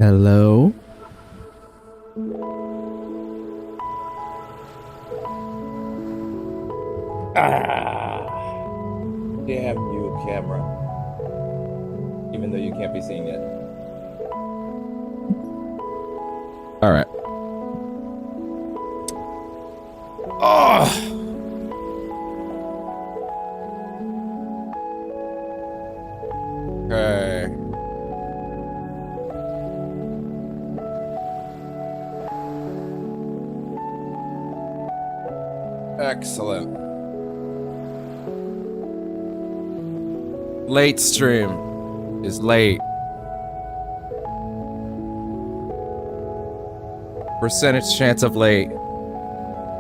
Hello? Ah, damn you, camera. Even though you can't be seen yet. All right. Oh! Okay. Excellent. Late stream is late. Percentage chance of late.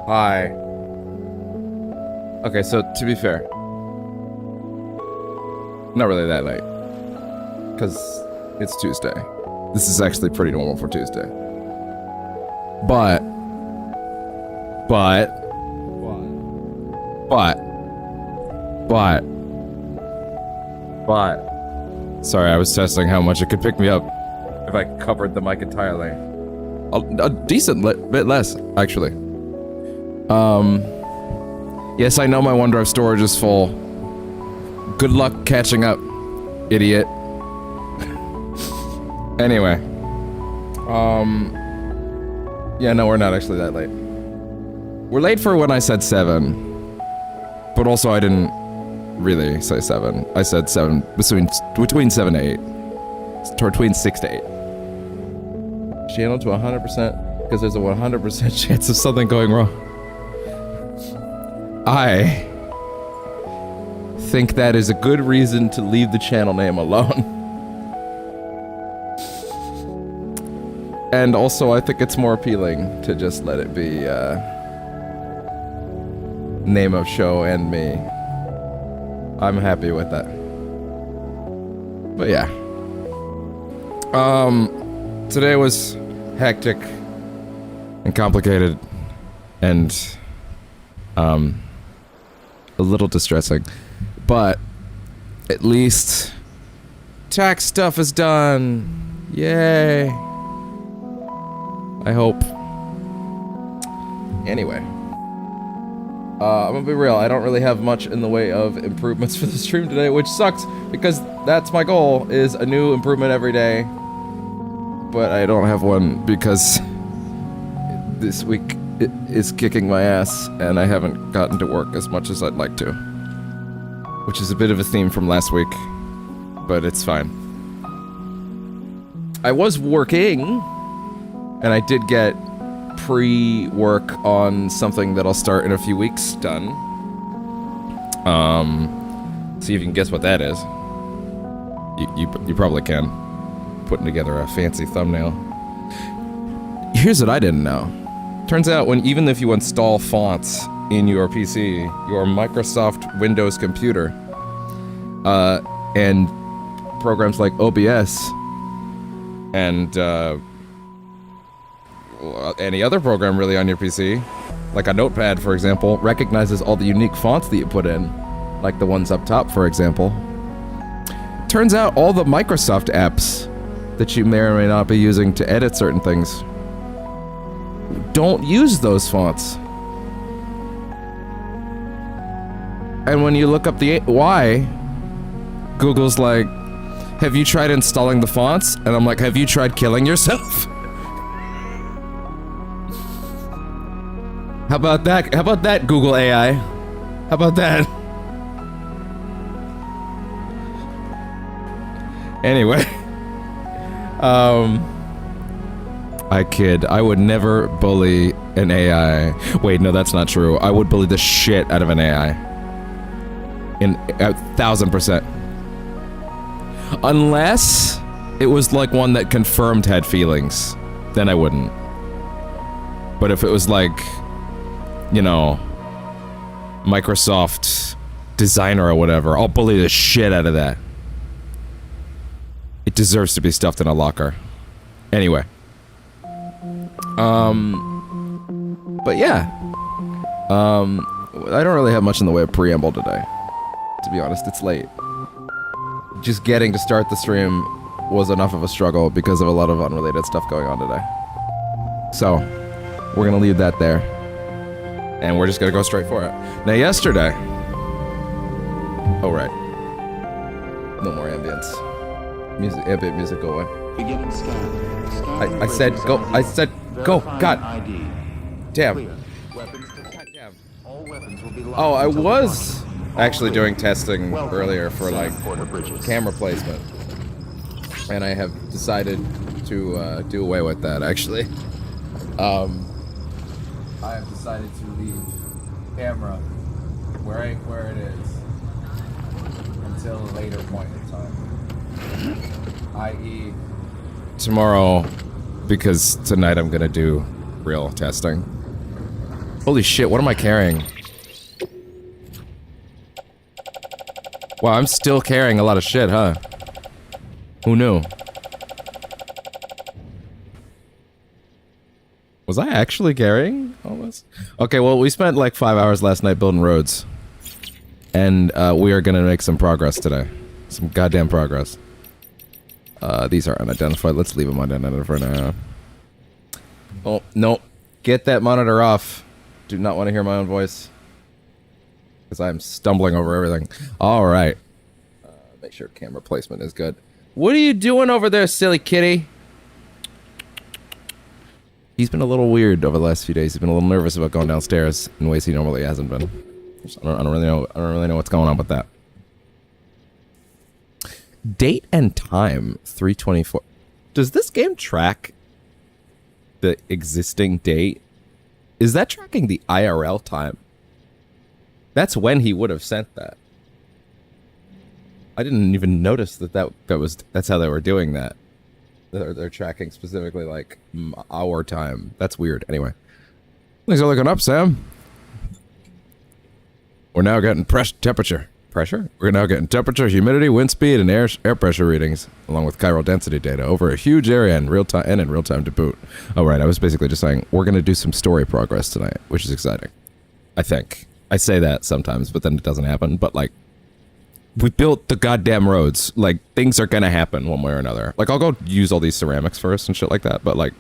High. Okay, so to be fair, not really that late. Because it's Tuesday. This is actually pretty normal for Tuesday. But. Sorry, I was testing how much it could pick me up if I covered the mic entirely. A decent bit less, actually. Yes, I know my OneDrive storage is full. Good luck catching up, idiot. Anyway. Yeah, no, we're not actually that late. We're late for when I said 7. But also I didn't really say 7. I said 7, between 7 to 8. Between 6 to 8. Channel to 100% because there's a 100% chance of something going wrong. I think that is a good reason to leave the channel name alone. And also I think it's more appealing to just let it be name of show and me. I'm happy with that. But yeah. Today was hectic and complicated and a little distressing. But at least tax stuff is done. Yay. I hope. Anyway. I'm gonna be real, I don't really have much in the way of improvements for the stream today, which sucks, because that's my goal, is a new improvement every day. But I don't have one, because this week is kicking my ass, and I haven't gotten to work as much as I'd like to. Which is a bit of a theme from last week, but it's fine. I was working, and I did get pre-work on something that I'll start in a few weeks done. See if you can guess what that is. You probably can. Putting together a fancy thumbnail. Here's what I didn't know. Turns out even if you install fonts in your PC, your Microsoft Windows computer, and programs like OBS, and any other program really on your PC, like a notepad for example, recognizes all the unique fonts that you put in, like the ones up top for example. Turns out all the Microsoft apps that you may or may not be using to edit certain things don't use those fonts. And when you look up the why, Google's like, have you tried installing the fonts? And I'm like, have you tried killing yourself? How about that? How about that, Google AI? How about that? Anyway. I kid. I would never bully an AI. Wait, no, that's not true. I would bully the shit out of an AI. In 1,000%. Unless it was like one that confirmed had feelings. Then I wouldn't. But if it was like, you know, Microsoft designer or whatever, I'll bully the shit out of that. It deserves to be stuffed in a locker. Anyway. But yeah. I don't really have much in the way of preamble today. To be honest, it's late. Just getting to start the stream was enough of a struggle because of a lot of unrelated stuff going on today. So, we're gonna leave that there. And we're just gonna go straight for it. Now yesterday... Oh, right. No more ambience. Ambient music, go away. Beginning scan. I said go, God. ID. Damn. Clear. Weapons. God damn. All weapons will be locked Oh, I until was deployment. actually All doing clear. testing Welcome, earlier for like Sam Porter Bridges. camera placement. And I have decided to do away with that actually. I have decided to leave camera where it is until a later point in time. I.e. tomorrow, because tonight I'm gonna do real testing. Holy shit, what am I carrying? Wow, I'm still carrying a lot of shit, huh? Who knew? Was I actually carrying all this? Okay, well, we spent like 5 hours last night building roads. And we are gonna make some progress today. Some goddamn progress. These are unidentified. Let's leave them unidentified for now. Oh, no. Get that monitor off. Do not want to hear my own voice. Because I'm stumbling over everything. Alright. Make sure camera placement is good. What are you doing over there, silly kitty? He's been a little weird over the last few days. He's been a little nervous about going downstairs in ways he normally hasn't been. I don't really know what's going on with that. Date and time 3/24. Does this game track the existing date? Is that tracking the IRL time? That's when he would have sent that. I didn't even notice that's how they were doing that. They're tracking specifically like our time. That's weird. Anyway, things are looking up, Sam. We're now getting temperature. Pressure? We're now getting temperature, humidity, wind speed, and air pressure readings, along with chiral density data over a huge area in real time to boot. Oh, right. I was basically just saying we're going to do some story progress tonight, which is exciting. I think. I say that sometimes, but then it doesn't happen. But, like, we built the goddamn roads. Like, things are going to happen one way or another. Like, I'll go use all these ceramics first and shit like that, but, like,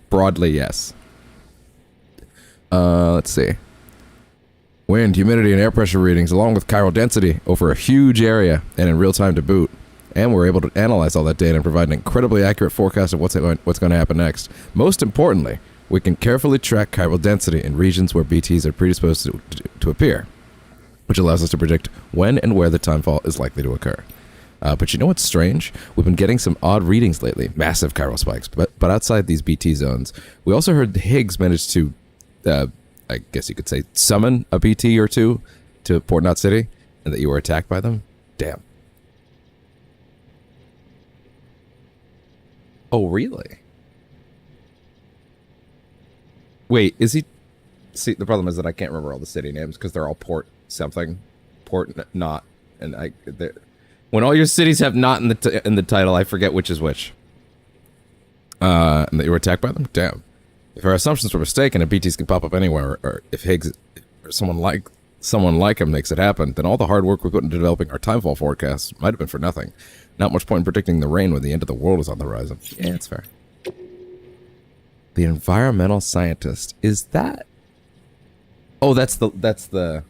broadly, yes. Let's see. Wind, humidity, and air pressure readings, along with chiral density over a huge area and in real time to boot. And we're able to analyze all that data and provide an incredibly accurate forecast of what's going to happen next. Most importantly, we can carefully track chiral density in regions where BTs are predisposed to appear, which allows us to predict when and where the timefall is likely to occur. But you know what's strange? We've been getting some odd readings lately, massive chiral spikes, but outside these BT zones. We also heard Higgs managed to I guess you could say, summon a BT or two to Port Knot City, and that you were attacked by them? Damn. Oh, really? Wait, is he... See, the problem is that I can't remember all the city names, because they're all Port something. Port Knot. And when all your cities have Knot in the title, I forget which is which. And that you were attacked by them? Damn. If our assumptions were mistaken and BTs can pop up anywhere, or if Higgs or someone like him makes it happen, then all the hard work we put into developing our timefall forecasts might have been for nothing. Not much point in predicting the rain when the end of the world is on the horizon. Yeah, it's fair. The environmental scientist, is that? Oh, that's the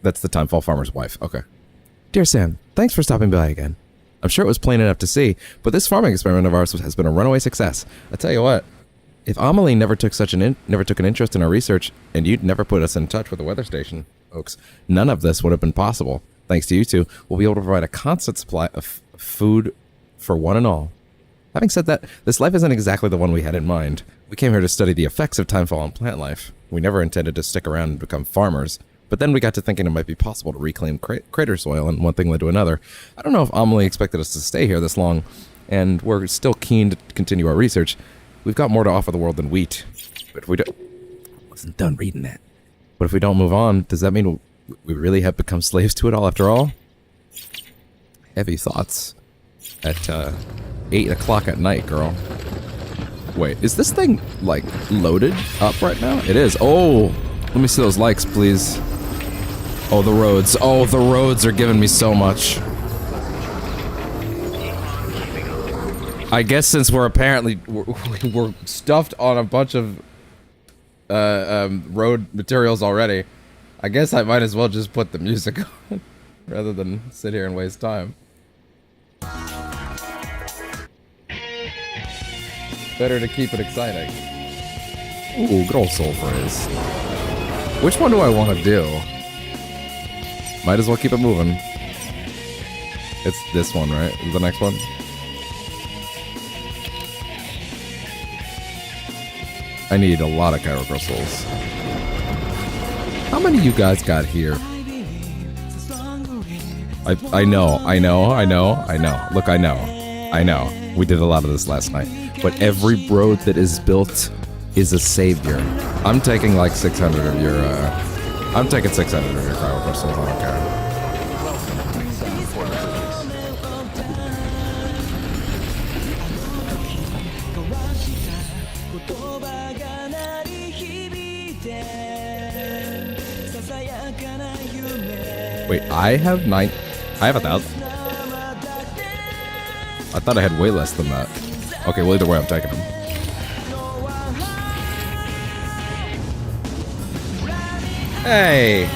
timefall farmer's wife. Okay. Dear Sam, thanks for stopping by again. I'm sure it was plain enough to see, but this farming experiment of ours has been a runaway success. I tell you what. If Amelie never took an interest in our research, and you'd never put us in touch with the weather station, folks, none of this would have been possible. Thanks to you two, we'll be able to provide a constant supply of food for one and all. Having said that, this life isn't exactly the one we had in mind. We came here to study the effects of timefall on plant life. We never intended to stick around and become farmers, but then we got to thinking it might be possible to reclaim crater soil, and one thing led to another. I don't know if Amelie expected us to stay here this long, and we're still keen to continue our research. We've got more to offer the world than wheat. But if we don't... I wasn't done reading that. But if we don't move on, does that mean we really have become slaves to it all after all? Heavy thoughts. At 8 o'clock at night, girl. Wait, is this thing, like, loaded up right now? It is. Oh! Let me see those likes, please. Oh, the roads. Oh, the roads are giving me so much. I guess since we're apparently we're stuffed on a bunch of road materials already, I guess I might as well just put the music on rather than sit here and waste time. Better to keep it exciting. Ooh, good old soul phrase. Which one do I want to do? Might as well keep it moving. It's this one, right? The next one? I need a lot of Kyro crystals. How many you guys got here? I know. Look, I know. We did a lot of this last night. But every road that is built is a savior. I'm taking like 600 of your, I'm taking 600 of your Kyro crystals, I don't care. Wait, I have 1,000. I thought I had way less than that. Okay, well either way, I'm taking them. Hey!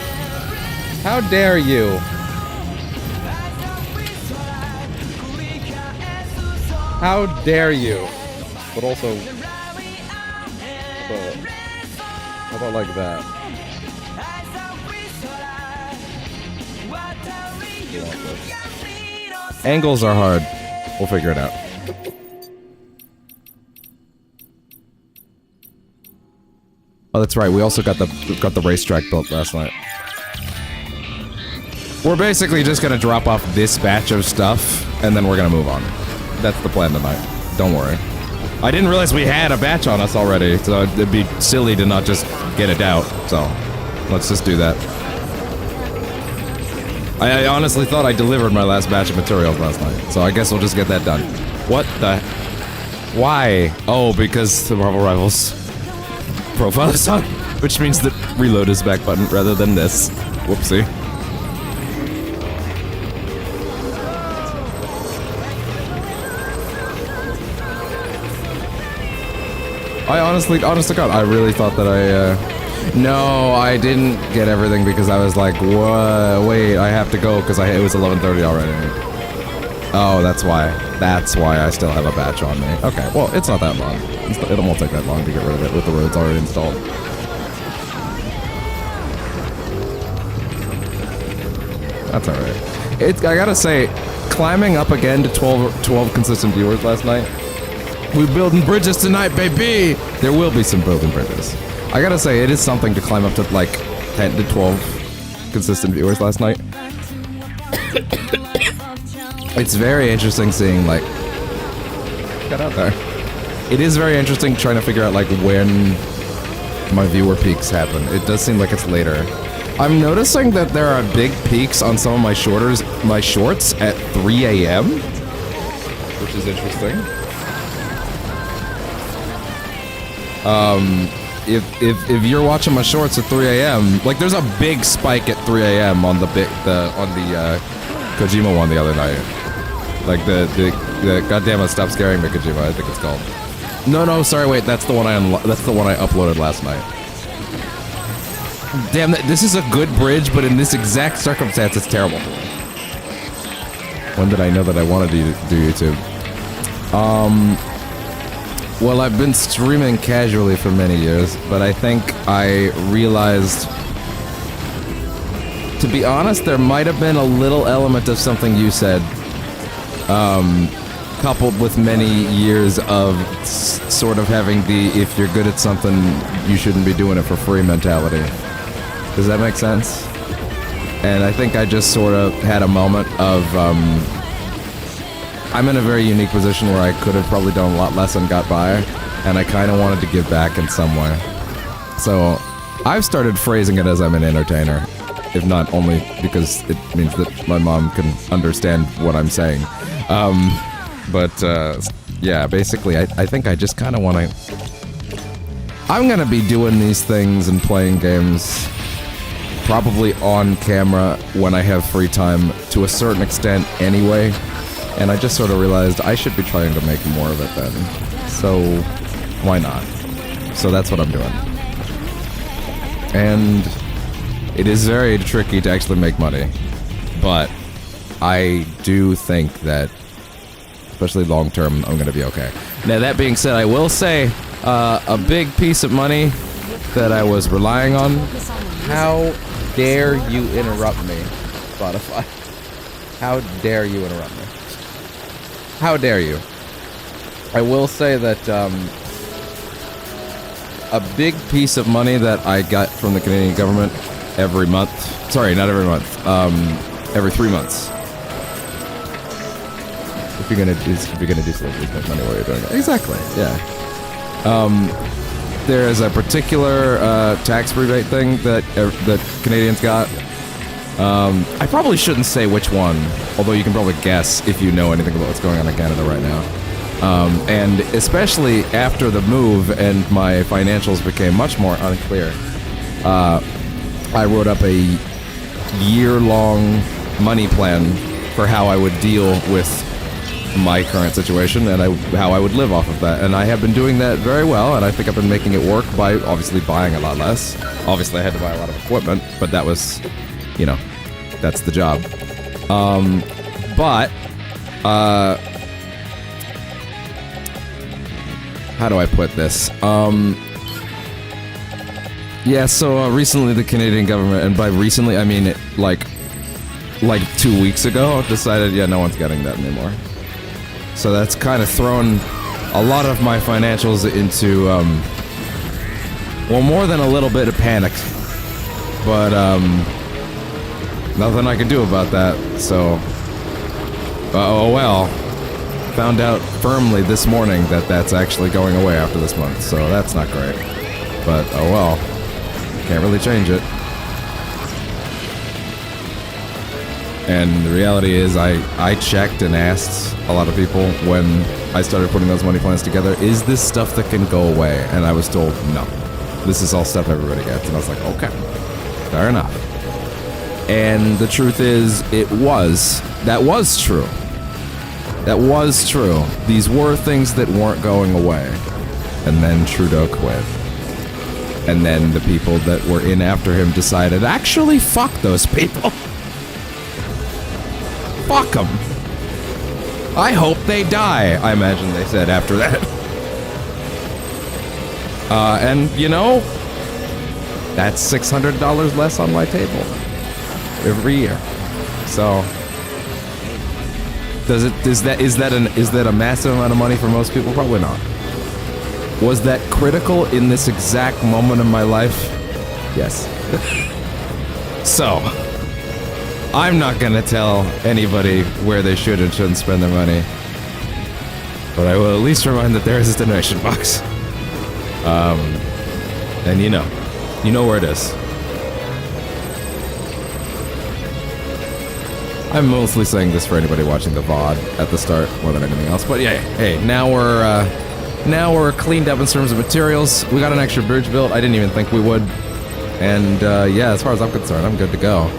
How dare you? How dare you? But also... how about like that? Angles are hard. We'll figure it out. Oh, that's right. We also got the racetrack built last night. We're basically just gonna drop off this batch of stuff, and then we're gonna move on. That's the plan tonight. Don't worry. I didn't realize we had a batch on us already, so it'd be silly to not just get it out. So, let's just do that. I honestly thought I delivered my last batch of materials last night, so I guess we'll just get that done. What the? Why? Oh, because the Marvel Rivals profile is on, which means that reload is back button rather than this. Whoopsie. Honest to God, I really thought that no, I didn't get everything because I was like, whoa, wait, I have to go because it was 11:30 already. Oh, that's why. That's why I still have a batch on me. Okay, well, it's not that long. It won't take that long to get rid of it with the roads already installed. That's alright. I gotta say, climbing up again to 12 consistent viewers last night. We building bridges tonight, baby! There will be some building bridges. I gotta say, it is something to climb up to like 10 to 12 consistent viewers last night. It's very interesting seeing like... Get out there. It is very interesting trying to figure out like when my viewer peaks happen. It does seem like it's later. I'm noticing that there are big peaks on some of my shorts at 3 a.m. Which is interesting. If you're watching my shorts at 3 a.m., like there's a big spike at 3 a.m. on the Kojima one the other night. Like the goddamn it, stop scaring me, Kojima, I think it's called. No, sorry, wait, that's the one I uploaded last night. Damn, this is a good bridge, but in this exact circumstance, it's terrible. When did I know that I wanted to do YouTube? Well, I've been streaming casually for many years, but I think I realized, to be honest, there might have been a little element of something you said, coupled with many years of sort of having the, if you're good at something, you shouldn't be doing it for free mentality. Does that make sense? And I think I just sort of had a moment of, I'm in a very unique position where I could have probably done a lot less and got by, and I kind of wanted to give back in some way. So, I've started phrasing it as I'm an entertainer, if not only because it means that my mom can understand what I'm saying. Yeah, basically, I think I just kind of want to... I'm gonna be doing these things and playing games probably on camera when I have free time, to a certain extent anyway. And I just sort of realized I should be trying to make more of it then. So, why not? So that's what I'm doing. And it is very tricky to actually make money. But I do think that, especially long term, I'm going to be okay. Now, that being said, I will say a big piece of money that I was relying on. How dare you interrupt me, Spotify? How dare you interrupt me? How dare you? I will say that a big piece of money that I got from the Canadian government every month. Sorry, not every month. Every 3 months. If you're gonna do something, make money while you're doing it. Exactly. Yeah. There is a particular tax rebate thing that Canadians got. I probably shouldn't say which one, although you can probably guess if you know anything about what's going on in Canada right now. And especially after the move and my financials became much more unclear, I wrote up a year-long money plan for how I would deal with my current situation and how I would live off of that. And I have been doing that very well, and I think I've been making it work by obviously buying a lot less. Obviously, I had to buy a lot of equipment, but that was, you know, that's the job. How do I put this? Yeah, so recently the Canadian government, and by recently I mean like 2 weeks ago, decided, yeah, no one's getting that anymore. So that's kind of thrown a lot of my financials into, well, more than a little bit of panic. But, nothing I can do about that, so... oh well. Found out firmly this morning that that's actually going away after this month, so that's not great. But, oh well. Can't really change it. And the reality is, I checked and asked a lot of people when I started putting those money plans together, is this stuff that can go away? And I was told, no. This is all stuff everybody gets. And I was like, okay, fair enough. And the truth is, that was true. That was true. These were things that weren't going away. And then Trudeau quit. And then the people that were in after him decided, actually, fuck those people. Fuck them. I hope they die, I imagine they said after that. And, you know, that's $600 less on my table every year. So, is that a massive amount of money for most people? Probably not. Was that critical in this exact moment of my life? Yes. So, I'm not gonna tell anybody where they should and shouldn't spend their money. But I will at least remind that there is a donation box. And you know where it is. I'm mostly saying this for anybody watching the VOD at the start more than anything else. But yeah, hey, now we're cleaned up in terms of materials. We got an extra bridge built. I didn't even think we would. And yeah, as far as I'm concerned, I'm good to go.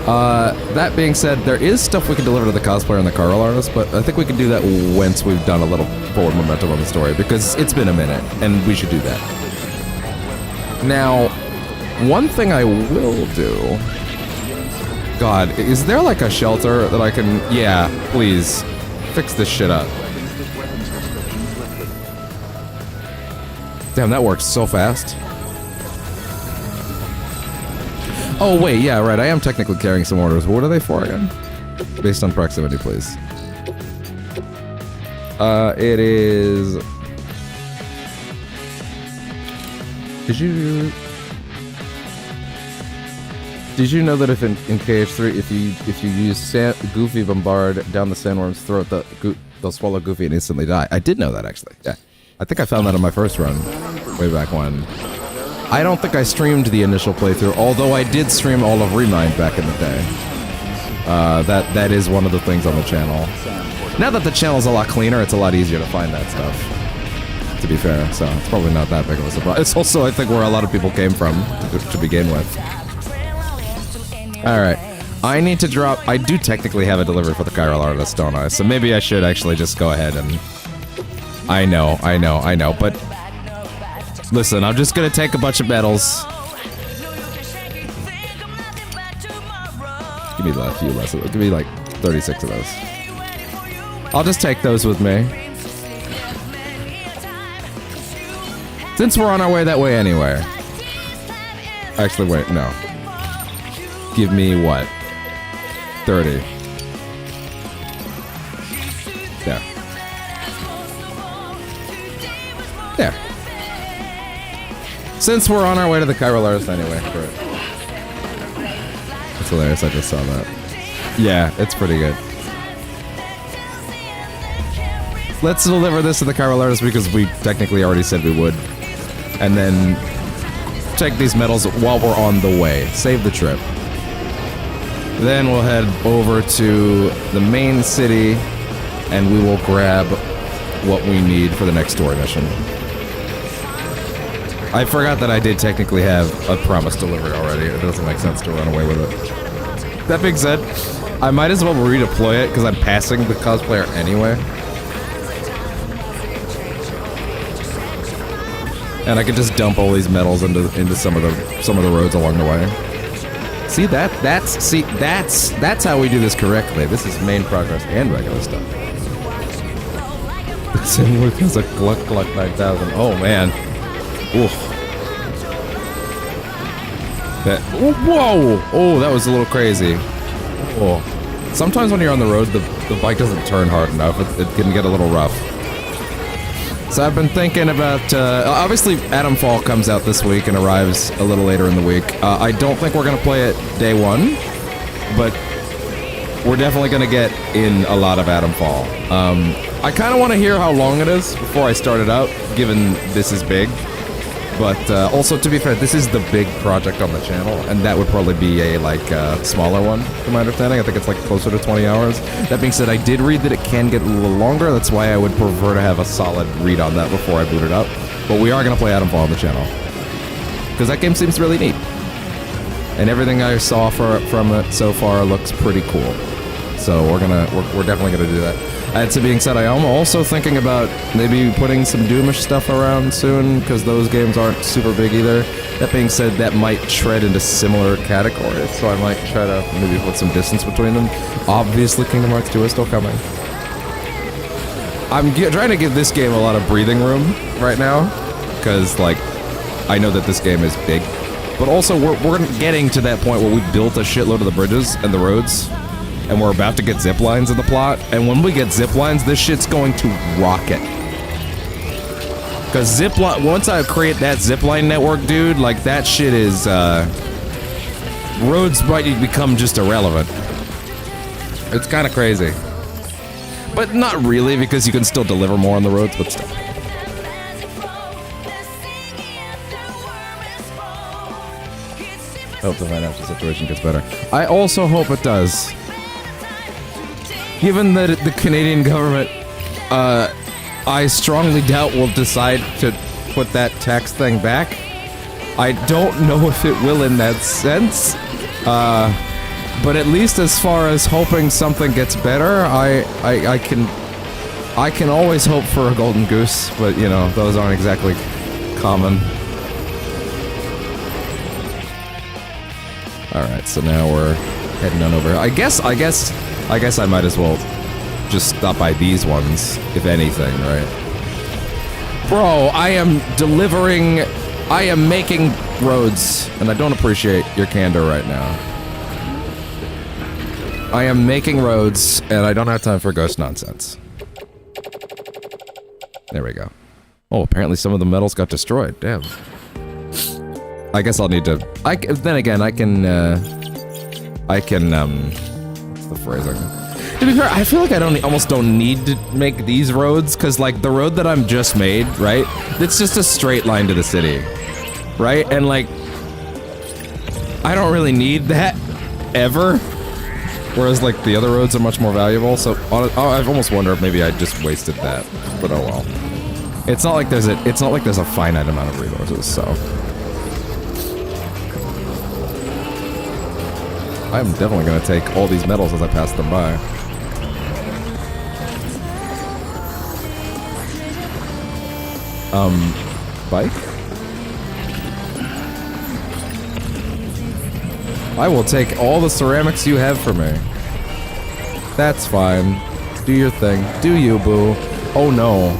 That being said, there is stuff we can deliver to the cosplayer and the Carl artist, but I think we can do that once we've done a little forward momentum on the story, because it's been a minute, and we should do that. Now, one thing I will do... God, is there like a shelter that I can... Yeah, please. Fix this shit up. Damn, that works so fast. Oh, wait, yeah, right, I am technically carrying some orders. What are they for again? Based on proximity, please. It is... Did you know that if in KH3, if you use Goofy Bombard down the Sandworm's throat, they'll swallow Goofy and instantly die? I did know that, actually. Yeah. I think I found that on my first run, way back when. I don't think I streamed the initial playthrough, although I did stream all of Remind back in the day. That is one of the things on the channel. Now that the channel's a lot cleaner, it's a lot easier to find that stuff, to be fair, so it's probably not that big of a surprise. It's also, I think, where a lot of people came from to begin with. Alright. I need to drop... I do technically have a delivery for the chiral artist, don't I? So maybe I should actually just go ahead and... I know, but... Listen, I'm just gonna take a bunch of medals. Give me a few less of those. Give me like 36 of those. I'll just take those with me. Since we're on our way that way anyway. Actually, wait, no. Give me what? 30. There. There. Since we're on our way to the chiral artist anyway. Great. It's hilarious, I just saw that. Yeah, it's pretty good. Let's deliver this to the chiral artist because we technically already said we would. And then take these medals while we're on the way. Save the trip. Then we'll head over to the main city and we will grab what we need for the next story mission. I forgot that I did technically have a promised delivery already. It doesn't make sense to run away with it. That being said, I might as well redeploy it because I'm passing the cosplayer anyway. And I can just dump all these medals into some of the roads along the way. See that's how we do this correctly. This is main progress and regular stuff. Same with as a Gluck 9000. Oh man. Oof. That, whoa! Oh, that was a little crazy. Oh. Sometimes when you're on the road, the bike doesn't turn hard enough. It can get a little rough. So I've been thinking about, obviously Atom Fall comes out this week and arrives a little later in the week. I don't think we're going to play it day one, but we're definitely going to get in a lot of Atom Fall. I kind of want to hear how long it is before I start it out, given this is big. But also, to be fair, this is the big project on the channel, and that would probably be a, smaller one, from my understanding. I think it's, closer to 20 hours. That being said, I did read that it can get a little longer. That's why I would prefer to have a solid read on that before I boot it up. But we are going to play Atom Fall on the channel. Because that game seems really neat. And everything I saw from it so far looks pretty cool. So we're definitely going to do that. That being said, I am also thinking about maybe putting some Doomish stuff around soon, because those games aren't super big either. That being said, that might tread into similar categories, so I might try to maybe put some distance between them. Obviously, Kingdom Hearts 2 is still coming. I'm trying to give this game a lot of breathing room right now, because, I know that this game is big. But also, we're getting to that point where we built a shitload of the bridges and the roads, and we're about to get zip lines in the plot, and when we get zip lines, this shit's going to rocket. Because once I create that zipline network, dude, that shit is, roads might become just irrelevant. It's kind of crazy. But not really, because you can still deliver more on the roads, but still. Hope the financial situation gets better. I also hope it does. Given that the Canadian government, I strongly doubt will decide to put that tax thing back. I don't know if it will in that sense. But at least as far as hoping something gets better, I can always hope for a golden goose, but those aren't exactly common. Alright, so now we're heading on over. I guess I might as well just stop by these ones, if anything, right? Bro, I am making roads, and I don't appreciate your candor right now. I am making roads, and I don't have time for ghost nonsense. There we go. Oh, apparently some of the metals got destroyed, damn. I guess I'll need to... then again, I can, what's the phrasing? To be fair, I feel like I almost don't need to make these roads, because, the road that I'm just made, right? It's just a straight line to the city, right? And, I don't really need that, ever. Whereas, the other roads are much more valuable, so I've almost wondered if maybe I just wasted that, but oh well. It's not like there's a finite amount of resources, so... I'm definitely gonna take all these medals as I pass them by. Bike? I will take all the ceramics you have for me. That's fine. Do your thing. Do you, boo. Oh no.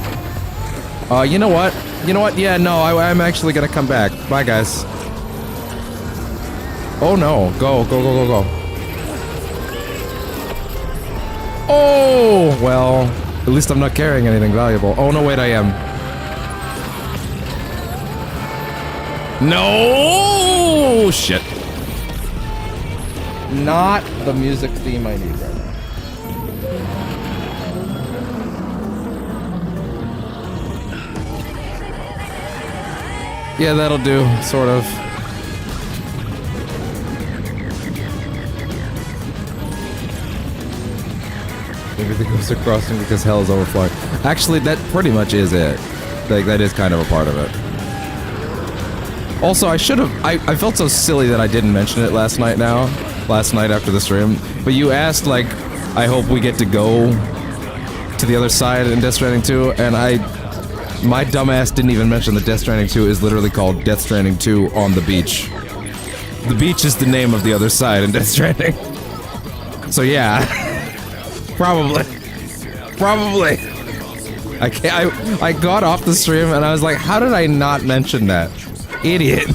You know what? You know what? Yeah, no, I'm actually gonna come back. Bye, guys. Oh no. Go, go, go, go, go. Oh! Well, at least I'm not carrying anything valuable. Oh no, wait, I am. No! Shit. Not the music theme I need right now. Yeah, that'll do, sort of. Maybe the ghosts are crossing because hell is overflowing. Actually, that pretty much is it. Like, that is kind of a part of it. Also, I should have... I felt so silly that I didn't mention it last night after the stream. But you asked, like, I hope we get to go to the other side in Death Stranding 2, and my dumbass didn't even mention that Death Stranding 2 is literally called Death Stranding 2 on the beach. The beach is the name of the other side in Death Stranding. So yeah. Probably. Probably. I got off the stream and I was like, how did I not mention that? Idiot.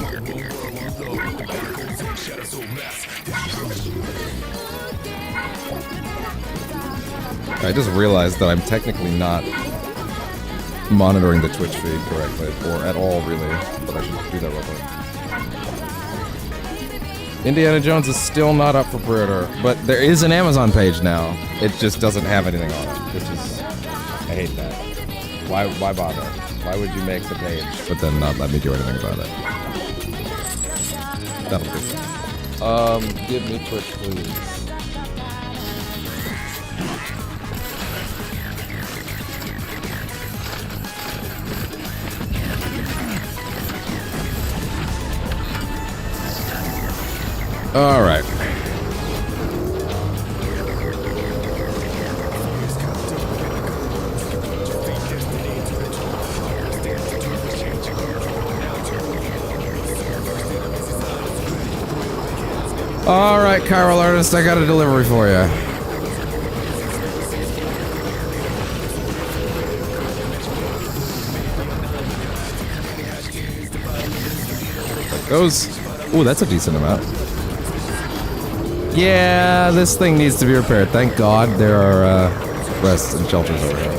I just realized that I'm technically not monitoring the Twitch feed correctly, or at all, really, but I should do that real quick. Indiana Jones is still not up for pre-order, but there is an Amazon page now. It just doesn't have anything on it, which is... I hate that. Why bother? Why would you make the page, but then not let me do anything about it? That'll do. Give me Twitch, please. All right. All right, Chiral Artist, I got a delivery for you. That goes. Ooh, that's a decent amount. Yeah, this thing needs to be repaired. Thank God there are rests and shelters over here.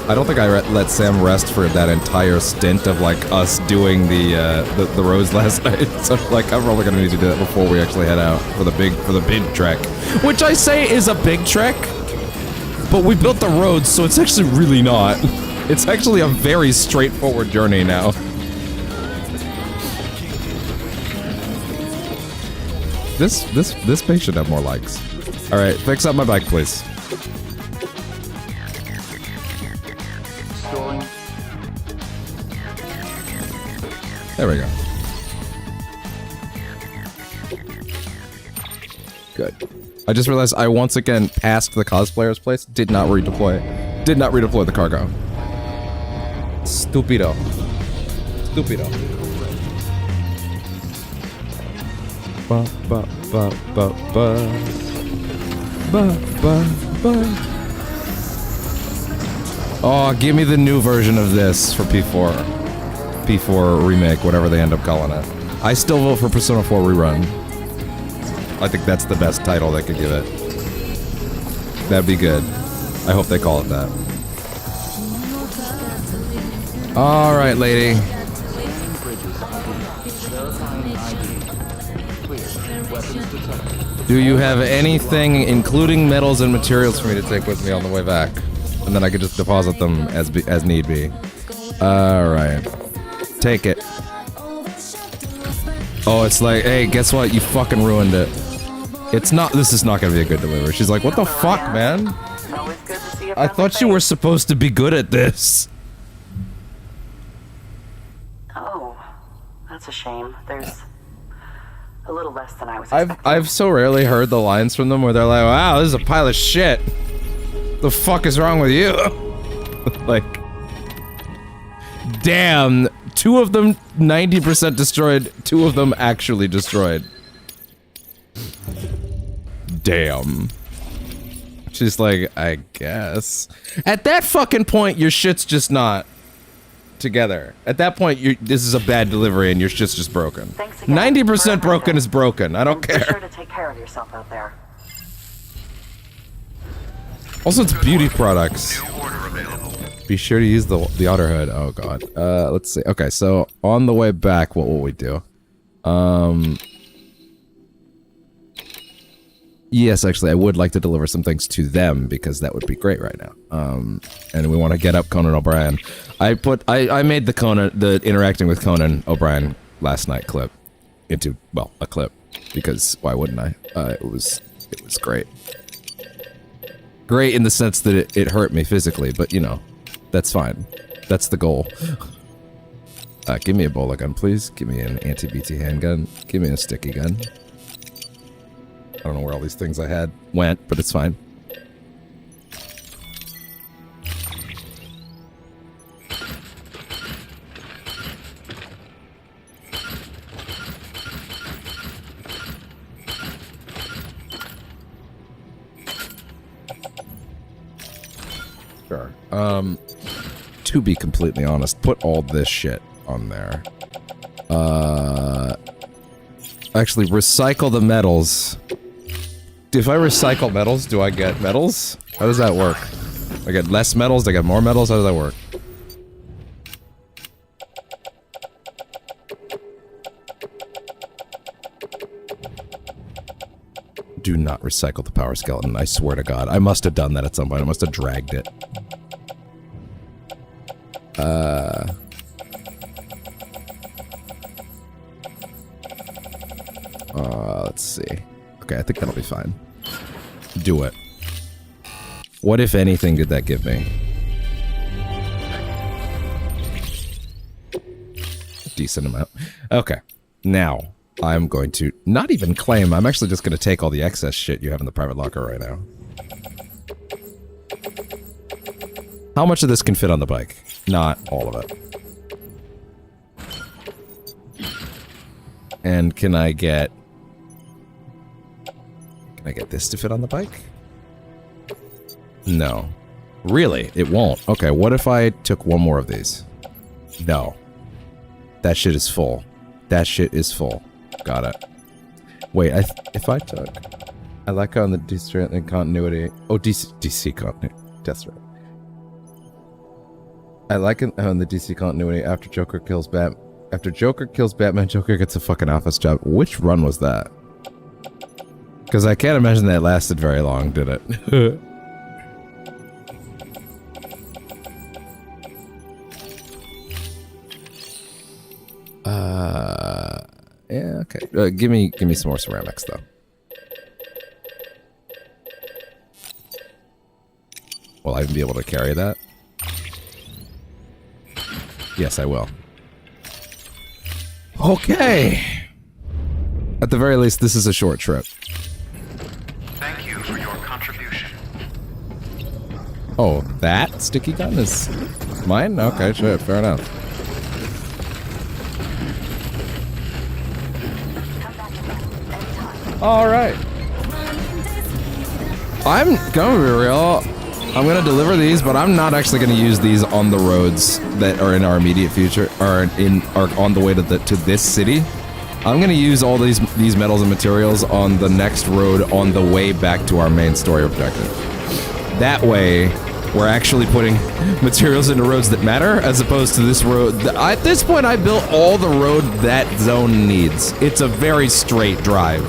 I don't think I let Sam rest for that entire stint of like us doing the roads last night. So like I'm probably gonna need to do that before we actually head out for the big trek, which I say is a big trek, but we built the roads, so it's actually really not. It's actually a very straightforward journey now. This page should have more likes. All right, fix up my bike, please. Storing. There we go. Good. I just realized I once again passed the cosplayer's place. Did not redeploy the cargo. Stupido. Stupido. Ba ba ba ba ba ba ba ba. Oh, give me the new version of this for P4. P4 remake, whatever they end up calling it. I still vote for Persona 4 rerun. I think that's the best title they could give it. That'd be good. I hope they call it that. All right, lady. Do you have anything, including metals and materials, for me to take with me on the way back? And then I could just deposit them as need be. Alright. Take it. Oh, it's like, hey, guess what? You fucking ruined it. It's not- this is not gonna be a good delivery. She's like, what the fuck, man? I thought you were supposed to be good at this. That's a shame. There's a little less than I was I've expecting. so rarely heard the lines from them where they're like, "Wow, this is a pile of shit. The fuck is wrong with you?" Like, damn, 2 of them 90% destroyed, 2 of them actually destroyed. Damn. She's like, I guess. At that fucking point, your shit's just not together. At that point, this is a bad delivery and your shit's just broken. Thanks again. 90% broken is broken. I don't And Be sure care. to take care of yourself out there. Also, it's beauty products. Be sure to use the otter hood. Oh god. Let's see. Okay, so on the way back, what will we do? Yes, actually, I would like to deliver some things to them because that would be great right now. And we want to get up Conan O'Brien. I made the interacting with Conan O'Brien last night clip into, well, a clip because why wouldn't I? It was great. Great in the sense that it hurt me physically, but you know, that's fine. That's the goal. Give me a bowler gun, please. Give me an anti-BT handgun. Give me a sticky gun. I don't know where all these things I had went, but it's fine. Sure. To be completely honest, put all this shit on there. Actually, recycle the metals. If I recycle metals, do I get metals? How does that work? I get less metals, I get more metals, how does that work? Do not recycle the power skeleton, I swear to god. I must have done that at some point, I must have dragged it. Let's see. Okay, I think that'll be fine. Do it. What, if anything, did that give me? Decent amount. Okay. Now, I'm going to not even claim. I'm actually just going to take all the excess shit you have in the private locker right now. How much of this can fit on the bike? Not all of it. And can I get this to fit on the bike? No. Really? It won't. Okay, what if I took one more of these? No. That shit is full. That shit is full. Got it. Wait, if I took... I like on the Stranding continuity... Oh, DC continuity. That's right. I like it on the DC continuity after Joker kills Batman, Joker gets a fucking office job. Which run was that? Because I can't imagine that lasted very long, did it? Yeah, okay. Give me some more ceramics, though. Will I even be able to carry that? Yes, I will. Okay. At the very least, this is a short trip. Thank you for your contribution. Oh, that sticky gun is mine? Okay, sure, fair enough. Alright. I'm gonna be real. I'm gonna deliver these, but I'm not actually gonna use these on the roads that are in our immediate future, or on the way to this city. I'm gonna use all these metals and materials on the next road on the way back to our main story objective. That way, we're actually putting materials into roads that matter, as opposed to this road. At this point, I built all the road that zone needs. It's a very straight drive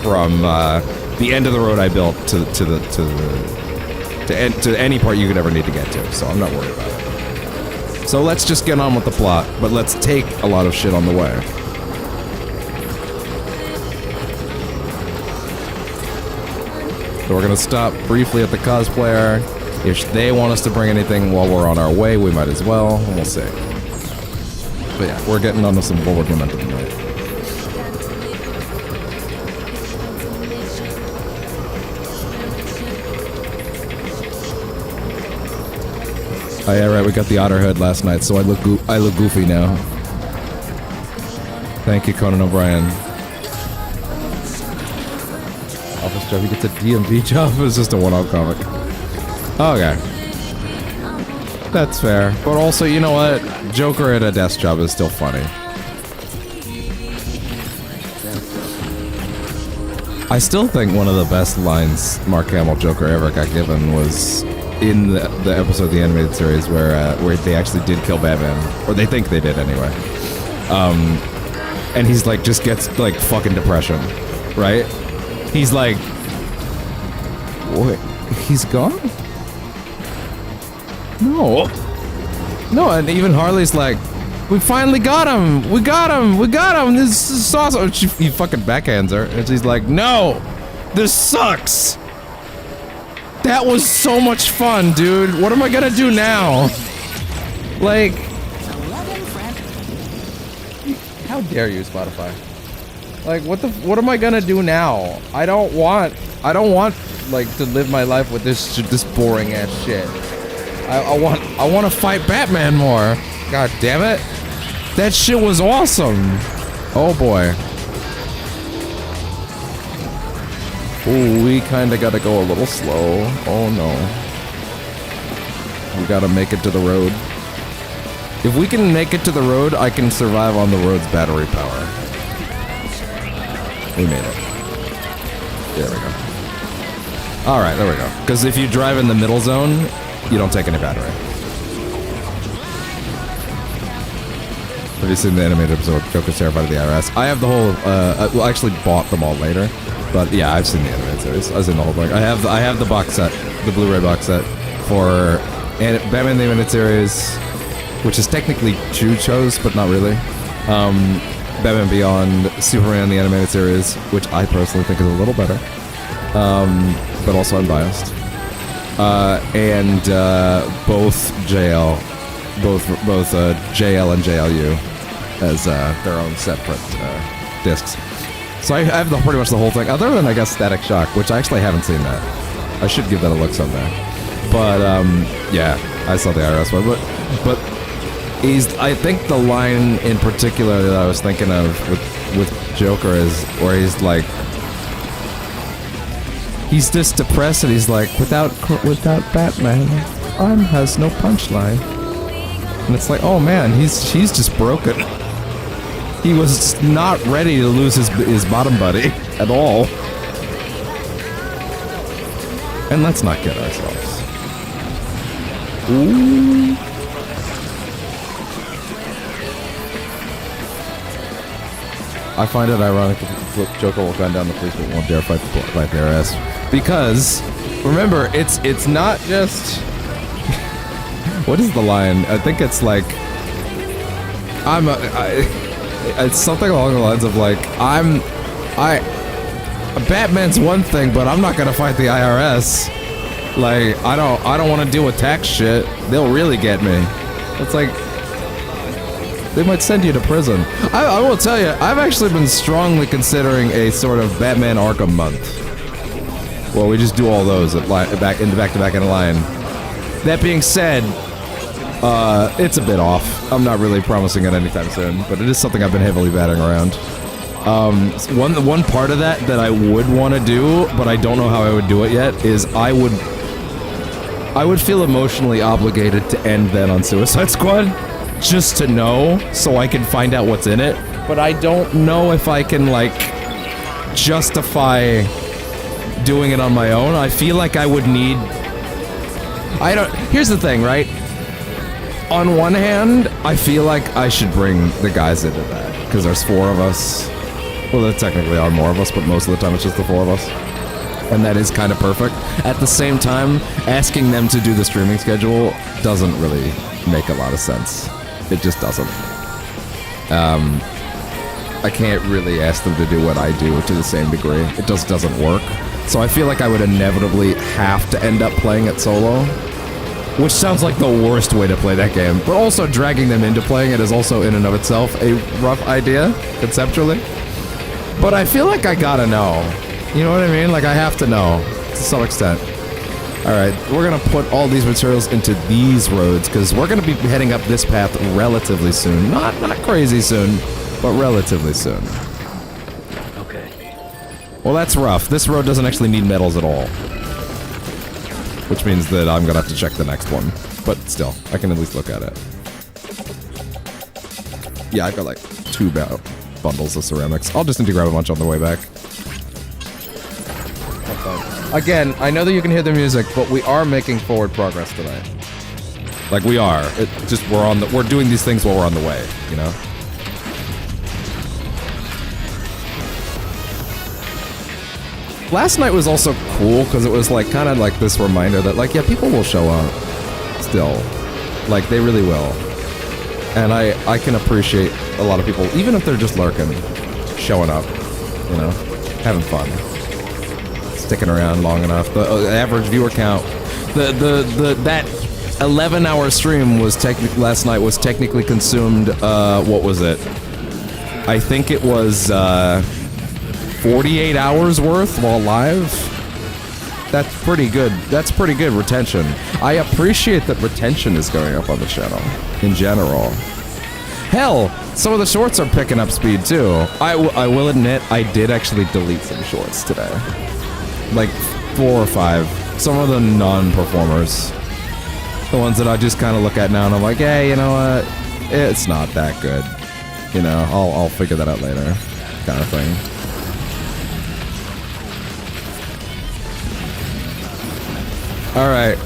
from the end of the road I built to any part you could ever need to get to. So I'm not worried about it. So let's just get on with the plot, but let's take a lot of shit on the way. So we're gonna stop briefly at the cosplayer. If they want us to bring anything while we're on our way, we might as well. We'll see. But yeah, we're getting onto some forward momentum tonight. Oh yeah, right. We got the otter hood last night, so I look goofy now. Thank you, Conan O'Brien. Office job. He gets a DMV job. It's just a one-off comic. Okay, that's fair. But also, you know what? Joker at a desk job is still funny. I still think one of the best lines Mark Hamill Joker ever got given was in the episode of the animated series where they actually did kill Batman, or they think they did anyway. And he's like, just gets like fucking depression, right? He's like, wait, he's gone? No, and even Harley's like, we finally got him, we got him. This is awesome. He fucking backhands her, and she's like, no, this sucks. That was so much fun, dude. What am I gonna do now? Like, how dare you, Spotify? Like, what am I gonna do now? I don't want like to live my life with this boring ass shit. I want to fight Batman more. God damn it. That shit was awesome. Oh boy. Ooh, we kinda gotta go a little slow. Oh no. We gotta make it to the road. If we can make it to the road, I can survive on the road's battery power. We made it. There we go. Alright, there we go. Because if you drive in the middle zone, you don't take any battery. Have you seen the animated episode Joker's Terrified of the IRS? I have the whole, well, I actually bought them all later. But yeah, I've seen the animated series. I've seen the whole thing. I have the box set, the Blu-ray box set for Batman the Animated Series, which is technically two shows, but not really. Batman Beyond, Superman the Animated Series, which I personally think is a little better, but also unbiased. And both JL, both JL and JLU as their own separate discs. So I have pretty much the whole thing, other than I guess Static Shock, which I actually haven't seen that. I should give that a look someday. But yeah, I saw the IRS one. But I think the line in particular that I was thinking of with Joker is where he's like, he's just depressed and he's like, without Batman, Arm has no punchline. And it's like, oh man, he's just broken. He was not ready to lose his bottom buddy at all. And let's not kid ourselves. Ooh. I find it ironic that Joker will gun down the police but won't dare fight their ass. Because, remember, it's not just... What is the line? I think it's like... It's something along the lines of like, Batman's one thing, but I'm not gonna fight the IRS. Like, I don't want to deal with tax shit. They'll really get me. It's like, they might send you to prison. I will tell you, I've actually been strongly considering a sort of Batman Arkham month. Well, we just do all those back to back in a line. That being said, it's a bit off. I'm not really promising it anytime soon, but it is something I've been heavily batting around. One part of that I would want to do, but I don't know how I would do it yet, is I would feel emotionally obligated to end that on Suicide Squad, just to know, so I can find out what's in it. But I don't know if I can, like, justify doing it on my own. I feel like I would need... Here's the thing, right? On one hand, I feel like I should bring the guys into that, because there's 4 of us. Well, there technically are more of us, but most of the time it's just the 4 of us. And that is kind of perfect. At the same time, asking them to do the streaming schedule doesn't really make a lot of sense. It just doesn't. I can't really ask them to do what I do to the same degree. It just doesn't work. So I feel like I would inevitably have to end up playing it solo. Which sounds like the worst way to play that game. But also dragging them into playing it is also in and of itself a rough idea, conceptually. But I feel like I gotta know. You know what I mean? Like I have to know, to some extent. Alright, we're gonna put all these materials into these roads, because we're gonna be heading up this path relatively soon. Not crazy soon, but relatively soon. Okay. Well, that's rough. This road doesn't actually need metals at all. Which means that I'm gonna have to check the next one. But still, I can at least look at it. Yeah, I've got like 2 bundles of ceramics. I'll just need to grab a bunch on the way back. Again, I know that you can hear the music, but we are making forward progress today. Like we are. It just we're doing these things while we're on the way, you know? Last night was also cool because it was like kind of like this reminder that like, yeah, people will show up still. Like they really will. And I can appreciate a lot of people, even if they're just lurking, showing up, you know, having fun. Sticking around long enough. The average viewer count, that 11-hour stream was last night was technically consumed, what was it? I think it was 48 hours worth while live. That's pretty good. That's pretty good retention. I appreciate that retention is going up on the channel in general. Hell, some of the shorts are picking up speed too. I will admit, I did actually delete some shorts today. Like 4 or 5. Some of the non-performers. The ones that I just kind of look at now and I'm like, hey, you know what? It's not that good. You know, I'll figure that out later. Kind of thing. Alright.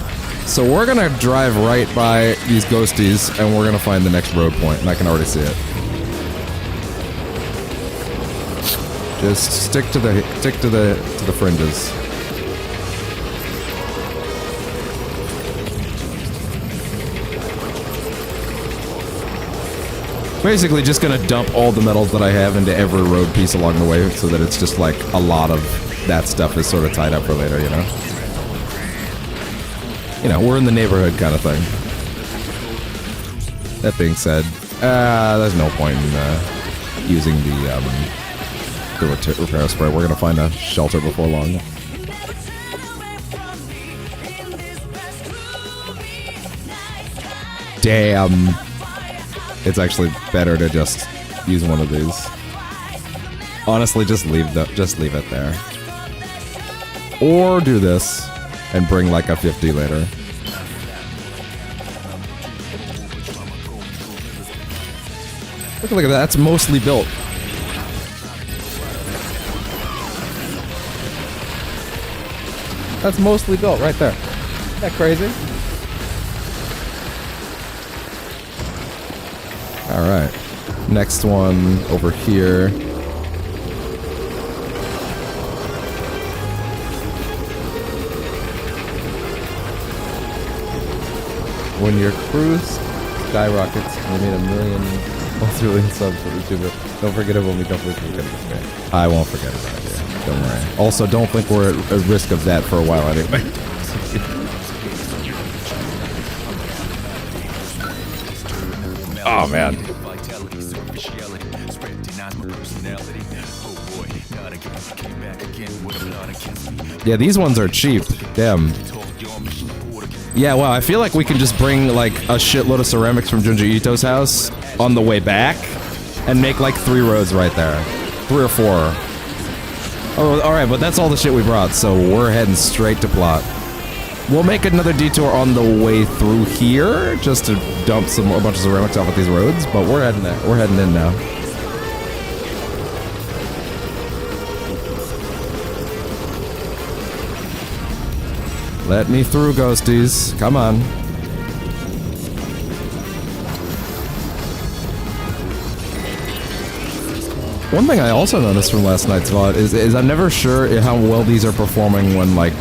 So we're gonna drive right by these ghosties and we're gonna find the next road point, and I can already see it. Just stick to the fringes. Basically just gonna dump all the metals that I have into every road piece along the way so that it's just like a lot of that stuff is sort of tied up for later, you know? You know, we're in the neighborhood kind of thing. That being said, there's no point in using the repair spray. We're gonna find a shelter before long. Damn. It's actually better to just use one of these. Honestly, just leave it there. Or do this and bring like a 50 later. Look at that, that's mostly built. That's mostly built right there. Isn't that crazy? Alright. Next one over here. When your cruise skyrockets, we made 1 million subs for YouTuber. Don't forget it when we completely forget it. I won't forget about it. Don't worry. Also, don't think we're at risk of that for a while anyway. Oh man. Yeah, these ones are cheap. Damn. Yeah, wow, I feel like we can just bring like a shitload of ceramics from Junji Ito's house on the way back and make like 3 roads right there. 3 or 4. Oh, alright, but that's all the shit we brought, so we're heading straight to plot. We'll make another detour on the way through here, just to dump a bunch of ceramics off at these roads, but we're heading there. We're heading in now. Let me through, ghosties. Come on. One thing I also noticed from last night's VOD is I'm never sure how well these are performing when, like,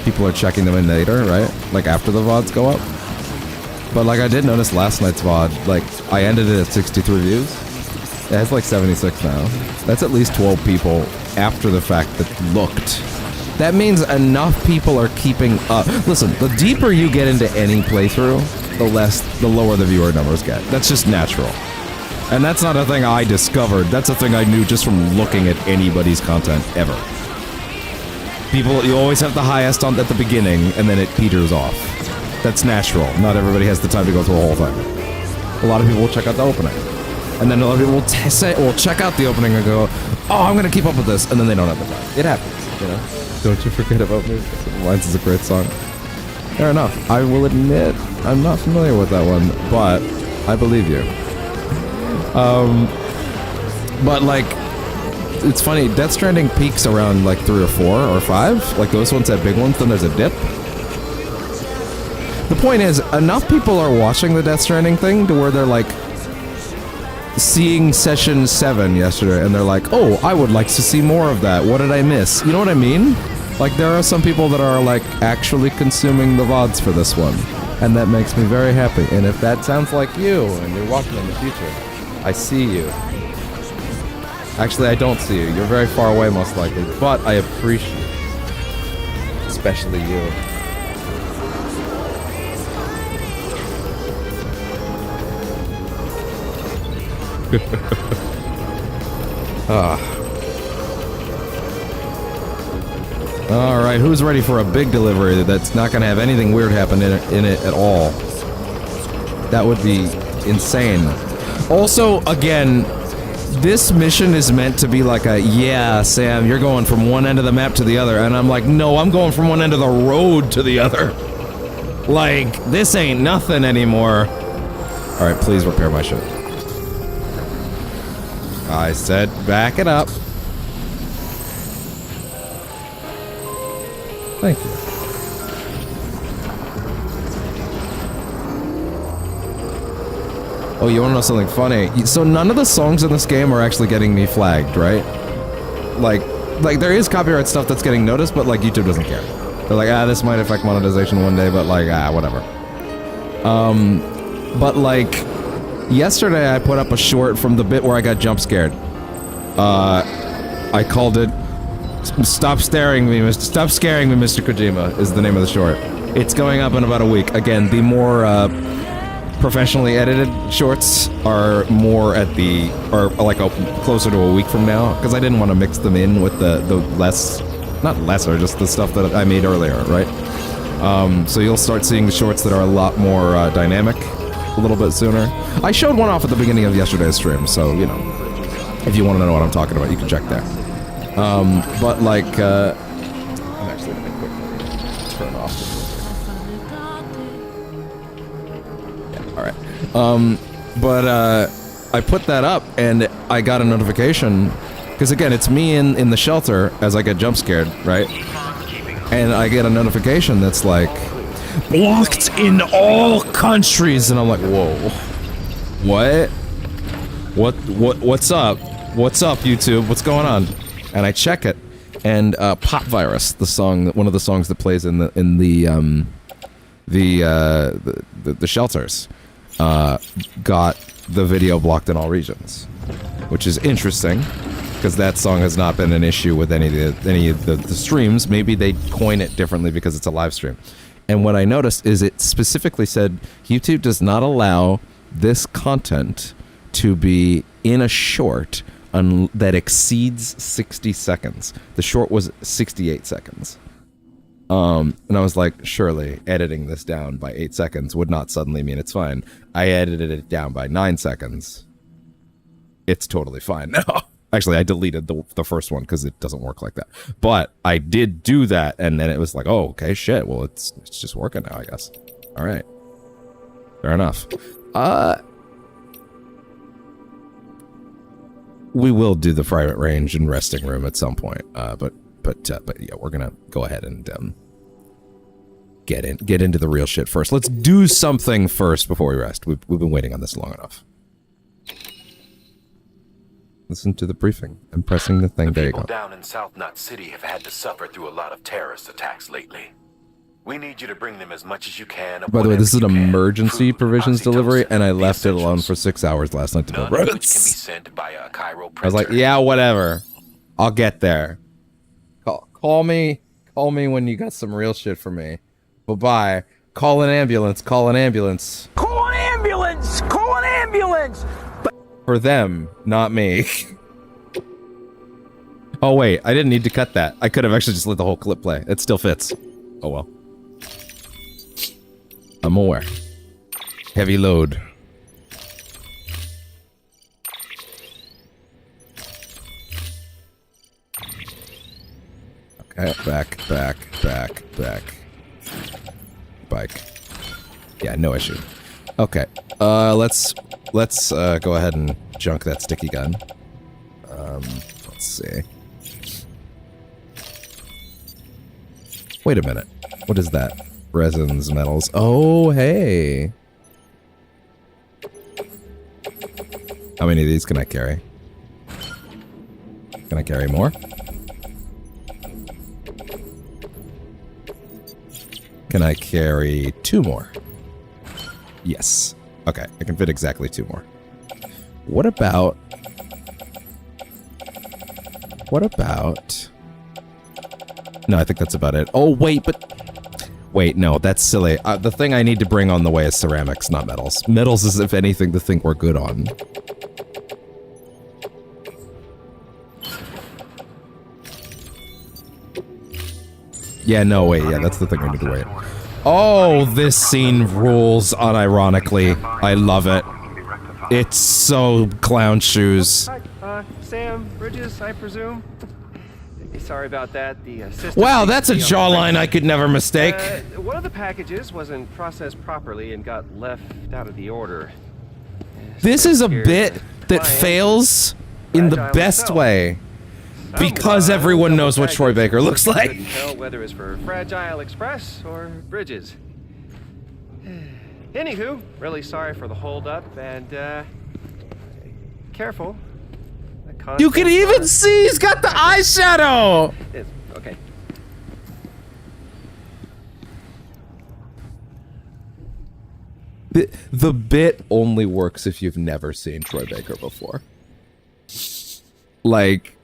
people are checking them in later, right? Like, after the VODs go up. But, like, I did notice last night's VOD, like, I ended it at 63 views. It has, like, 76 now. That's at least 12 people after the fact that looked that means enough people are keeping up. Listen, the deeper you get into any playthrough, the lower the viewer numbers get. That's just natural. And that's not a thing I discovered. That's a thing I knew just from looking at anybody's content ever. You always have the highest on at the beginning, and then it peters off. That's natural. Not everybody has the time to go through the whole thing. A lot of people will check out the opening. And then a lot of people will check out the opening and go, oh, I'm gonna keep up with this, and then they don't have the time. It happens, you know? Don't you forget about me. Lines is a great song. Fair enough. I will admit, I'm not familiar with that one, but I believe you. But like, it's funny, Death Stranding peaks around like 3 or 4 or 5. Like those ones have big ones, then there's a dip. The point is, enough people are watching the Death Stranding thing to where they're like, seeing session 7 yesterday, and they're like, oh, I would like to see more of that. What did I miss? You know what I mean? Like, there are some people that are, like, actually consuming the VODs for this one. And that makes me very happy. And if that sounds like you, and you're watching in the future, I see you. Actually, I don't see you. You're very far away, most likely. But I appreciate it. Especially you. Alright, who's ready for a big delivery that's not gonna have anything weird happen in it at all? That would be insane. Also, again, this mission is meant to be like a, yeah, Sam, you're going from one end of the map to the other, and I'm like, no, I'm going from one end of the road to the other. Like, this ain't nothing anymore. Alright, please repair my shit. I said, back it up. Thank you. Oh, you wanna know something funny? So none of the songs in this game are actually getting me flagged, right? Like there is copyright stuff that's getting noticed, but like YouTube doesn't care. They're like, ah, this might affect monetization one day, but like, ah, whatever. But like, yesterday I put up a short from the bit where I got jump scared. I called it Stop Scaring Me, Mr. Kojima is the name of the short. It's going up in about a week. Again, the more professionally edited shorts are more at the, or like closer to a week from now, because I didn't want to mix them in with the less, not lesser, just the stuff that I made earlier, right? So you'll start seeing the shorts that are a lot more dynamic a little bit sooner. I showed one off at the beginning of yesterday's stream, so, you know, if you want to know what I'm talking about, you can check there. But like, I'm actually gonna quickly turn off. Yeah, alright. But I put that up and I got a notification, because again, it's me in the shelter as I get jump scared, right? And I get a notification that's like, blocked in all countries, and I'm like, whoa. What's up? What's up, YouTube? What's going on? And I check it, and Pop Virus, the song, one of the songs that plays in the shelters, got the video blocked in all regions, which is interesting, because that song has not been an issue with any of the streams. Maybe they coin it differently because it's a live stream. And what I noticed is it specifically said YouTube does not allow this content to be in a short that exceeds 60 seconds. The short was 68 seconds. And I was like, surely editing this down by 8 seconds would not suddenly mean it's fine. I edited it down by 9 seconds. It's totally fine now. Actually, I deleted the first one because it doesn't work like that. But I did do that, and then it was like, oh, okay, shit. Well, it's just working now, I guess. All right. Fair enough. We will do the private range and resting room at some point. But yeah, we're gonna go ahead and get into the real shit first. Let's do something first before we rest. We've been waiting on this long enough. Listen to the briefing. I'm pressing the thing. There you go. People down in South Knot City have had to suffer through a lot of terrorist attacks lately. We need you to bring them as much as you can. By the way, this is an emergency provisions delivery, and I left it alone for 6 hours last night to build roads. Can be sent by a Cairo printer. I was like, yeah, whatever. I'll get there. Call me Call me when you got some real shit for me. Bye-bye. Call an ambulance. Call an ambulance. Call an ambulance! Call an ambulance! For them, not me. Oh wait, I didn't need to cut that. I could have actually just let the whole clip play. It still fits. Oh well. I'm aware. Heavy load. Okay, back. Bike. Yeah, no issue. Okay, let's go ahead and junk that sticky gun. Let's see. Wait a minute. What is that? Resins, metals. Oh, hey. How many of these can I carry? Can I carry more? Can I carry 2 more? Yes. Okay, I can fit exactly 2 more. What about... No, I think that's about it. Oh, wait, but... Wait, no, that's silly. The thing I need to bring on the way is ceramics, not metals. Metals is, if anything, the thing we're good on. Yeah, no, wait, yeah, that's the thing I need to wait. Oh, this scene rules unironically. I love it. It's so clown shoes. Hi, Sam, Bridges, I presume. Sorry about that. The system. Wow, that's a jawline I could never mistake. One of the packages wasn't processed properly and got left out of the order. This is a bit that fails in the best way. Because everyone knows what Troy Baker looks like. Couldn't tell whether it's for Fragile Express or Bridges. Anywho, really sorry for the holdup and careful. You can even see he's got the eyeshadow! Okay. The bit only works if you've never seen Troy Baker before. Like,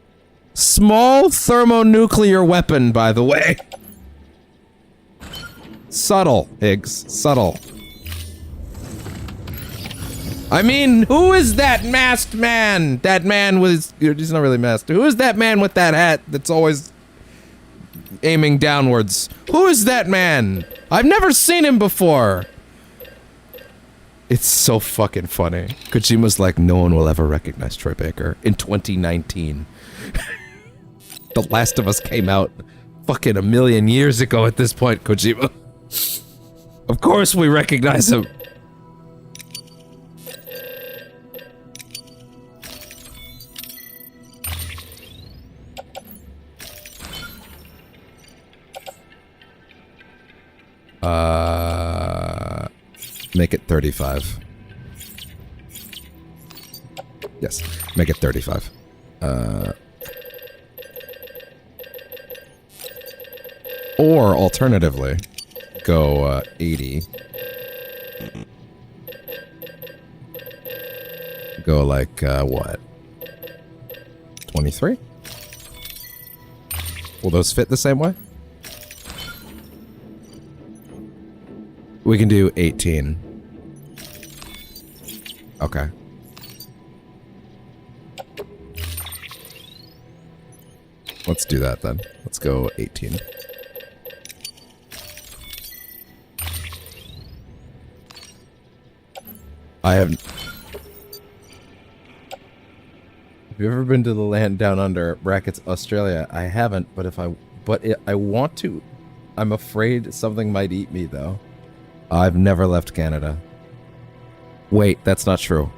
small thermonuclear weapon, by the way. Subtle, Higgs. Subtle. I mean, who is that masked man? That man with... He's not really masked. Who is that man with that hat that's always aiming downwards? Who is that man? I've never seen him before. It's so fucking funny. Kojima's like, no one will ever recognize Troy Baker in 2019. The Last of Us came out fucking a million years ago at this point, Kojima. Of course we recognize him. Make it 35. Yes, make it 35. Or alternatively, go 80. Go like what? 23? Will those fit the same way? We can do 18. Okay. Let's do that then. Let's go 18. I have... Have you ever been to the land down under, brackets Australia? I haven't, but if I... I want to. I'm afraid something might eat me, though. I've never left Canada. Wait, that's not true.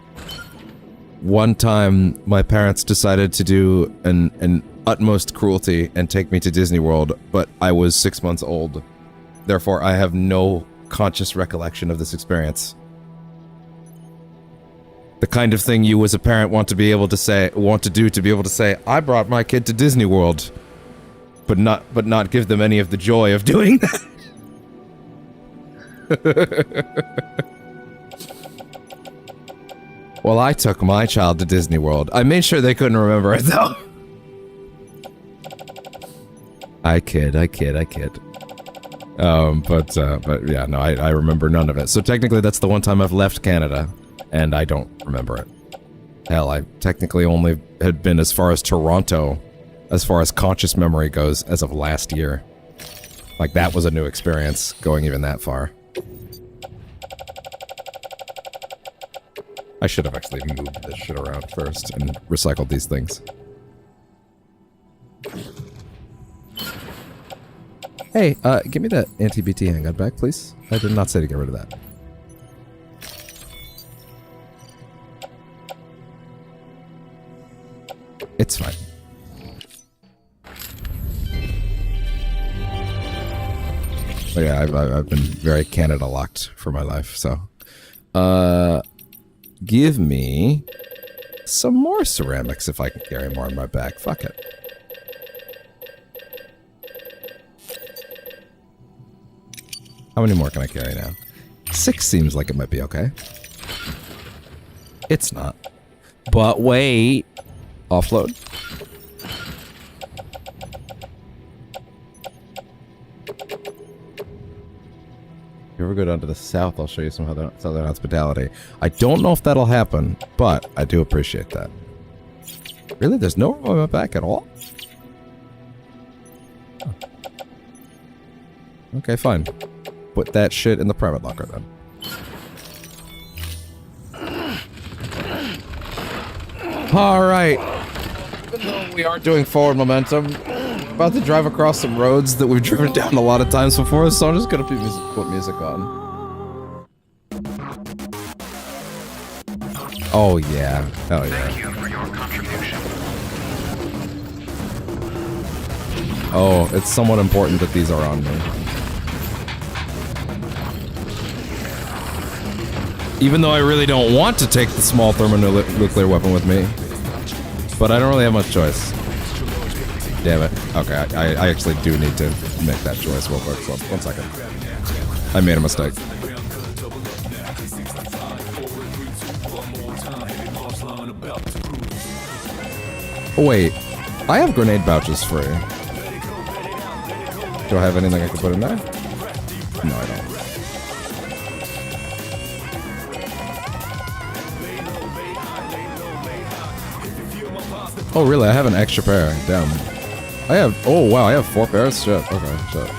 One time, my parents decided to do an utmost cruelty and take me to Disney World, but I was 6 months old. Therefore, I have no conscious recollection of this experience. The kind of thing you as a parent want to be able to say, to be able to say, I brought my kid to Disney World, but not give them any of the joy of doing that. Well, I took my child to Disney World. I made sure they couldn't remember it, though. I kid. But yeah, no, I remember none of it. So technically that's the one time I've left Canada, and I don't remember it. Hell, I technically only had been as far as Toronto, as far as conscious memory goes, as of last year. Like, that was a new experience, going even that far. I should have actually moved this shit around first and recycled these things. Hey, give me that anti-BT handgun back, please. I did not say to get rid of that. It's fine. But yeah, I've been very Canada locked for my life, so. Give me some more ceramics if I can carry more in my bag. Fuck it. How many more can I carry now? 6 seems like it might be okay. It's not. But wait. Offload. If you ever go down to the south, I'll show you some southern hospitality. I don't know if that'll happen, but I do appreciate that. Really? There's no room on my back at all? Oh. Okay, fine. Put that shit in the private locker then. Alright. Even though we are doing forward momentum, I'm about to drive across some roads that we've driven down a lot of times before, so I'm just gonna put music on. Oh yeah. Hell yeah. Thank you for your contribution. Oh, it's somewhat important that these are on me. Even though I really don't want to take the small thermonuclear weapon with me. But I don't really have much choice. Damn it. Okay, I actually do need to make that choice real quick. So 1 second. I made a mistake. Oh, wait. I have grenade pouches free. Do I have anything I can put in there? No, I don't. Oh, really? I have an extra pair. Damn. I have... Oh, wow. I have 4 pairs? Shit. Okay, shit.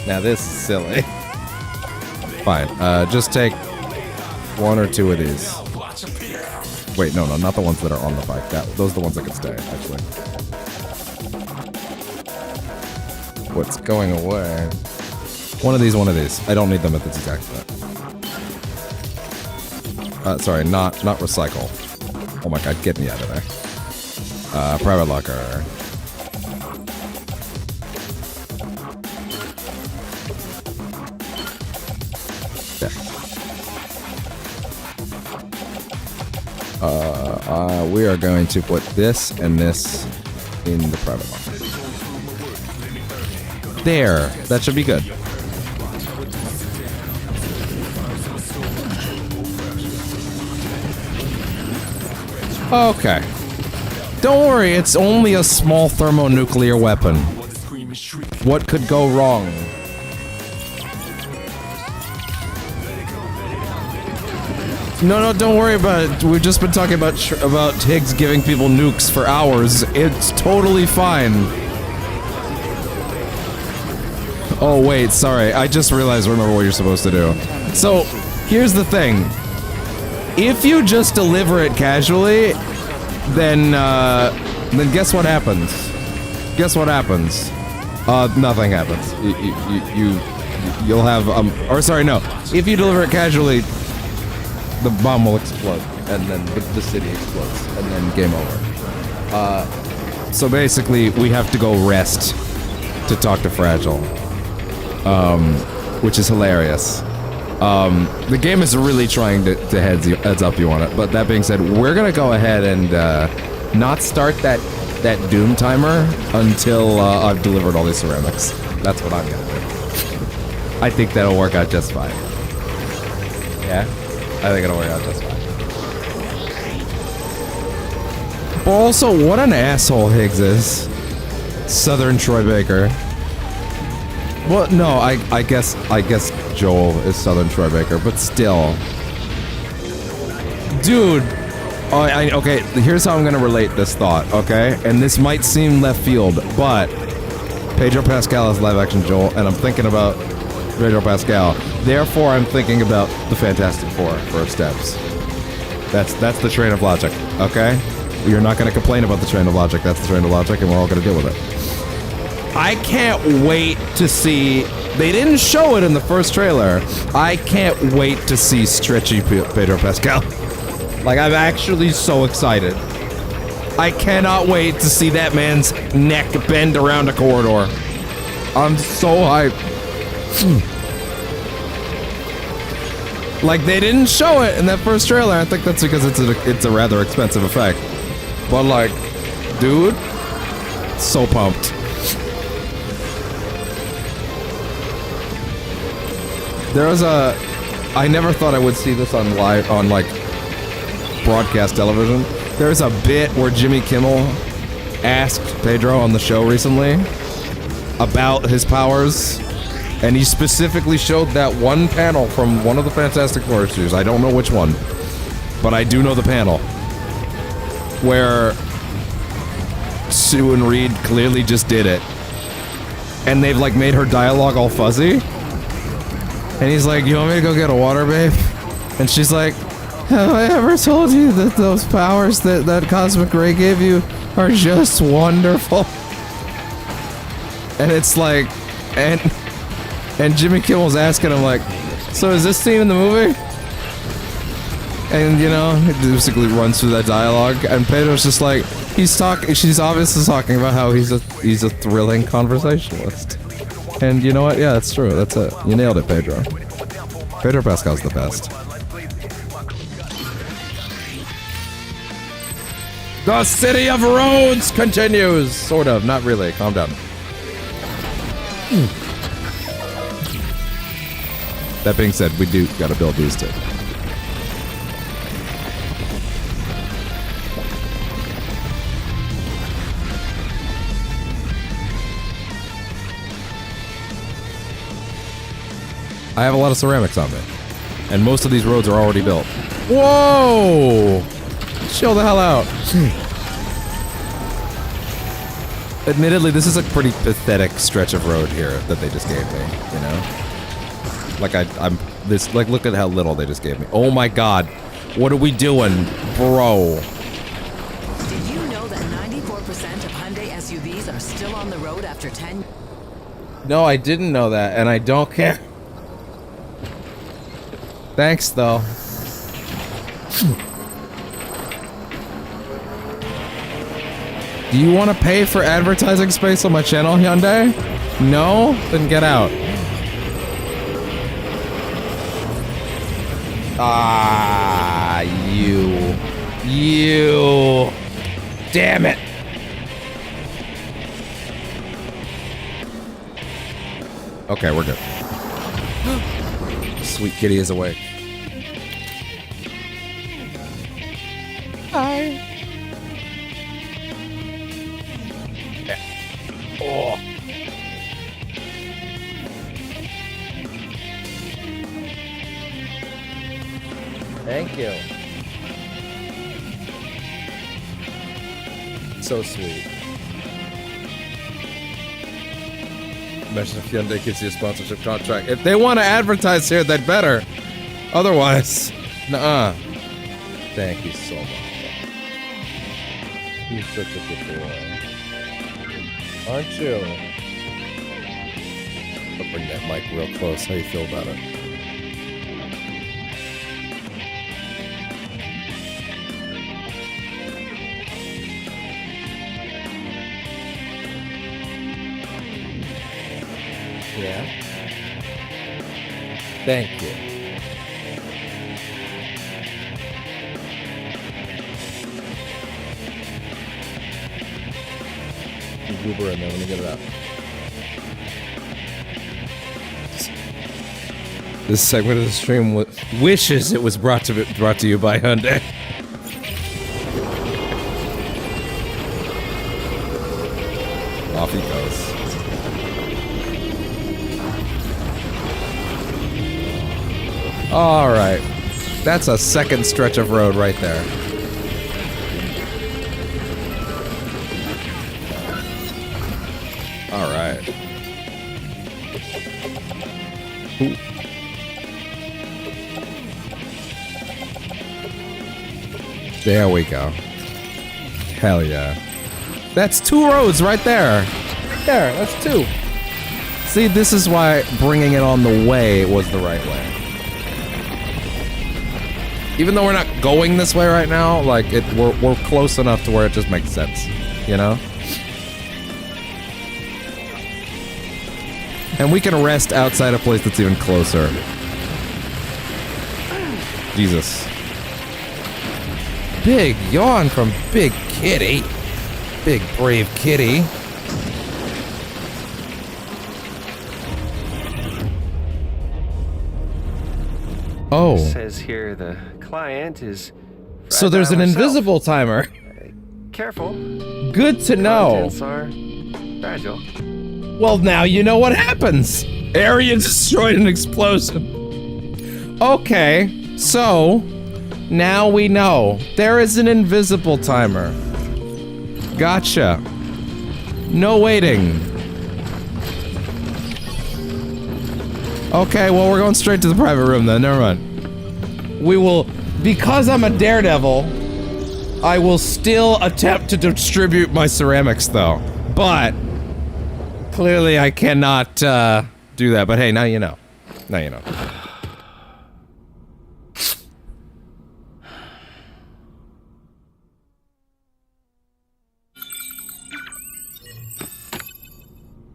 Now this is silly. Fine. Just take 1 or 2 of these. Wait, no, not the ones that are on the bike. Those are the ones that can stay, actually. What's going away? One of these. I don't need them at this exact spot. Sorry, not recycle. Oh my god, get me out of there. Private locker. Yeah. We are going to put this and this in the private locker. There! That should be good. Okay. Don't worry, it's only a small thermonuclear weapon. What could go wrong? No, don't worry about it. We've just been talking about Higgs giving people nukes for hours. It's totally fine. Oh, wait, sorry. I just realized, remember what you're supposed to do. So, here's the thing. If you just deliver it casually, then guess what happens? Guess what happens? Nothing happens. You'll have, or sorry, no. If you deliver it casually, the bomb will explode, and then the city explodes, and then game over. So basically, we have to go rest to talk to Fragile. Which is hilarious. The game is really trying to heads up you on it, but that being said, we're gonna go ahead and not start that doom timer until I've delivered all these ceramics. That's what I'm gonna do. I think that'll work out just fine. Yeah? I think it'll work out just fine. Also, what an asshole Higgs is. Southern Troy Baker. Well, no, I guess Joel is Southern Troy Baker, but still. Dude. Okay, here's how I'm gonna relate this thought, okay? And this might seem left field, but Pedro Pascal is live action Joel, and I'm thinking about Pedro Pascal. Therefore, I'm thinking about the Fantastic Four first steps. That's the train of logic, okay? You're not gonna complain about the train of logic. That's the train of logic, and we're all gonna deal with it. I can't wait to see. They didn't show it in the first trailer. I can't wait to see stretchy Pedro Pascal. Like, I'm actually so excited. I cannot wait to see that man's neck bend around a corridor. I'm so hyped. Like, they didn't show it in that first trailer. I think that's because it's a rather expensive effect. But like, dude, so pumped. I never thought I would see this on like broadcast television. There's a bit where Jimmy Kimmel asked Pedro on the show recently about his powers, and he specifically showed that one panel from one of the Fantastic Four issues. I don't know which one, but I do know the panel where Sue and Reed clearly just did it, and they've like made her dialogue all fuzzy. And he's like, "You want me to go get a water, babe?" And she's like, "Have I ever told you that those powers that Cosmic Ray gave you are just wonderful?" And it's like, and Jimmy Kimmel's asking him like, "So is this scene in the movie?" And you know, it basically runs through that dialogue, and Pedro's just like, she's obviously talking about how he's a thrilling conversationalist. And you know what? Yeah, that's true. That's it. You nailed it, Pedro. Pedro Pascal's the best. The City of Roads continues! Sort of. Not really. Calm down. That being said, we do gotta build these two. I have a lot of ceramics on me, and most of these roads are already built. Whoa! Chill the hell out. Admittedly, this is a pretty pathetic stretch of road here that they just gave me, you know? Like, look at how little they just gave me. Oh my god. What are we doing? Bro. Did you know that 94% of Hyundai SUVs are still on the road after 10? No, I didn't know that, and I don't care. Thanks, though. Do you want to pay for advertising space on my channel, Hyundai? No? Then get out. Ah, you. Damn it. Okay, we're good. Sweet kitty is awake. Hi. Yeah. Oh. Thank you. So sweet. Imagine if Hyundai gives you a sponsorship contract. If they want to advertise here, they'd better. Otherwise, nuh-uh. Thank you so much. You're such a good boy. Aren't you? I'll bring that mic real close. How you feel about it? Yeah. Thank you. Goober in there. Let me get it out. This segment of the stream wishes it was brought to you by Hyundai. off he goes. All right. That's a second stretch of road right there. All right. Ooh. There we go. Hell yeah. That's 2 roads right there. Right there, that's 2. See, this is why bringing it on the way was the right way. Even though we're not going this way right now, like, we're close enough to where it just makes sense, you know? And we can rest outside a place that's even closer. Jesus. Big yawn from Big Kitty. Big brave kitty. Oh. It says here the client is. So there's an invisible timer. Careful. Good to know. Contents are fragile. Well, now you know what happens. Area destroyed in explosion. Okay, so now we know there is an invisible timer. Gotcha. No waiting. Okay, well, we're going straight to the private room then. Never mind. We will, because I'm a daredevil, I will still attempt to distribute my ceramics though. But clearly I cannot do that. But hey, now you know. Now you know.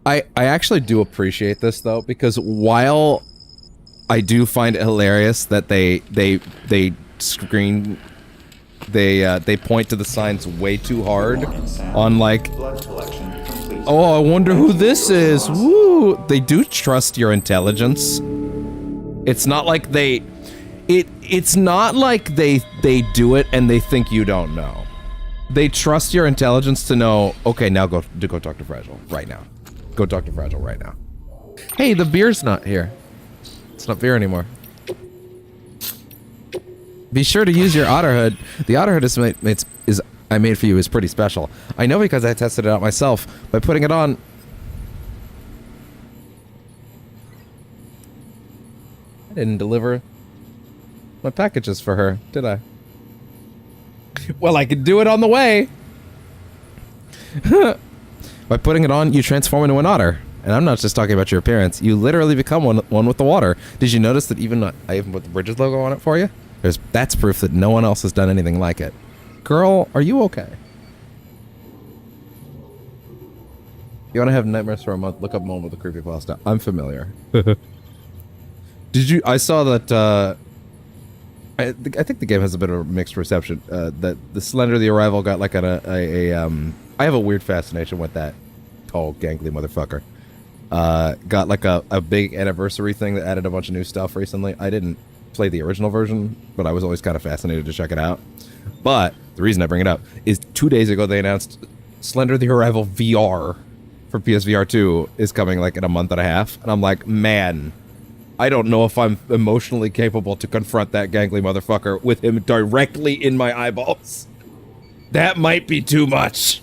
I actually do appreciate this though, because while I do find it hilarious that they point to the signs way too hard on like, oh, I wonder who this is. Woo! They do trust your intelligence. It's not like it's not like they do it and they think you don't know. They trust your intelligence to know, okay, now go talk to Fragile right now. Go talk to Fragile right now. Hey, the beer's not here. It's not beer anymore. Be sure to use your otter hood. The otter hood I made for you is pretty special. I know because I tested it out myself. By putting it on... I didn't deliver my packages for her, did I? Well, I could do it on the way. By putting it on, you transform into an otter. And I'm not just talking about your appearance. You literally become one with the water. Did you notice that I even put the Bridges logo on it for you? That's proof that no one else has done anything like it. Girl, are you okay? You want to have nightmares for a month? Look up Moment with the Creepypasta. I'm familiar. I saw that, I think the game has a bit of a mixed reception. That the Slender the Arrival got like I have a weird fascination with that tall, gangly motherfucker. Got like a big anniversary thing that added a bunch of new stuff recently. I didn't play the original version, but I was always kind of fascinated to check it out. But the reason I bring it up is 2 days ago they announced Slender the Arrival VR for PSVR 2 is coming like in a month and a half. And I'm like, man, I don't know if I'm emotionally capable to confront that gangly motherfucker with him directly in my eyeballs. That might be too much.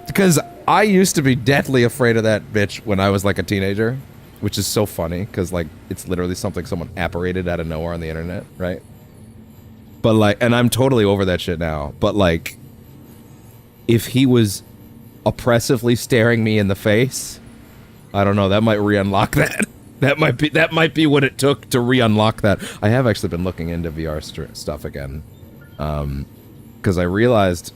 Because I used to be deathly afraid of that bitch when I was like a teenager, which is so funny because like it's literally something someone apparated out of nowhere on the internet, right? But like, and I'm totally over that shit now. But like, if he was oppressively staring me in the face, I don't know, that might re-unlock that. That might be what it took to re-unlock that. I have actually been looking into VR stuff again, because I realized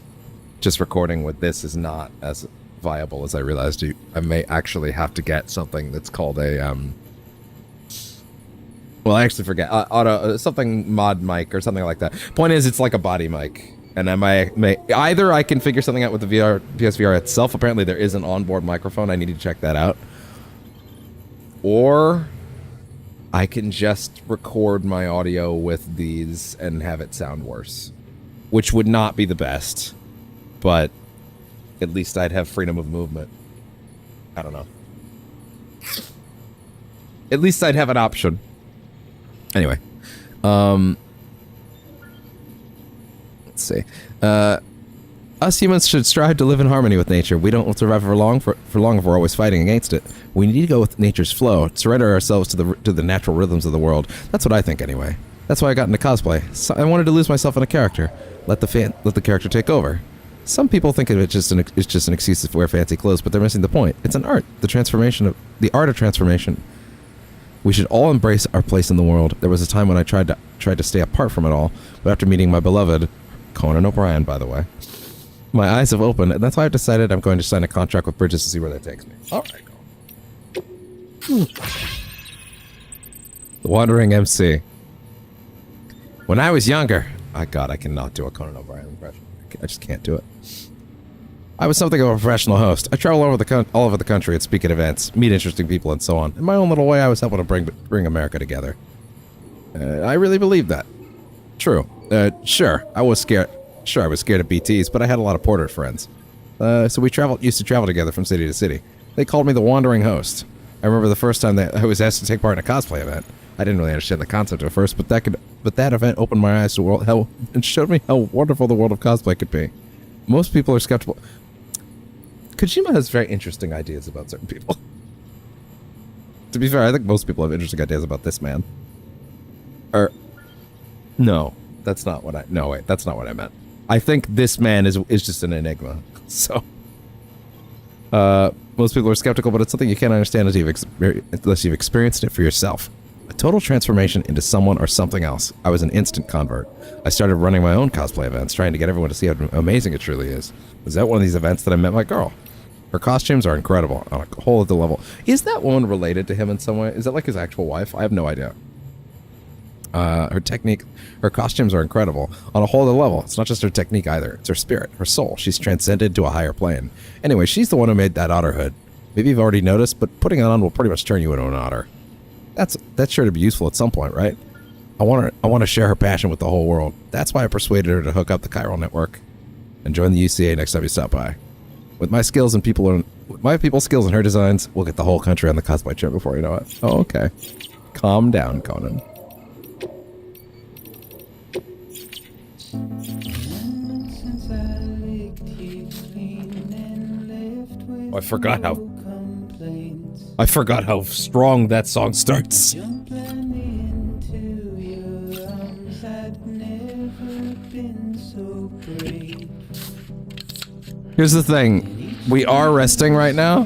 just recording with this is not as viable as I realized. I may actually have to get something that's called a well, I actually forget something mod mic or something like that. Point is, it's like a body mic, and I may either I can figure something out with the PSVR itself. Apparently, there is an onboard microphone. I need to check that out. Or I can just record my audio with these and have it sound worse, which would not be the best, but at least I'd have freedom of movement. I don't know. At least I'd have an option. Anyway. Let's see. Us humans should strive to live in harmony with nature. We don't survive for long if we're always fighting against it. We need to go with nature's flow, surrender ourselves to the natural rhythms of the world. That's what I think anyway. That's why I got into cosplay. So I wanted to lose myself in a character. Let the character take over. Some people think of it it's just an excuse to wear fancy clothes, but they're missing the point. It's an art. The art of transformation. We should all embrace our place in the world. There was a time when I tried to stay apart from it all, but after meeting my beloved Conan O'Brien, by the way, my eyes have opened, and that's why I've decided I'm going to sign a contract with Bridges to see where that takes me. All right, cool. The Wandering MC. When I was younger, God, I cannot do a Conan O'Brien impression. I just can't do it. I was something of a professional host. I travel all over the country and speak at events, meet interesting people, and so on. In my own little way, I was helping to bring America together. I really believed that. True. Sure, I was scared. Sure, I was scared of BTs, but I had a lot of portrait friends. So we used to travel together from city to city. They called me the Wandering Host. I remember the first time that I was asked to take part in a cosplay event. I didn't really understand the concept at first, but that event opened my eyes to and showed me how wonderful the world of cosplay could be. Most people are skeptical. Kojima has very interesting ideas about certain people. To be fair, I think most people have interesting ideas about this man. No, that's not what that's not what I meant. I think this man is just an enigma. So, most people are skeptical, but it's something you can't understand unless you've experienced it for yourself. A total transformation into someone or something else. I was an instant convert. I started running my own cosplay events, trying to get everyone to see how amazing it truly is. Was at one of these events that I met my girl. Her costumes are incredible on a whole other level. Is that woman related to him in some way? Is that like his actual wife? I have no idea. Her costumes are incredible on a whole other level. It's not just her technique either. It's her spirit, her soul. She's transcended to a higher plane. Anyway, she's the one who made that otter hood. Maybe you've already noticed, but putting it on will pretty much turn you into an otter. That's sure to be useful at some point, right? I want to share her passion with the whole world. That's why I persuaded her to hook up the chiral network and join the UCA next time you stop by. With my skills and my people's skills and her designs, we'll get the whole country on the cosplay trip before you know it. Oh, okay. Calm down, Conan. Oh, I forgot how strong that song starts. Here's the thing. We are resting right now,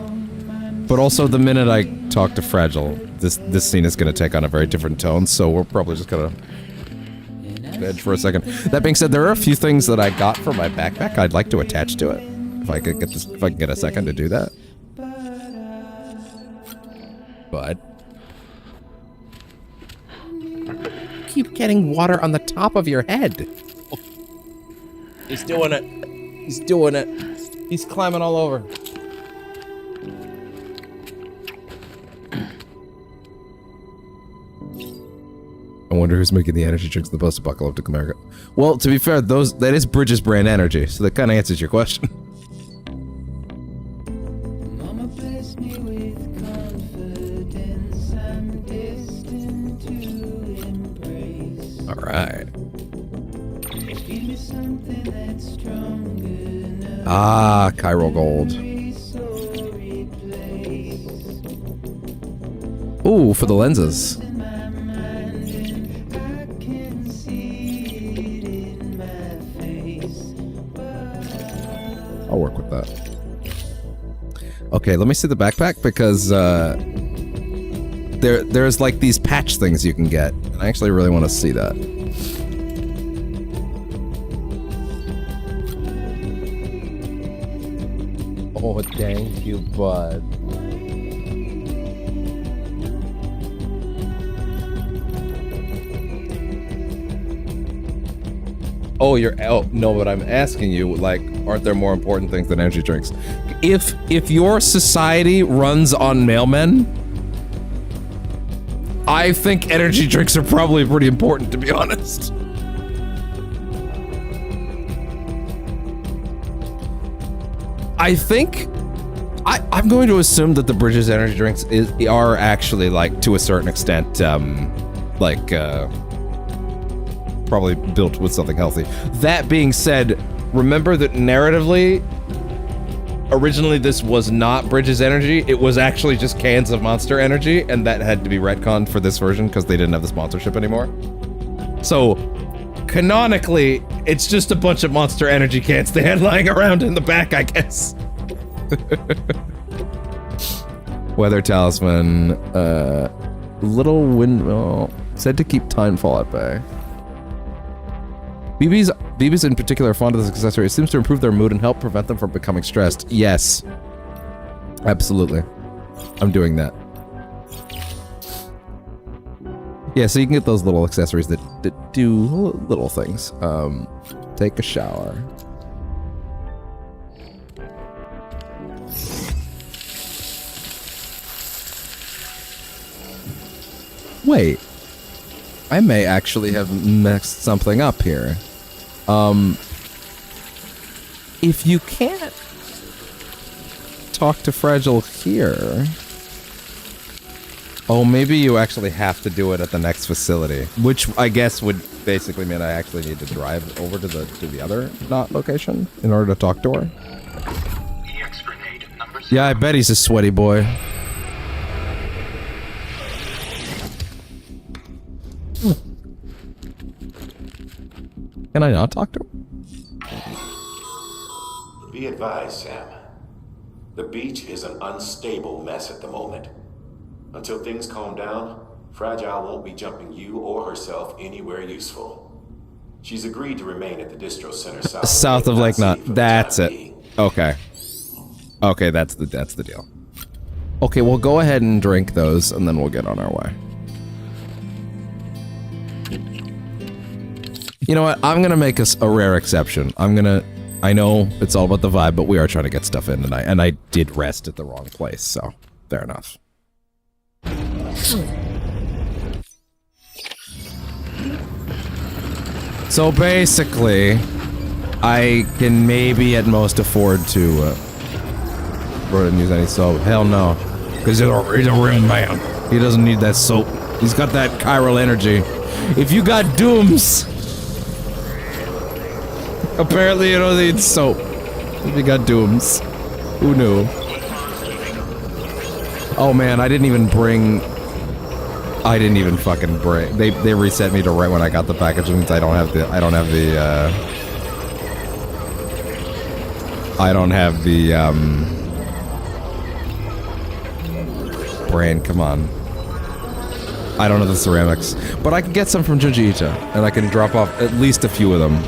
but also the minute I talk to Fragile, this scene is going to take on a very different tone, so we're probably just going to veg for a second. That being said, there are a few things that I got for my backpack I'd like to attach to it. If I can get a second to do that. But keep getting water on the top of your head. He's doing it. He's doing it. He's climbing all over. I wonder who's making the energy drinks in the post-apocalyptic America. Well, to be fair, that is Bridges brand energy, so that kind of answers your question. All right. Ah, chiral gold. Ooh, for the lenses. I'll work with that. Okay, let me see the backpack because there's like these patch things you can get, and I actually really want to see that. Oh, thank you, bud. Oh, no, but I'm asking you, like, aren't there more important things than energy drinks? If your society runs on mailmen, I think energy drinks are probably pretty important, to be honest. I'm going to assume that the Bridges energy drinks are actually, like, to a certain extent, probably built with something healthy. That being said, remember that narratively, originally this was not Bridges energy. It was actually just cans of Monster energy, and that had to be retconned for this version because they didn't have the sponsorship anymore. So, canonically, it's just a bunch of Monster energy cans they had lying around in the back, I guess. Weather talisman, little windmill, said to keep Timefall at bay. BBs in particular are fond of this accessory. It seems to improve their mood and help prevent them from becoming stressed. Yes. Absolutely. I'm doing that. Yeah, so you can get those little accessories that do little things. Take a shower. Wait. I may actually have messed something up here. If you can't talk to Fragile here... Oh, maybe you actually have to do it at the next facility, which I guess would basically mean I actually need to drive over to the other location in order to talk to her. Yeah, I bet he's a sweaty boy. Can I not talk to him? Be advised, Sam. The beach is an unstable mess at the moment. Until things calm down, Fragile won't be jumping you or herself anywhere useful. She's agreed to remain at the distro center south of Lake Knot. That's it. Okay. Okay, that's the deal. Okay, we'll go ahead and drink those, and then we'll get on our way. You know what? I'm gonna make us a rare exception. I know it's all about the vibe, but we are trying to get stuff in tonight, and I did rest at the wrong place, so fair enough. So basically, I can maybe at most afford to go ahead and use any soap. Hell no, because he's a real man. He doesn't need that soap. He's got that chiral energy. If you got dooms, apparently you don't need soap. If you got dooms, who knew? Oh man, I didn't even fucking bring. They reset me to right when I got the package, and I don't have the brand. Come on. I don't know the ceramics, but I can get some from Junji Ito, and I can drop off at least a few of them.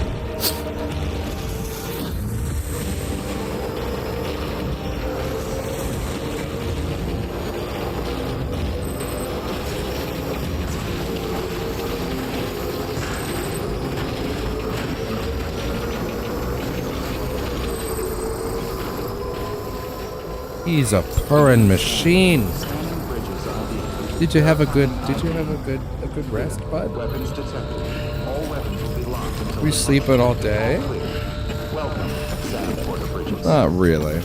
He's a purring machine. Did you have a good rest, bud? We sleeping all day? Not really.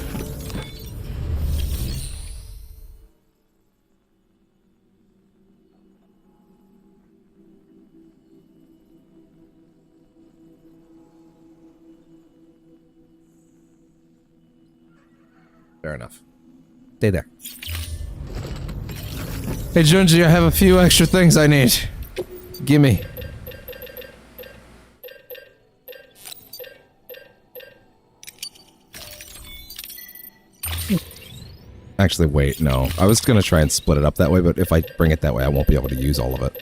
Fair enough. Stay there. Hey, Junji, I have a few extra things I need. Gimme. Actually, wait, no. I was gonna try and split it up that way, but if I bring it that way, I won't be able to use all of it.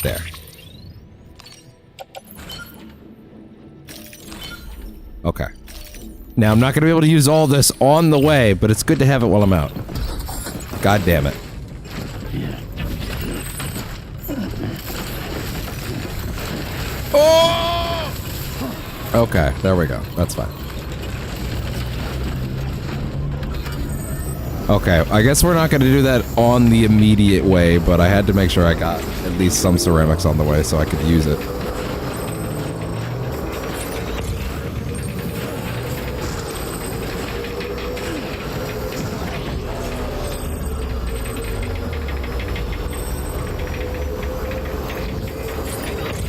There. Okay. Now, I'm not going to be able to use all this on the way, but it's good to have it while I'm out. God damn it. Oh! Okay, there we go. That's fine. Okay, I guess we're not going to do that on the immediate way, but I had to make sure I got at least some ceramics on the way so I could use it.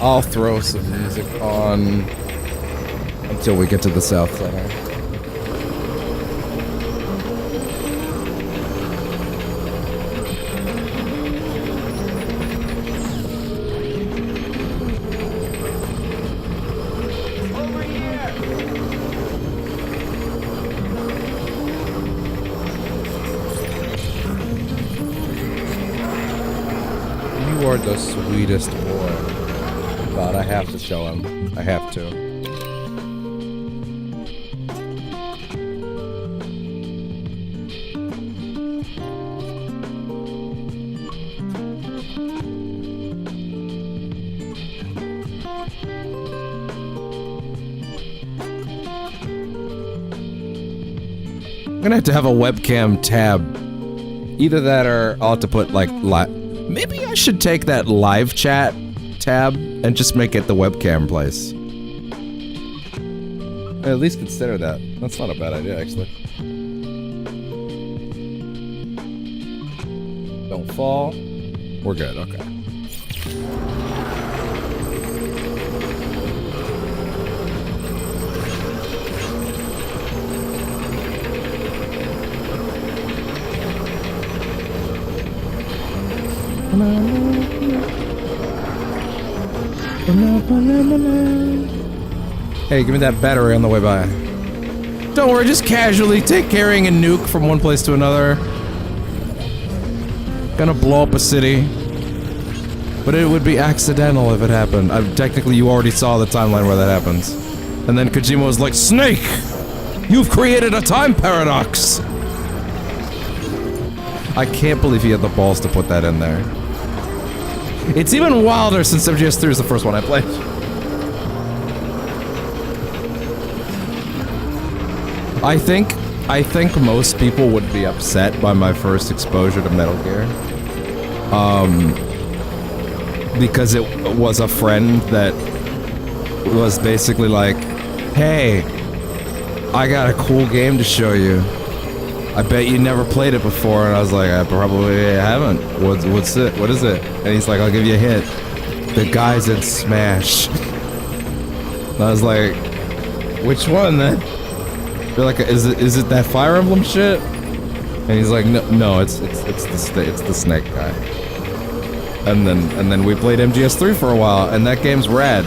I'll throw some music on until we get to the south center. Over here! You are the sweetest boy. God, I have to show him. I have to. I'm gonna have to have a webcam tab. Either that or I'll have to put like maybe I should take that live chat tab and just make it the webcam place. At least consider that. That's not a bad idea, actually. Don't fall. We're good, okay. Hey, give me that battery on the way by. Don't worry, just casually carrying a nuke from one place to another. Gonna blow up a city. But it would be accidental if it happened. Technically, you already saw the timeline where that happens. And then Kojima was like, Snake! You've created a time paradox! I can't believe he had the balls to put that in there. It's even wilder since MGS3 is the first one I played. I think most people would be upset by my first exposure to Metal Gear. Because it was a friend that was basically like, hey, I got a cool game to show you. I bet you never played it before, and I was like, I probably haven't. What's it? What is it? And he's like, I'll give you a hint. The guy's in Smash. And I was like, which one then? They're like, is it that Fire Emblem shit? And he's like, no, it's the Snake guy. And then we played MGS3 for a while, and that game's rad.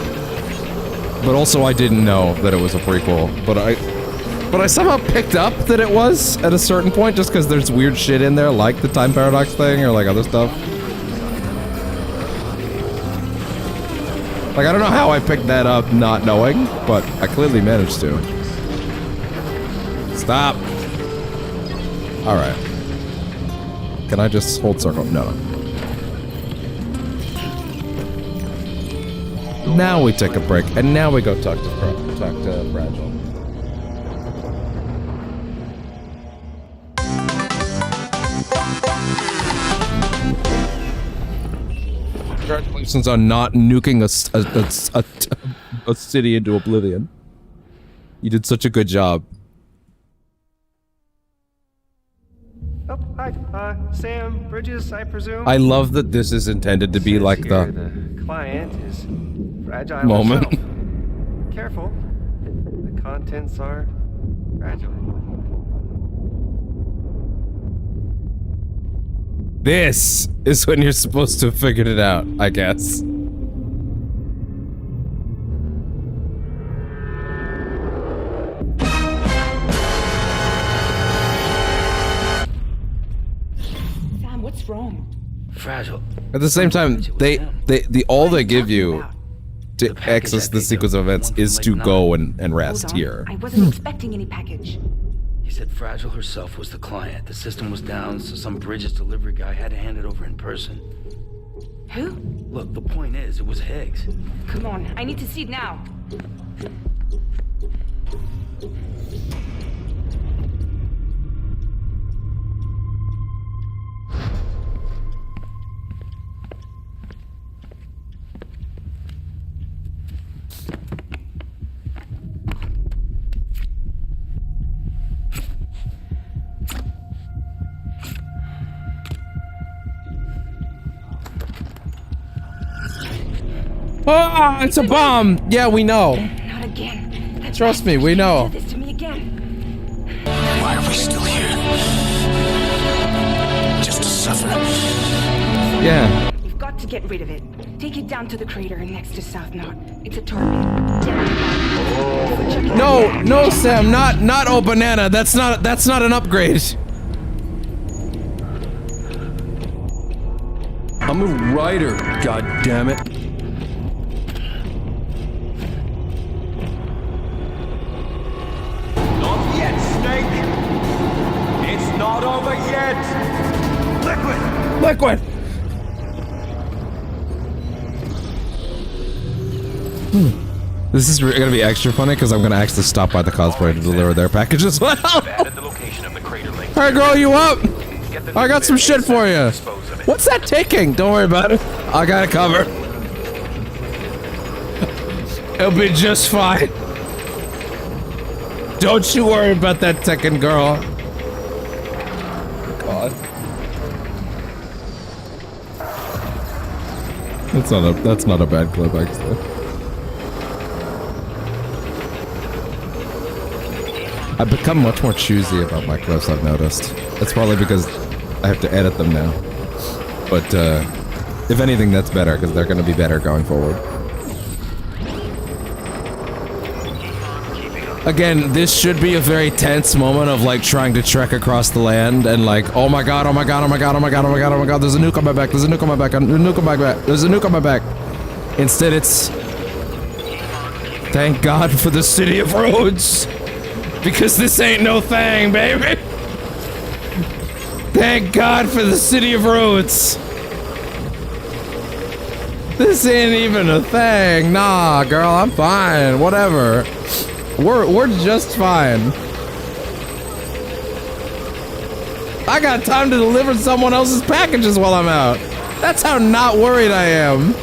But also, I didn't know that it was a prequel. But I somehow picked up that it was at a certain point, just because there's weird shit in there, like the time paradox thing or like other stuff. Like, I don't know how I picked that up not knowing, but I clearly managed to. Stop! Alright. Can I just hold circle? No. Now we take a break, and now we go talk to Fragile. Congratulations on not nuking a city into oblivion. You did such a good job. Oh, hi, Sam, Bridges, I presume. I love that this is intended to be like the client is fragile moment. herself. Careful, the contents are fragile. This is when you're supposed to have figured it out, I guess. Sam, what's wrong? Fragile. At the same time, all they give you to access the sequence of events is to go and rest here. I wasn't expecting any package. He said Fragile herself was the client. The system was down, so some Bridges delivery guy had to hand it over in person. Who? Look, the point is, it was Higgs. Come on, I need to see it now. Oh, it's a bomb! Yeah, we know. Not again. That Trust me, bastard we can't know. do this to me again. Why are we still here? Just to suffer? Yeah. We've got to get rid of it. Take it down to the crater next to South Knot. It's a target. Damn it. No, no, Sam, not oh banana. That's not an upgrade. I'm a writer, god damn it. Not yet, Snake. It's not over yet. Liquid. This is gonna be extra funny because I'm gonna actually stop by the cosplay to deliver their package as well. Added the location of the crater link. Hey, girl, you up? Get the I got some shit for you. dispose of it. What's that taking? Don't worry about it. I got it covered. It'll be just fine. Don't you worry about that ticking, girl. God. That's not a bad clip, actually. I've become much more choosy about my clips, I've noticed. It's probably because I have to edit them now. But, if anything, that's better, because they're going to be better going forward. Again, this should be a very tense moment of, like, trying to trek across the land, and like, oh my god, oh my god, oh my god, oh my god, oh my god, oh my god, there's a nuke on my back, there's a nuke on my back, there's a nuke on my back, there's a nuke on my back. Instead, it's... Thank God for the City of Rhodes! Because this ain't no thing, baby! Thank God for the City of Rhodes! This ain't even a thing. Nah, girl, I'm fine. Whatever. We're just fine. I got time to deliver someone else's packages while I'm out. That's how not worried I am.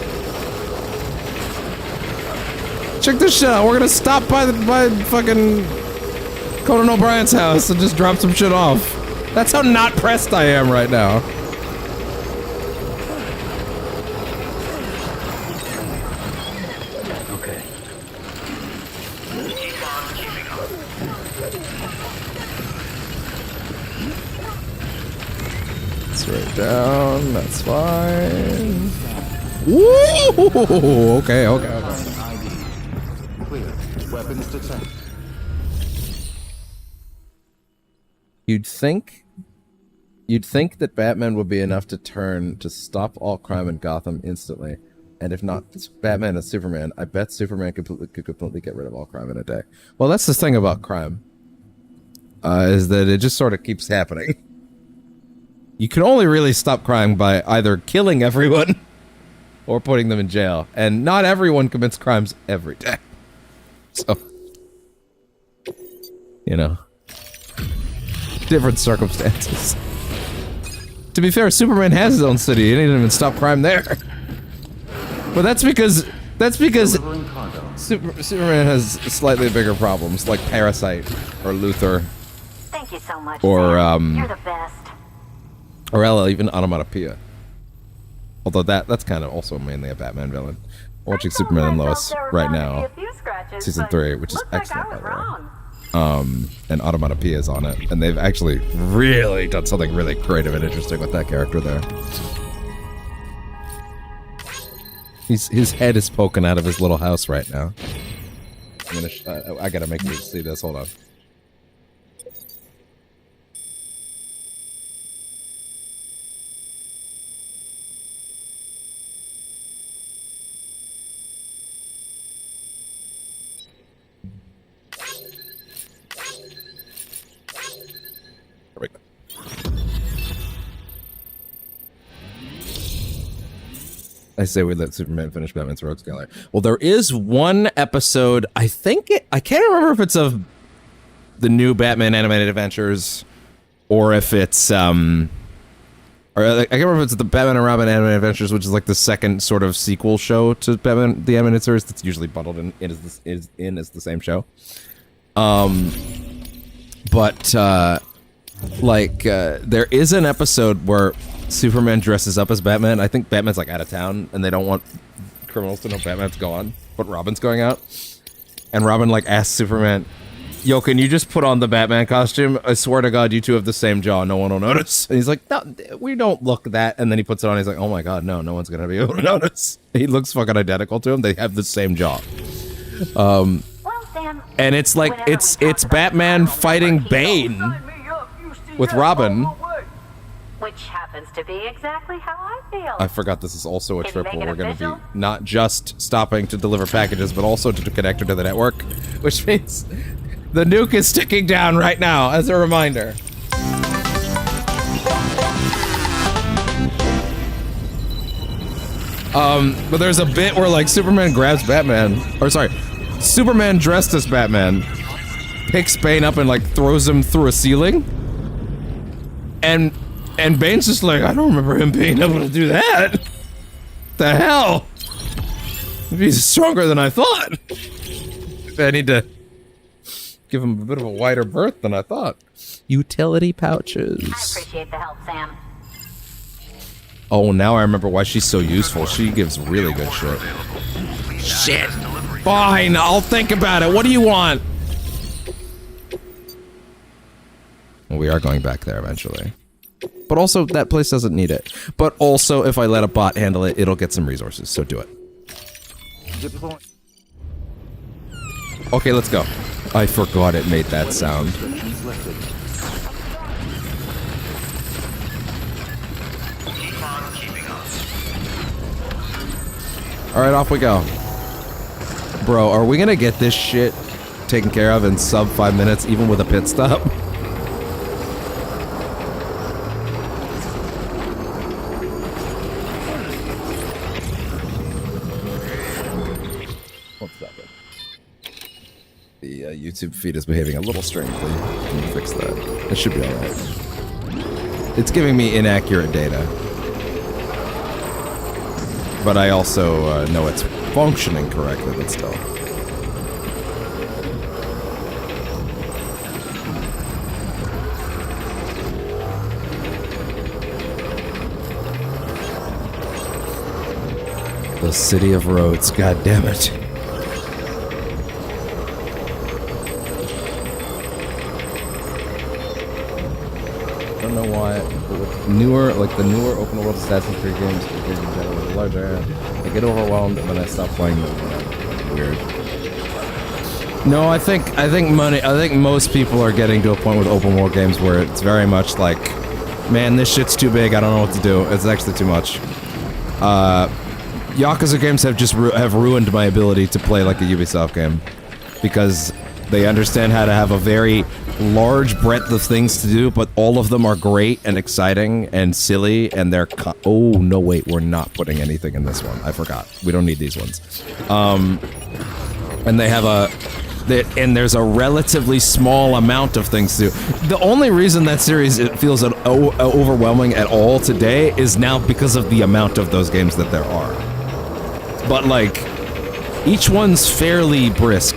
Check this shit out. We're gonna stop by fucking Conan O'Brien's house and just drop some shit off. That's how not pressed I am right now. Okay. It's right down. That's fine. Woo! Okay. Clear. Weapons detected. You'd think that Batman would be enough to turn to stop all crime in Gotham instantly, and if not Batman and Superman, I bet Superman could completely get rid of all crime in a day. Well, that's the thing about crime, is that it just sort of keeps happening. You can only really stop crime by either killing everyone or putting them in jail, and not everyone commits crimes every day. So, you know. Different circumstances. To be fair, Superman has his own city. He didn't even stop crime there. But that's because Superman has slightly bigger problems, like Parasite or Luthor. Thank you so much. Or You're the best. or hell, even Onomatopoeia. Although that's kind of also mainly a Batman villain. Watching Superman and Lois right now, season 3, which is excellent by the way. And Onomatopoeia is on it, and they've actually really done something really creative and interesting with that character there. His head is poking out of his little house right now. I gotta make you see this. Hold on. I say we let Superman finish Batman's Rogues Gallery. Well, there is one episode, I can't remember if it's of the new Batman Animated Adventures, or if it's, I can't remember if it's the Batman and Robin Animated Adventures, which is like the second sort of sequel show to Batman the Animated Series that's usually bundled in as the same show. There is an episode where Superman dresses up as Batman. I think Batman's like out of town, and they don't want criminals to know Batman's gone, but Robin's going out. And Robin, like, asks Superman, yo, can you just put on the Batman costume? I swear to God, you two have the same jaw. No one will notice. And he's like, no, we don't look that. And then he puts it on. He's like, oh my God, no one's going to be able to notice. He looks fucking identical to him. They have the same jaw. And it's like, it's Batman fighting Bane with Robin. Which happens to be exactly how I feel. I forgot this is also a trip where we're going to be not just stopping to deliver packages, but also to connect her to the network, which means the nuke is ticking down right now, as a reminder. But there's a bit where, like, Superman grabs Batman, or sorry, Superman dressed as Batman picks Bane up and, like, throws him through a ceiling, and Bane's just like, I don't remember him being able to do that. The hell? He's stronger than I thought. I need to give him a bit of a wider berth than I thought. Utility pouches. I appreciate the help, Sam. Oh, now I remember why she's so useful. She gives really good shit. Shit. Fine, I'll think about it. What do you want? Well, we are going back there eventually. But also, that place doesn't need it. But also, if I let a bot handle it, it'll get some resources, so do it. Okay, let's go. I forgot it made that sound. Alright, off we go. Bro, are we gonna get this shit taken care of in sub 5 minutes, even with a pit stop? The YouTube feed is behaving a little strangely. Can you fix that? It should be alright. It's giving me inaccurate data. But I also know it's functioning correctly, but still. The city of roads, god damn it. I don't know why, but with newer, like the newer open world Assassin's Creed games, the larger, I get overwhelmed and then I stop playing them. Weird. No, I think most people are getting to a point with open world games where it's very much like, man, this shit's too big, I don't know what to do. It's actually too much. Yakuza games have ruined my ability to play like a Ubisoft game. Because they understand how to have a very large breadth of things to do, but all of them are great and exciting and silly, and they're oh, no, wait, we're not putting anything in this one. I forgot. We don't need these ones. And they have and there's a relatively small amount of things to do. The only reason that series it feels overwhelming at all today is now because of the amount of those games that there are. But, like, each one's fairly brisk.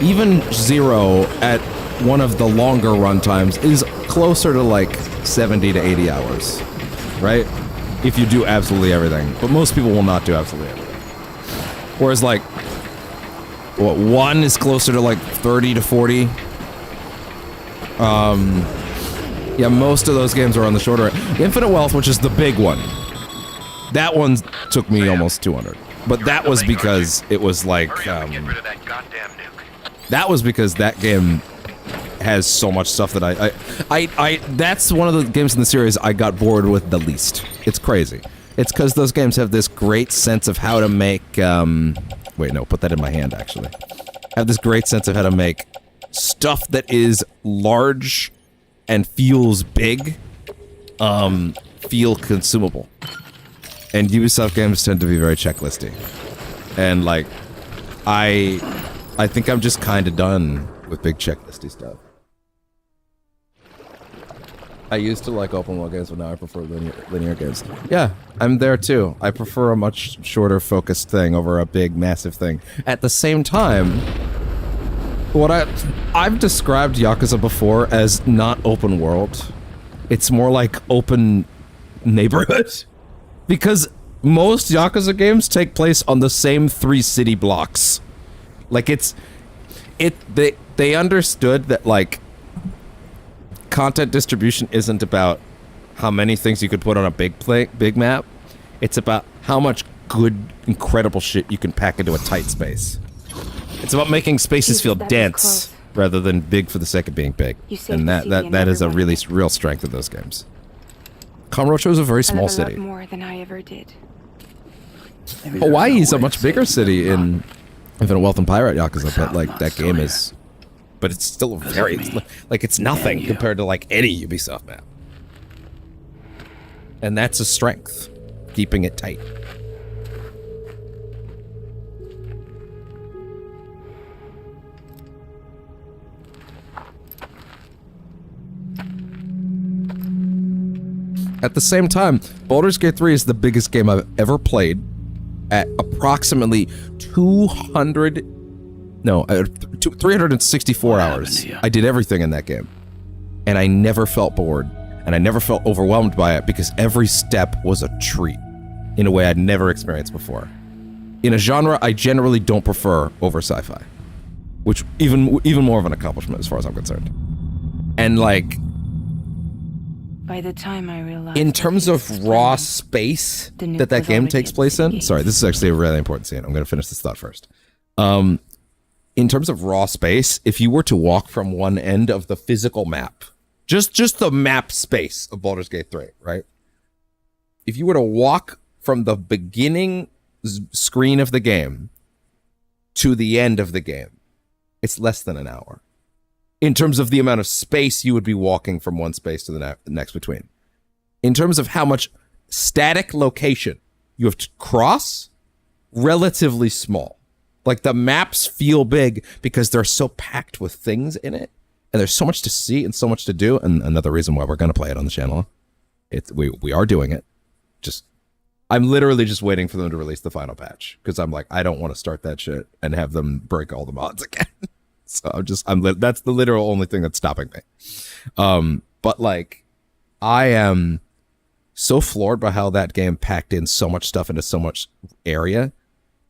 Even Zero, at one of the longer run times, is closer to like 70 to 80 hours, right? If you do absolutely everything. But most people will not do absolutely everything. Whereas, like, what, 1 is closer to like 30 to 40. Yeah, most of those games are on the shorter end. Infinite Wealth, which is the big one, that one took me almost 200. But that was because it was like, that was because that game has so much stuff that that's one of the games in the series I got bored with the least. It's crazy. It's because those games have this great sense of how to make, wait, no, put that in my hand, actually. Have this great sense of how to make stuff that is large and feels big, feel consumable. And Ubisoft games tend to be very checklisty. And, like, I think I'm just kind of done with big checklisty stuff. I used to like open world games, but now I prefer linear games. Yeah, I'm there too. I prefer a much shorter, focused thing over a big, massive thing. At the same time, I've described Yakuza before as not open world. It's more like open neighborhood. Because most Yakuza games take place on the same 3 city blocks. Like they understood that like content distribution isn't about how many things you could put on a big map. It's about how much good, incredible shit you can pack into a tight space. It's about making spaces feel dense rather than big for the sake of being big. And that is a really real strength of those games. Kamurocho is a very small city. More than I ever did. Hawaii is a much bigger city in Infinite Wealth and Pirate Yakuza, but like that game is, but it's still very like it's nothing compared to like any Ubisoft map, and that's a strength, keeping it tight. At the same time, Baldur's Gate 3 is the biggest game I've ever played at approximately 364 hours. I did everything in that game. And I never felt bored. And I never felt overwhelmed by it because every step was a treat in a way I'd never experienced before. In a genre I generally don't prefer over sci-fi, which even more of an accomplishment as far as I'm concerned. And like, by the time I realized, in terms of raw space that game takes place in, sorry, this is actually a really important scene. I'm going to finish this thought first. In terms of raw space, if you were to walk from one end of the physical map, just the map space of Baldur's Gate 3, right? If you were to walk from the beginning screen of the game to the end of the game, it's less than an hour. In terms of the amount of space you would be walking from one space to the next between. In terms of how much static location you have to cross, relatively small. Like the maps feel big because they're so packed with things in it, and there's so much to see and so much to do. And another reason why we're going to play it on the channel, we are doing it. I'm literally just waiting for them to release the final patch because I'm like, I don't want to start that shit and have them break all the mods again. So that's the literal only thing that's stopping me. But like, I am so floored by how that game packed in so much stuff into so much area,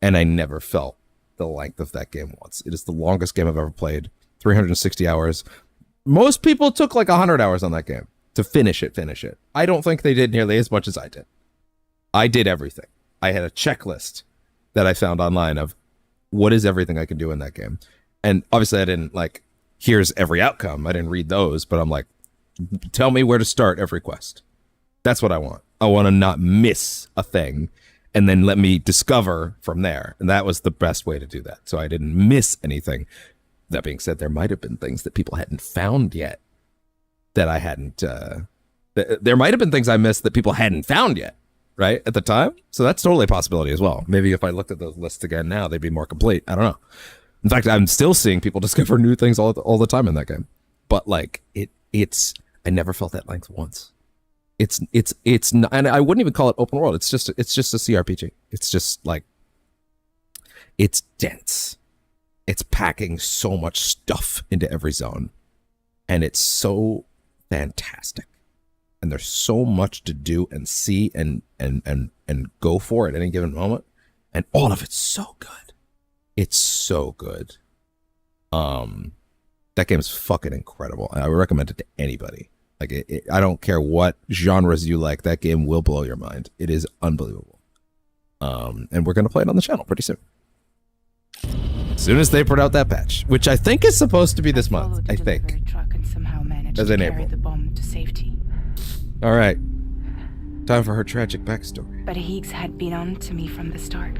and I never felt the length of that game once. It is the longest game I've ever played, 360 hours. Most people took like 100 hours on that game to finish it. I don't think they did nearly as much as I did. I did everything. I had a checklist that I found online of what is everything I can do in that game. And obviously I didn't like, here's every outcome. I didn't read those, but I'm like, tell me where to start every quest. That's what I want. I want to not miss a thing and then let me discover from there. And that was the best way to do that. So I didn't miss anything. That being said, there might have been things that people hadn't found yet that I hadn't, there might have been things I missed that people hadn't found yet, right? At the time. So that's totally a possibility as well. Maybe if I looked at those lists again now, they'd be more complete. I don't know. In fact, I'm still seeing people discover new things all the time in that game. But like it's I never felt that length once. It's not, and I wouldn't even call it open world. It's just a CRPG. It's just like, it's dense. It's packing so much stuff into every zone, and it's so fantastic. And there's so much to do and see and go for at any given moment, and all of it's so good. It's so good. That game is fucking incredible. I would recommend it to anybody. Like, I don't care what genres you like. That game will blow your mind. It is unbelievable. And we're gonna play it on the channel pretty soon. As soon as they put out that patch, which I think is supposed to be this month. I think. As in April. The bomb to safety. All right. Time for her tragic backstory. But Higgs had been on to me from the start.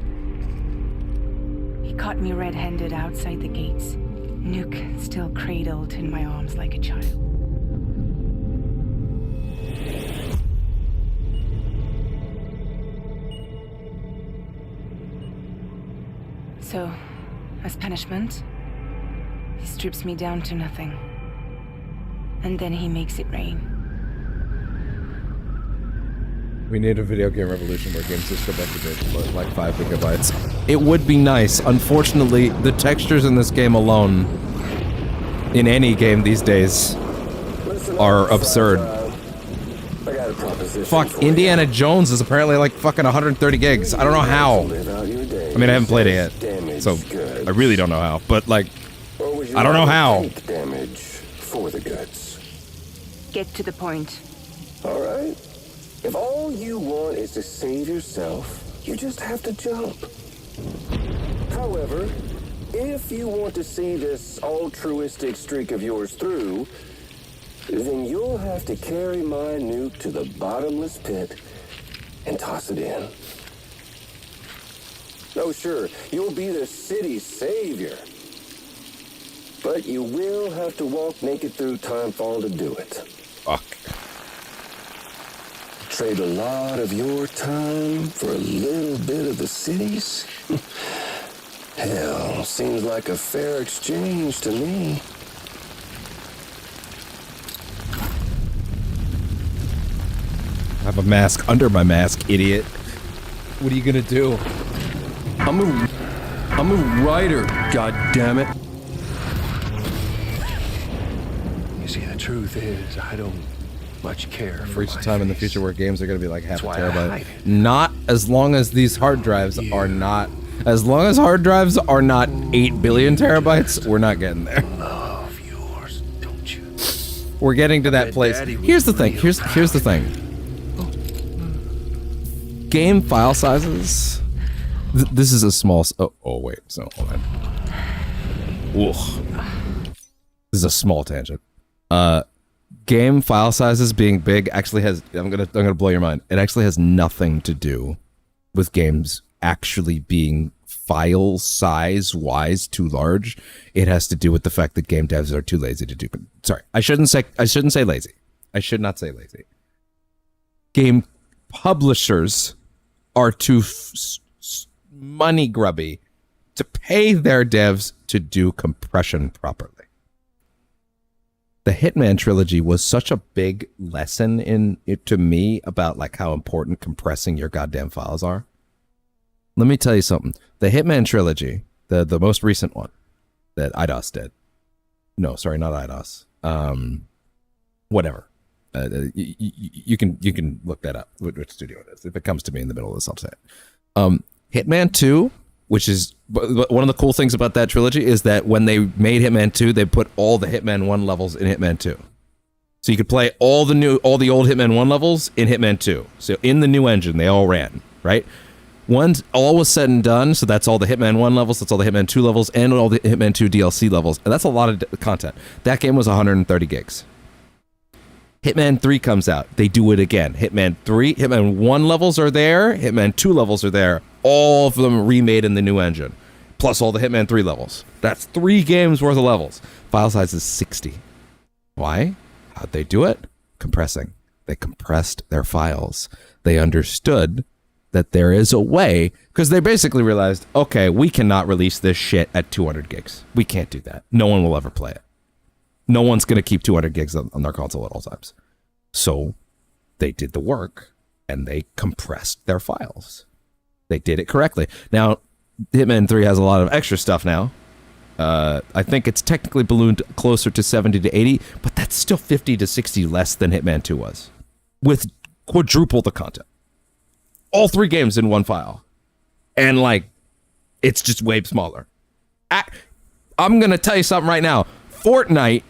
He caught me red-handed outside the gates, Nuke still cradled in my arms like a child. So, as punishment, he strips me down to nothing. And then he makes it rain. We need a video game revolution where games just go back to like 5 gigabytes. It would be nice. Unfortunately, the textures in this game alone, in any game these days, are absurd. I got a proposition fuck, Indiana Jones is apparently like fucking 130 gigs. I don't know how. I mean, I haven't played it yet, so I really don't know how. But like, I don't know how. Damage for the goods. Get to the point. All right. If all you want is to save yourself, you just have to jump. However, if you want to see this altruistic streak of yours through, then you'll have to carry my nuke to the bottomless pit and toss it in. Oh, sure, you'll be the city's savior. But you will have to walk naked through Timefall to do it. Fuck. Trade a lot of your time for a little bit of the city's? Hell, seems like a fair exchange to me. I have a mask under my mask, idiot. What are you gonna do? I'm a writer, goddammit. You see, the truth is, I don't much care For each time in the future where games are gonna be like half a That's why I terabyte. hide it. Not as long as these hard drives are not. As long as hard drives are not 8 billion terabytes, we're not getting there. Love yours, don't you? We're getting to that place. Here's the thing. Here's the thing. Game file sizes. This is a small. Oh wait. So hold on. Ugh. This is a small tangent. Game file sizes being big actually has. I'm gonna blow your mind. It actually has nothing to do with games actually being file size wise too large. It has to do with the fact that game devs are too lazy to do. Sorry, I shouldn't say lazy. I should not say lazy. Game publishers are too money grubby to pay their devs to do compression properly. The Hitman trilogy was such a big lesson in it to me about like how important compressing your goddamn files are. Let me tell you something. The Hitman trilogy, the most recent one that IDOS did. No, sorry, not IDOS. Whatever. You can look that up, which studio it is. If it comes to me in the middle of this, I'll say it. Hitman 2, which is one of the cool things about that trilogy, is that when they made Hitman 2, they put all the Hitman 1 levels in Hitman 2. So you could play all the old Hitman 1 levels in Hitman 2. So in the new engine, they all ran, right? Once all was said and done, so that's all the Hitman 1 levels, that's all the Hitman 2 levels, and all the Hitman 2 DLC levels. And that's a lot of content. That game was 130 gigs. Hitman 3 comes out. They do it again. Hitman 1 levels are there. Hitman 2 levels are there. All of them remade in the new engine. Plus all the Hitman 3 levels. That's 3 games worth of levels. File size is 60. Why? How'd they do it? Compressing. They compressed their files. They understood that there is a way, because they basically realized, okay, we cannot release this shit at 200 gigs. We can't do that. No one will ever play it. No one's going to keep 200 gigs on their console at all times. So they did the work and they compressed their files. They did it correctly. Now, Hitman 3 has a lot of extra stuff now. I think it's technically ballooned closer to 70 to 80, but that's still 50 to 60 less than Hitman 2 was, with quadruple the content. All 3 games in one file. And, like, it's just way smaller. I'm going to tell you something right now. Fortnite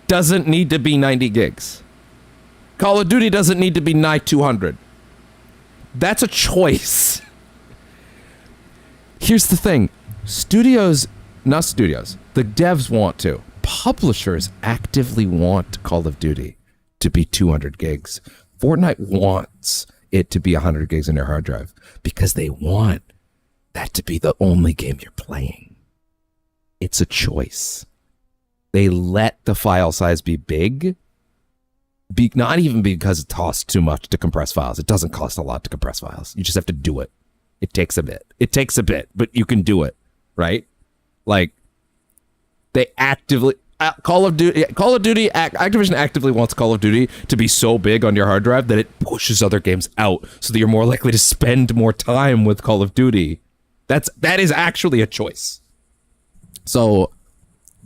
doesn't need to be 90 gigs. Call of Duty doesn't need to be nigh 200. That's a choice. Here's the thing. The devs want to. Publishers actively want Call of Duty to be 200 gigs. Fortnite wants it to be 100 gigs in their hard drive because they want that to be the only game you're playing. It's a choice. They let the file size be big, not even because it costs too much to compress files. It doesn't cost a lot to compress files. You just have to do it. It takes a bit, but you can do it, right? Like, they actively... Activision actively wants Call of Duty to be so big on your hard drive that it pushes other games out so that you're more likely to spend more time with Call of Duty. That is actually a choice. So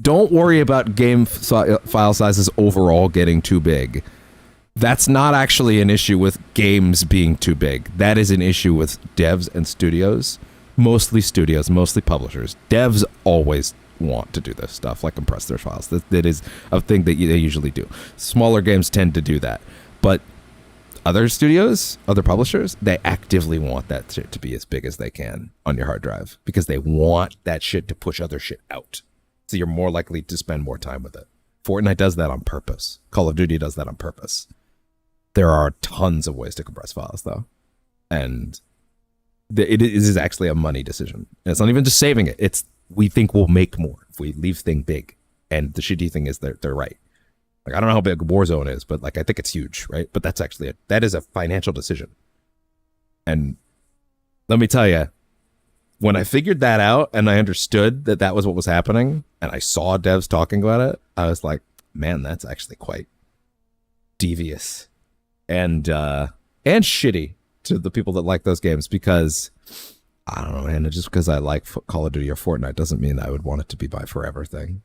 don't worry about game file sizes overall getting too big. That's not actually an issue with games being too big. That is an issue with devs and studios. Mostly studios, mostly publishers. Devs always want to do this stuff, like compress their files. That is a thing that they usually do. Smaller games tend to do that. But other studios, other publishers, they actively want that shit to be as big as they can on your hard drive because they want that shit to push other shit out. So you're more likely to spend more time with it. Fortnite does that on purpose. Call of Duty does that on purpose. There are tons of ways to compress files, though. And it is actually a money decision. And it's not even just saving it. It's we think we'll make more if we leave thing big. And the shitty thing is they're right. Like, I don't know how big Warzone is, but like I think it's huge, right? But that's actually that is a financial decision. And let me tell you, when I figured that out and I understood that that was what was happening, and I saw devs talking about it, I was like, man, that's actually quite devious and shitty to the people that like those games, because I don't know, man, just because I like Call of Duty or Fortnite doesn't mean I would want it to be my forever thing.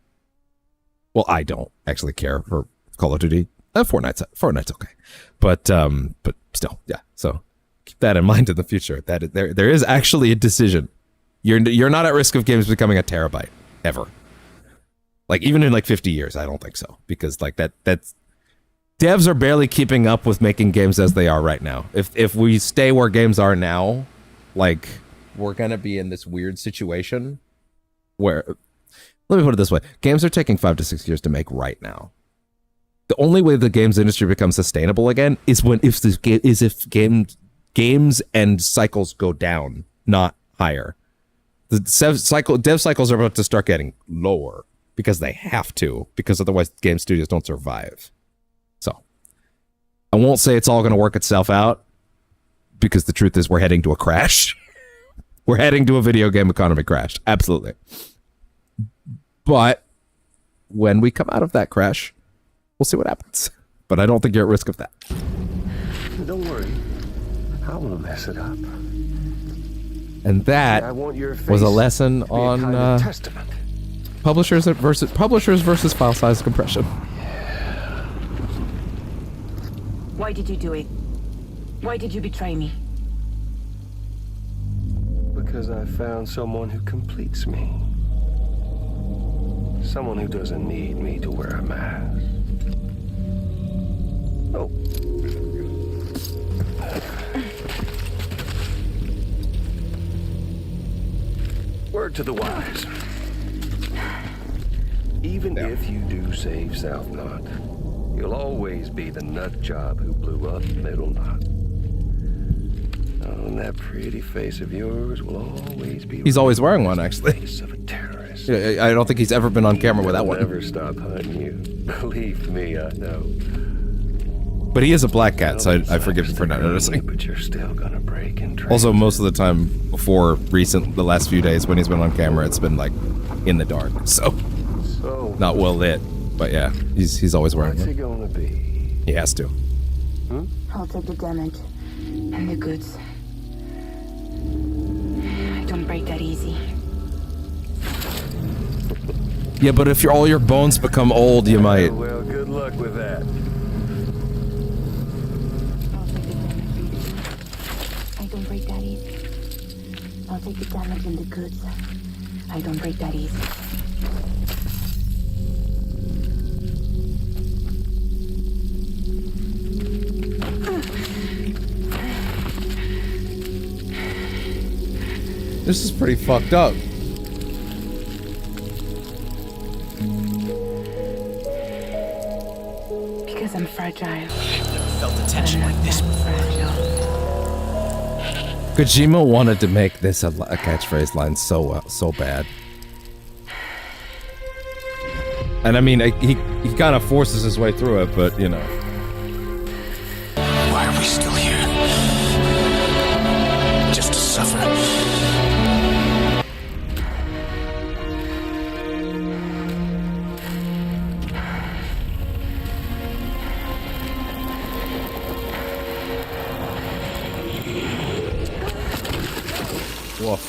Well, I don't actually care for Call of Duty. Fortnite's okay, but still, yeah. So keep that in mind in the future. That there is actually a decision. You're not at risk of games becoming a terabyte ever. Like even in like 50 years, I don't think so, because like that's devs are barely keeping up with making games as they are right now. If we stay where games are now, like we're gonna be in this weird situation where, let me put it this way, games are taking 5 to 6 years to make right now. The only way the games industry becomes sustainable again is if games and cycles go down, not higher. The dev cycles are about to start getting lower because they have to, because otherwise game studios don't survive. So I won't say it's all going to work itself out, because the truth is we're heading to a crash. We're heading to a video game economy crash. Absolutely. But when we come out of that crash, we'll see what happens. But I don't think you're at risk of that. Don't worry. I won't mess it up. And that was a lesson on publishers versus file size compression. Why did you do it? Why did you betray me? Because I found someone who completes me. Someone who doesn't need me to wear a mask. Oh. Word to the wise. Even if you do save South Knot, you'll always be the nut job who blew up Middle Knot. Oh, and that pretty face of yours will always be. He's always wearing one, actually. Face of a terrorist. I don't think he's ever been on camera without one. Never stop hunting you. Believe me, I know. But he is a black cat, so I forgive him for not noticing. But you're still gonna break and trade. Also, most of the time before the last few days when he's been on camera, it's been like in the dark, so not well lit. But yeah, he's always wearing What's one. he gonna be? He has to. I'll take the damage and the goods. I don't break that easy. Yeah, but if all your bones become old, you might. Well, good luck with that. I don't break that easy. I'll take the damage and the goods. I don't break that easy. This is pretty fucked up. Because I'm fragile. Never felt the tension like this before. Kojima wanted to make this a catchphrase line so bad. And I mean, he kind of forces his way through it, but you know. Why are we still here? Just to suffer. Woof.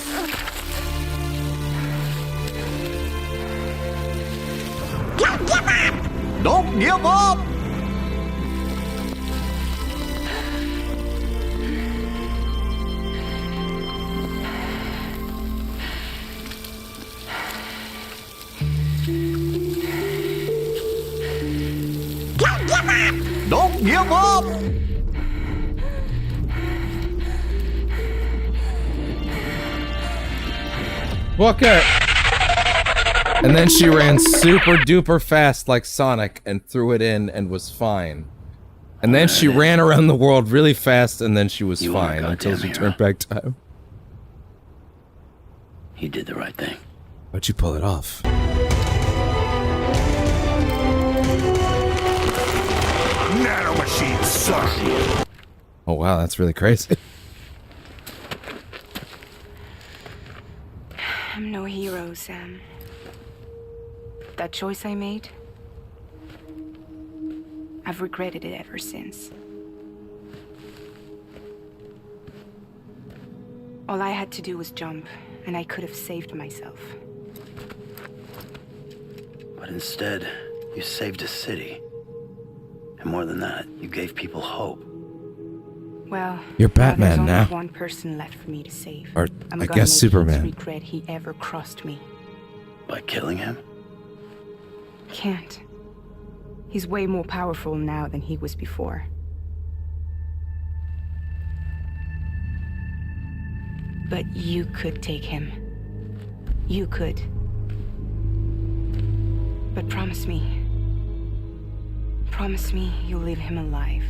Don't give up! Don't give up! Okay. And then she ran super duper fast like Sonic and threw it in and was fine. And then she ran around the world really fast and then she was fine until she turned back time. He did the right thing. How'd you pull it off? Nanomachines suck. Oh wow, that's really crazy. I'm no hero, Sam. That choice I made, I've regretted it ever since. All I had to do was jump, and I could have saved myself. But instead, you saved a city. And more than that, you gave people hope. Well, you're Batman there's only now. one person left for me to save. Or I'm I gonna guess make Superman. Pete regret he ever crossed me. By killing him? Can't. He's way more powerful now than he was before. But you could take him. You could. But promise me. Promise me you'll leave him alive.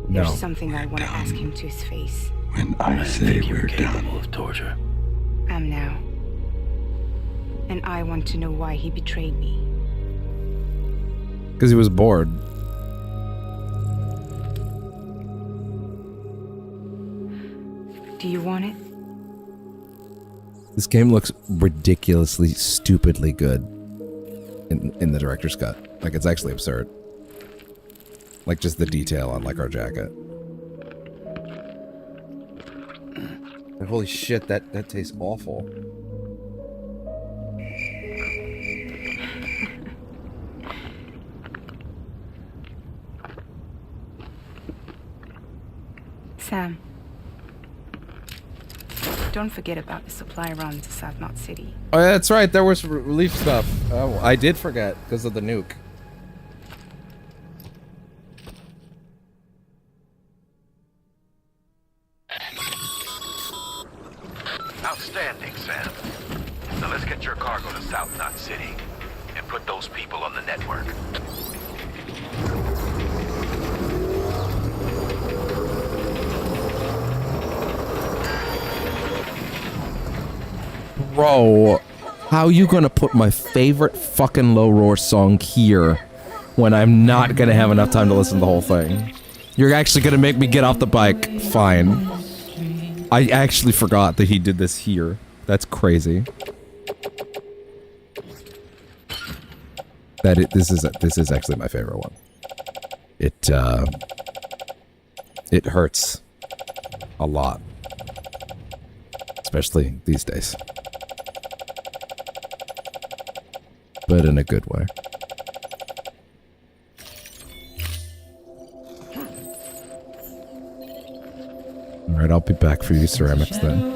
No. There's something I want to ask him to his face. When I say we're capable of torture. I'm now. And I want to know why he betrayed me. Because he was bored. Do you want it? This game looks ridiculously, stupidly good in the director's cut. Like, it's actually absurd. Like, just the detail on, like, our jacket. And holy shit, that tastes awful. Sam. Don't forget about the supply run to South Knot City. Oh, yeah, that's right. There was relief stuff. Oh, I did forget because of the nuke. Outstanding, Sam. Now let's get your cargo to South Knot City and put those people on the network. Bro, how you gonna put my favorite fucking low roar song here when I'm not gonna have enough time to listen to the whole thing? You're actually gonna make me get off the bike? Fine. I actually forgot that he did this here. That's crazy. This is actually my favorite one. It hurts a lot, especially these days. But in a good way. Alright, I'll be back for you ceramics then. I'm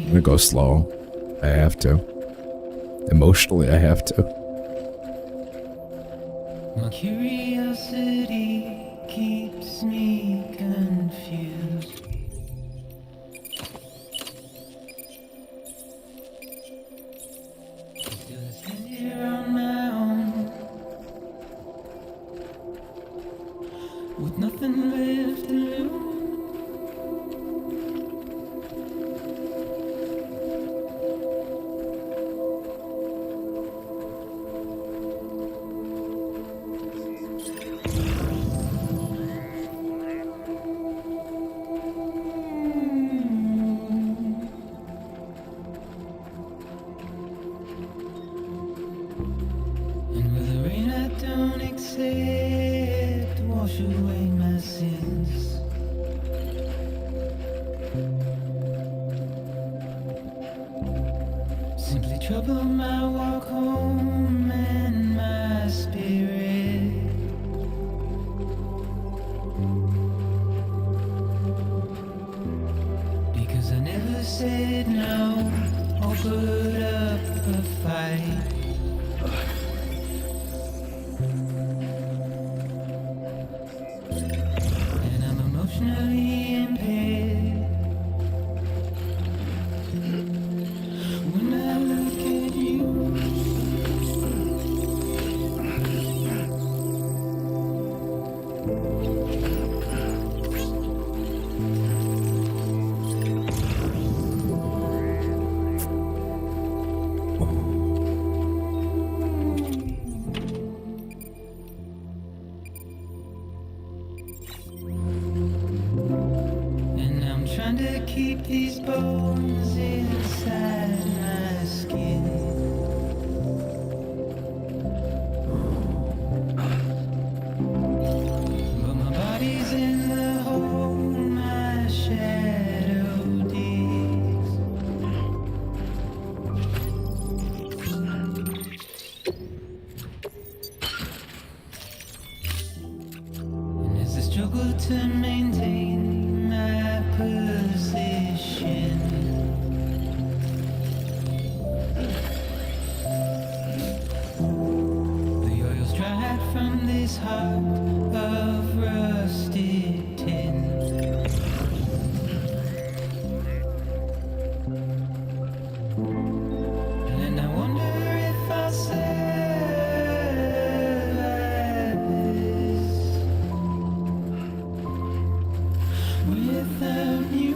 gonna go slow. I have to. Emotionally, I have to. My curiosity keeps me confused. Here on my own, with nothing left to lose. And with the rain I don't accept, wash away my sins. Simply trouble my walk home and my spirit. Because I never said no or put up a fight. trying to keep these bones inside my skin. But my body's in the hole my shadow digs. And it's a struggle to maintain my position. The oil's dried from this heart of rusted tin. And I wonder if I'll survive this without you.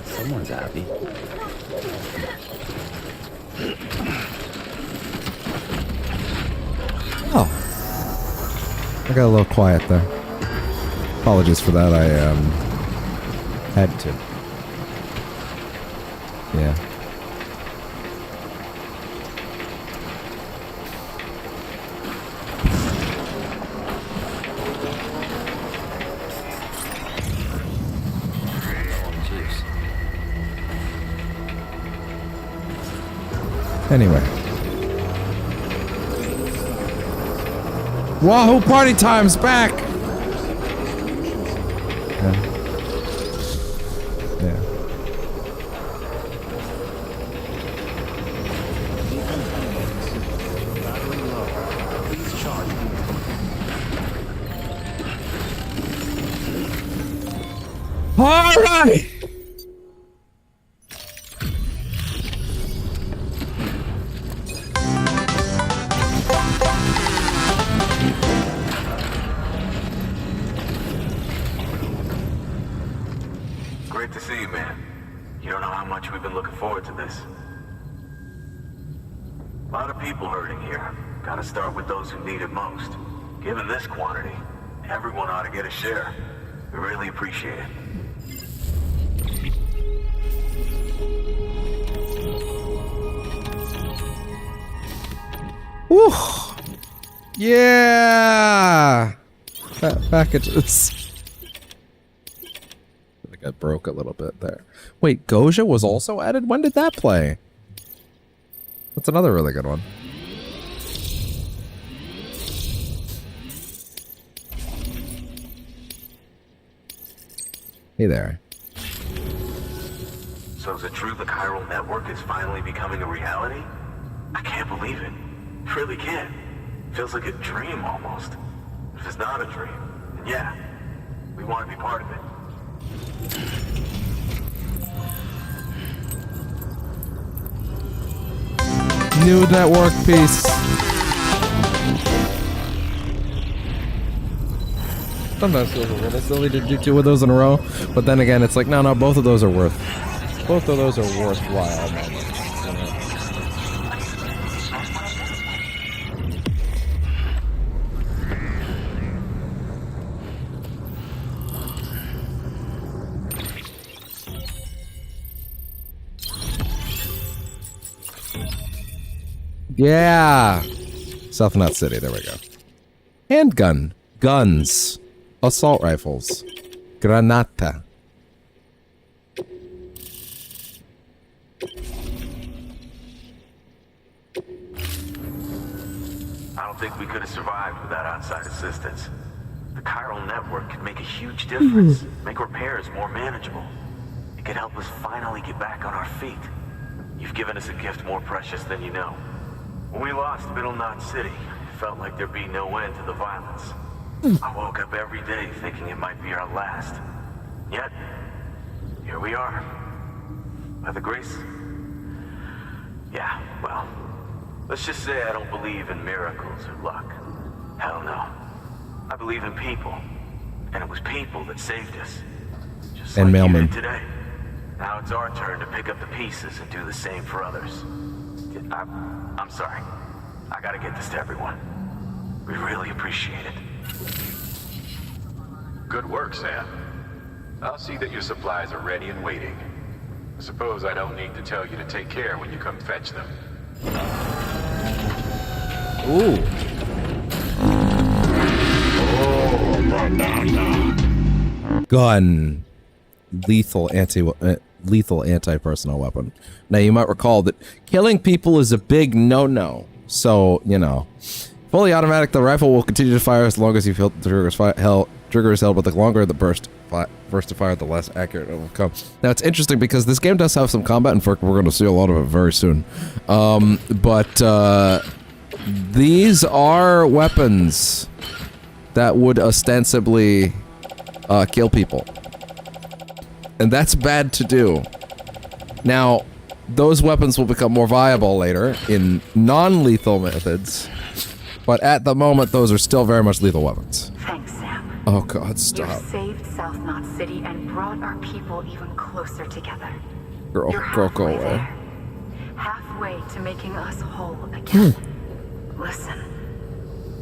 Someone's happy. Oh. I got a little quiet there. Apologies for that, I had to. Yeah. Anyway. Wahoo party time's back! Yeah. Yeah. All right! Great to see you, man. You don't know how much we've been looking forward to this. A lot of people hurting here. Gotta start with those who need it most. Given this quantity, everyone ought to get a share. We really appreciate it. Woo! Yeah! That packages. I think I broke a little bit there. Wait, Goja was also added? When did that play? That's another really good one. Hey there. So is it true the chiral network is finally becoming a reality? I can't believe it. Really can't. Feels like a dream almost. If it's not a dream, then yeah, we want to be part of it. New network piece. Sometimes feels a little silly to do two of those in a row, but then again, it's like, no, both of those are worthwhile moments. You know? Yeah! South Knot City, there we go. Handgun. Guns. Assault rifles. Granata. I don't think we could have survived without outside assistance. The chiral network could make a huge difference, make repairs more manageable. It could help us finally get back on our feet. You've given us a gift more precious than you know. When we lost Middle Knot City, it felt like there'd be no end to the violence. I woke up every day thinking it might be our last. Yet, here we are. By the grace... Yeah, well, let's just say I don't believe in miracles or luck. Hell no. I believe in people. And it was people that saved us. Just And like mailman. you did today. Now it's our turn to pick up the pieces and do the same for others. I'm sorry. I gotta get this to everyone. We really appreciate it. Good work, Sam. I'll see that your supplies are ready and waiting. I suppose I don't need to tell you to take care when you come fetch them. Ooh. Gun. Lethal anti-personnel weapon. Now you might recall that killing people is a big no-no. So, you know, fully automatic, the rifle will continue to fire as long as you feel the trigger is held, but the longer the burst to fire, the less accurate it will become. Now it's interesting because this game does have some combat, and we're going to see a lot of it very soon. These are weapons that would ostensibly kill people. And that's bad to do. Now, those weapons will become more viable later in non-lethal methods, but at the moment, those are still very much lethal weapons. Thanks, Sam. Oh god, stop. You saved South Knot City and brought our people even closer together. Girl, You're go away. there. Halfway to making us whole again. Listen,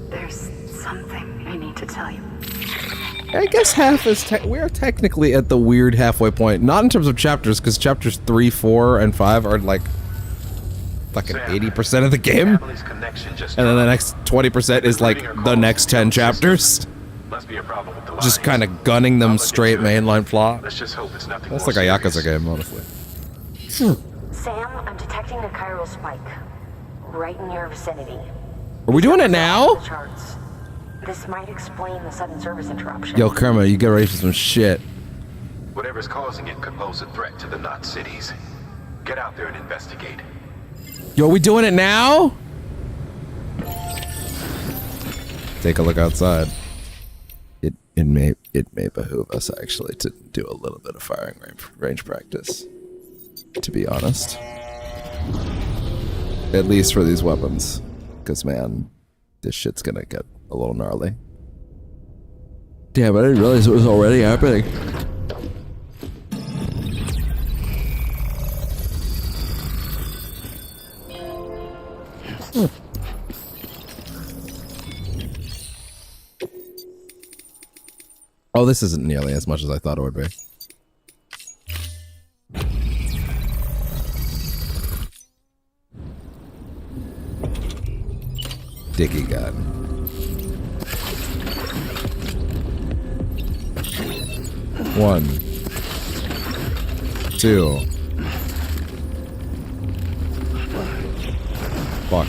there's something I need to tell you. I guess half is we're technically at the weird halfway point. Not in terms of chapters, because chapters 3, 4, and 5 are like fucking 80% of the game. And then the next 20% is like the next 10 chapters. Just kind of gunning them straight mainline plot. Let's just hope it's nothing. That's like a Yakuza game, honestly. Sam, I'm detecting a chiral spike right in your vicinity. Are we doing it now? Charts. This might explain the sudden service interruption. Yo, Kerma, you get ready for some shit. Whatever's causing it could pose a threat to the Knot cities. Get out there and investigate. Yo, are we doing it now? Take a look outside. It may behoove us actually to do a little bit of firing range practice. To be honest. At least for these weapons. Because, man, this shit's gonna get a little gnarly. Damn, I didn't realize it was already happening. Oh, this isn't nearly as much as I thought it would be. Dicky gun. One. Two. Fuck.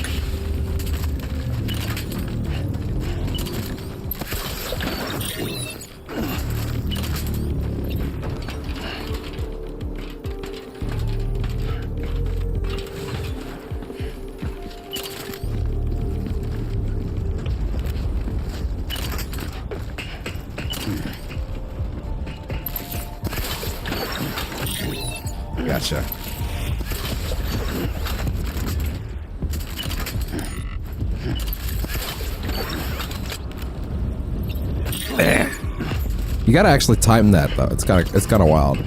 Gotcha. You gotta actually time that though. It's kind of wild.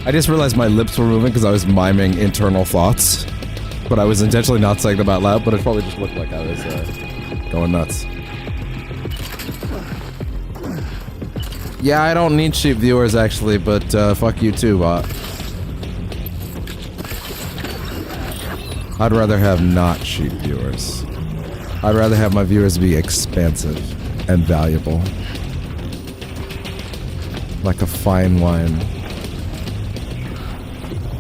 I just realized my lips were moving because I was miming internal thoughts. But I was intentionally not saying them out loud, but it probably just looked like I was going nuts. Yeah, I don't need cheap viewers actually, but fuck you too, bot. I'd rather have not cheap viewers. I'd rather have my viewers be expansive and valuable. Like a fine wine.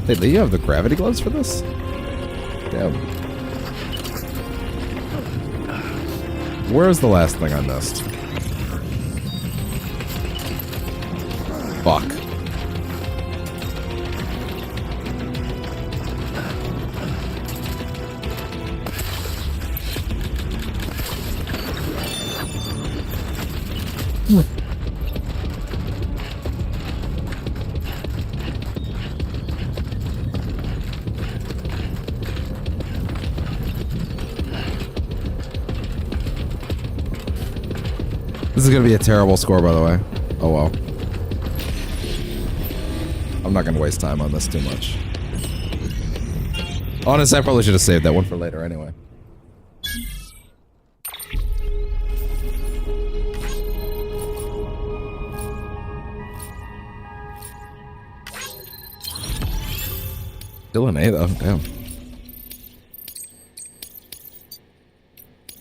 Hey, do you have the gravity gloves for this? Damn. Where's the last thing I missed? Fuck. This is gonna be a terrible score, by the way. Oh well. I'm not gonna waste time on this too much. Honestly, I probably should have saved that one for later anyway. Still an A though, damn.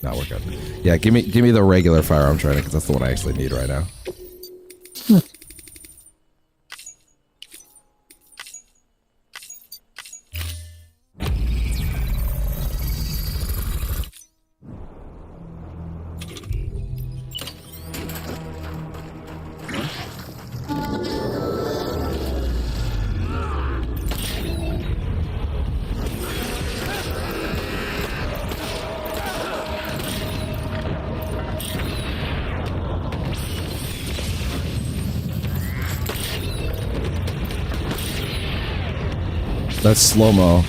No, we're good. Yeah, give me the regular firearm training because that's the one I actually need right now. That's slow-mo.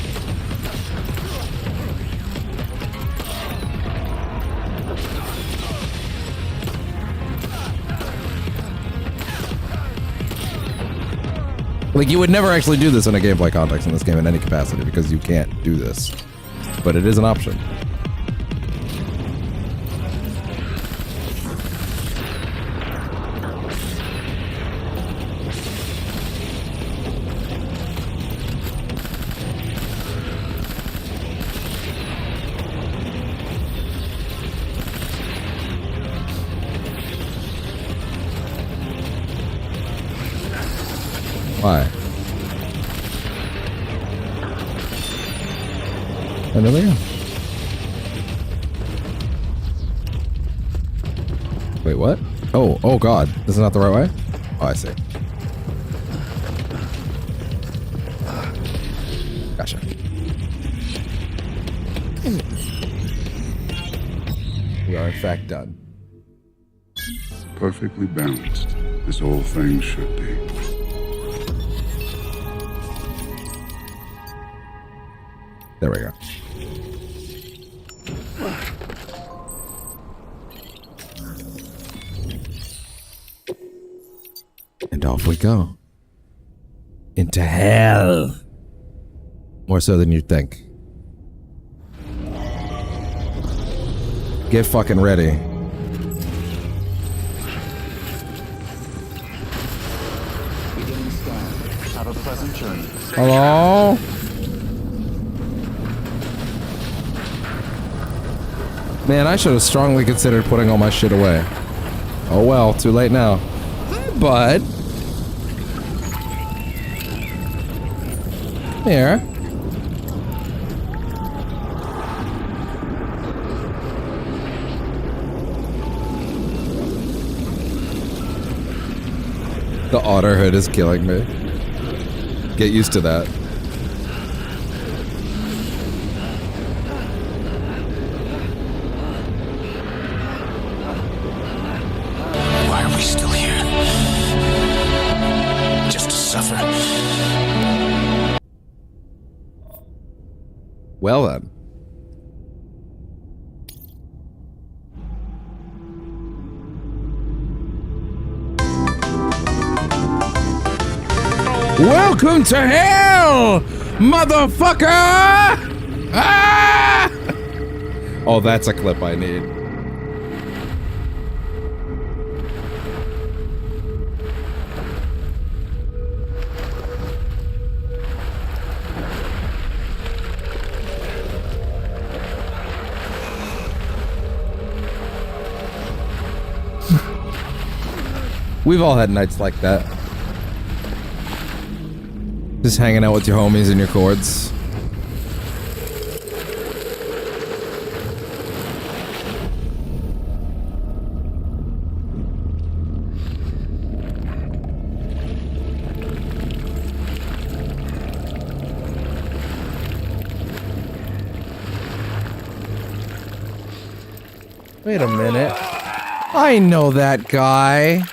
Like, you would never actually do this in a gameplay context in this game in any capacity because you can't do this. But it is an option. Why? And there we go. Wait, what? Oh god. This is not the right way? Oh, I see. Gotcha. We are in fact done. Perfectly balanced, as all things should be. There we go. And off we go. Into hell. More so than you'd think. Get fucking ready. Have a pleasant journey. Hello? Man, I should have strongly considered putting all my shit away. Oh well, too late now. Hi, bud. Here. The otter hood is killing me. Get used to that. Why are we still here? Just to suffer. Well then. Welcome to hell, motherfucker! Ah! Oh, that's a clip I need. We've all had nights like that. Just hanging out with your homies and your chords. Wait a minute. I know that guy.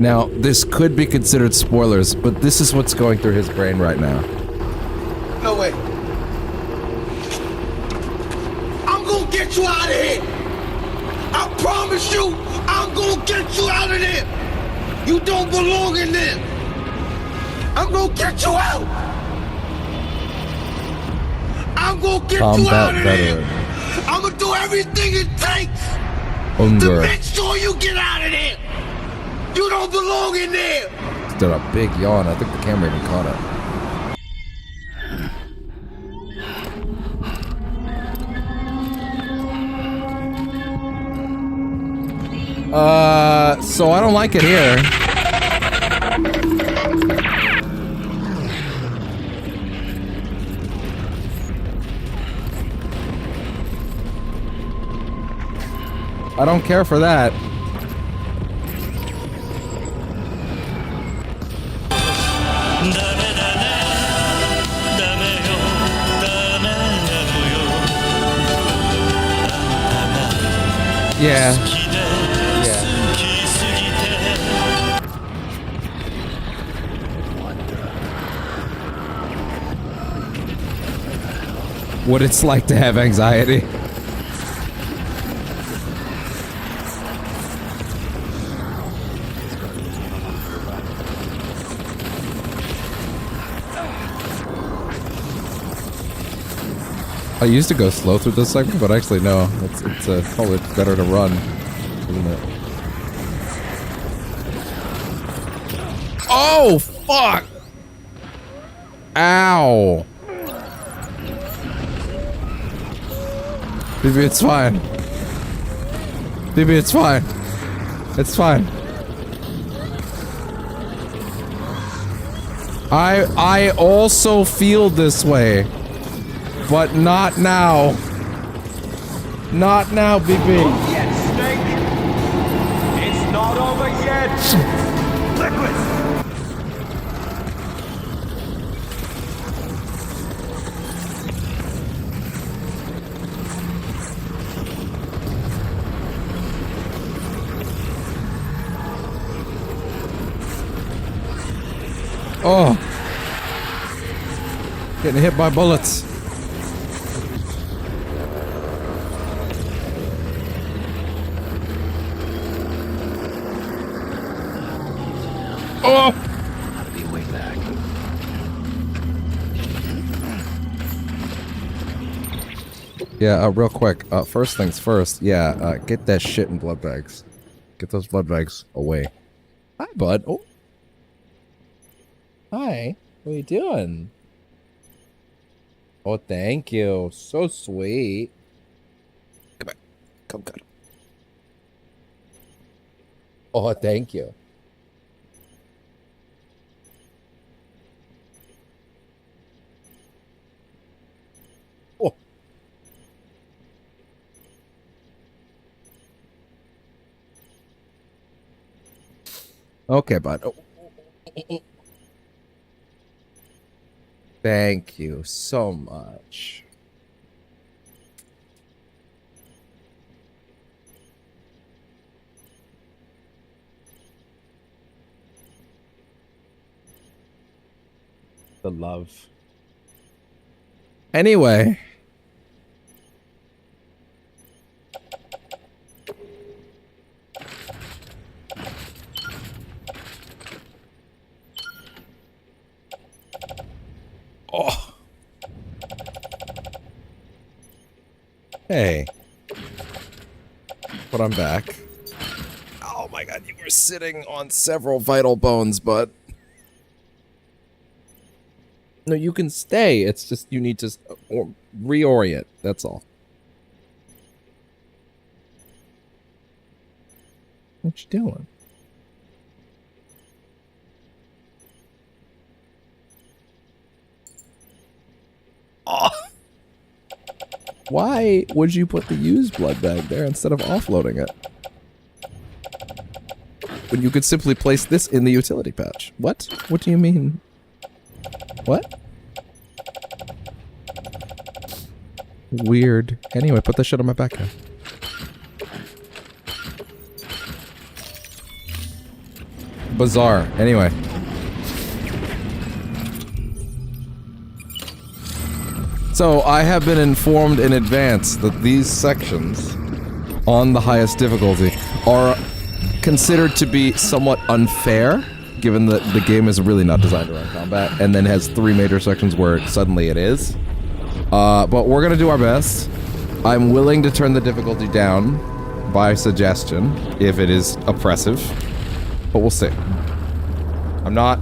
Now, this could be considered spoilers, but this is what's going through his brain right now. No way. I'm gonna get you out of here. I promise you, I'm gonna get you out of there. You don't belong in there. I'm gonna get you out. I'm gonna get you out of there. I'm gonna do everything it takes to make sure you get out of there. You don't belong in there. Did a big yawn. I think the camera even caught it. So I don't like it here. I don't care for that. Yeah. Yeah. What it's like to have anxiety. I used to go slow through this segment, but actually no, it's probably better to run, isn't it? Oh fuck! Ow! BB, it's fine. BB, it's fine. It's fine. I also feel this way. But not now. Not now, BB. Not yet, Snake. It's not over yet. Liquid. Oh. Getting hit by bullets. Oh! I'll be way back. Yeah, real quick. First things first. Yeah, get that shit in blood bags. Get those blood bags away. Hi, bud. Oh. Hi. What are you doing? Oh, thank you. So sweet. Come back. Come, come. Oh, thank you. Oh. Okay, bud. Oh. Thank you so much. The love. Anyway. Oh. Hey. But I'm back. Oh my god, you were sitting on several vital bones, bud. No, you can stay. It's just you need to reorient. That's all. What you doing? Oh. Why would you put the used blood bag there instead of offloading it? When you could simply place this in the utility pouch. What? What do you mean? What? Weird. Anyway, put that shit on my back now. Bizarre. Anyway. So, I have been informed in advance that these sections on the highest difficulty are considered to be somewhat unfair, given that the game is really not designed around combat, and then has 3 major sections where suddenly it is. But we're gonna do our best. I'm willing to turn the difficulty down by suggestion, if it is oppressive, but we'll see. I'm not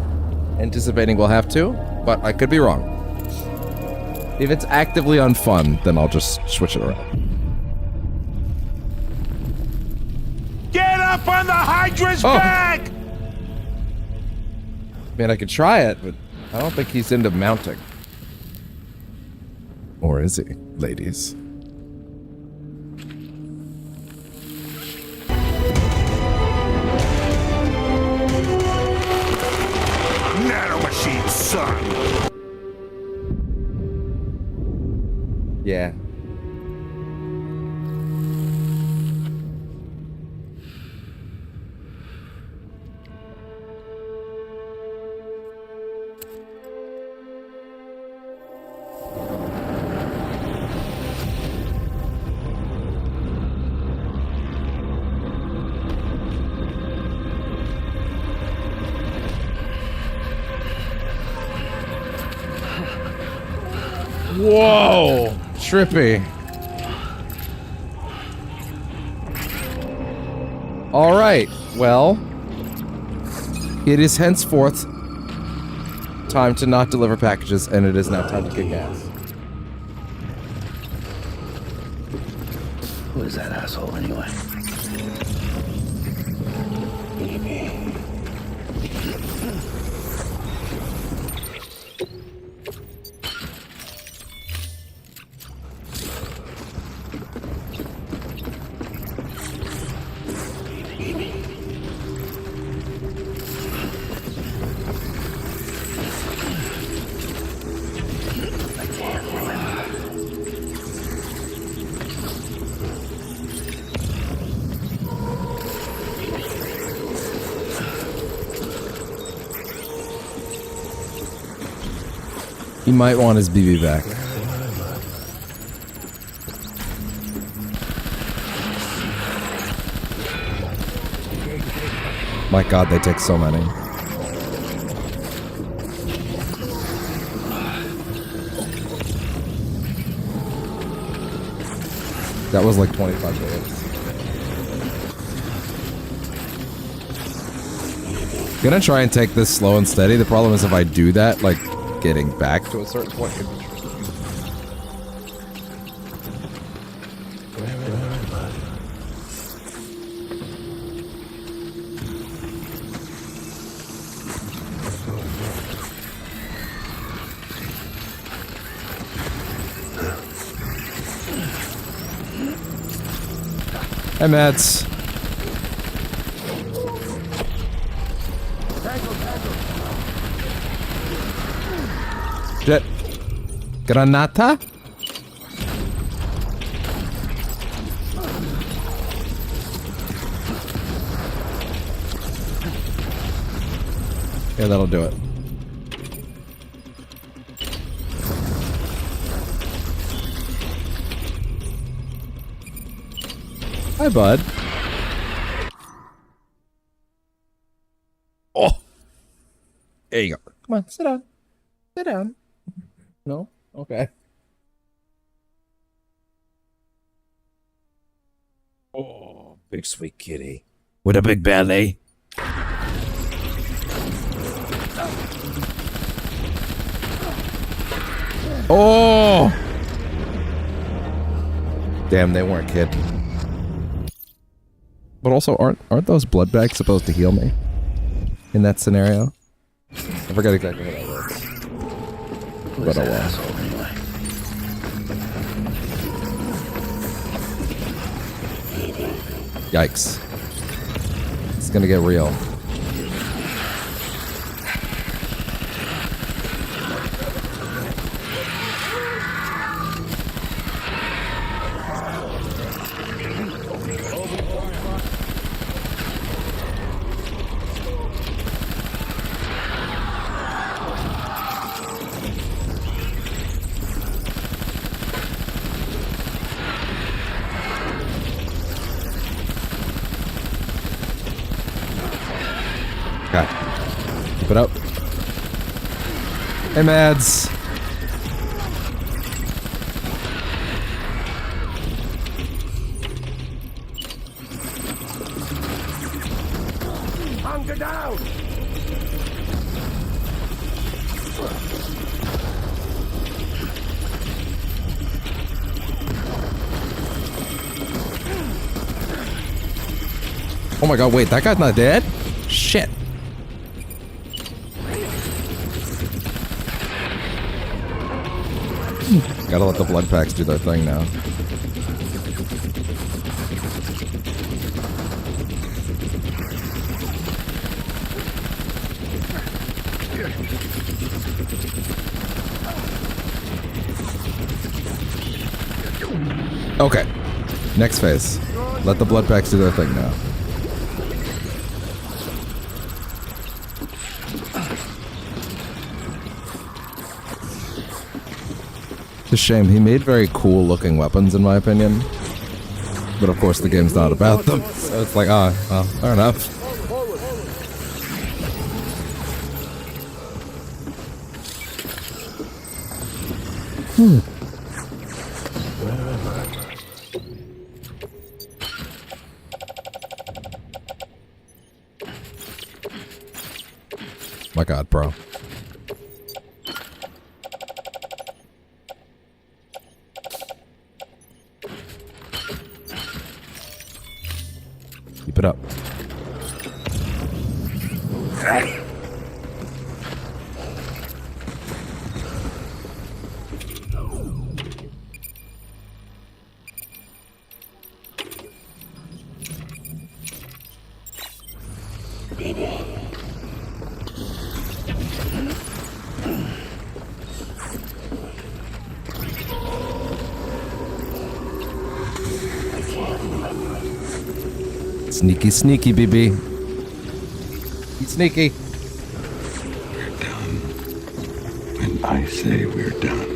anticipating we'll have to, but I could be wrong. If it's actively unfun, then I'll just switch it around. Get up on the Hydra's back! Man, I could try it, but I don't think he's into mounting. Or is he, ladies? Nanomachine, son! Yeah. Whoa! Trippy. Alright, well. It is henceforth time to not deliver packages, and it is now time to kick ass. Who is that asshole anyway? He might want his BB back. My god, they take so many. That was like 25 minutes. Gonna try and take this slow and steady. The problem is if I do that, like, getting back to a certain point could be tricky. Hey, Mads. Jet. Granata? Yeah, that'll do it. Hi, bud. Oh! There you go. Come on, sit down. Sit down. No? Okay. Oh, big sweet kitty. With a big belly. Oh! Damn, they weren't kidding. But also, aren't those blood bags supposed to heal me? In that scenario? I forgot exactly how that works. But oh well. Yikes. It's gonna get real. Keep it up. Hey, Mads. Hunker down! Oh my god, wait, that guy's not dead? Shit. Gotta let the blood packs do their thing now. Okay. Next phase. Let the blood packs do their thing now. It's a shame. He made very cool looking weapons in my opinion. But of course the game's not about them. So it's like, well, fair enough. My god, bro. Keep it up. Sneaky, sneaky, BB. He's sneaky. We're done. And I say we're done.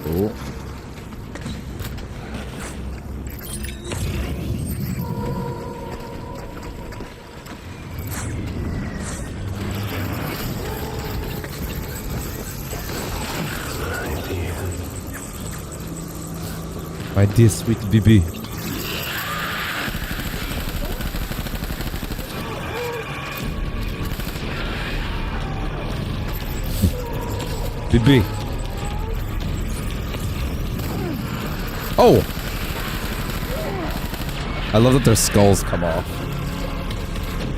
Cool. My dear sweet BB. BB. Oh! I love that their skulls come off.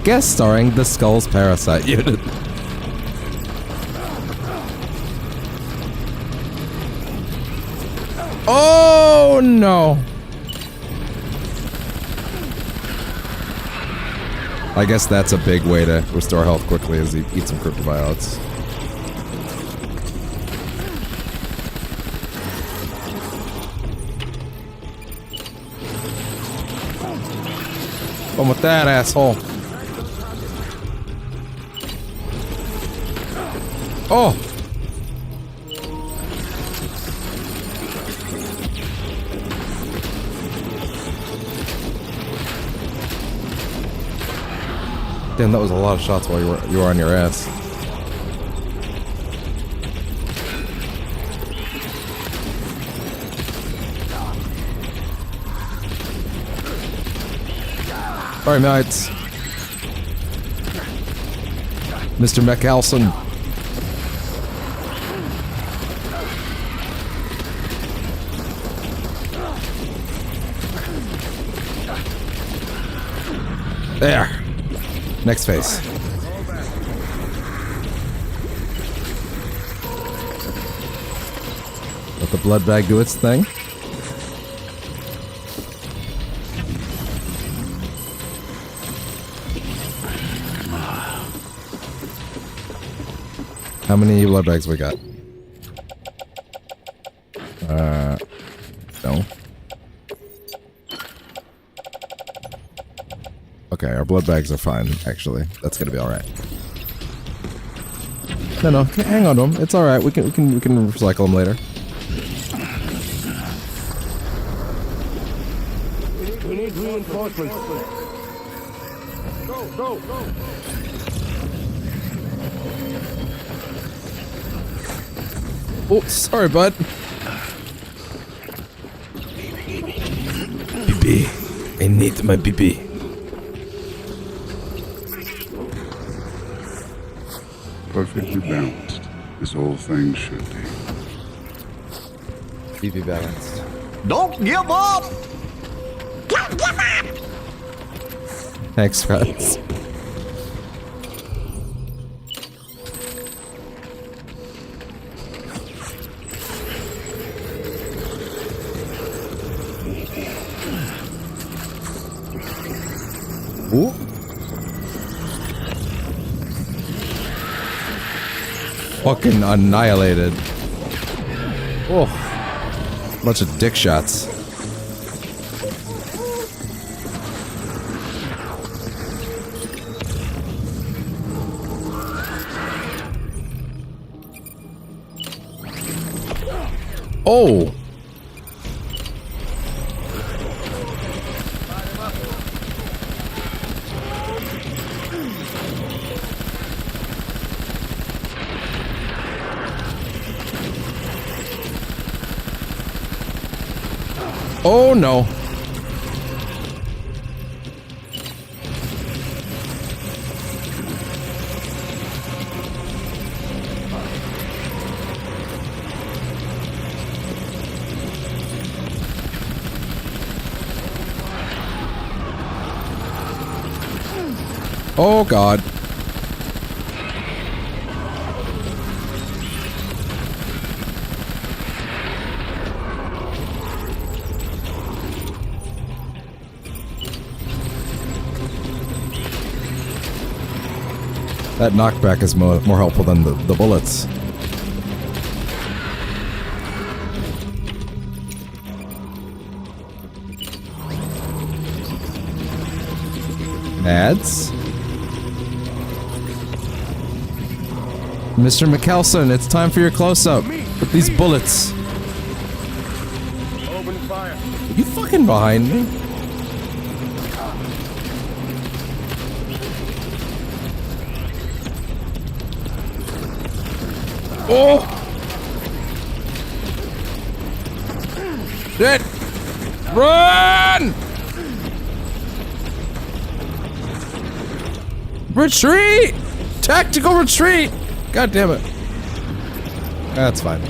Guest starring the Skulls Parasite Unit. Oh no! I guess that's a big way to restore health quickly as you eat some cryptobiotes. Come with that, asshole. Oh! Damn, that was a lot of shots while you were on your ass. Sorry, mates. Mr. McAlson. There. Next phase. Let the blood bag do its thing. How many blood bags we got? No. Okay, our blood bags are fine, actually. That's gonna be alright. No, hang on to them. It's alright. We can recycle them later. We need reinforcements. Go. Oh, sorry, bud. BB. I need my BB. Perfectly balanced. This whole thing should be. BB balanced. Don't give up! Don't give up! Thanks, guys. Ooh. Fucking annihilated. Oh. Bunch of dick shots. Oh. Oh no. Oh God. That knockback is more helpful than the bullets. Ads? Mr. McAlson, it's time for your close-up with these bullets. Open fire. Are you fucking behind me? Oh! Shit! Run! Retreat! Tactical retreat! God damn it. That's fine.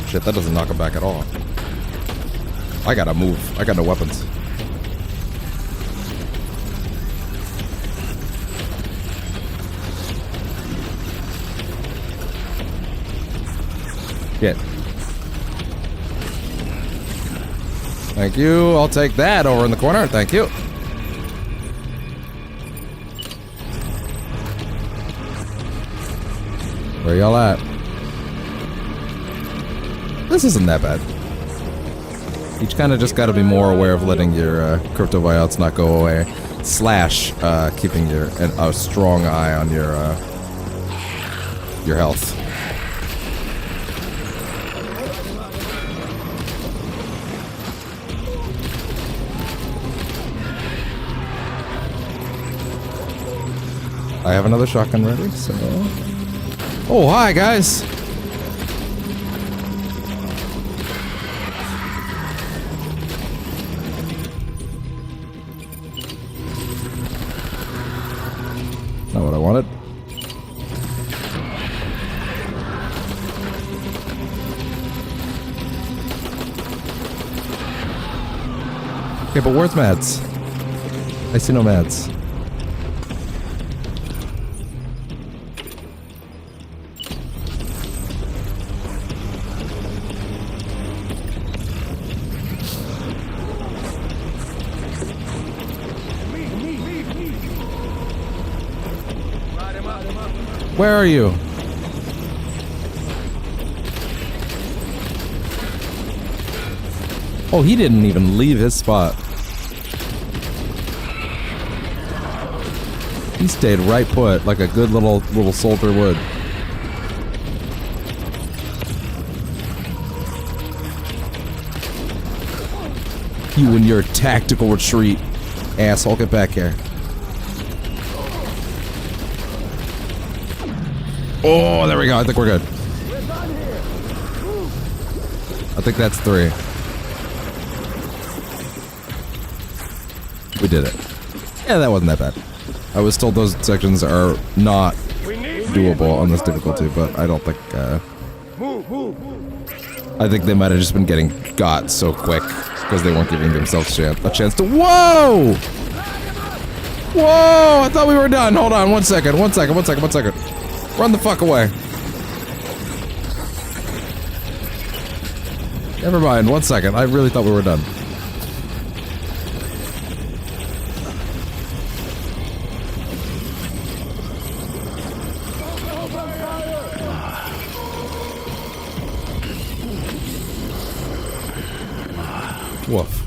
Shit, that doesn't knock him back at all. I gotta move. I got no weapons. Shit. Thank you. I'll take that over in the corner. Thank you. Where y'all at? This isn't that bad. You kind of just got to be more aware of letting your crypto buyouts not go away. Slash, keeping a strong eye on your health. I have another shotgun ready, so... Oh, hi, guys! Not what I wanted. Okay, but where's Mads? I see no Mads. Where are you? Oh, he didn't even leave his spot. He stayed right put, like a good little soldier would. You and your tactical retreat, asshole, get back here. Oh, there we go. I think we're good. I think that's 3. We did it. Yeah, that wasn't that bad. I was told those sections are not doable on this difficulty, but I don't think, I think they might have just been getting got so quick because they weren't giving themselves a chance to... Whoa! Whoa! I thought we were done. Hold on. One second. Run the fuck away. Never mind, 1 second. I really thought we were done. Woof.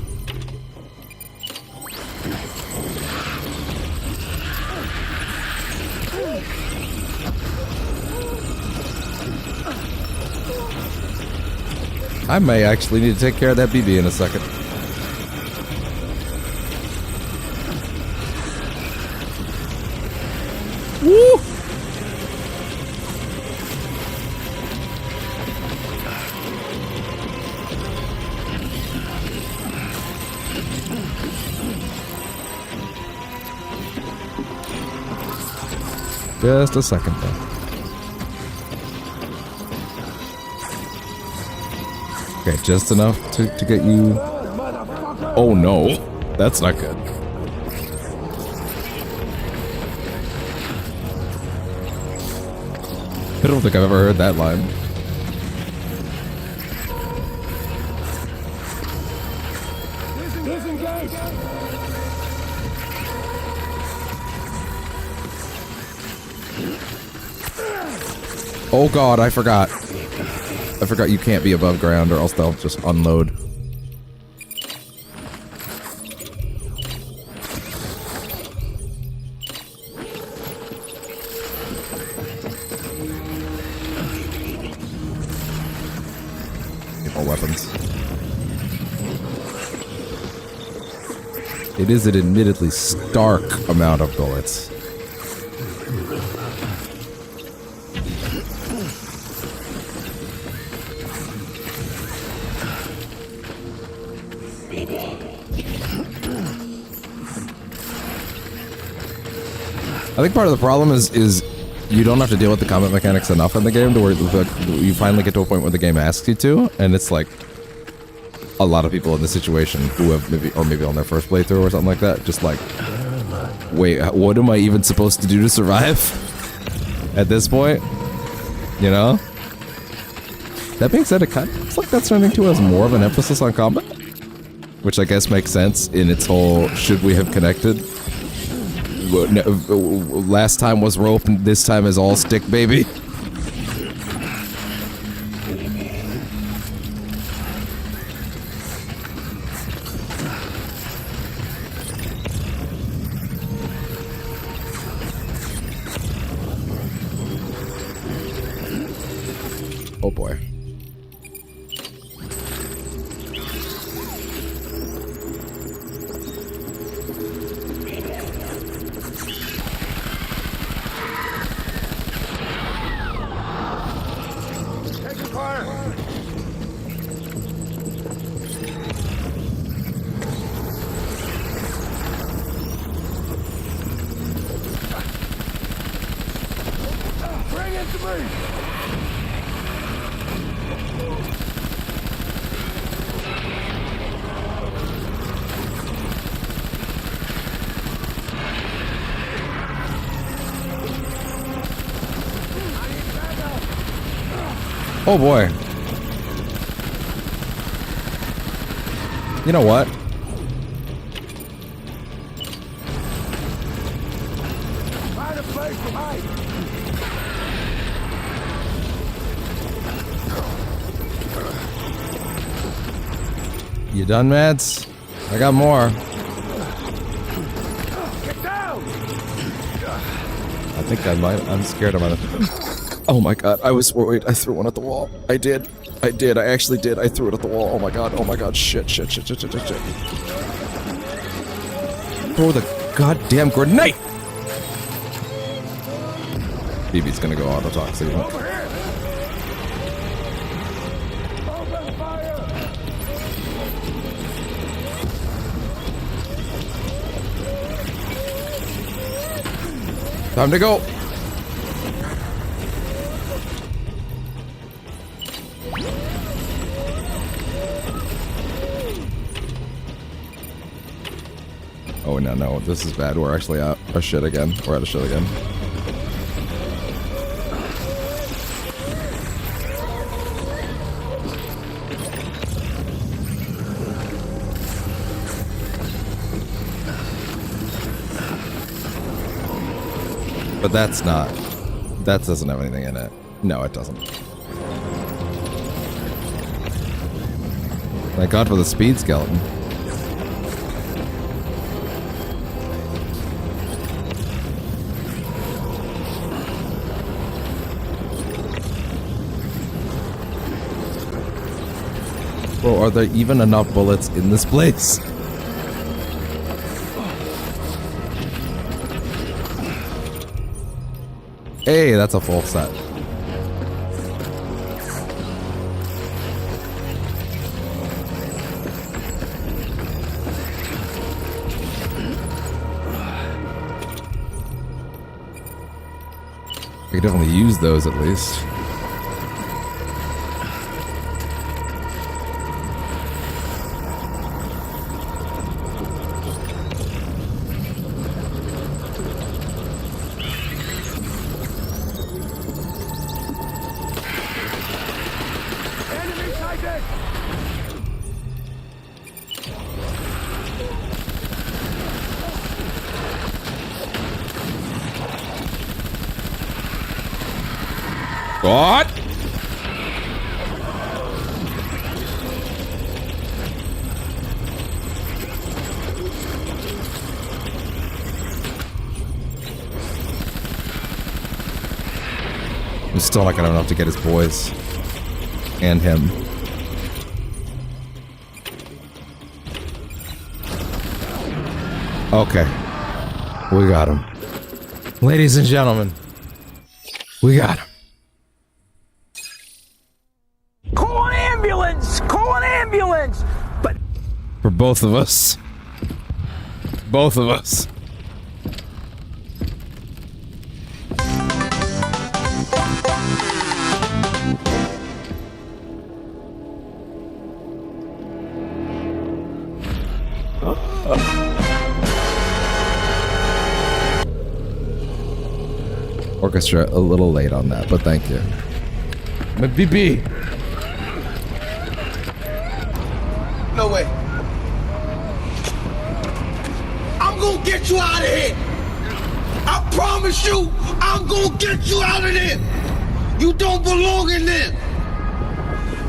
I may actually need to take care of that BB in a second. Woo! Just a second though. Okay, just enough to get you... Oh no, that's not good. I don't think I've ever heard that line. Oh god, I forgot. I forgot you can't be above ground or else they'll just unload. Get more weapons. It is an admittedly stark amount of bullets. I think part of the problem is you don't have to deal with the combat mechanics enough in the game to where you finally get to a point where the game asks you to, and it's like a lot of people in this situation who have maybe on their first playthrough or something like that, just like, wait, what am I even supposed to do to survive at this point? You know? That being said, it kind of looks like that Stranding 2 has more of an emphasis on combat, which I guess makes sense in its whole should we have connected. Last time was rope, and this time is all stick, baby. Oh boy. Bring it to me! Oh boy. You know what? Find a place to hide! You done, Mads? I got more. Get down! I think I might. I'm scared I might have. Oh my god, I was worried. I threw one at the wall. I did. I actually did. I threw it at the wall. Oh my god. Oh my god. Shit. Throw the goddamn grenade! BB's gonna go auto-toxic. Over here! Open fire! Time to go! Oh no, this is bad. We're actually out of shit again. We're out of shit again. But that's not... That doesn't have anything in it. No, it doesn't. Thank God for the speed skeleton. Bro, are there even enough bullets in this place? Hey, that's a full set. I could definitely use those at least. What? I'm still not gonna have enough to get his boys and him. Okay, we got him, ladies and gentlemen. We got him. Call an ambulance! Call an ambulance! But For both of us. Both of us. Orchestra a little late on that, but thank you. My BB. no way. I'm gonna get you out of here. I promise you, I'm gonna get you out of there. You don't belong in there.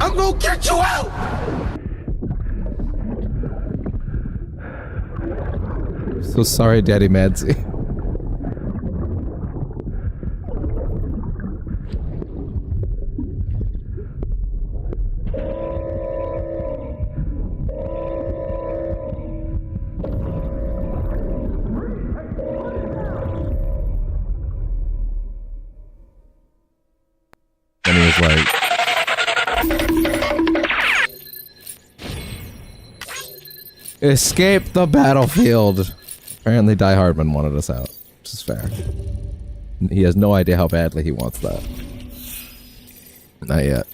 I'm gonna get you out. So sorry, Daddy Madsy. right. Escape the battlefield. Apparently Die Hardman wanted us out, which is fair. He has no idea how badly he wants that. Not yet.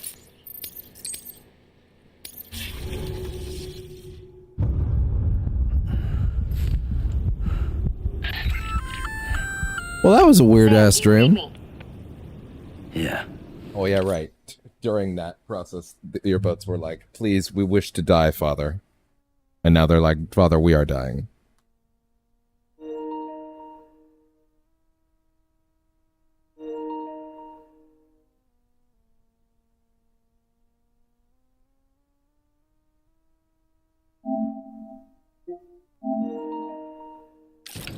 Well, that was a weird-ass dream. Yeah. Oh, yeah, right. During that process, the earbuds were like, please, we wish to die, Father. And now they're like, Father, we are dying.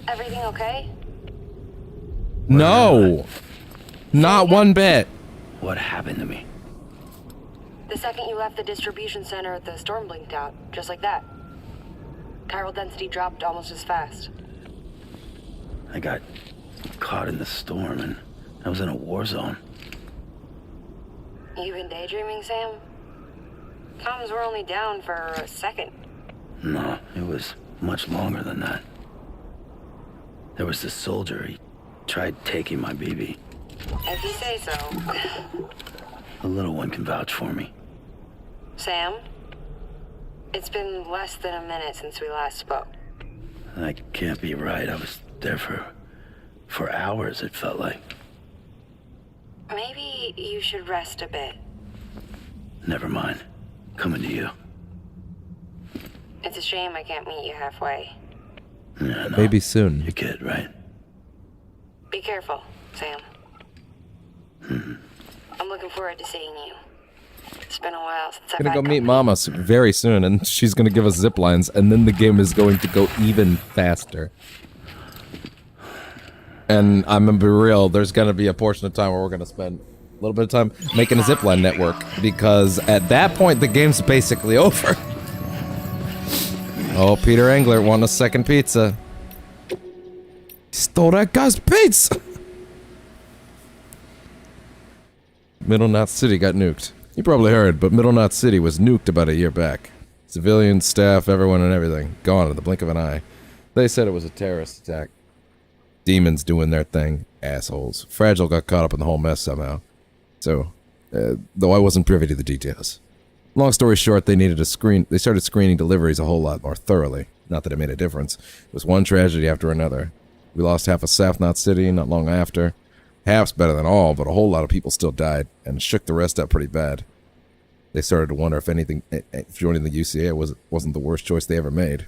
Everything okay? No! Not one bit! What happened to me? The second you left the distribution center, the storm blinked out, just like that. Chiral density dropped almost as fast. I got caught in the storm and I was in a war zone. You been daydreaming, Sam? Comms were only down for a second. No, it was much longer than that. There was this soldier, he tried taking my BB. If you say so. The little one can vouch for me. Sam? It's been less than a minute since we last spoke. That can't be right. I was there for hours, it felt like. Maybe you should rest a bit. Never mind. Coming to you. It's a shame I can't meet you halfway. Yeah, no. Maybe soon. You kid, right? Be careful, Sam. I'm looking forward to seeing you. It's been a while since I've Gonna had go meet company. Mama very soon, and she's gonna give us zip lines, and then the game is going to go even faster. And I'm gonna be real, there's gonna be a portion of time where we're gonna spend a little bit of time making a zipline network, because at that point the game's basically over. Oh, Peter Engler wanting a second pizza. He stole that guy's pizza! Middle Knot City got nuked. You probably heard, but Middle Knot City was nuked about a year back. Civilians, staff, everyone and everything. Gone in the blink of an eye. They said it was a terrorist attack. Demons doing their thing. Assholes. Fragile got caught up in the whole mess somehow. So, though I wasn't privy to the details. Long story short, they started screening deliveries a whole lot more thoroughly. Not that it made a difference. It was one tragedy after another. We lost half of South Knot City not long after. Half's better than all, but a whole lot of people still died, and shook the rest up pretty bad. They started to wonder if joining the UCA wasn't the worst choice they ever made.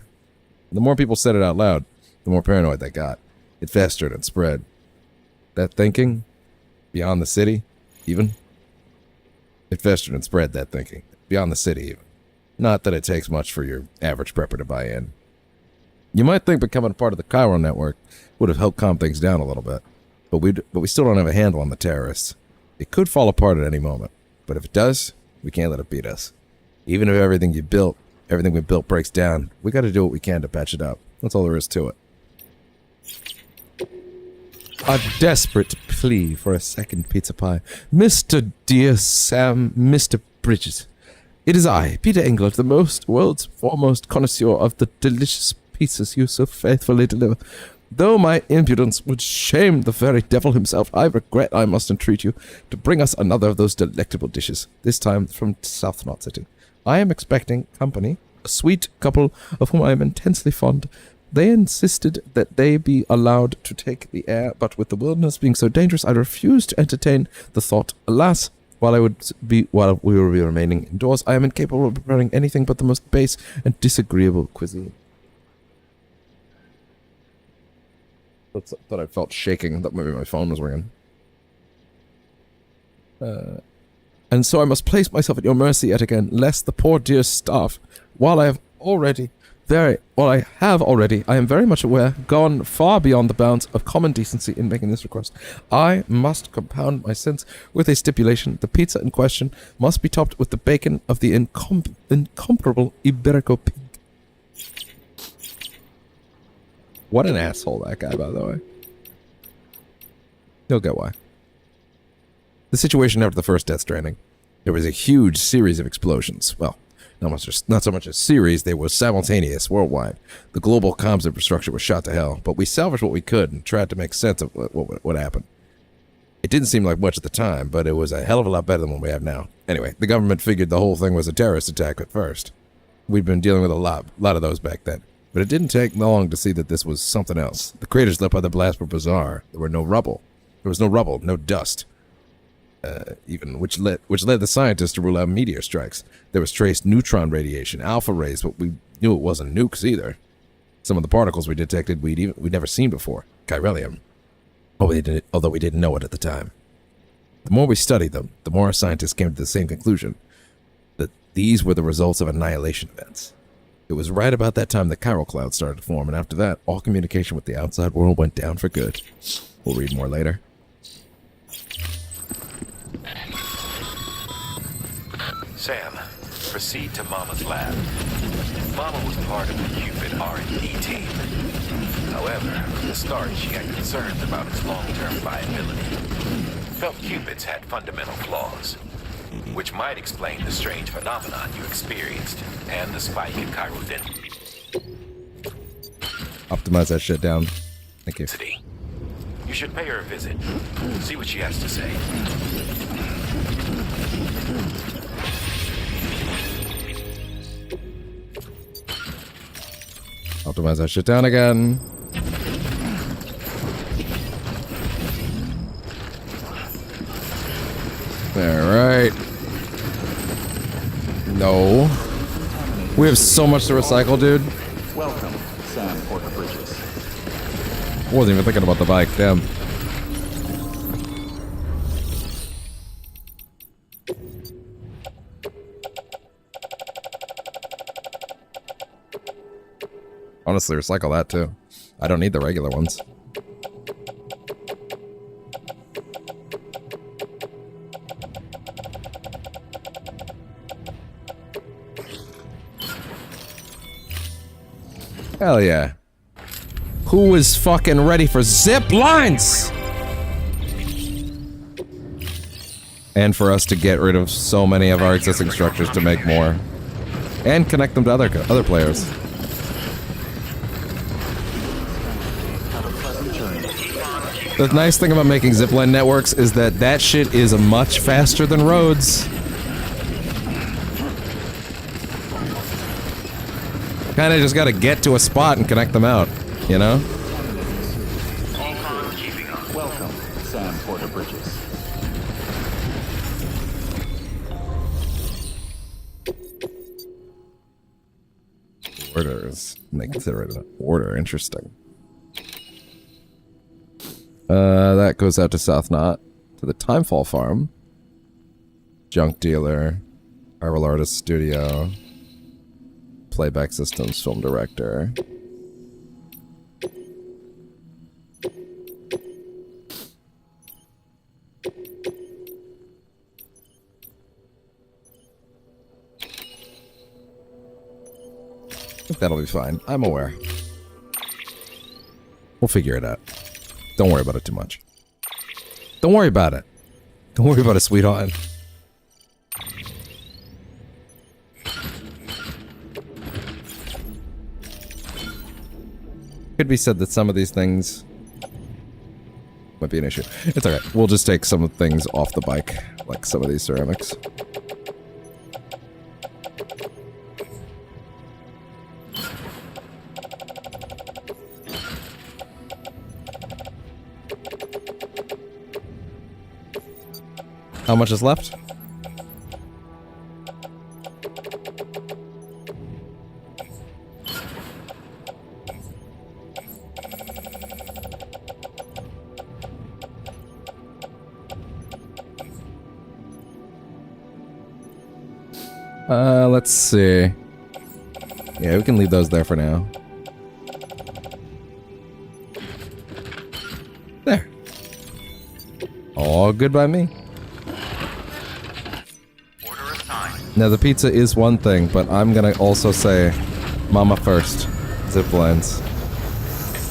The more people said it out loud, the more paranoid they got. It festered and spread. That thinking, beyond the city, even. It festered and spread, that thinking. Beyond the city, even. Not that it takes much for your average prepper to buy in. You might think becoming part of the Chiral network would have helped calm things down a little bit. But we still don't have a handle on the terrorists. It could fall apart at any moment. But if it does, we can't let it beat us. Even if everything we built breaks down, we gotta do what we can to patch it up. That's all there is to it. A desperate plea for a second pizza pie. Mr. Dear Sam, Mr. Bridges. It is I, Peter Englert, the world's foremost connoisseur of the delicious pizzas you so faithfully deliver. Though my impudence would shame the very devil himself, I regret I must entreat you to bring us another of those delectable dishes, this time from South Knot City. I am expecting company, a sweet couple of whom I am intensely fond. They insisted that they be allowed to take the air, but with the wilderness being so dangerous, I refused to entertain the thought. Alas, while we will be remaining indoors, I am incapable of preparing anything but the most base and disagreeable cuisine. Thought I felt shaking. Thought maybe my phone was ringing. And so I must place myself at your mercy yet again, lest the poor dear starve. While I have already, I am very much aware, gone far beyond the bounds of common decency in making this request. I must compound my sins with a stipulation. The pizza in question must be topped with the bacon of the incomparable Iberico pig. What an asshole that guy, by the way. You'll get why. The situation after the first Death Stranding. There was a huge series of explosions. Well, not so much a series, they were simultaneous, worldwide. The global comms infrastructure was shot to hell, but we salvaged what we could and tried to make sense of what happened. It didn't seem like much at the time, but it was a hell of a lot better than what we have now. Anyway, the government figured the whole thing was a terrorist attack at first. We'd been dealing with a lot of those back then. But it didn't take long to see that this was something else. The craters left by the blast were bizarre. There were no rubble. There was no rubble, no dust. Which led the scientists to rule out meteor strikes. There was trace neutron radiation, alpha rays, but we knew it wasn't nukes either. Some of the particles we detected we'd never seen before. Chiralium. Although we didn't know it at the time. The more we studied them, the more our scientists came to the same conclusion. That these were the results of annihilation events. It was right about that time the chiral cloud started to form, and after that, all communication with the outside world went down for good. We'll read more later. Sam, proceed to Mama's lab. Mama was part of the Cupid R&D team. However, from the start, she had concerns about its long-term viability. Felt Cupids had fundamental flaws, which might explain the strange phenomenon you experienced and the spike in chiral density. Optimize that shit down. Thank you. You should pay her a visit. See what she has to say. Optimize that shit down again. Alright. No. We have so much to recycle, dude. Welcome, Sam Porter Bridges. I wasn't even thinking about the bike, damn. Honestly, recycle that too. I don't need the regular ones. Hell yeah. Who is fucking ready for zip lines? And for us to get rid of so many of our existing structures to make more. And connect them to other players. The nice thing about making zipline networks is that shit is much faster than roads. Kinda just gotta get to a spot and connect them out, you know? Welcome, Sam Porter Bridges. Orders. They consider it an order. Interesting. That goes out to South Knot, to the Timefall Farm, Junk Dealer, Arval Artist Studio, Playback Systems Film Director. That'll be fine. I'm aware. We'll figure it out. Don't worry about it too much. Don't worry about it. Don't worry about it, sweetheart. Could be said that some of these things might be an issue. It's alright. We'll just take some of the things off the bike, like some of these ceramics. How much is left? Let's see. Yeah, we can leave those there for now. There. All good by me. Now the pizza is one thing, but I'm gonna also say Mama first. Zip lines.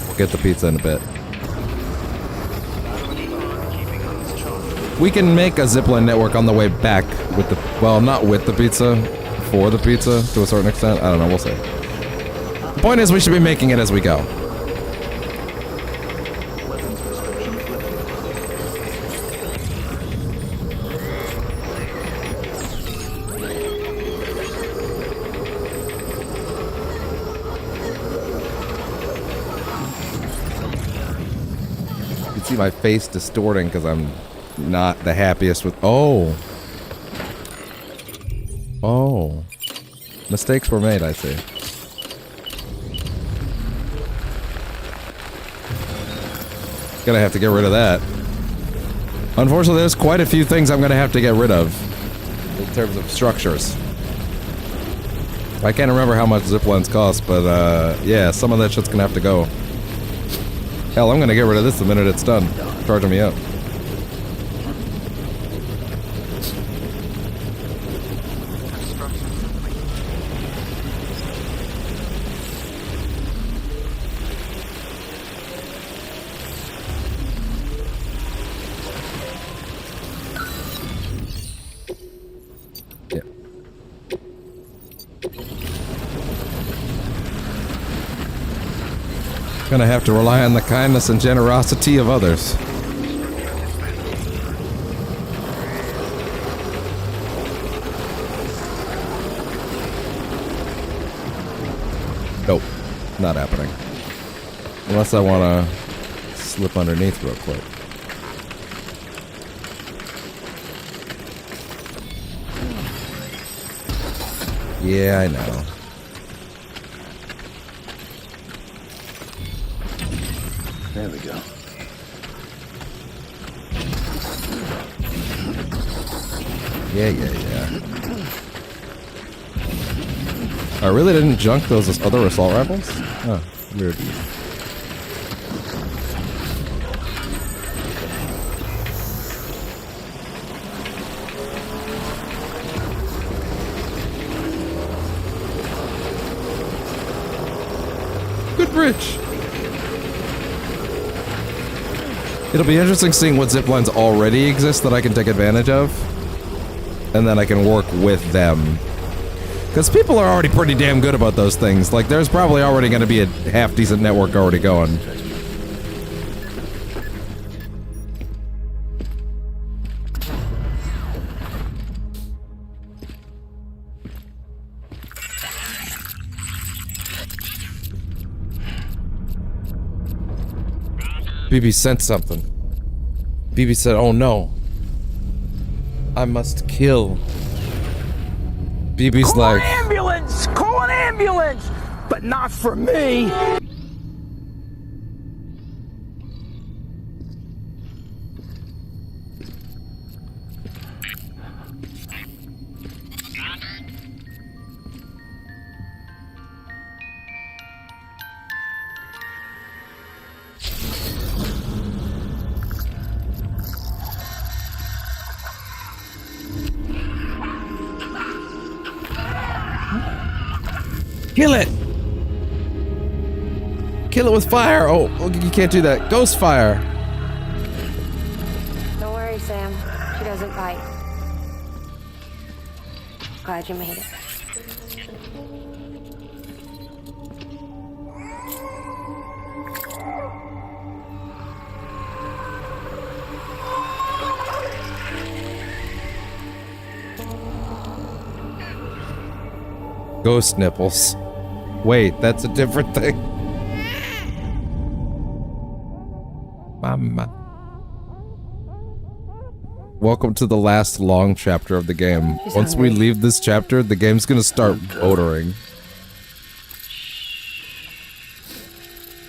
We'll get the pizza in a bit. We can make a zipline network on the way back with the, well, not with the pizza, for the pizza to a certain extent. I don't know, we'll see. The point is we should be making it as we go. You can see my face distorting because I'm not the happiest with, oh. Oh. Mistakes were made, I see. Gonna have to get rid of that. Unfortunately, there's quite a few things I'm gonna have to get rid of in terms of structures. I can't remember how much zip lines cost, but yeah, some of that shit's gonna have to go. Hell, I'm gonna get rid of this the minute it's done. Charging me up. Gonna have to rely on the kindness and generosity of others. Nope, not happening. Unless I wanna slip underneath real quick. Yeah, I know. There we go. Yeah. I really didn't junk those other assault rifles? Oh, weird. Good bridge. It'll be interesting seeing what zip lines already exist that I can take advantage of. And then I can work with them. Because people are already pretty damn good about those things. Like, there's probably already going to be a half-decent network already going. BB sent something. BB said, oh no. I must kill. BB's Call like... an ambulance! Call an ambulance! But not for me! Kill it! Kill it with fire! Oh, you can't do that. Ghost fire! Don't worry, Sam. She doesn't bite. Glad you made it. Ghost nipples. Wait, that's a different thing. Mama. Welcome to the last long chapter of the game. She's Once hungry. we leave this chapter, the game's gonna start odering.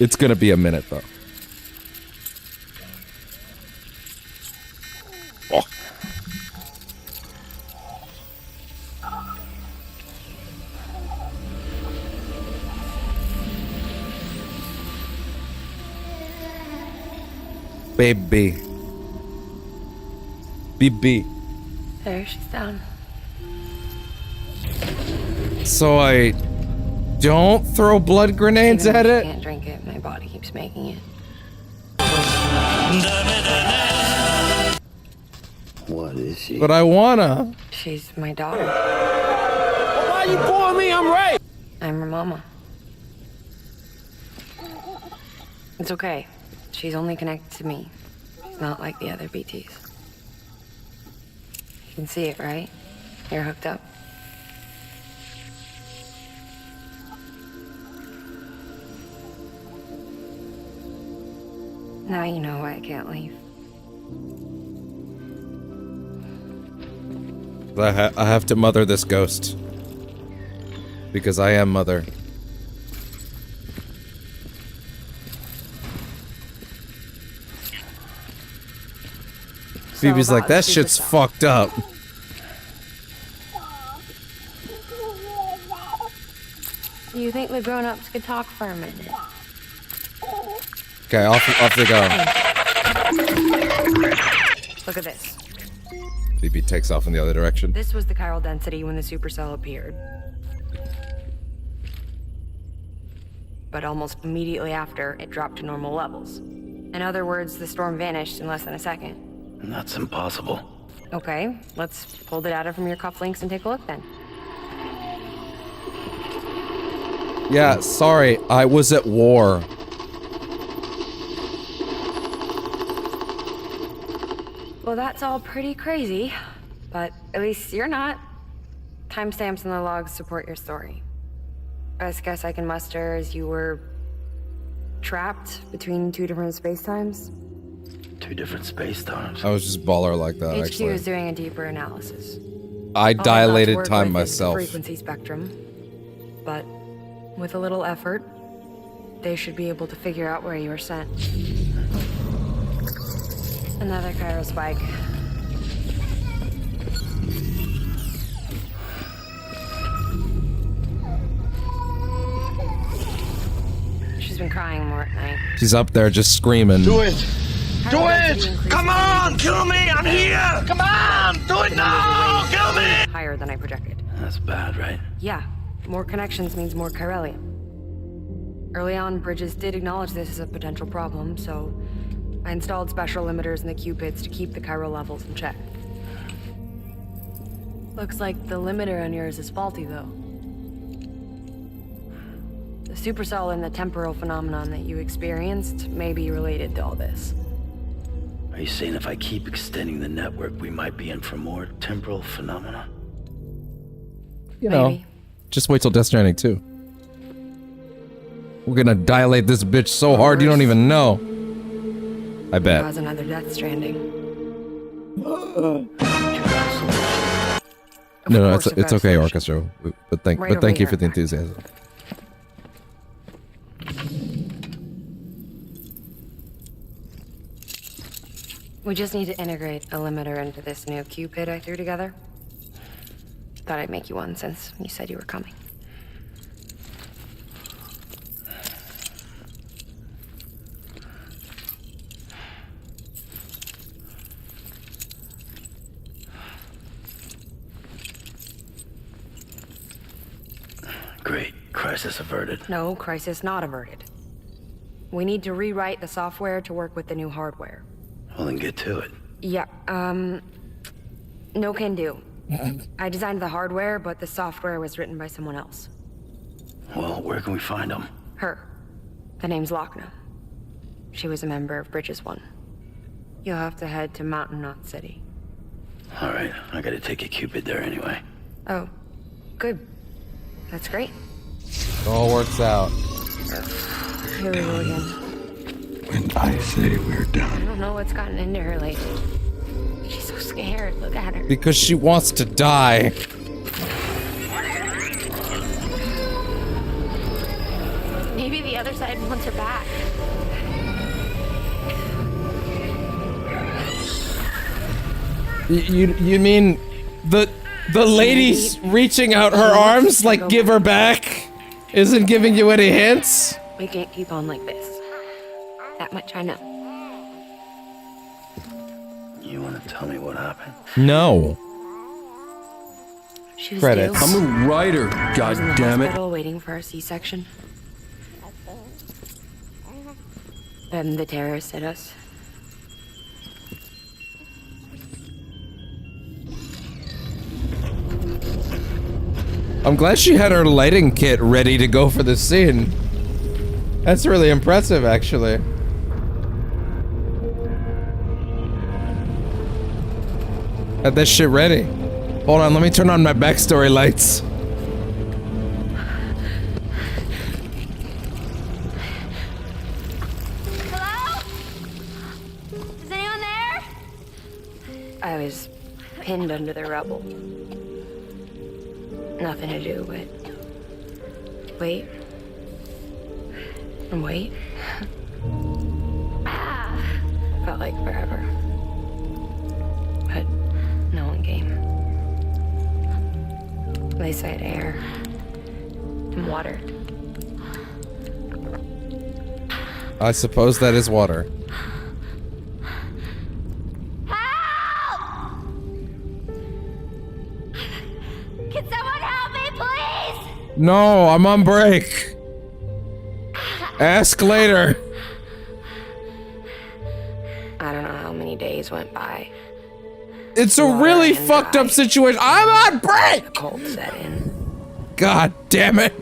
It's gonna be a minute, though. Oh. Baby. BB. There, she's down. So I don't throw blood grenades Even at if it? I can't drink it, my body keeps making it. What is she? But I wanna. She's my daughter. Well, why you pulling me? I'm right. I'm her mama. It's okay. She's only connected to me. It's not like the other BTs. You can see it, right? You're hooked up. Now you know why I can't leave. I have to mother this ghost. Because I am mother. Phoebe's like, that shit's fucked up. You think the grown-ups could talk for a minute? Okay, off they go. Look at this. Phoebe takes off in the other direction. This was the chiral density when the supercell appeared. But almost immediately after, it dropped to normal levels. In other words, the storm vanished in less than a second. That's impossible. Okay, let's pull the data from your cufflinks and take a look then. Yeah, sorry, I was at war. Well, that's all pretty crazy, but at least you're not. Timestamps in the logs support your story. Best guess I can muster is you were trapped between two different spacetimes. Two different spacetimes. I was just baller like that, HQ actually. is doing a deeper analysis. I All dilated that's time work with is the myself. frequency spectrum, but with a little effort, they should be able to figure out where you were sent. Another chiral spike. She's been crying more at night. She's up there just screaming. Do it! Do it! Come on! Kill me! I'm here! Come on! Do it now! Kill me! Higher than I projected. That's bad, right? Yeah, more connections means more chiralium. Early on, Bridges did acknowledge this as a potential problem, so I installed special limiters in the Cupids to keep the chiral levels in check. Looks like the limiter on yours is faulty, though. The supercell and the temporal phenomenon that you experienced may be related to all this. Are you saying if I keep extending the network, we might be in for more temporal phenomena? You know, Maybe. just wait till Death Stranding 2. We're gonna dilate this bitch so hard you don't even know. I bet. Cause another Death Stranding. No, it's okay, Orchestra. But thank Right you over for the here. enthusiasm. We just need to integrate a limiter into this new Cupid I threw together. Thought I'd make you one since you said you were coming. Great. Crisis averted. No, crisis not averted. We need to rewrite the software to work with the new hardware. Well, then get to it. Yeah, no can do. I designed the hardware, but the software was written by someone else. Well, where can we find them? Her. The name's Lochna. She was a member of Bridges 1. You'll have to head to Mountain Knot City. All right, I gotta take a Cupid there anyway. Oh, good. That's great. It all works out. Here we go again. When I say we're I done, don't know what's gotten into her lately. She's so scared. Look at her. Because she wants to die. Maybe the other side wants her back. You mean the lady's reaching out her arms like give her back isn't giving you any hints? We can't keep on like this. That much I know. You wanna tell me what happened? No. She was Credits. due. I'm a writer, I was in the goddammit. hospital waiting for a C-section. Then the terrorists hit us. I'm glad she had her lighting kit ready to go for this scene. That's really impressive, actually. Had that shit ready. Hold on, let me turn on my backstory lights. Hello? Is anyone there? I was pinned under the rubble. Nothing to do but wait and wait. Felt like forever. But no one came. They said air and water. I suppose that is water. Can someone help me, please? No, I'm on break. Ask later. I don't know how many days went by. It's a really fucked up situation. I'm on break! Cold set in. God damn it.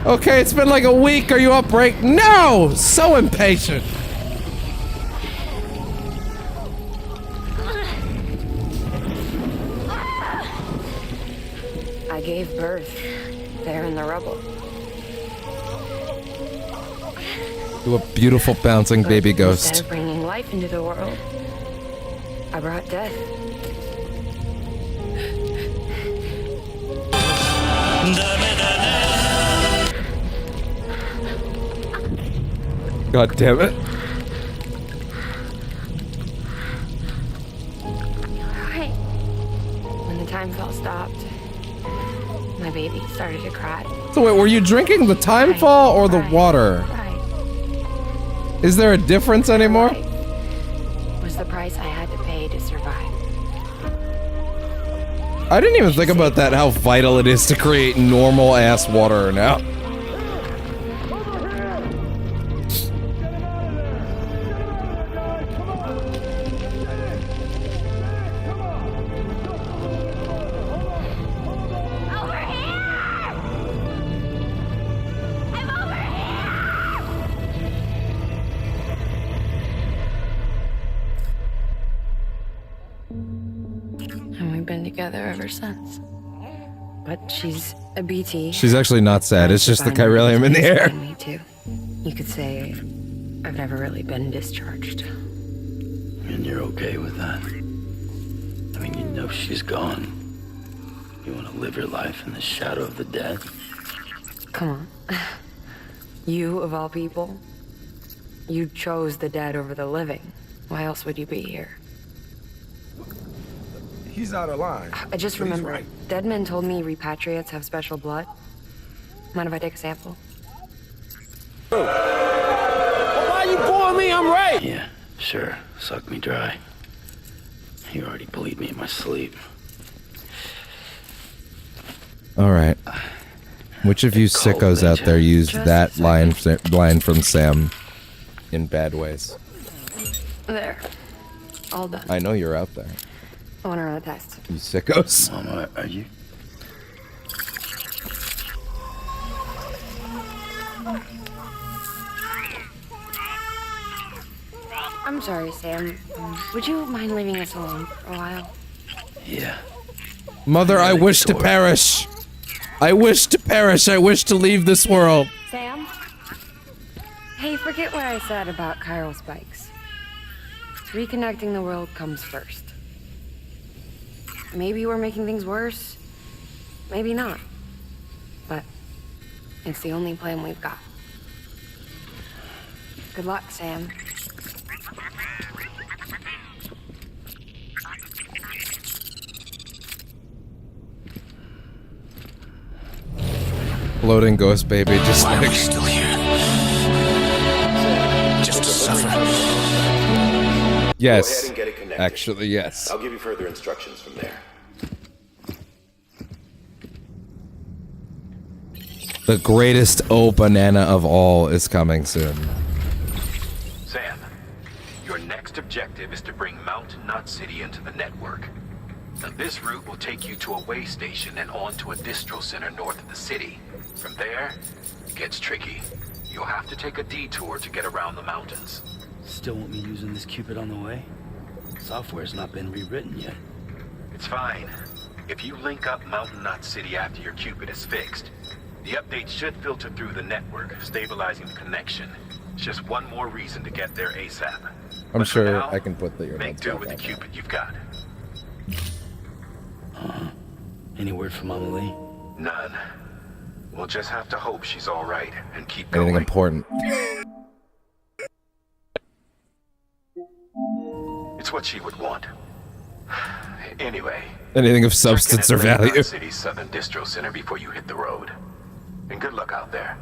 Okay, it's been like a week. Are you up break? No! So impatient. I gave birth there in the rubble. To a beautiful bouncing baby Instead ghost. of bringing life into the world, I brought death. God damn it. Right. When the time fell stopped, my baby started to cry. So wait, were you drinking the time fall or the water? Is there a difference anymore? Was the price I had to pay to survive. I didn't even think about that, how vital it is to create normal ass water now. And we've been together ever since. But she's a BT. She's actually not sad, it's just the chiralium in the air. Me too. You could say I've never really been discharged. And you're okay with that? I mean, you know she's gone. You want to live your life in the shadow of the dead? Come on. You, of all people, you chose the dead over the living. Why else would you be here? He's out of line. I just But he's remembered. right. Dead men told me repatriates have special blood. Mind if I take a sample? Why you pouring me? I'm right. Yeah, sure. Suck me dry. You already bleed me in my sleep. Alright. Which of you sickos out there used that line from Sam in bad ways? There. All done. I know you're out there. I want to run a test. You sickos. Mama, are you? I'm sorry, Sam. Would you mind leaving us alone for a while? Yeah. Mother, I wish to perish. I wish to perish. I wish to leave this world. Sam? Hey, forget what I said about chiral spikes. Reconnecting the world comes first. Maybe we're making things worse. Maybe not. But it's the only plan we've got. Good luck, Sam. Floating ghost baby, just Why like. are we still here? Just to suffer. Yes. Go ahead and get it connected. Actually, yes. I'll give you further instructions from there. The greatest O banana of all is coming soon. Sam, your next objective is to bring Mount Knot City into the network. Now, this route will take you to a way station and on to a distro center north of the city. From there, it gets tricky. You'll have to take a detour to get around the mountains. Still want me using this Cupid on the way? Software's not been rewritten yet. It's fine. If you link up Mountain Knot City after your Cupid is fixed, the update should filter through the network, stabilizing the connection. It's just one more reason to get there ASAP. I'm sure I can put the earbuds Make do back with the on. Cupid you've got. Any word from Mama Lee? None. We'll just have to hope she's all right and keep Anything going. important? It's what she would want. Anyway. Anything of substance or check in at value? Knot City's Southern Distro Center before you hit the road. And good luck out there.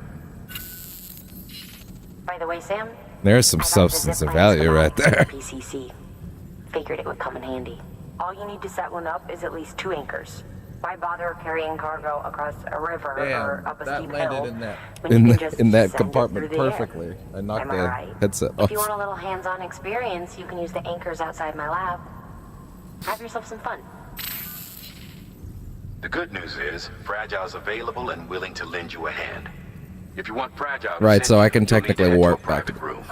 By the way, Sam, There's some substance or value right there. PCC. Figured it would come in handy. All you need to set one up is at least 2 anchors. Why bother carrying cargo across a river or up a steep hill? In that compartment perfectly. I knocked Am I the right? headset If off. you want a little hands-on experience, you can use the anchors outside my lab. Have yourself some fun. The good news is, Fragile's available and willing to lend you a hand. If you want Fragile to Right, send so you, I can you'll need to technically head to a warp back. private room.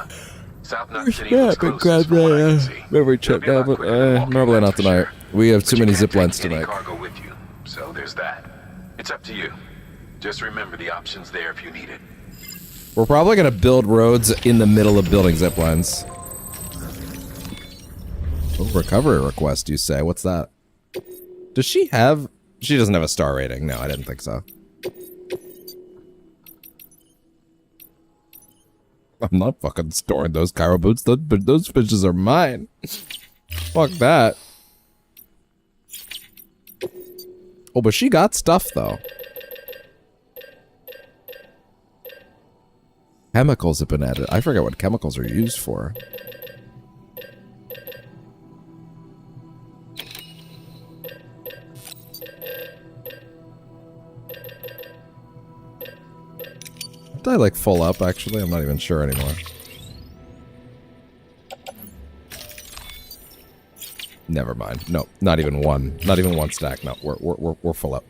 South Knot Where's City looks that? Been closest grab from what I can that see. memory chip It'll be a now, lot but quicker than walking probably back not for tonight. sure. We have But too you many can't zip take lines any tonight. cargo with you, so there's that. It's up to you. Just remember the options there if you need it. We're probably gonna build roads in the middle of building zip lines. Oh, recovery request, you say? What's that? Does she have... She doesn't have a star rating. No, I didn't think so. I'm not fucking storing those Cairo boots. Those fishes are mine. Fuck that. Oh, but she got stuff, though. Chemicals have been added. I forget what chemicals are used for. Did I like full up actually? I'm not even sure anymore. Never mind. No, not even one. Not even one stack. No, we're full up.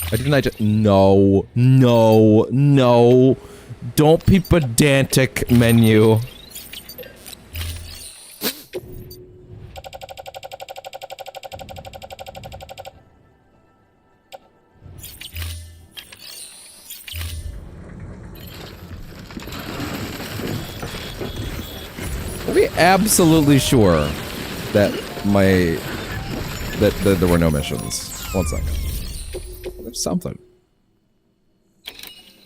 Why didn't I just... No. No. No. Don't be pedantic, menu. Are we absolutely sure that that there were no missions? 1 second. There's something.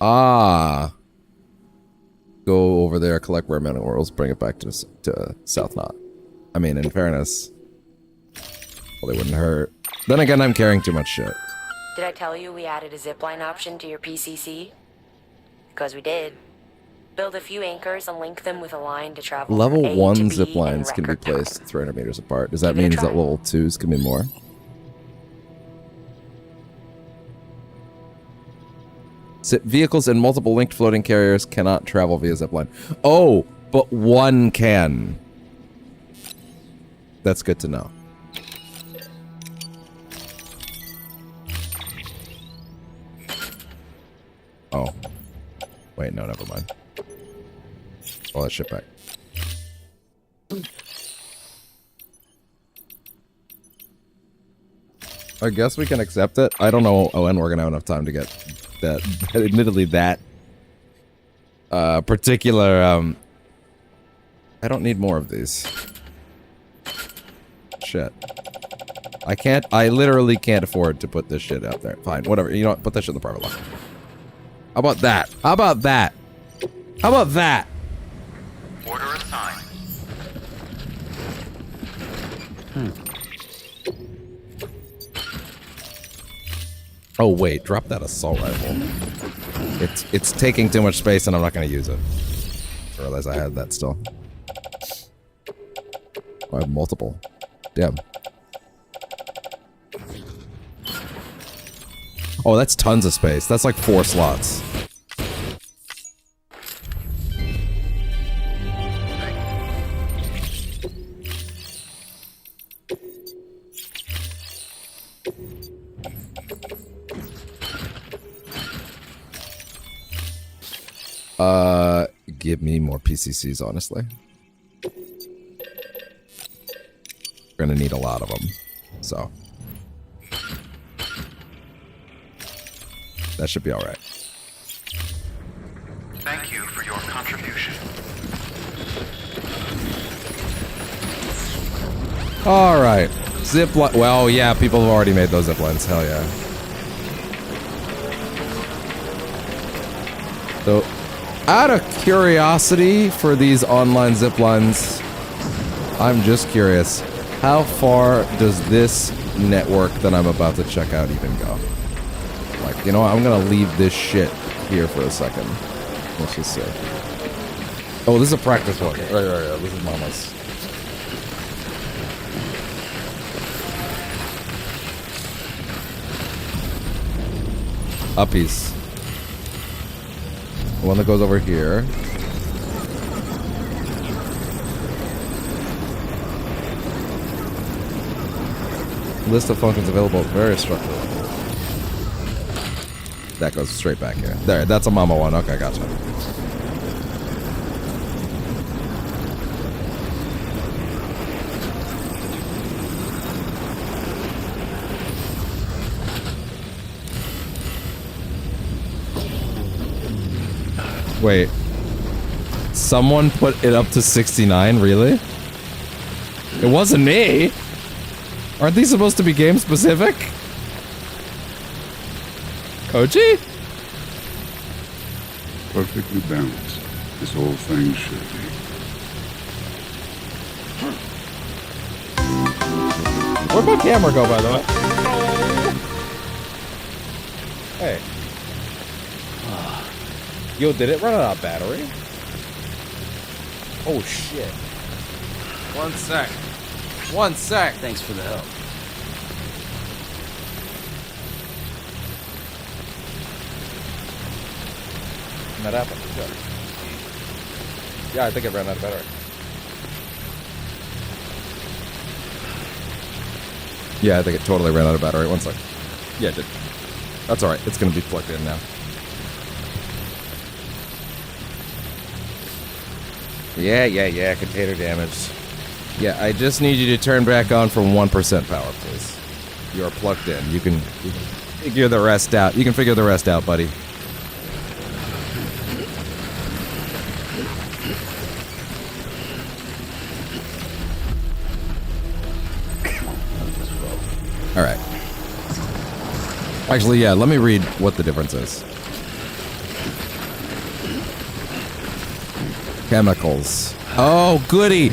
Ah. Go over there, collect rare minerals, bring it back to South Knot. I mean, in fairness, well, they wouldn't hurt. Then again, I'm carrying too much shit. Did I tell you we added a zipline option to your PCC? Because we did. Build a few anchors and link them with a line to travel Level from A 1 to B zip in lines can be record time. placed 300 meters apart. Does that Give it a mean that try. level 2s can be more? Vehicles and multiple linked floating carriers cannot travel via zipline. Oh, but one can. That's good to know. Oh. Wait, no, never mind. All that shit back. I guess we can accept it. I don't know when we're gonna have enough time to get that. Admittedly, that particular. I don't need more of these. Shit. I can't. I literally can't afford to put this shit out there. Fine, whatever. You know what? Put that shit in the private line. How about that? How about that? How about that? Order assigned. Oh wait, drop that assault rifle. It's taking too much space and I'm not gonna use it. I realize I had that still. Oh, I have multiple. Damn. Oh, that's tons of space. That's like 4 slots. give me more PCCs, honestly. We're gonna need a lot of them, so that should be all right. Thank you for your contribution. All right, zip line. Well, yeah, people have already made those zip lines. Hell yeah. So, out of curiosity for these online zip lines, I'm just curious, how far does this network that I'm about to check out even go? Like, you know what? I'm gonna leave this shit here for a second. Let's just see. Oh, this is a practice one. Right. This is Mama's. Uppies. The one that goes over here. List of functions available. Very structured. That goes straight back here. There, that's a mama one. Okay, gotcha. Wait. Someone put it up to 69? Really? It wasn't me! Aren't these supposed to be game specific? Koji? Perfectly balanced, as all things should be. Where'd my camera go, by the way? Hey. Yo, did it run out of battery? Oh, shit. 1 sec. 1 sec. Thanks for the help. That happened. Good. Yeah, I think it ran out of battery. Yeah, I think it totally ran out of battery. 1 sec. Yeah, it did. That's alright. It's gonna be plugged in now. Yeah. Container damaged. Yeah, I just need you to turn back on from 1% power, please. You're plugged in. You can figure the rest out. You can figure the rest out, buddy. All right. Actually, yeah, let me read what the difference is. Chemicals. Oh, goody.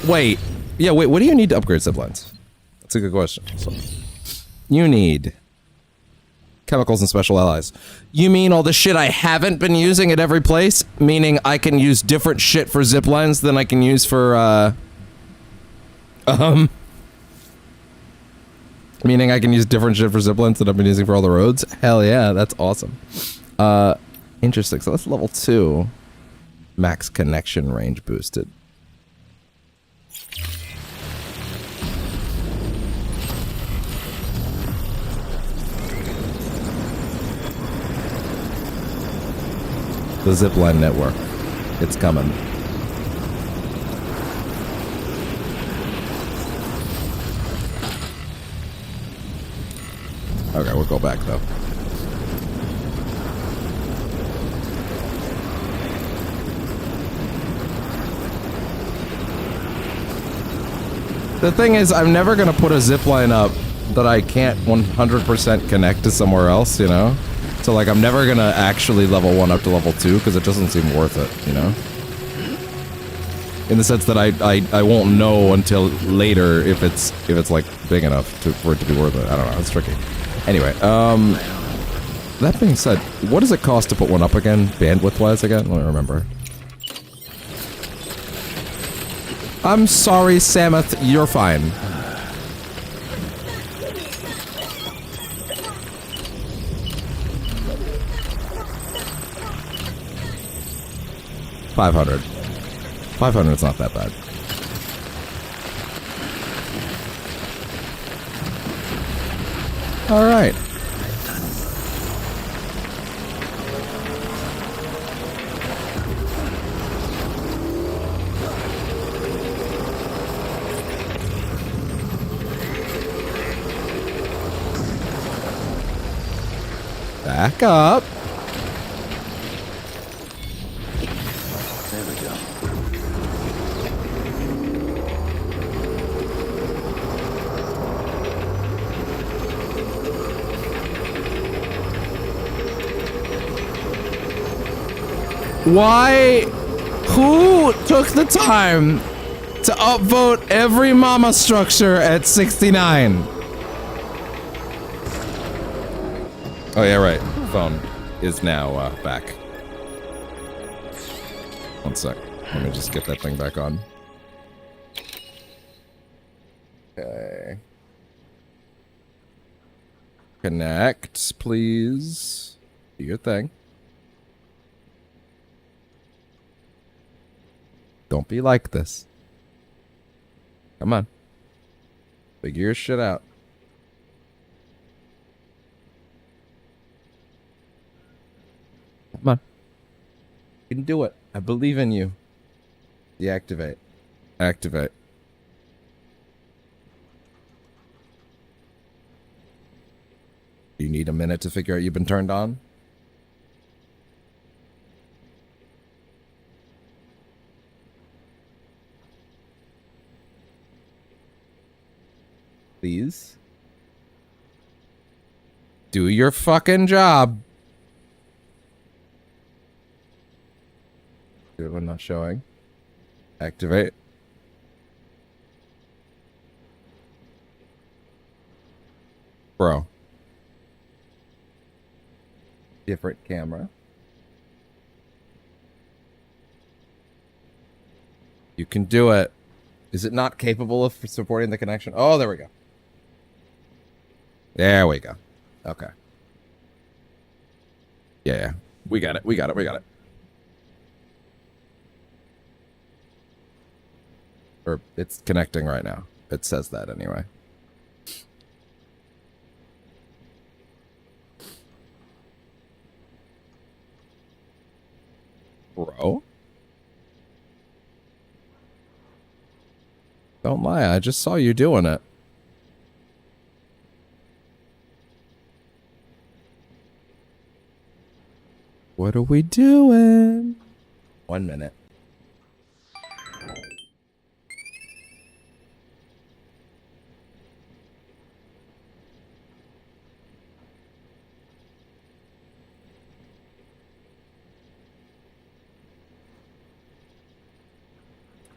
Wait. Yeah, wait, what do you need to upgrade ziplines? That's a good question. So, you need chemicals and special allies. You mean all the shit I haven't been using at every place? Meaning I can use different shit for ziplines than I can use for, meaning I can use different shit for ziplines that I've been using for all the roads? Hell yeah, that's awesome. Interesting. So that's level 2. Max connection range boosted. The zipline network. It's coming. Okay, we'll go back though. The thing is, I'm never gonna put a zipline up that I can't 100% connect to somewhere else, you know? So like, I'm never gonna actually level 1 up to level 2 because it doesn't seem worth it, you know? In the sense that I won't know until later if it's like big enough for it to be worth it. I don't know, it's tricky. Anyway, that being said, what does it cost to put one up again, bandwidth-wise again? I don't remember. I'm sorry, Samuth, you're fine. $500. $500 is not that bad. All right. Back up. There we go. Why? Who took the time to upvote every mama structure at 69? Oh yeah, right. Phone is now back. One sec. Let me just get that thing back on. Okay. Connect, please. Do your thing. Don't be like this. Come on. Figure your shit out. Come on. You can do it. I believe in you. Deactivate. Activate. You need a minute to figure out you've been turned on? Please. Do your fucking job. Good one, not showing. Activate. Bro. Different camera. You can do it. Is it not capable of supporting the connection? Oh, there we go. There we go. Okay. Yeah. We got it. We got it. We got it. Or it's connecting right now. It says that anyway. Bro. Don't lie. I just saw you doing it. What are we doing? 1 minute.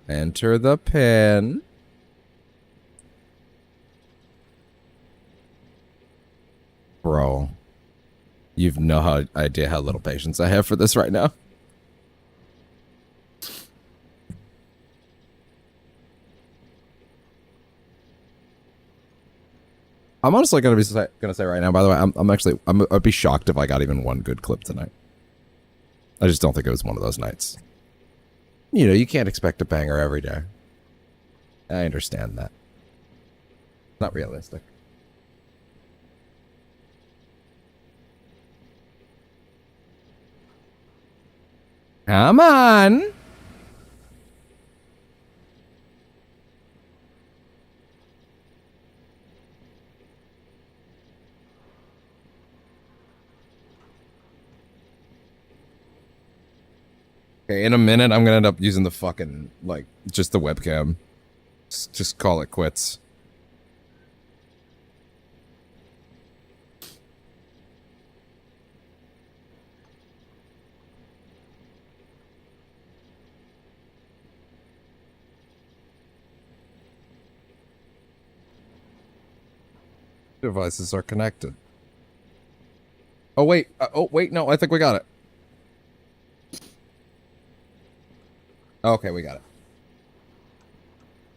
Enter the pin. Bro. You've no idea how little patience I have for this right now. I'm honestly gonna say right now. By the way, I'd be shocked if I got even one good clip tonight. I just don't think it was one of those nights. You know, you can't expect a banger every day. I understand that. Not realistic. Come on. Okay, in a minute, I'm gonna end up using the fucking, like, just the webcam. Just call it quits. Devices are connected. Oh wait, no, I think we got it. Okay, we got it.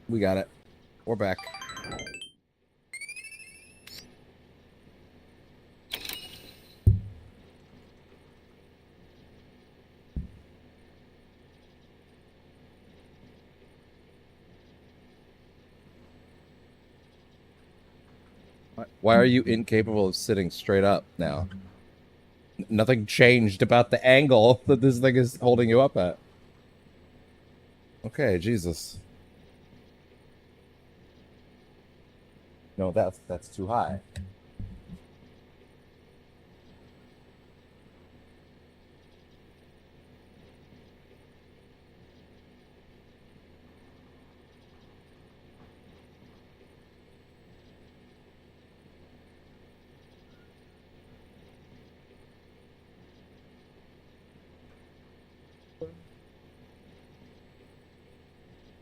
We got it. We're back. Why are you incapable of sitting straight up now? Nothing changed about the angle that this thing is holding you up at. Okay, Jesus. No, that's too high.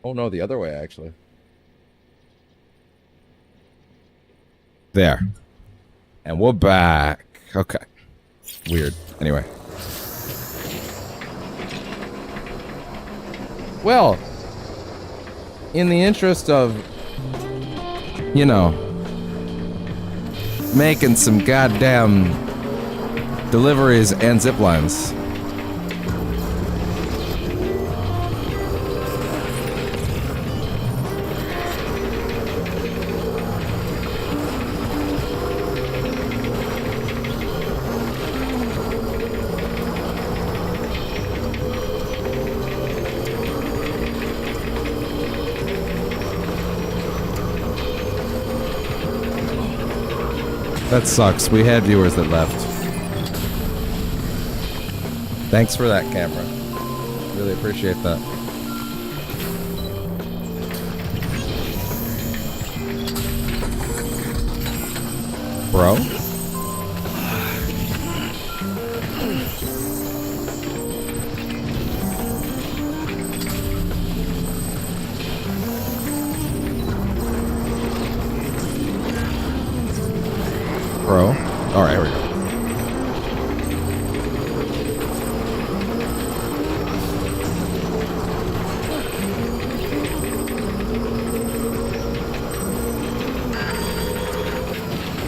Oh no, the other way actually. There. And we're back. Okay. Weird. Anyway. Well, in the interest of, you know, making some goddamn deliveries and zip lines. That sucks. We had viewers that left. Thanks for that, camera. Really appreciate that. Bro? Bro? Alright, here we go.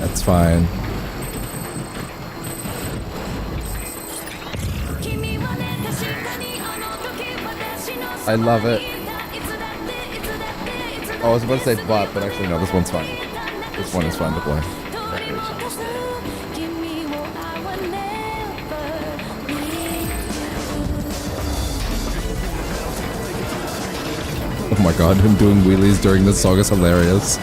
That's fine. I love it. Oh, I was about to say but actually no, this one's fine. This one is fun to play. Oh my god, him doing wheelies during this song is hilarious.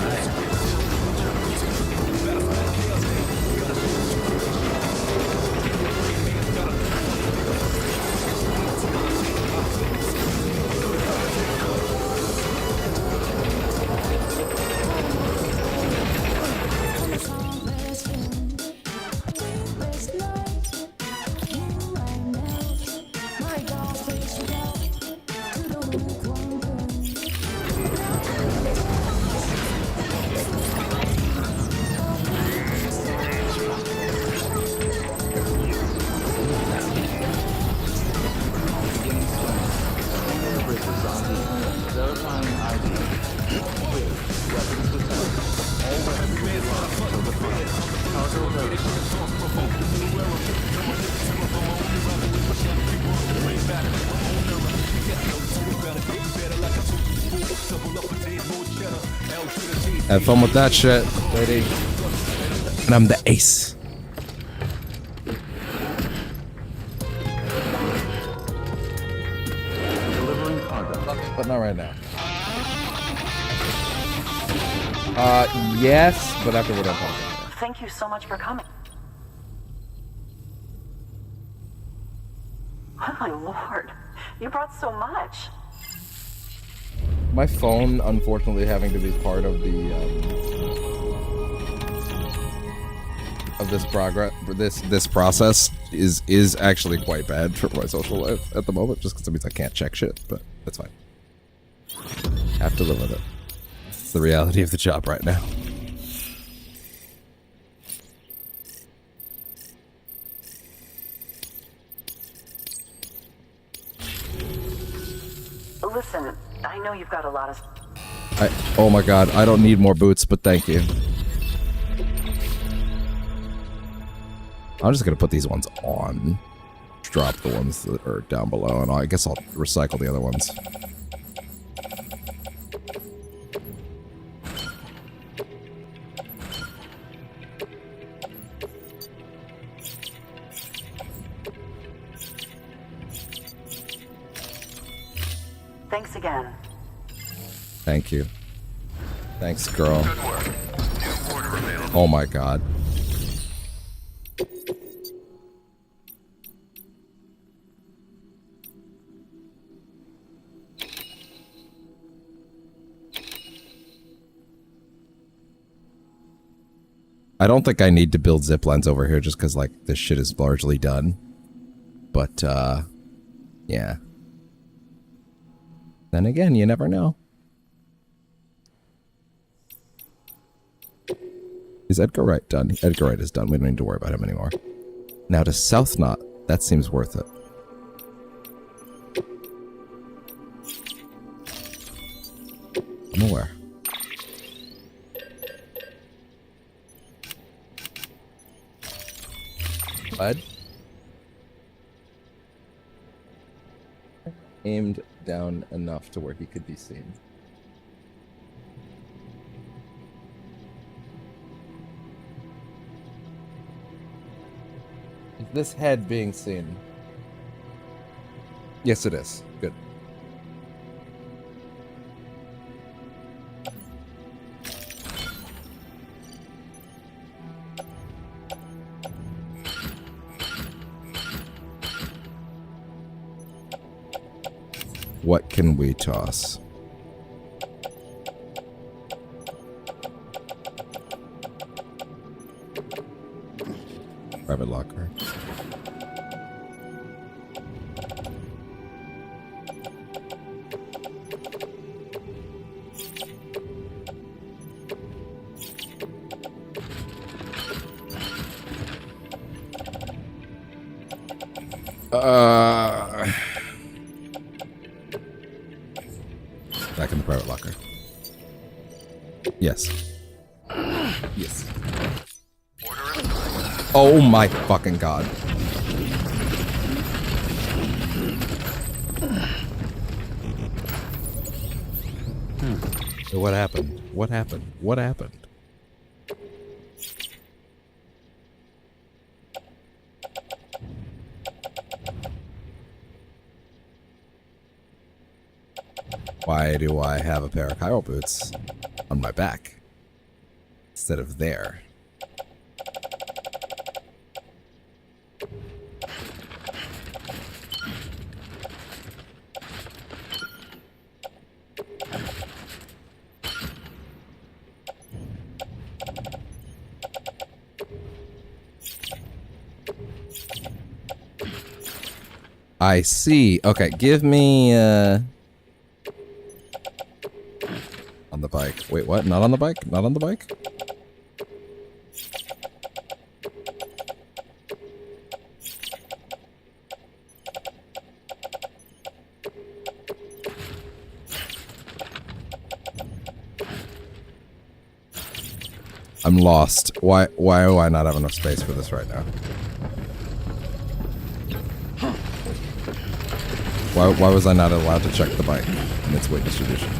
Have fun with that shit, lady. And I'm the ace. But not right now. Yes, but after we're done talking. Thank you so much for coming. Oh my lord, you brought so much. My phone, unfortunately, having to be part of the of this process is actually quite bad for my social life at the moment. Just because it means I can't check shit, but that's fine. Have to live with it. It's the reality of the job right now. Listen, I know you've got a lot of... Oh my god, I don't need more boots, but thank you. I'm just gonna put these ones on. Drop the ones that are down below, and I guess I'll recycle the other ones. Thanks again. Thank you. Thanks, girl. Oh my god. I don't think I need to build zip lines over here just because, like, this shit is largely done. But, yeah. Then again, you never know. Is Edgar Wright done? Edgar Wright is done. We don't need to worry about him anymore. Now to South Knot. That seems worth it. I'm aware. Bud? Aimed down enough to where he could be seen. Is this head being seen? Yes, it is. Good. What can we toss? Private locker. Back in the private locker. Yes. Yes. Oh my fucking god. So what happened? What happened? What happened? Why do I have a pair of Chiral boots on my back instead of there? I see. Okay, give me on the bike. Wait, what? Not on the bike? Not on the bike? I'm lost. Why do I not have enough space for this right now? Why was I not allowed to check the bike and its weight distribution?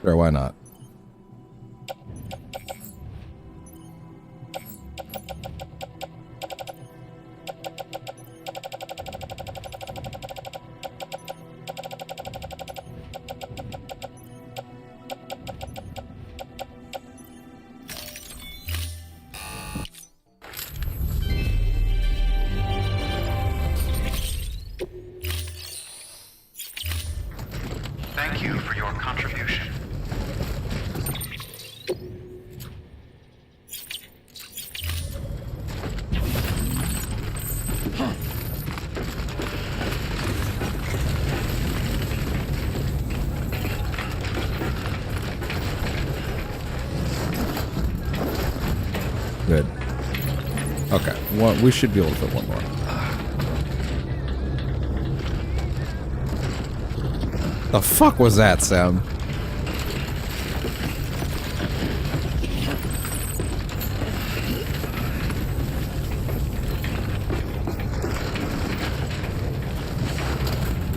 Sure, why not? Thank you for your contribution. Good. Okay, we should be able to fit one more. The fuck was that, Sam?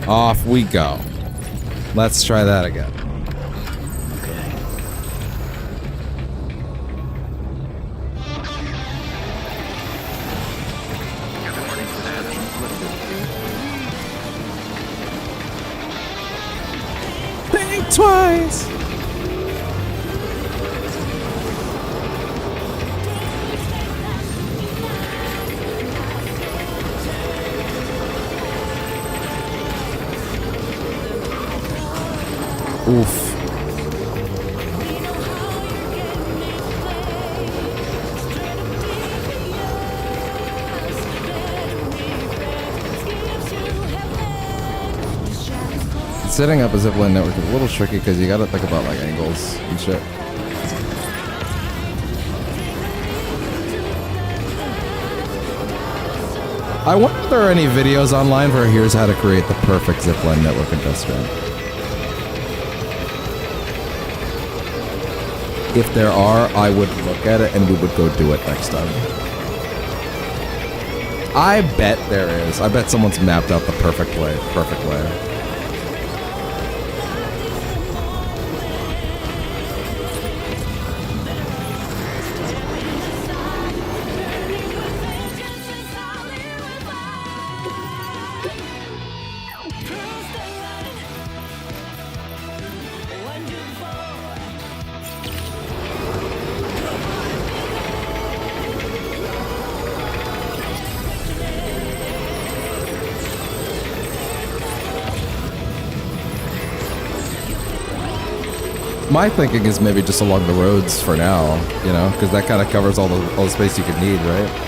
Off we go. Let's try that again. Twice. Oof. Setting up a zipline network is a little tricky because you gotta think about like angles and shit. I wonder if there are any videos online for here's how to create the perfect zipline network in Death Stranding. If there are, I would look at it and we would go do it next time. I bet there is. I bet someone's mapped out the perfect way. My thinking is maybe just along the roads for now, you know, because that kind of covers all the space you could need, right?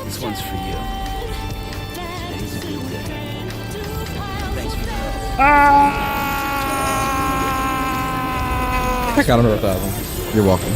This one's for you. Today's a good day. Thanks for the help. I got him with that one. You're welcome.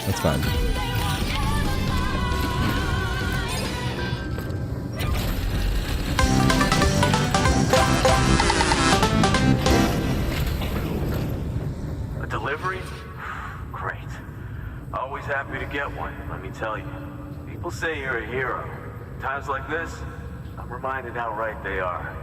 That's fine. A delivery? Great. Always happy to get one, let me tell you. People say you're a hero. Times like this, I'm reminded how right they are.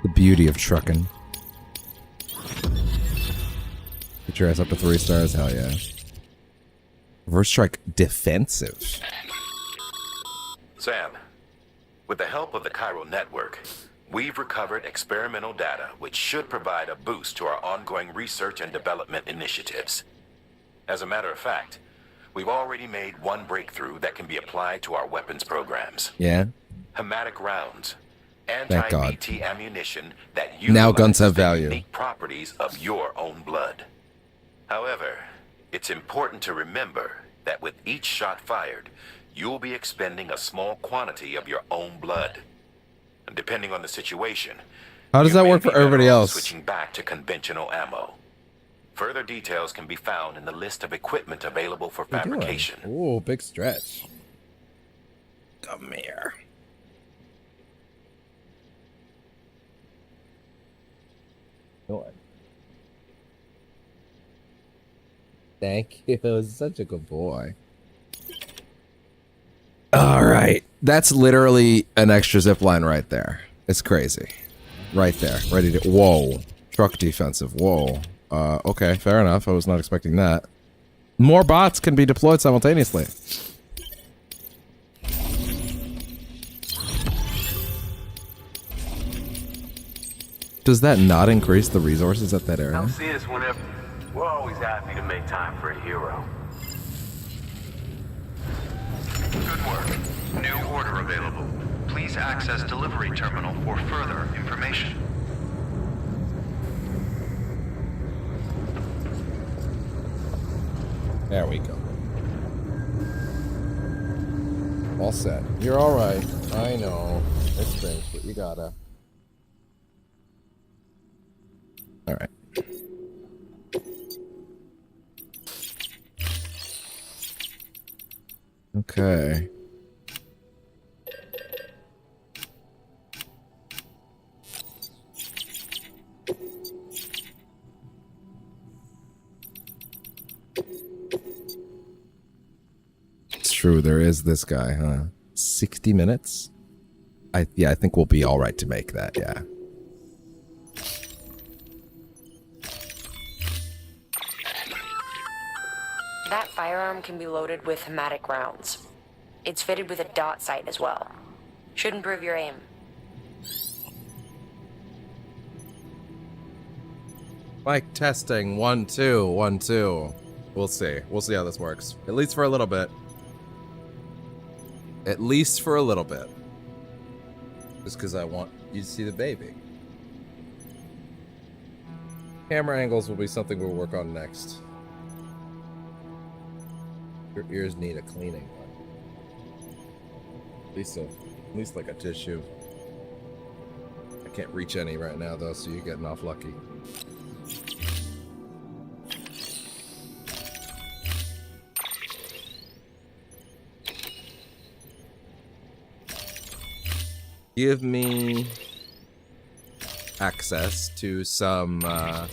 The beauty of trucking. Get your ass up to 3 stars, hell yeah. Reverse strike defensive. Sam, with the help of the chiral network, we've recovered experimental data which should provide a boost to our ongoing research and development initiatives. As a matter of fact, we've already made one breakthrough that can be applied to our weapons programs. Yeah. Hematic rounds. Thank God. Anti-BT ammunition that Now guns have utilizes the value. unique properties of your own blood. However, it's important to remember that with each shot fired, you'll be expending a small quantity of your own blood. And depending on the situation, How does that work for everybody else? switching back to conventional ammo. Further details can be found in the list of equipment available for fabrication. Ooh, big stretch. Come here. What? Thank you. Such a good boy. All right. That's literally an extra zip line right there. It's crazy. Right there. Ready to... Whoa. Truck defensive. Whoa. Okay. Fair enough. I was not expecting that. More bots can be deployed simultaneously. Does that not increase the resources at that area? Come see us whenever. We're always happy to make time for a hero. Good work. New order available. Please access delivery terminal for further information. There we go. All set. You're alright. I know. It stinks, but you gotta. Alright. Okay. It's true, there is this guy, huh? 60 minutes? I think we'll be alright to make that, yeah. That firearm can be loaded with hematic rounds. It's fitted with a dot sight as well. Should improve your aim. Mic testing. 1 2 1 2. We'll see. We'll see how this works. At least for a little bit. At least for a little bit. Just because I want you to see the baby. Camera angles will be something we'll work on next. Your ears need a cleaning. At least like a tissue. I can't reach any right now though, so you're getting off lucky. Give me access to some, I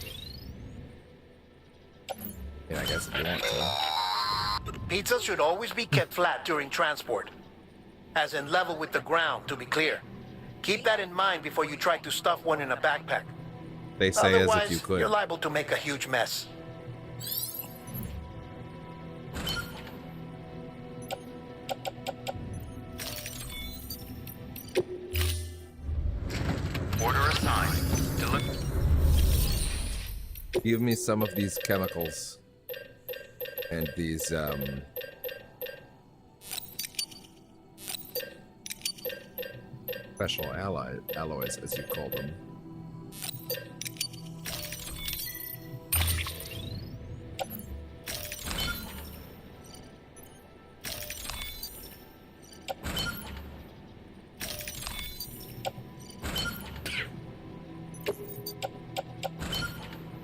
guess if you want to. Pizza should always be kept flat during transport, as in level with the ground, to be clear. Keep that in mind before you try to stuff one in a backpack. They say Otherwise, as if you could. You're liable to make a huge mess. Order assigned. Give me some of these chemicals. And these, special alloys, as you call them.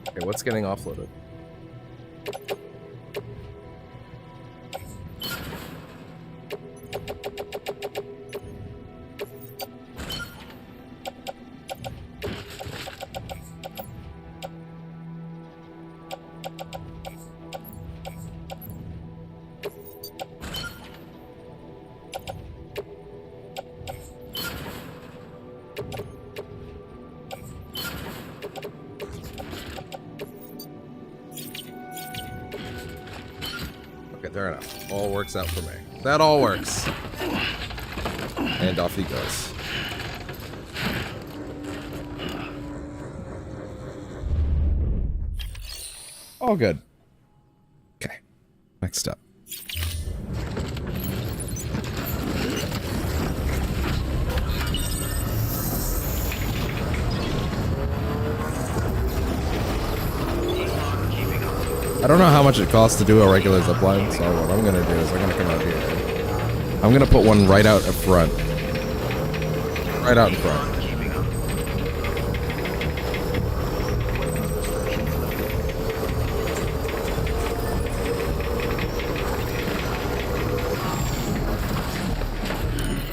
Okay, what's getting offloaded? Fair enough. All works out for me. That all works. And off he goes. All good. Okay. Next up. I don't know how much it costs to do a regular zipline, so what I'm gonna do is I'm gonna come out here. I'm gonna put one right out in front. Right out in front.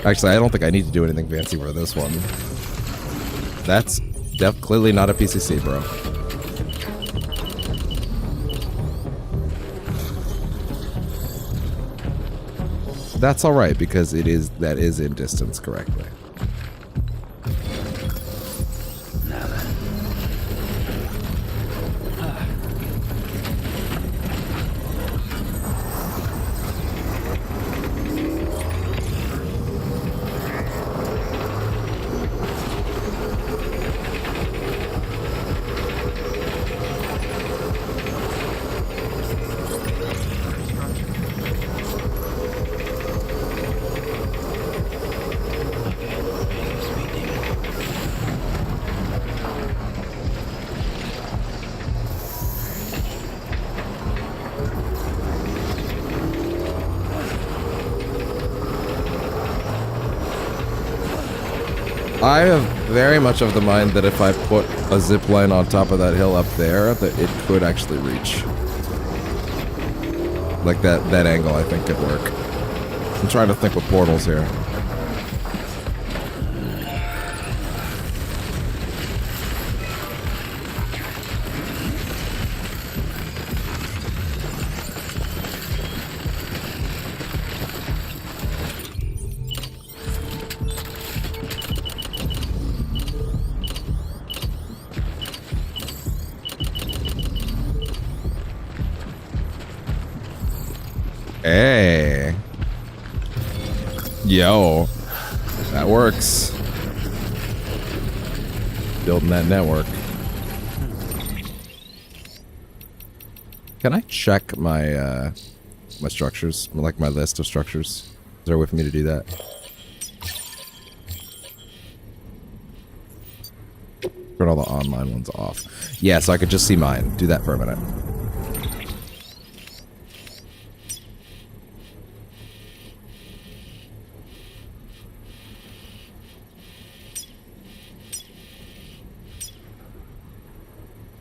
Actually, I don't think I need to do anything fancy for this one. That's clearly not a PCC, bro. That's all right because that is in distance correctly. Now then. I have very much of the mind that if I put a zip line on top of that hill up there, that it could actually reach. Like that angle, I think could work. I'm trying to think with portals here. Hey. Yo. That works. Building that network. Can I check my my structures? Like my list of structures? Is there a way for me to do that? Turn all the online ones off. Yeah, so I could just see mine. Do that for a minute.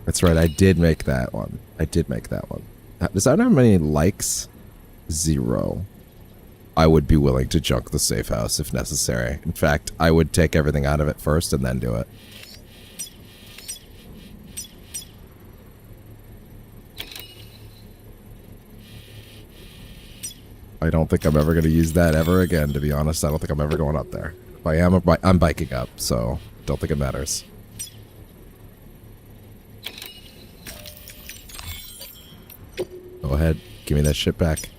That's right, I did make that one. I did make that one. Does that have many likes? 0. I would be willing to junk the safe house if necessary. In fact, I would take everything out of it first and then do it. I don't think I'm ever going to use that ever again, to be honest. I don't think I'm ever going up there. If I am, I'm biking up, so don't think it matters. Go ahead, give me that shit back.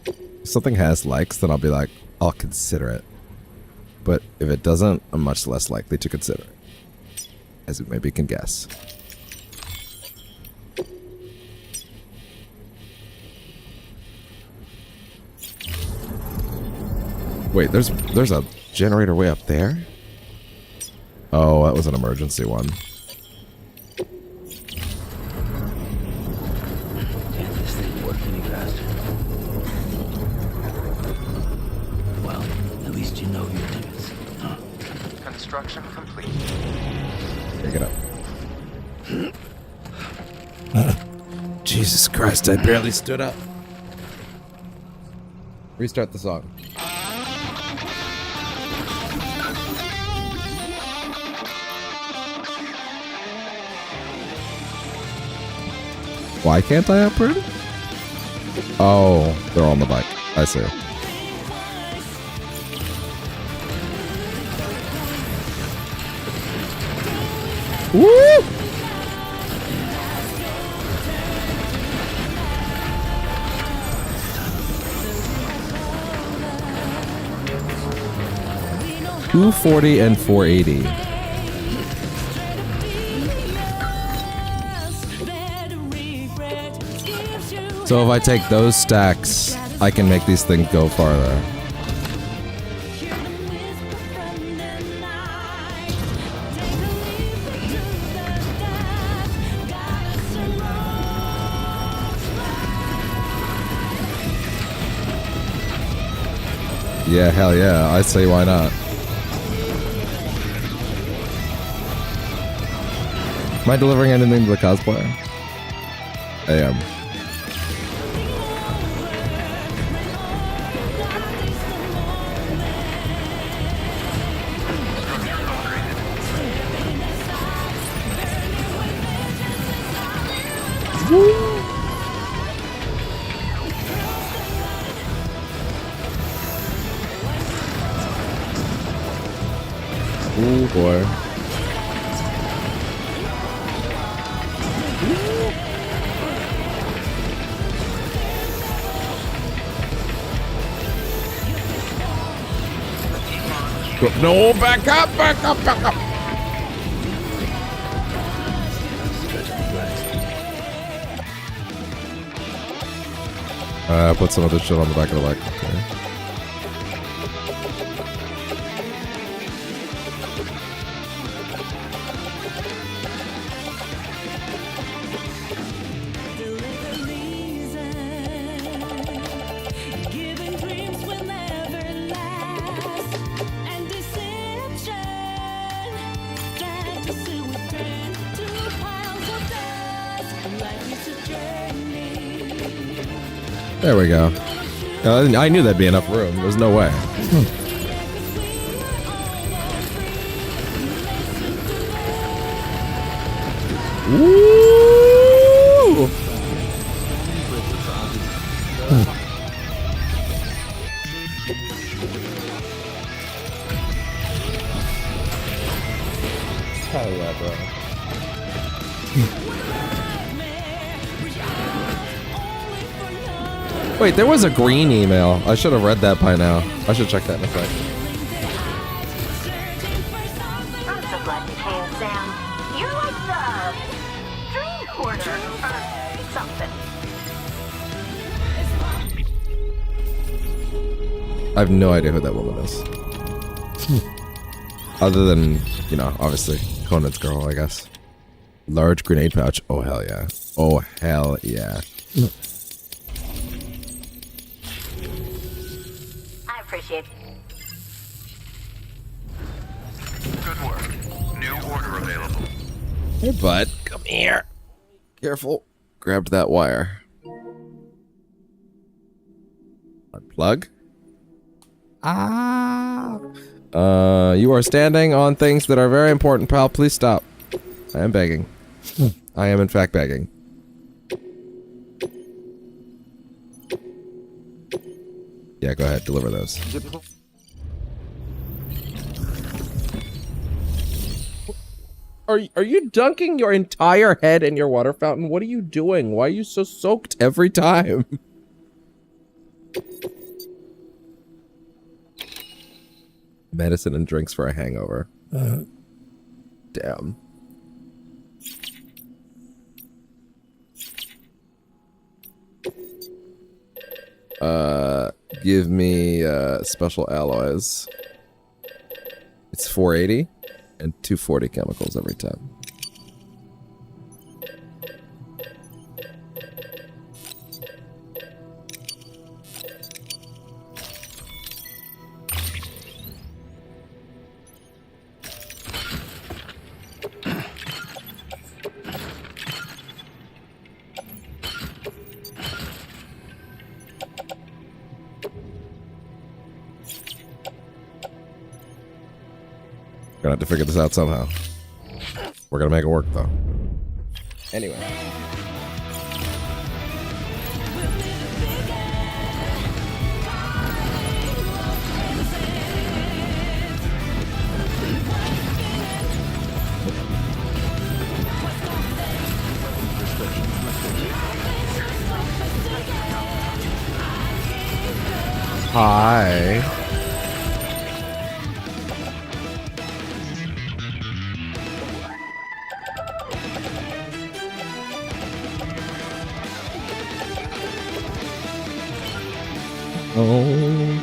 If something has likes, then I'll be like, I'll consider it. But if it doesn't, I'm much less likely to consider it. As you maybe can guess. Wait, there's a generator way up there? Oh, that was an emergency one. Can't this thing work any faster? Well, at least you know your limits, huh? Construction complete. Pick it up. Jesus Christ, I barely stood up. Restart the song. Why can't I upgrade it? Oh, they're on the bike. I see. Woo! $240 and $480. So if I take those stacks, I can make these things go farther. Yeah, hell yeah. I say why not. Am I delivering anything to the cosplayer? I am. Ooh, boy. No, back up, back up, back up. Put some of this shit on the back of the bike. Okay. There we go. I knew there'd be enough room. There's no way. Woo! Hell yeah, bro. Wait, there was a green email. I should have read that by now. I should check that in a sec. I'm so glad you came, Sam. You're like the dream hoarder or something. I have no idea who that woman is. Other than, you know, obviously, Conan's girl, I guess. Large grenade pouch. Oh, hell yeah. Oh, hell yeah. I appreciate it. Good work. New order available. Hey, bud. Come here. Careful. Grabbed that wire. Unplug. Ah. You are standing on things that are very important, pal. Please stop. I am begging. I am, in fact, begging. Yeah, go ahead. Deliver those. Are you dunking your entire head in your water fountain? What are you doing? Why are you so soaked every time? Medicine and drinks for a hangover. Damn. Give me special alloys. It's 480 and 240 chemicals every time. Gonna have to figure this out somehow. We're gonna make it work, though. Anyway. Hi. Oh.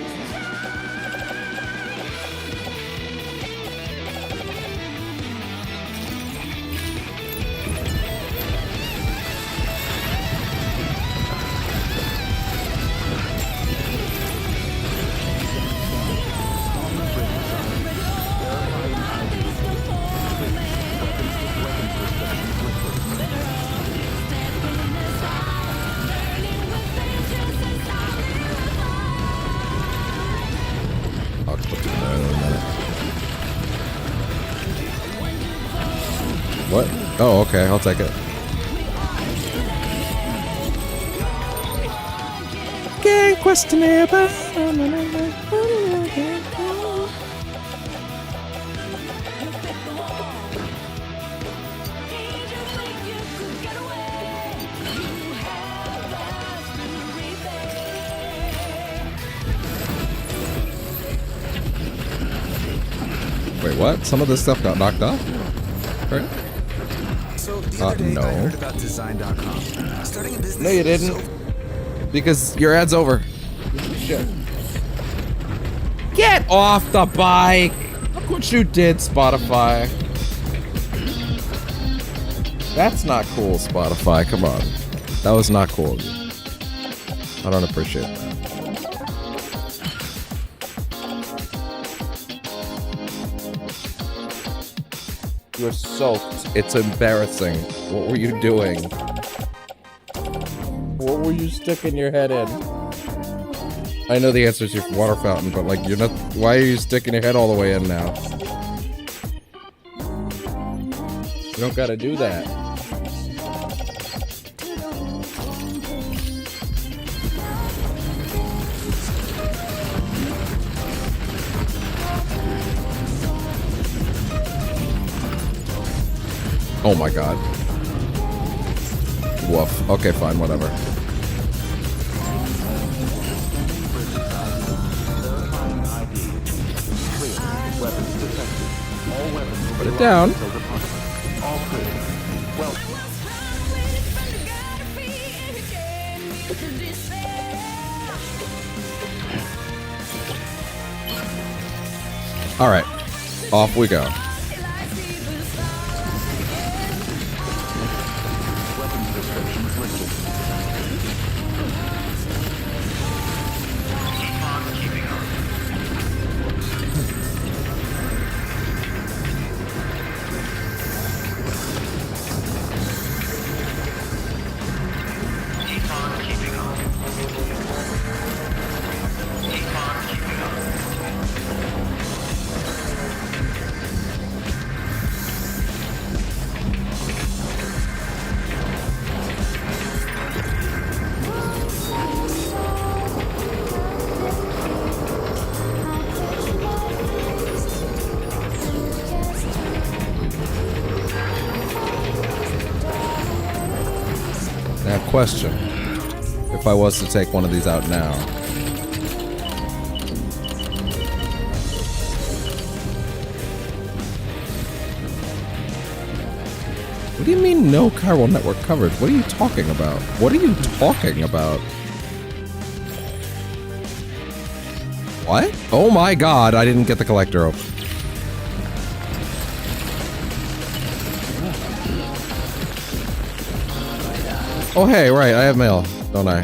What? Oh, okay, I'll take it. Can't question it, but wait, what? Some of this stuff got knocked off? Right? No. No, you didn't. Because your ad's over. Shit. Get off the bike! Look what you did, Spotify. That's not cool, Spotify. Come on. That was not cool of you. I don't appreciate that. You're soaked. It's embarrassing. What were you doing? What were you sticking your head in? I know the answer is your water fountain, but like, you're not. Why are you sticking your head all the way in now? You don't gotta do that. Oh my god. Woof. Okay, fine, whatever. Put it down. All right, off we go. Now, question. If I was to take one of these out now. What do you mean no chiral network coverage? What are you talking about? What are you talking about? What? Oh my god, I didn't get the collector open. Oh hey, right, I have mail, don't I?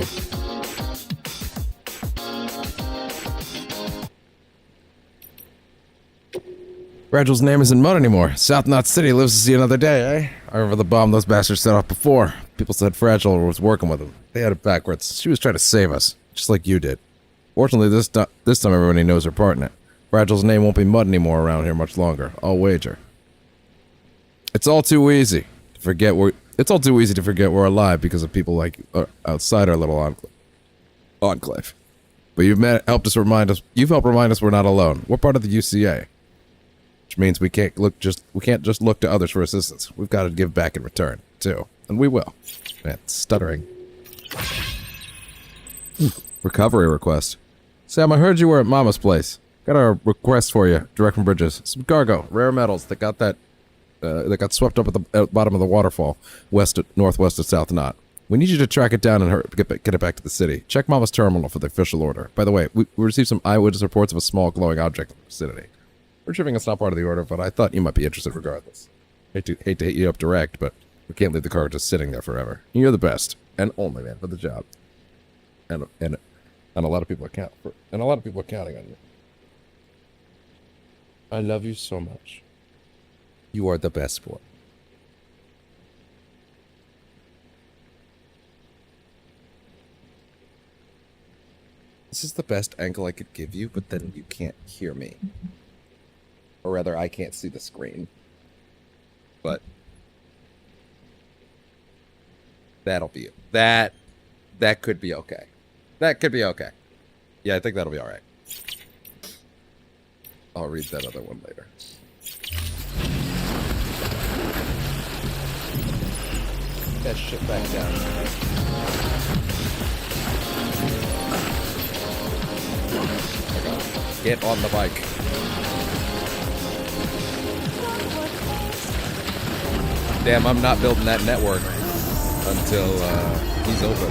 Fragile's name isn't mud anymore. South Knot City lives to see another day, eh? I remember the bomb those bastards set off before. People said Fragile was working with them. They had it backwards. She was trying to save us, just like you did. Fortunately, this time everybody knows her part in it. Fragile's name won't be mud anymore around here much longer. I'll wager. It's all too easy to forget we're alive because of people like outside our little enclave. But you've helped remind us we're not alone. We're part of the UCA. Which means we can't just look to others for assistance. We've got to give back in return, too. And we will. Man, stuttering. Recovery request. Sam, I heard you were at Mama's place. Got a request for you, direct from Bridges. Some cargo, rare metals that got swept up at the bottom of the waterfall, northwest of South Knot. We need you to track it down and get it back to the city. Check Mama's terminal for the official order. By the way, we received some eyewitness reports of a small glowing object in the vicinity. We're shipping it's not part of the order, but I thought you might be interested regardless. Hate to hit you up direct, but we can't leave the car just sitting there forever. You're the best and only man for the job, and a lot of people are counting on you. I love you so much. You are the best boy. This is the best angle I could give you, but then you can't hear me. Or rather, I can't see the screen. But that'll be it. That could be okay. That could be okay. Yeah, I think that'll be alright. I'll read that other one later. That shit back down. Get on the bike. Damn, I'm not building that network until he's open.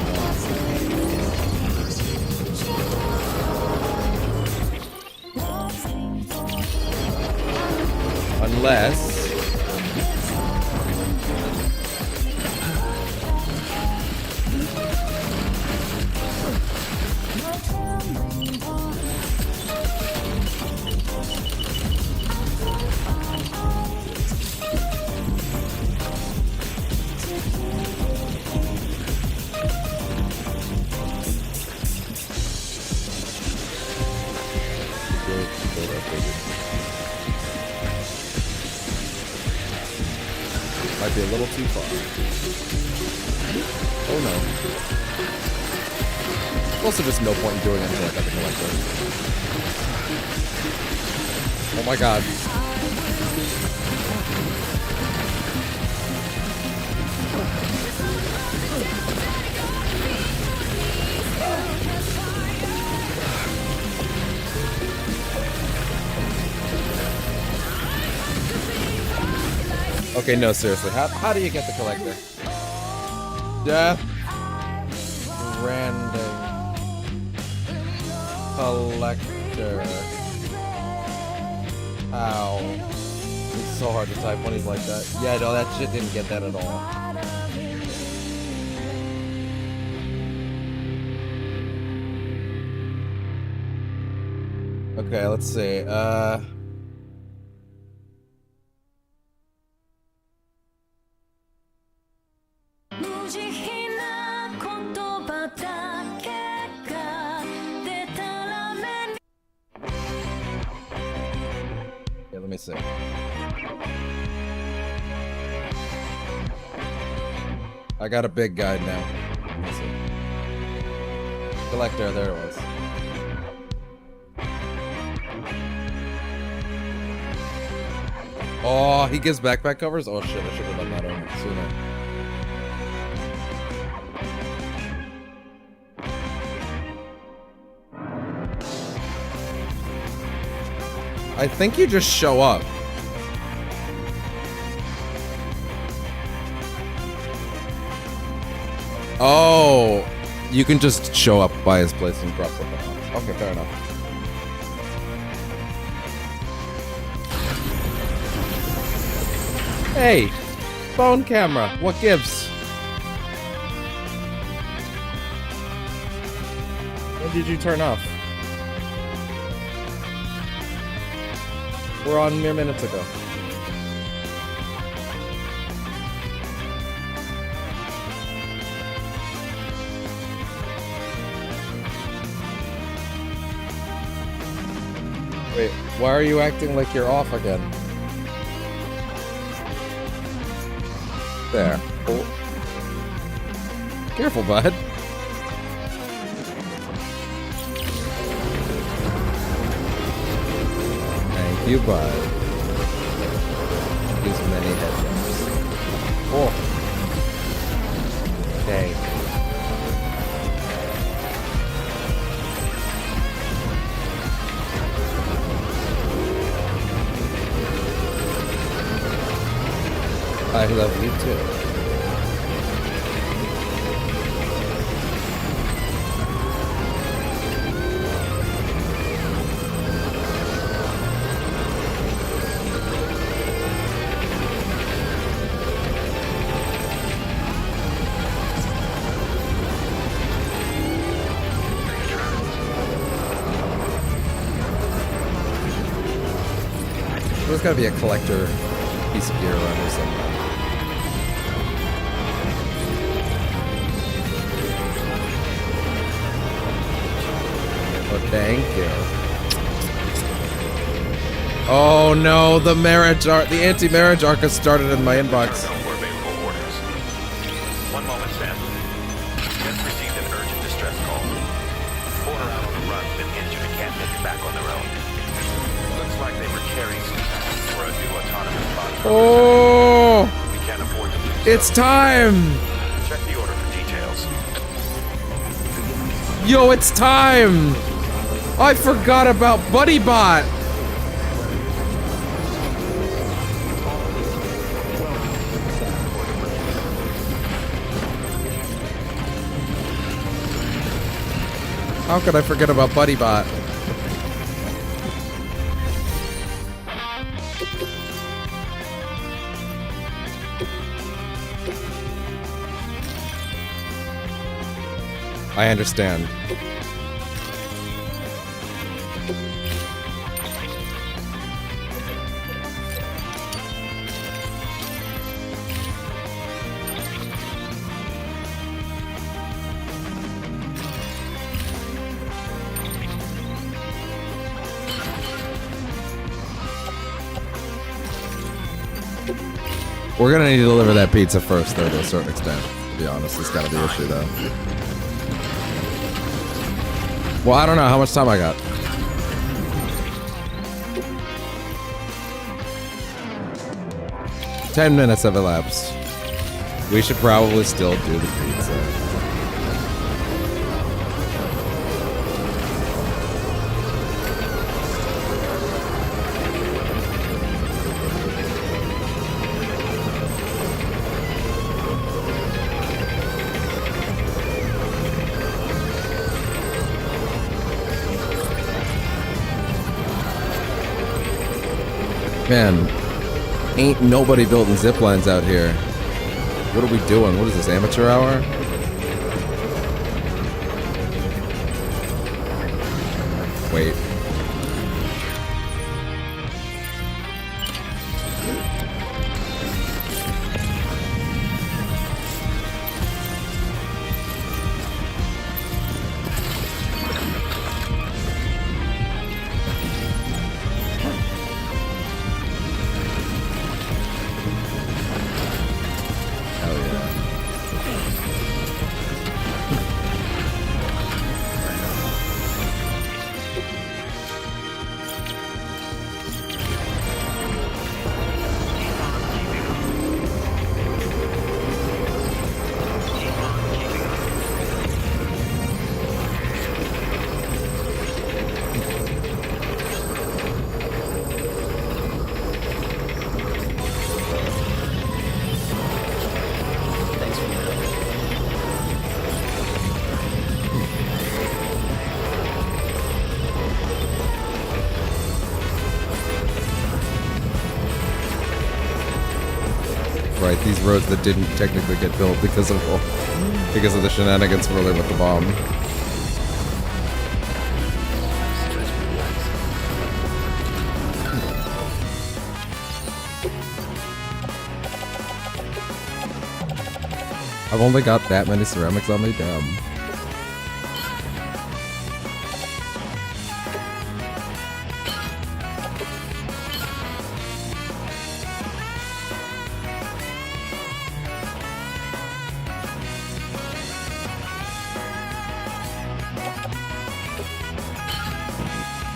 Unless... Might be a little too far. Oh no. Also just no point in doing anything like that to collector. Oh my god. Okay, no, seriously. How do you get the collector? Death. Stranding. Collector. Ow. It's so hard to type when he's like that. Yeah, no, that shit didn't get that at all. Okay, let's see. Yeah, let me see. I got a big guide now. Let's see. Collector, there it was. Oh, he gives backpack covers? Oh shit, I should have done that sooner. I think you just show up. Oh, you can just show up by his place and drop something off. Okay, fair enough. Hey, phone camera, what gives? When did you turn off? We're on mere minutes ago. Wait, why are you acting like you're off again? There. Oh. Careful, bud. Thank you, bud. Use many head jumps. Oh. Okay. I love you too. There's gotta be a collector piece of gear around here somewhere. Oh, thank you. Oh no, the marriage arc, the anti-marriage arc has started in my inbox. One moment, Sam. Just received an urgent distress call. Porter out on the run, been injured and can't make it back on their own. Looks like they were carrying for a new autonomous body. Oh! We can't afford to lose. It's time! Check the order for details. Yo, it's time! I forgot about BuddyBot! How could I forget about BuddyBot? I understand. We're gonna need to deliver that pizza first, though, to a certain extent. To be honest, it's gotta be the issue, though. Well, I don't know how much time I got. "10 minutes have elapsed. We should probably still do the pizza." Man, ain't nobody building zip lines out here. What are we doing? What is this, amateur hour? Wait. Right, these roads that didn't technically get built because of the shenanigans earlier with the bomb. I've only got that many ceramics on me, damn.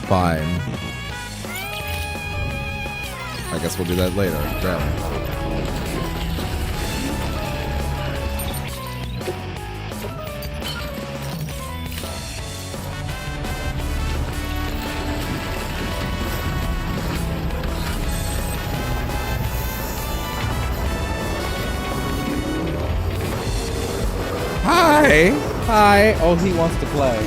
Fine. I guess we'll do that later. Damn. Hi! Hi! Oh, he wants to play.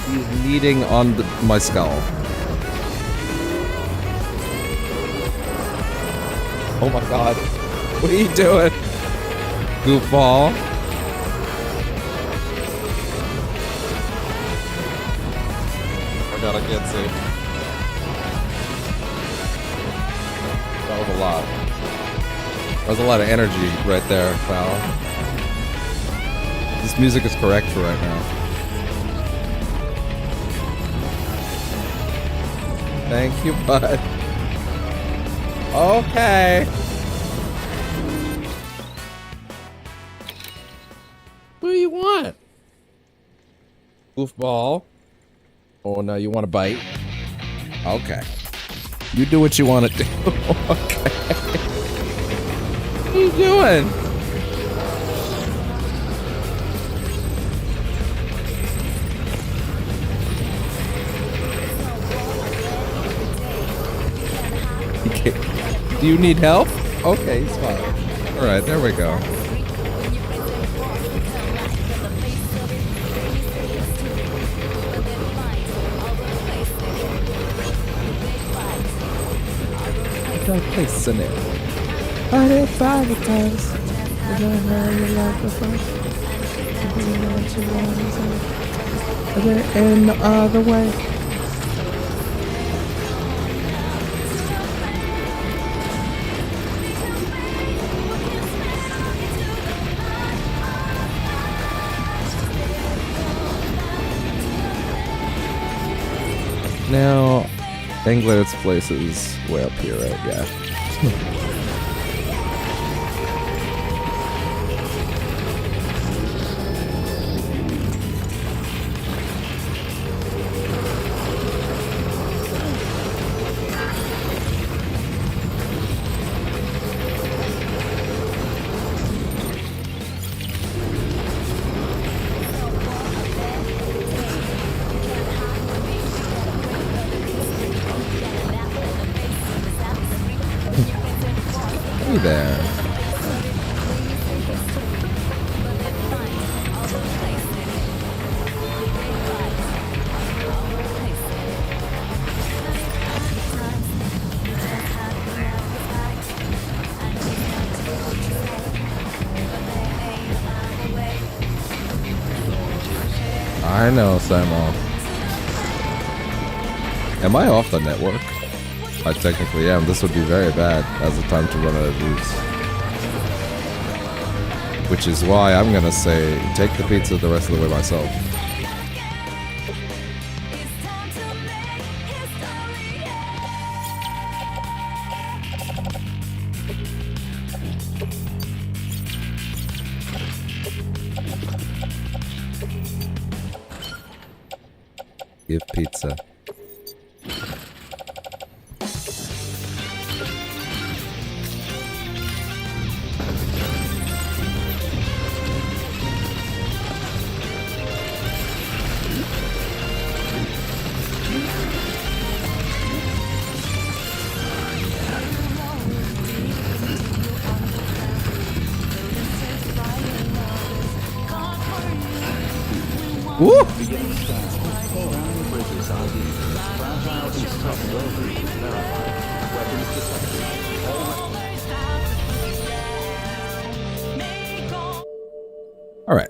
He's kneading on my skull. Oh my god. What are you doing? Goofball. Oh my god, I can't see. That was a lot. That was a lot of energy right there, pal. This music is correct for right now. Thank you, bud. Okay. What do you want? Goofball. Oh, no, you want to bite? Okay. You do what you want to do. Okay. What are you doing? Do you need help? Okay, he's fine. Alright, there we go. Don't play scenario. I did 5 times. I don't know you like the first. I did it in the other way. Now, Englert's place is way up here, right? Yeah. Hey there. I know, Samuel. Am I off the network? I technically am. This would be very bad as a time to run out of juice. Which is why I'm gonna say, take the pizza the rest of the way myself. Give pizza. Woo! All right.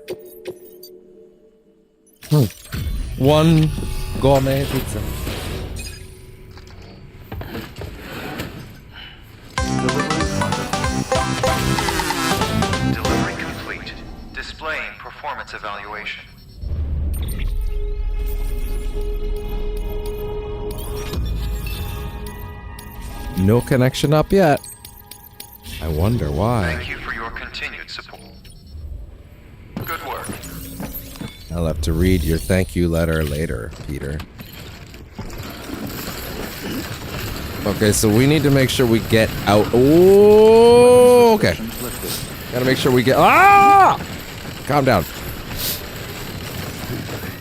One gourmet pizza. Delivery complete. Displaying performance evaluation. No connection up yet. I wonder why. Thank you for your continued support. Good work. I'll have to read your thank you letter later, Peter. Okay, so we need to make sure we get out. Oh, okay. Gotta make sure we get. Ah! Calm down.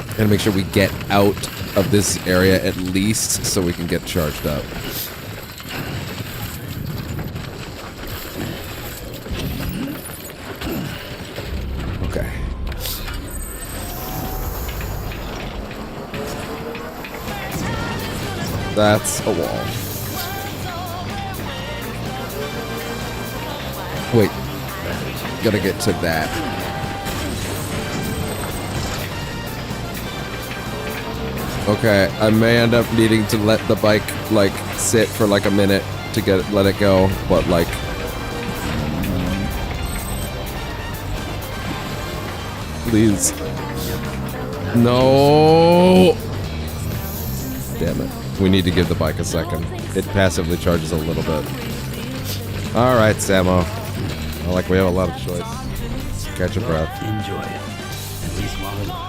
Gotta make sure we get out of this area at least so we can get charged up. Okay. That's a wall. Wait. Gotta get to that. Okay, I may end up needing to let the bike, like, sit for, like, a minute to let it go, but, like... Please. No! Damn it. We need to give the bike a second. It passively charges a little bit. Alright, Samo. Well, like, we have a lot of choice. Let's catch your breath. Enjoy it. At least while it lasts.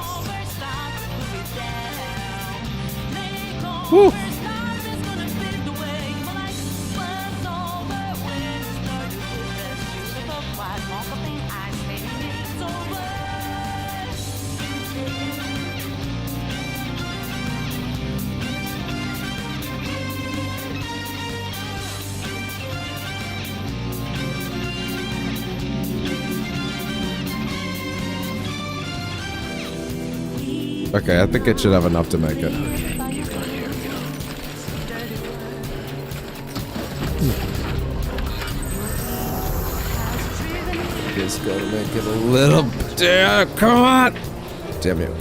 Woo! Okay, I think it should have enough to make it. Just gotta make it a little bit. Damn, come on! Damn you.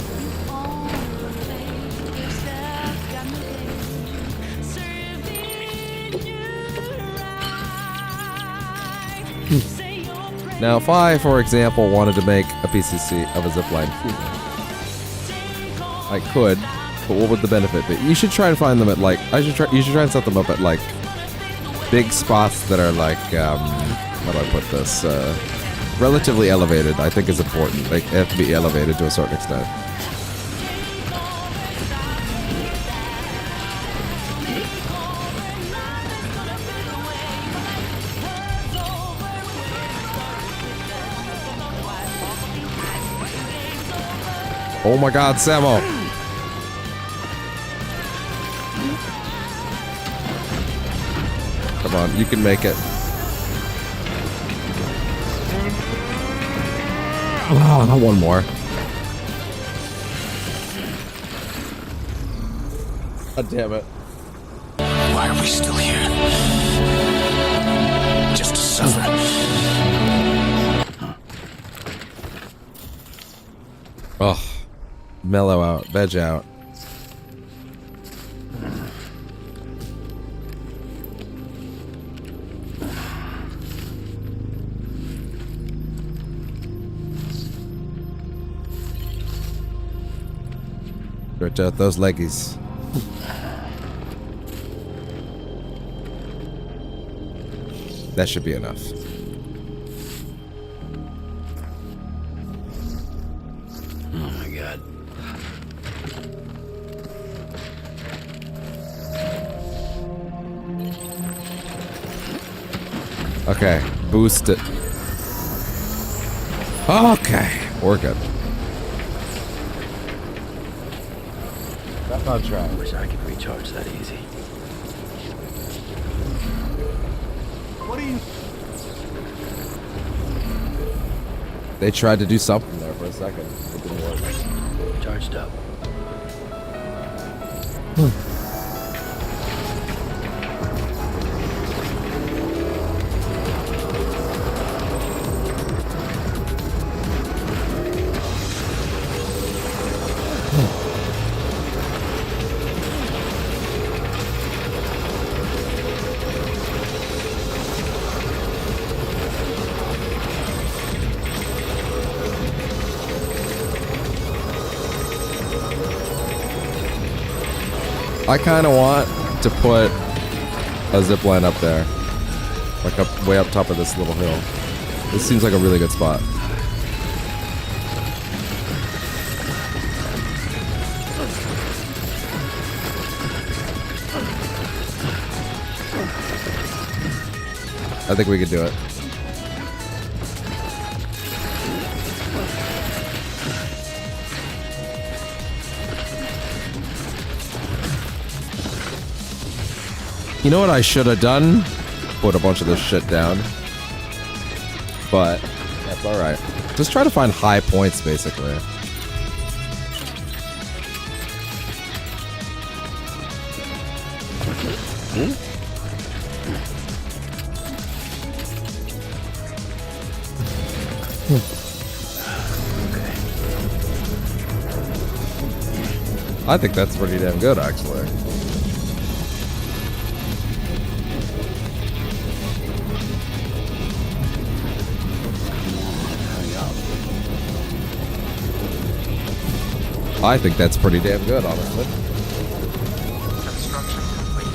Now, if I, for example, wanted to make a PCC of a zipline, I could, But what would the benefit be? You should try and find them at like you should try and set them up at like big spots that are like how do I put this? Relatively elevated, I think is important. Like they have to be elevated to a certain extent. Oh my god, Samo! Come on, you can make it. Oh, one more. God damn it. Why are we still here? Just to suffer. Oh. Mellow out. Veg out. Stretch out those leggies. That should be enough. Oh my god. Okay, boost it. Okay, we're good. That's not try. I wish I could recharge that easy. What are you... They tried to do something there for a second. It didn't work. Charged up. I kind of want to put a zip line up there, like up way up top of this little hill. This seems like a really good spot. I think we could do it. You know what I should have done? Put a bunch of this shit down. But that's alright. Just try to find high points, basically. I think that's pretty damn good, actually. I think that's pretty damn good, honestly. Construction complete.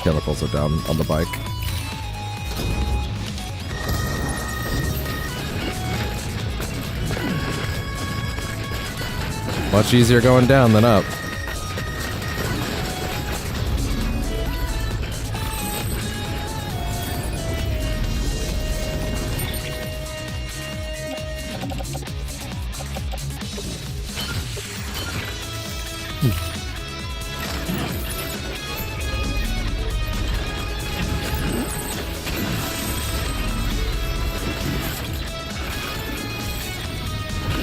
Chemicals are down on the bike. Much easier going down than up.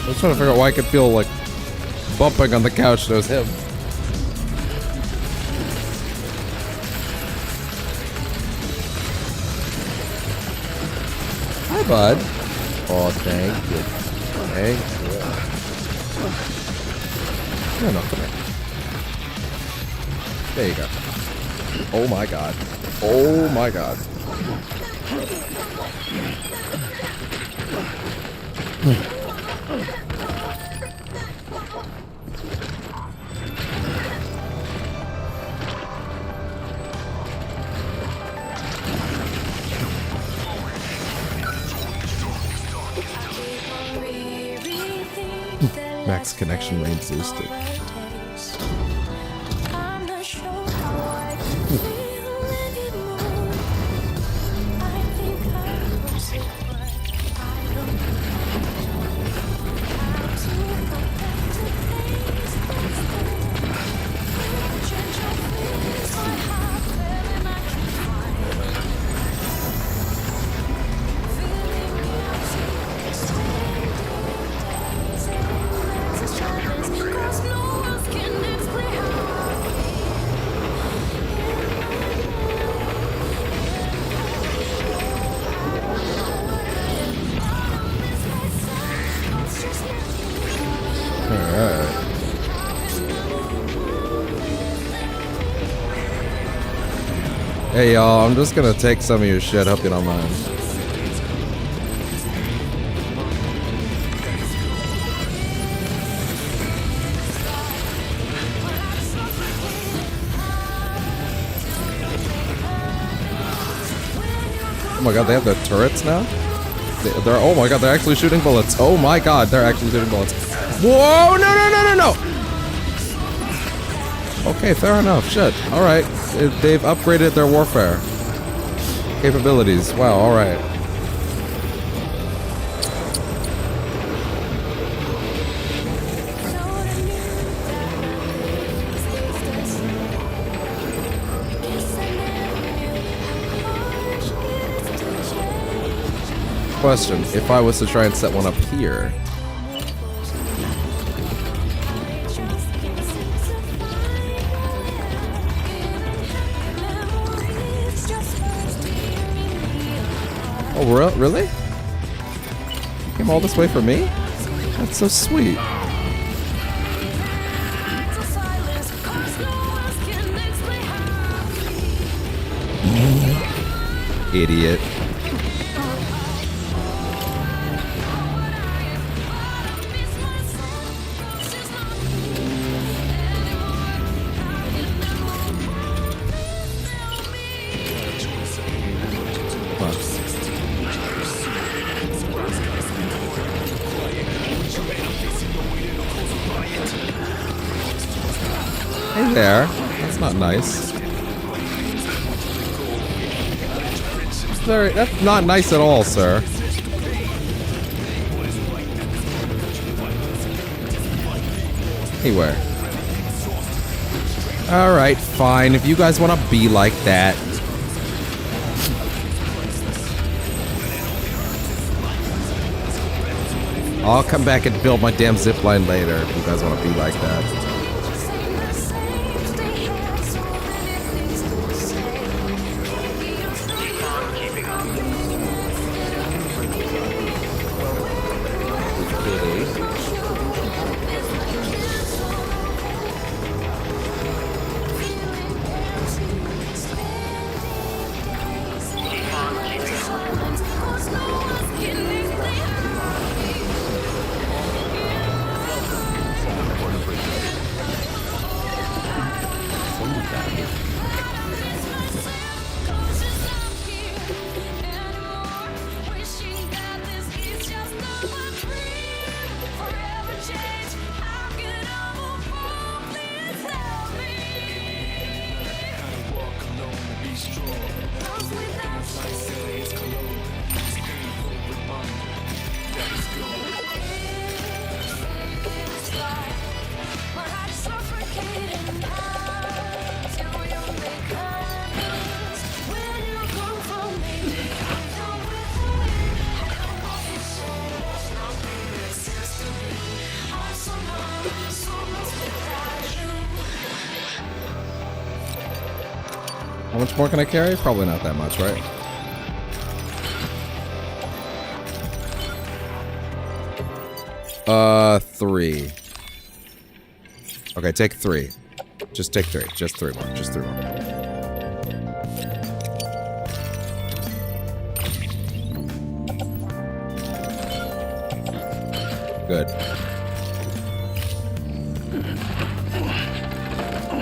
I was trying to figure out why I could feel like bumping on the couch. That was him. Hi, bud. Oh, thank you. Thank you. No, no, come here. There you go. Oh my god. Oh my god. Max connection range boosted. Hey y'all, I'm just gonna take some of your shit, hope you don't mind. Oh my god, they have the turrets now? They're, oh my god, they're actually shooting bullets. Oh my god, they're actually shooting bullets. Whoa, no, no, no, no, no! Okay, fair enough, shit. Alright, they've upgraded their warfare capabilities. Wow, alright. Question, if I was to try and set one up here... Oh, really? You came all this way for me? That's so sweet. Idiot. Hey there. That's not nice. That's not nice at all, sir. Anywhere. Alright, fine. If you guys want to be like that. I'll come back and build my damn zipline later if you guys want to be like that. How much more can I carry? Probably not that much, right? Three. Okay, take three. Just take three. Just three more. Just three more. Good.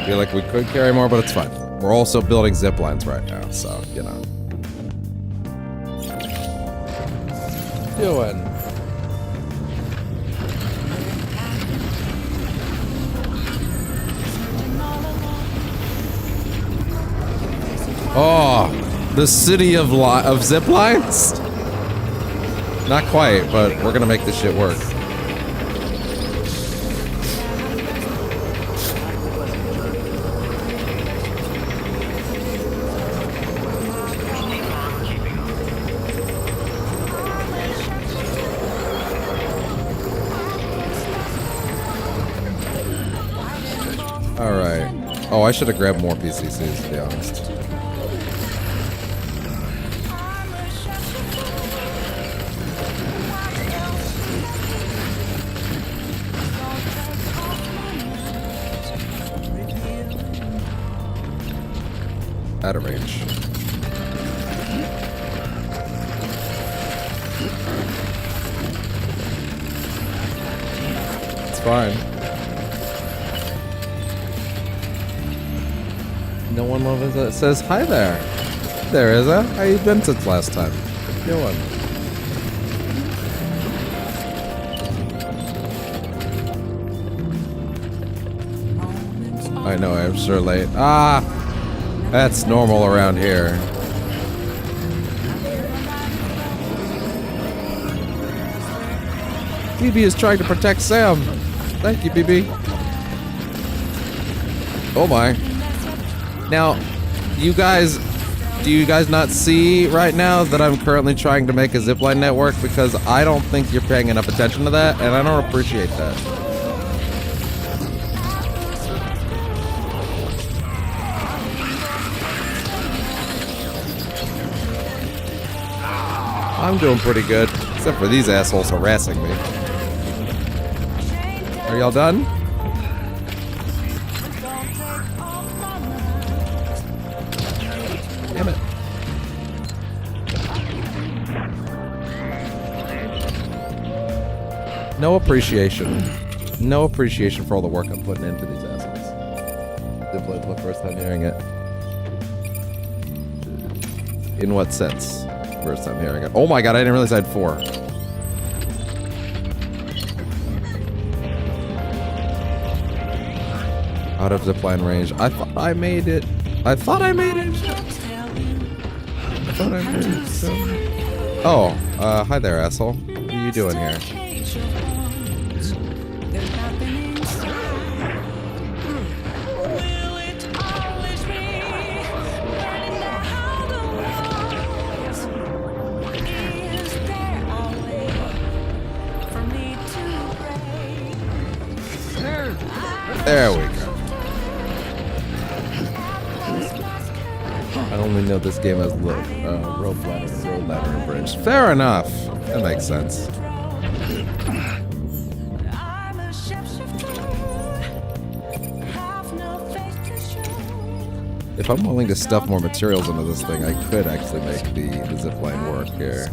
Feel like we could carry more, but it's fine. We're also building zip lines right now, so, you know. Doing. Oh, the city of zip lines? Not quite, but we're gonna make this shit work. Alright. Oh, I should have grabbed more PCCs, to be honest. Out of range. It's fine. No one loves it. Says hi there. There is a. How you been since last time? No one. I know. I'm sure late. Ah. That's normal around here. BB is trying to protect Sam. Thank you, BB. Oh my. Now, do you guys not see right now that I'm currently trying to make a zipline network? Because I don't think you're paying enough attention to that, and I don't appreciate that. I'm doing pretty good, except for these assholes harassing me. Are y'all done? Damn it. No appreciation. No appreciation for all the work I'm putting into these assholes. Definitely my first time hearing it. In what sense? First time hearing it. Oh my god, I didn't realize I had 4. Out of zipline range. I thought I made it. I thought I made it. Oh, hi there, asshole. What are you doing here? There we go. I only know this game has rope ladder, and bridge. Fair enough. That makes sense. If I'm willing to stuff more materials into this thing, I could actually make the zipline work here.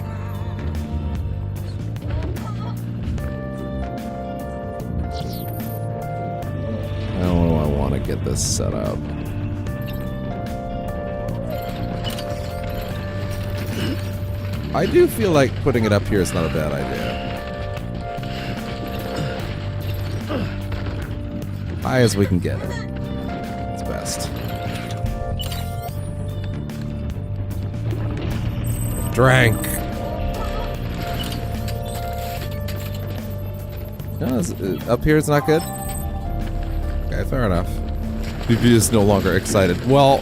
How do I want to get this set up? I do feel like putting it up here is not a bad idea. High as we can get it. It's best. Drank. No, up here is not good. Okay, fair enough. BB is no longer excited. Well,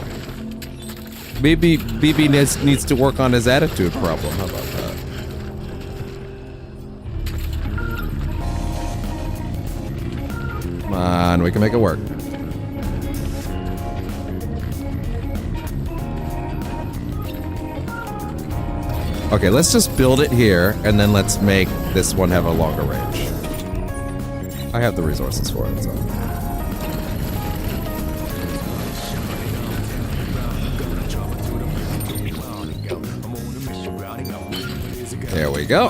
maybe BB needs to work on his attitude problem. How about that? Come on, we can make it work. Okay, let's just build it here, and then let's make this one have a longer range. I have the resources for it, so. There we go.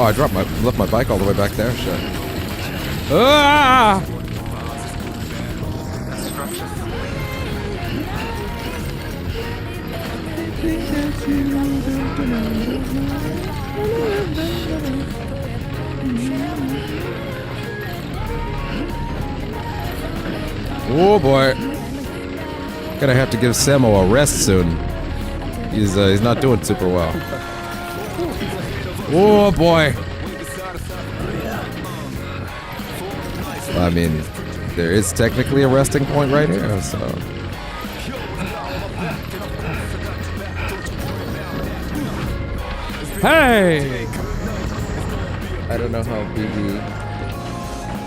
Oh, I left my bike all the way back there. Shit. Ah! Oh boy. Gonna have to give Samo a rest soon. He's not doing super well. Oh boy. I mean, there is technically a resting point right here, so. Hey! I don't know how BB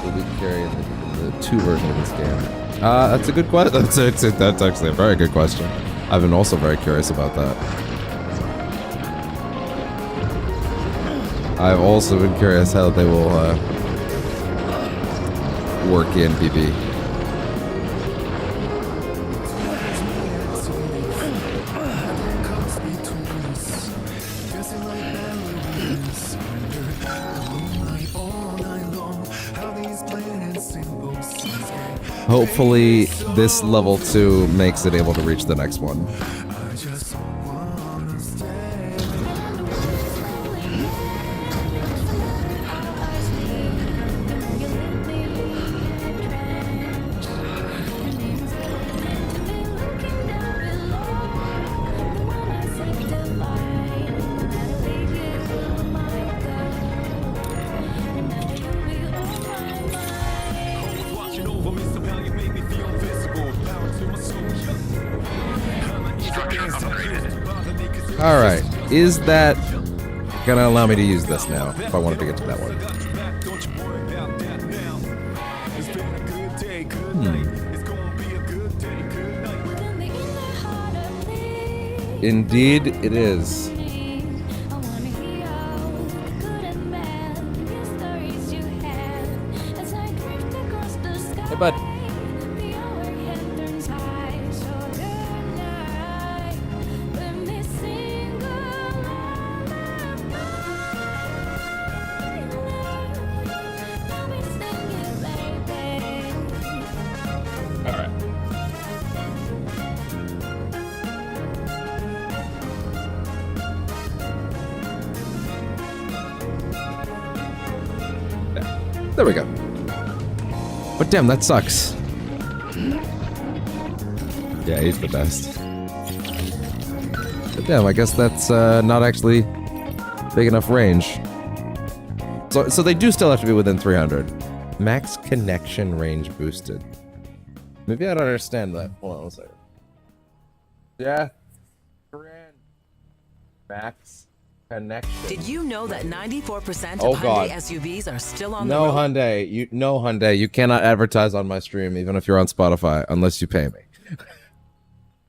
will be carrying the 2 version of this game. That's a good question. That's actually a very good question. I've been also very curious about that. I've also been curious how they will work in BB. Hopefully, this level 2 makes it able to reach the next one. Alright, is that gonna allow me to use this now, if I wanted to get to that one? Indeed, it is. Hey, bud. There we go. But damn, that sucks. Yeah, he's the best. But damn, I guess that's not actually big enough range. So they do still have to be within 300. Max connection range boosted. Maybe I don't understand that. Hold on a second. Yeah. Max connection. Did you know that 94% Oh, of God. Hyundai SUVs are still on No, the road? Hyundai, you cannot advertise on my stream, even if you're on Spotify, unless you pay me.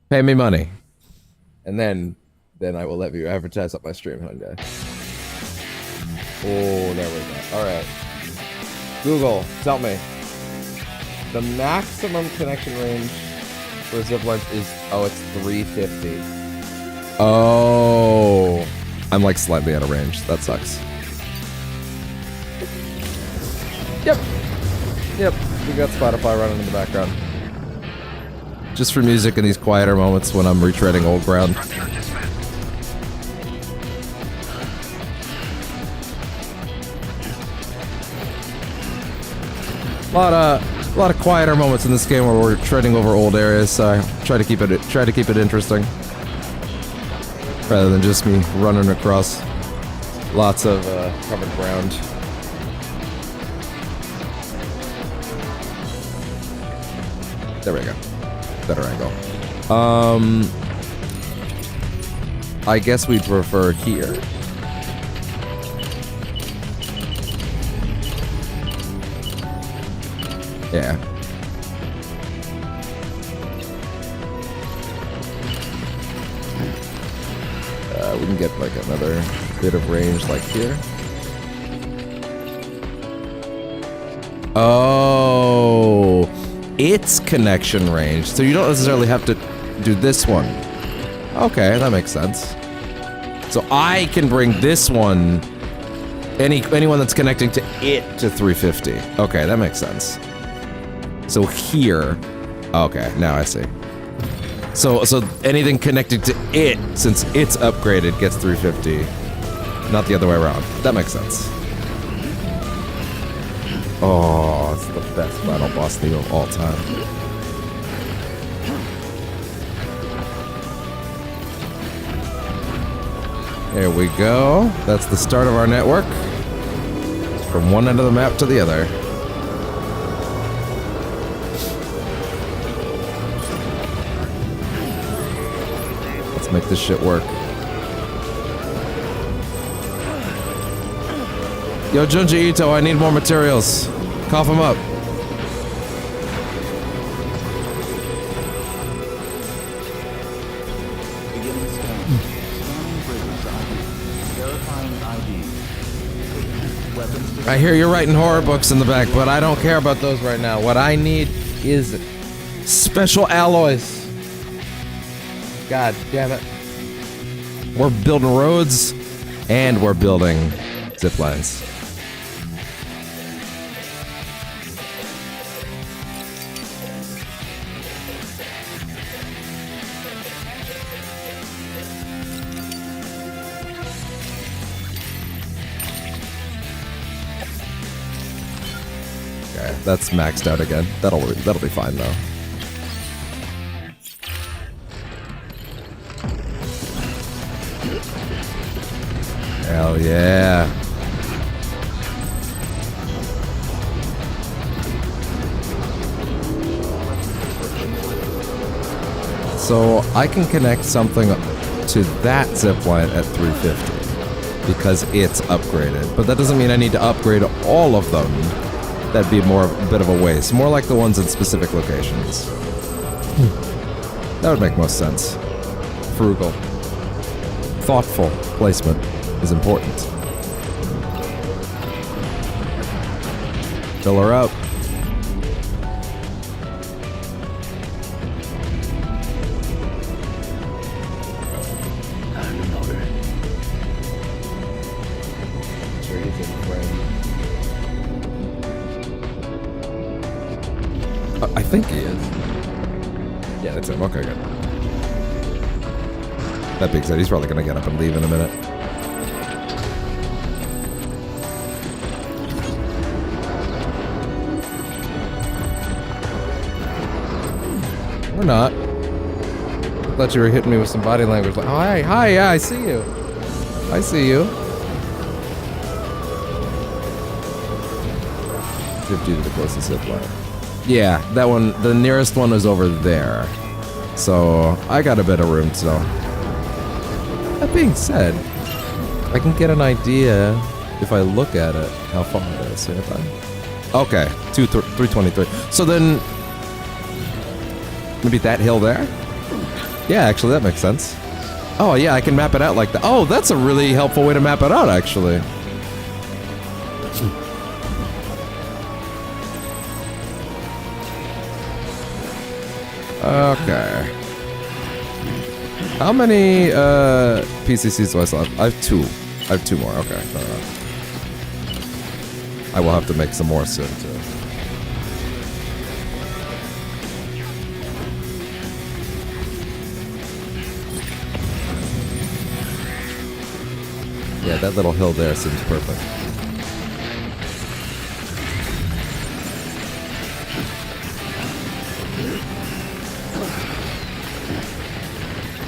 Pay me money. And then I will let you advertise on my stream, Hyundai. Oh, there we go. Alright. Google, tell me. The maximum connection range for ziplines is, it's 350. Oh. I'm like slightly out of range. That sucks. Yep. We got Spotify running in the background. Just for music in these quieter moments when I'm retreading old ground. A lot of quieter moments in this game where we're treading over old areas, so I try to keep it interesting. Rather than just me running across lots of covered ground. There we go. Better angle. I guess we'd prefer here. Yeah. We can get like another bit of range like here. Oh, it's connection range. So you don't necessarily have to do this one. Okay, that makes sense. So I can bring this one anyone that's connecting to it to 350. Okay, that makes sense. So here, okay, now I see. So anything connected to it, since it's upgraded, gets 350, not the other way around. That makes sense. Oh, it's the best final boss theme of all time. There we go. That's the start of our network. From one end of the map to the other. Let's make this shit work. Yo, Junji Ito, I need more materials. Cough them up. I hear you're writing horror books in the back, but I don't care about those right now. What I need is special alloys. God damn it. We're building roads, and we're building zip lines. Okay, that's maxed out again. That'll be fine though. Hell yeah. So I can connect something to that zipline at 350 because it's upgraded. But that doesn't mean I need to upgrade all of them. That'd be a bit of a waste. More like the ones in specific locations. That would make most sense. Frugal. Thoughtful placement is important. Fill her up. Sure he's in frame. I think he is. Yeah, that's him. Okay, good. That being said, he's probably gonna get up and leave in a minute. Or not. I thought you were hitting me with some body language. Like, oh, hi, yeah, I see you. I see you. 50 to the closest zip line. Yeah, that one, the nearest one is over there. So, I got a bit of room, so. That being said, I can get an idea if I look at it, how far it is. Okay, 323. So then, maybe that hill there? Yeah, actually, that makes sense. Oh, yeah, I can map it out like that. Oh, that's a really helpful way to map it out, actually. Okay. How many PCCs do I still have? I have two. I have two more. Okay. I will have to make some more soon, too. Yeah, that little hill there seems perfect.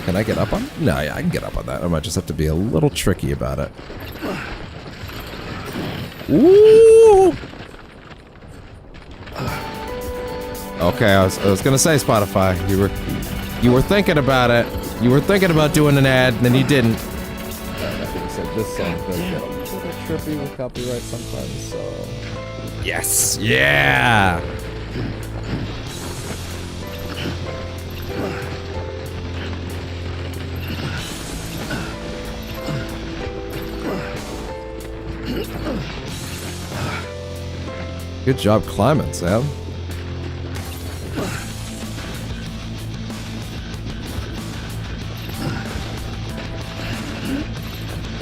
Can I get up on it? No, yeah, I can get up on that. I might just have to be a little tricky about it. Ooh! Okay, I was gonna say, Spotify, you were thinking about it. You were thinking about doing an ad, and then you didn't. That being said, this song does get a little trippy with copyright sometimes, so... Yes! Yeah! Good job climbing, Sam.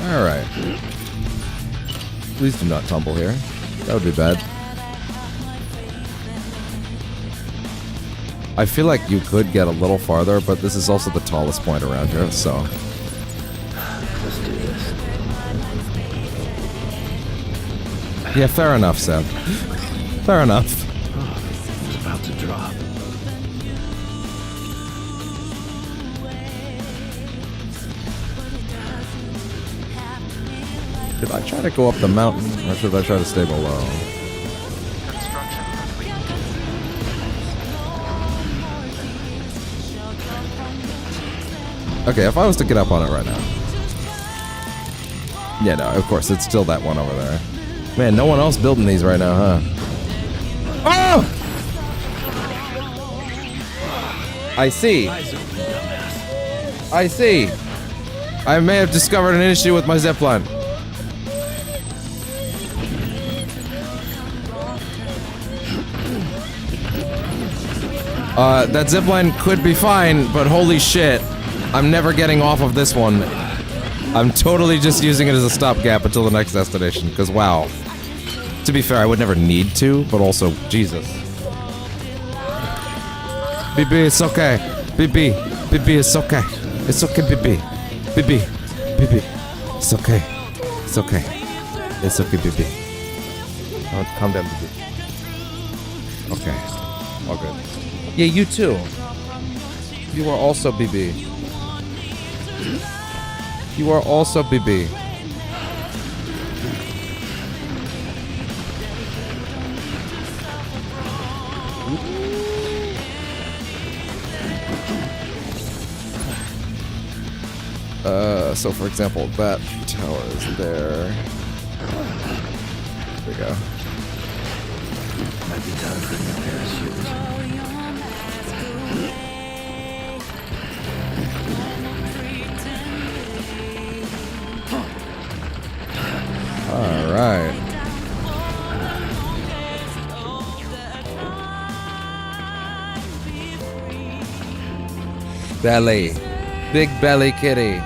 Alright. Please do not tumble here. That would be bad. I feel like you could get a little farther, but this is also the tallest point around here, so... Let's do this. Yeah, fair enough, Sam. Fair enough. Oh, it's about to drop. Should I try to go up the mountain, or should I try to stay below? Okay, if I was to get up on it right now. Yeah, no, of course, it's still that one over there. Man, no one else building these right now, huh? Oh! I see. I see. I may have discovered an issue with my zipline. That zipline could be fine, but holy shit. I'm never getting off of this one. I'm totally just using it as a stopgap until the next destination, because wow. To be fair, I would never need to, but also, Jesus. BB, it's okay. BB, it's okay. It's okay, BB. BB, it's okay. It's okay. It's okay, BB. Oh, calm down, BB. Okay. All good. Yeah, you too. You are also BB. You are also BB. So for example, that tower is there. There we go. Might be time for a new parachute. All right. Belly. Big belly kitty.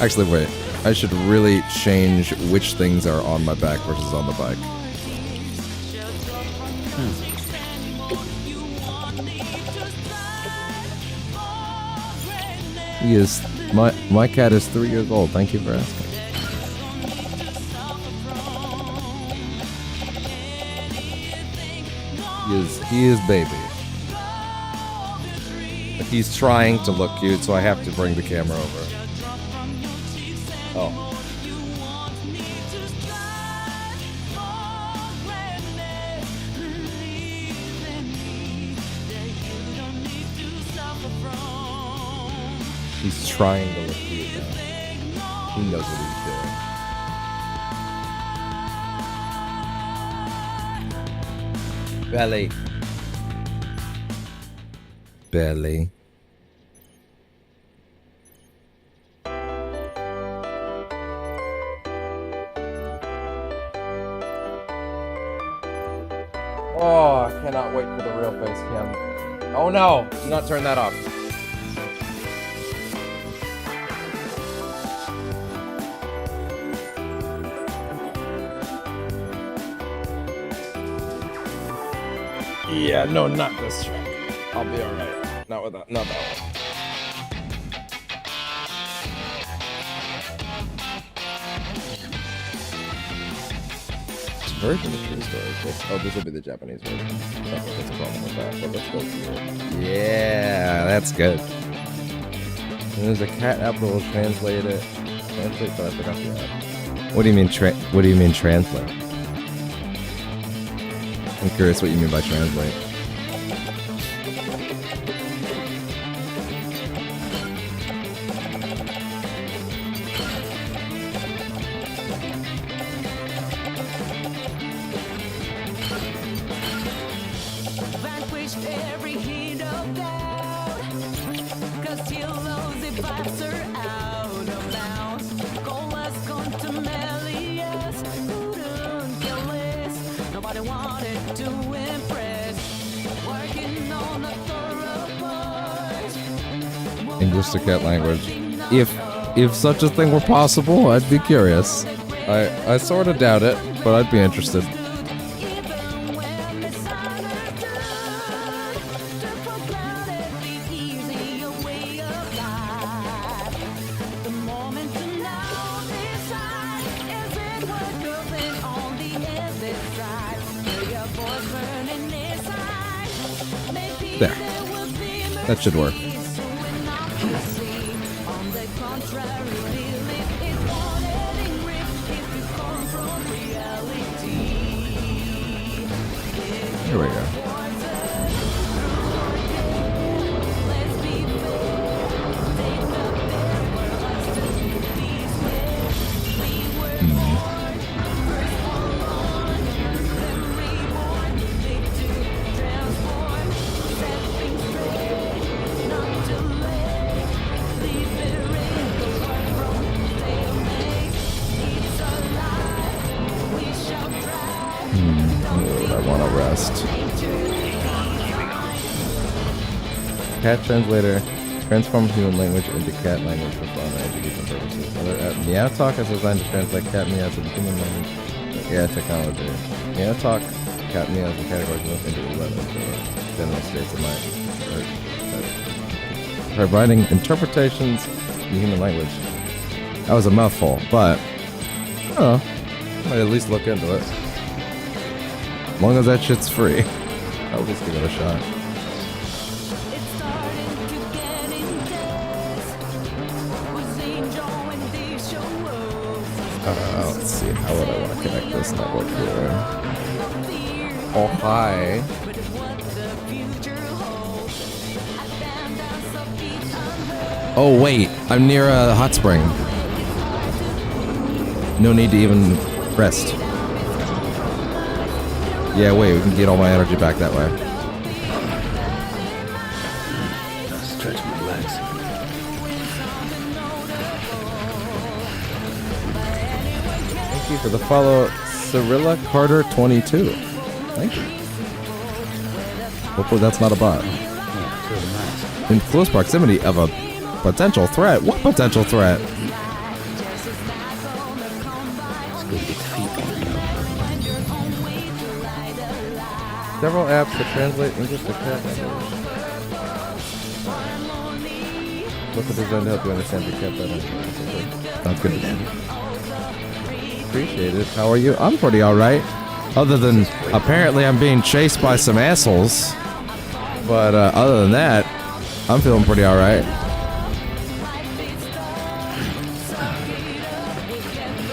Actually, wait. I should really change which things are on my back versus on the bike. He is... My cat is 3 years old. Thank you for asking. He is baby. He's trying to look cute, so I have to bring the camera over. Oh. He's trying to look cute now. He knows what he's doing. Belly. Belly. Oh, I cannot wait for the real face cam. Oh no! Do not turn that off. Yeah, no, not this track. I'll be alright. Not with that. Not that one. Version of True Story. Oh, this will be the Japanese version. I don't think that's a problem with that, but let's go through it. Yeah, that's good. And there's a cat app that will translate it. Translate, but I forgot the app. What do you mean translate? I'm curious what you mean by translate. Wanted to impress, working on a thorough English to cat language. If such a thing were possible, I'd be curious. I sort of doubt it, but I'd be interested. There. That should work. Here we go. I want to rest. Cat translator. Transform human language into cat language for fun and education purposes. Other Meow Talk is designed to translate cat meows into human language. AI technology. Meow Talk, cat meows, and categories into 11 for general states of mind. Providing interpretations in human language. That was a mouthful, but I don't know. Might at least look into it. As long as that shit's free, I'll just give it a shot. Let's see, how would I want to connect this network here? Oh, hi. Oh, wait, I'm near a hot spring. No need to even rest. Yeah, wait, we can get all my energy back that way. Stretch my legs. Thank you for the follow, Cyrilla Carter 22. Thank you. Hopefully that's not a bot. Yeah, really nice. In close proximity of a potential threat. What potential threat? Several apps that translate English to cat language. What's the design to help you understand the cat better? Sounds good to me. Appreciate it. How are you? I'm pretty alright. Other than, apparently I'm being chased by some assholes. But other than that, I'm feeling pretty alright.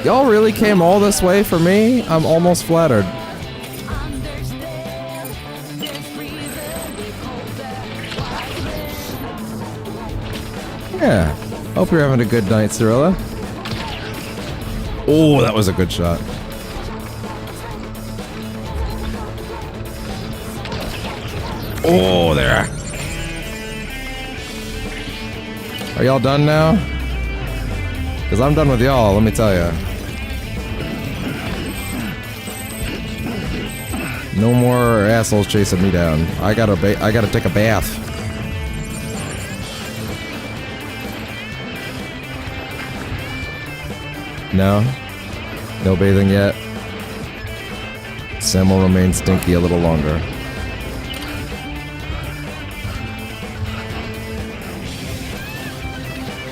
Y'all really came all this way for me? I'm almost flattered. Yeah. Hope you're having a good night, Cyrilla. Oh, that was a good shot. Oh, there. Are y'all done now? Because I'm done with y'all, let me tell ya. No more assholes chasing me down. I gotta take a bath. No? No bathing yet? Sam will remain stinky a little longer.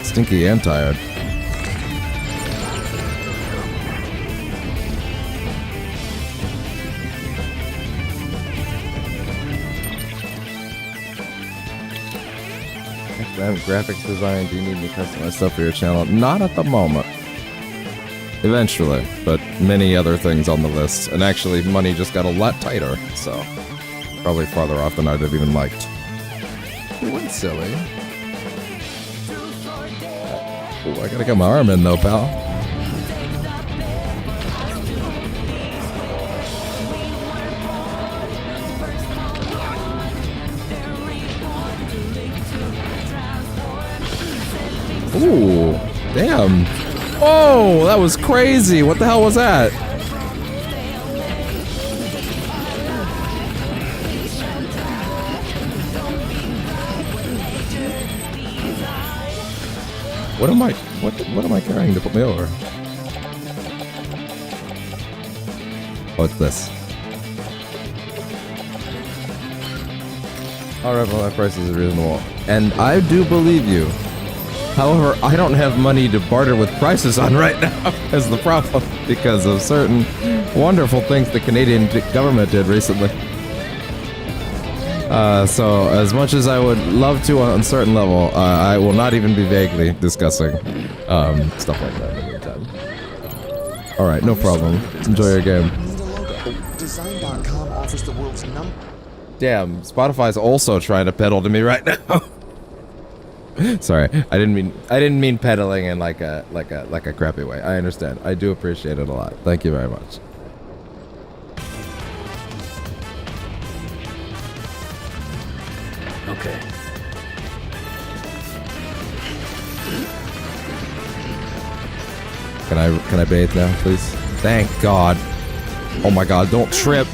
Stinky and tired. Graphics design, do you need me to customize stuff for your channel? Not at the moment. Eventually, but many other things on the list. And actually, money just got a lot tighter, so probably farther off than I'd have even liked. You went silly. Oh, I gotta get my arm in though, pal. Ooh, damn. Oh, that was crazy. What the hell was that? What am I carrying to put me over? Oh, it's this. Our my prices are reasonable. And I do believe you. However, I don't have money to barter with prices on right now is the problem because of certain wonderful things the Canadian government did recently. So as much as I would love to on a certain level, I will not even be vaguely discussing stuff like that in the meantime. Alright, no problem. Enjoy your game. Design.com offers the world's number. Damn, Spotify's also trying to peddle to me right now. Sorry, I didn't mean peddling in like a crappy way. I understand. I do appreciate it a lot. Thank you very much. Okay. Can I bathe now, please? Thank God. Oh my God, don't trip.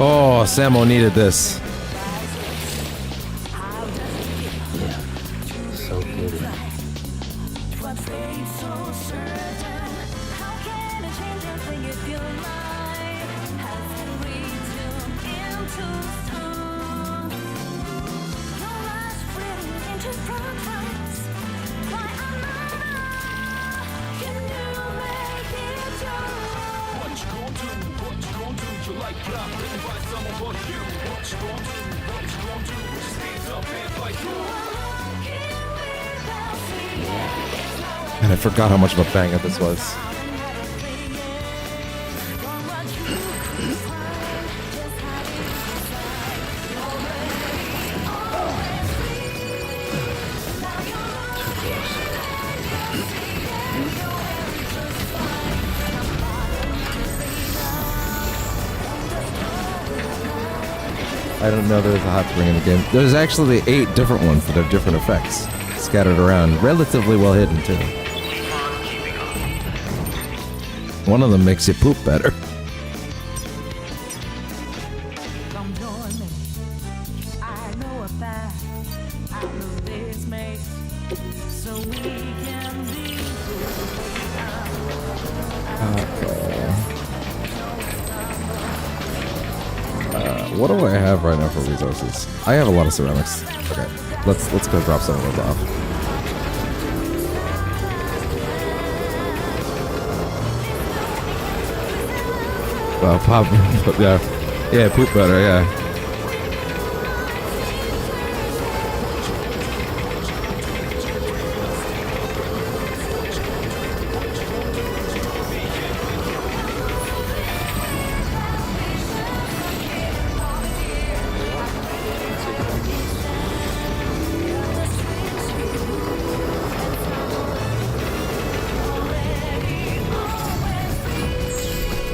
Oh, Samo needed this. So good. And I forgot how much of a banger this was. I don't know there's a hot spring in the game. There's actually 8 different ones that have different effects scattered around, relatively well hidden too. One of them makes you poop better. What do I have right now for resources? I have a lot of ceramics. Okay, let's go drop some of those off. Well, pop, yeah, poop better, yeah.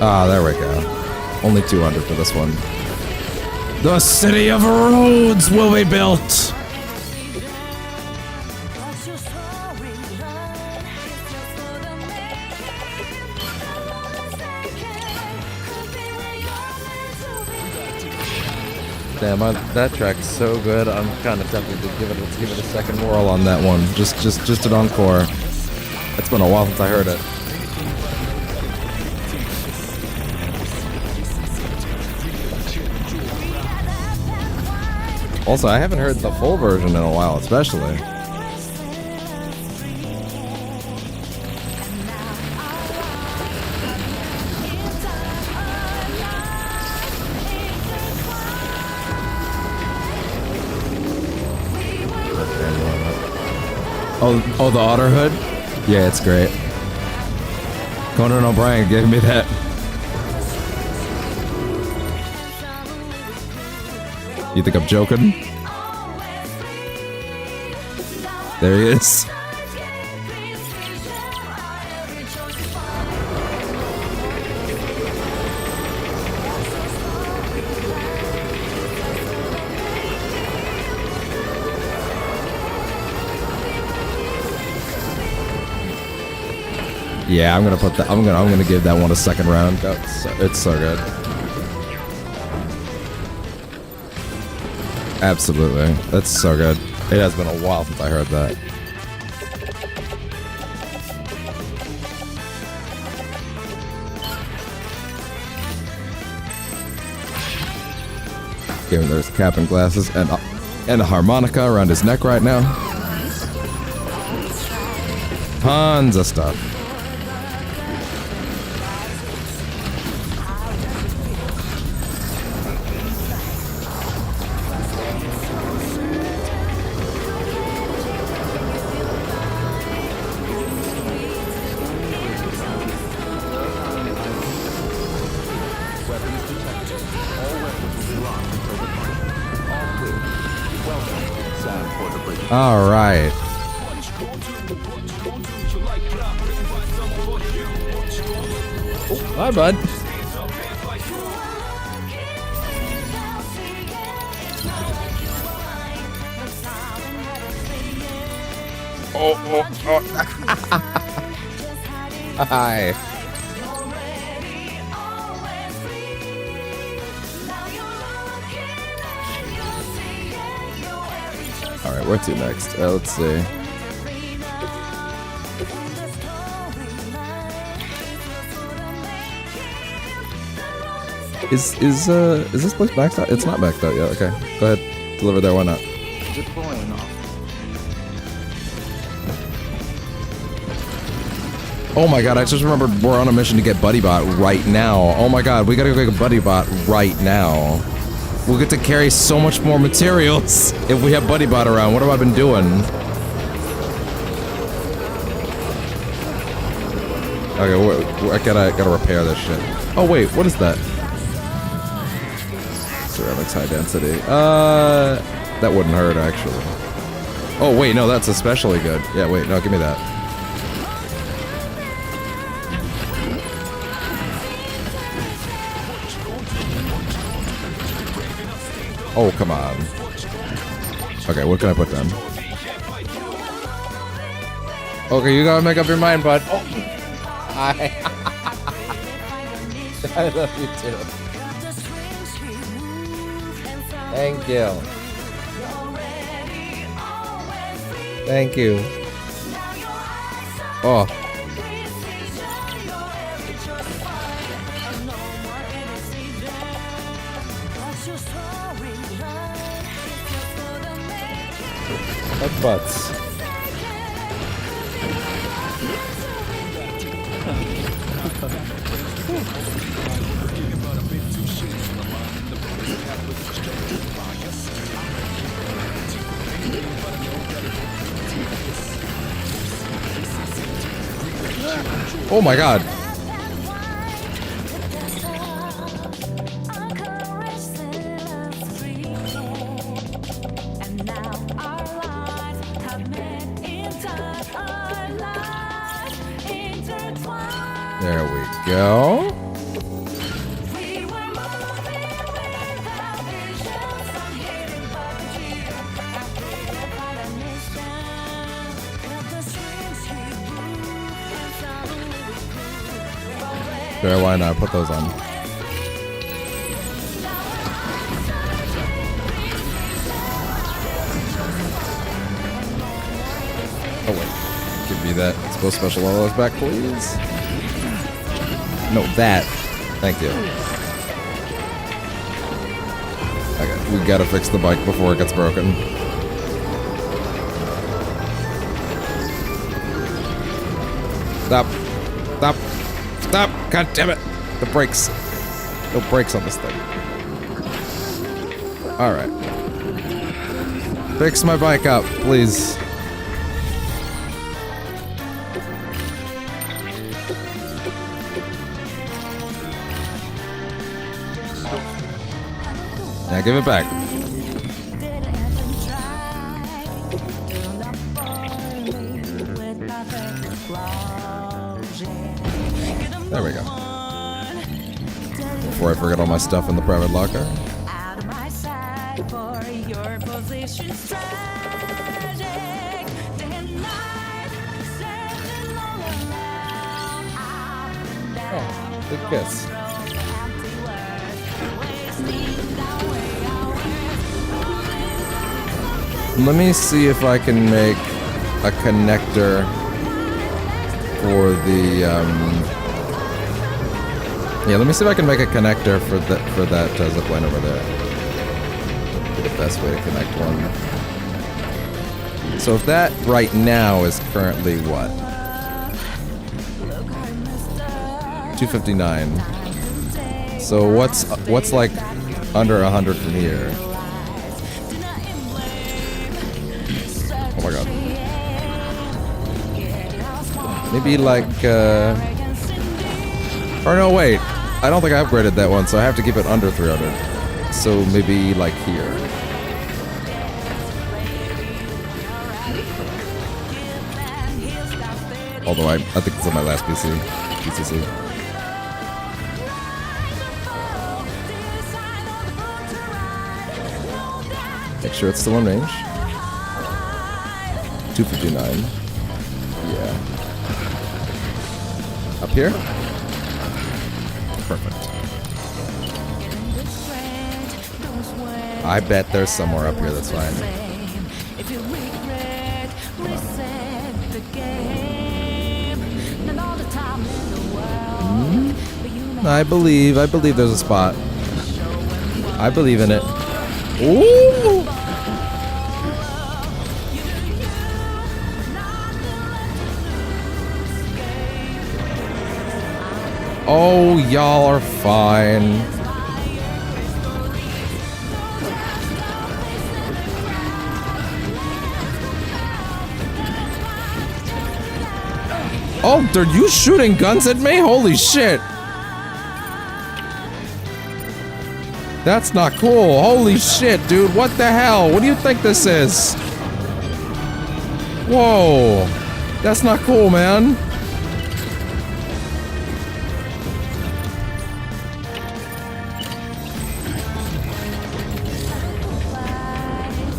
Ah, there we go. Only 200 for this one. The city of roads will be built! Damn, that track's so good. I'm kind of tempted to give it a second whirl on that one. Just an encore. It's been a while since I heard it. Also, I haven't heard the full version in a while, especially. Oh, the otter hood? Yeah, it's great. Conan O'Brien gave me that. You think I'm joking? There he is. Yeah, I'm gonna put that. I'm gonna give that one a second round. It's so good. Absolutely. That's so good. It has been a while since I heard that. Okay, there's cap and glasses and a harmonica around his neck right now. Tons of stuff. All right. Oh, hi, bud. Hi. Alright, where to next? Let's see. Is this place maxed out? It's not maxed out yet. Okay, go ahead. Deliver there. Why not? Oh my god! I just remembered we're on a mission to get BuddyBot right now. Oh my god, we gotta go get BuddyBot right now. We'll get to carry so much more materials if we have BuddyBot around. What have I been doing? Okay, I gotta repair this shit. Oh wait, what is that? Ceramics high density. That wouldn't hurt actually. Oh wait, no, that's especially good. Yeah, wait, no, give me that. Oh, come on. Okay, what can I put down? Okay, you gotta make up your mind, bud. Oh. I love you too. Thank you. Thank you. Oh. Butts. Oh my god. There we go. Sure, why not? Put those on. Oh wait. Give me that. Let's go special all those back, please. No, that. Thank you. Okay, we gotta fix the bike before it gets broken. Stop. Stop. Stop. God damn it. The brakes. No brakes on this thing. Alright. Fix my bike up, please. Now give it back. There we go. Before I forget all my stuff in the private locker. Oh, big kiss. Let me see if I can make a connector for the, yeah, let me see if I can make a connector for that zipline over there. The best way to connect one. So if that right now is currently what? 259. So what's like under 100 from here? Oh my god. Maybe like, or no, wait. I don't think I upgraded that one, so I have to keep it under 300. So maybe like here. Although I think it's on my last PCC. Make sure it's still in range. 259. Yeah. Up here? Perfect. I bet there's somewhere up here that's fine. I believe there's a spot. I believe in it. Ooh! Oh, y'all are fine. Oh, are you shooting guns at me? Holy shit. That's not cool. Holy shit, dude. What the hell? What do you think this is? Whoa. That's not cool, man.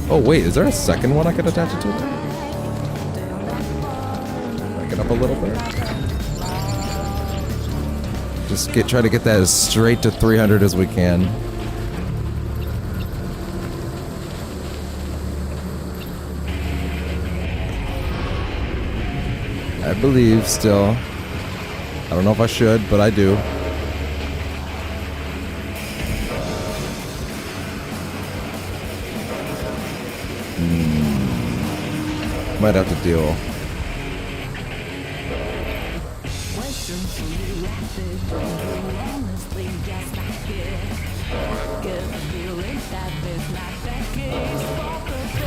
Oh, wait. Is there a second one I could attach it to? Back it up a little bit. Just try to get that as straight to 300 as we can. I believe still. I don't know if I should, but I do. Might have to deal.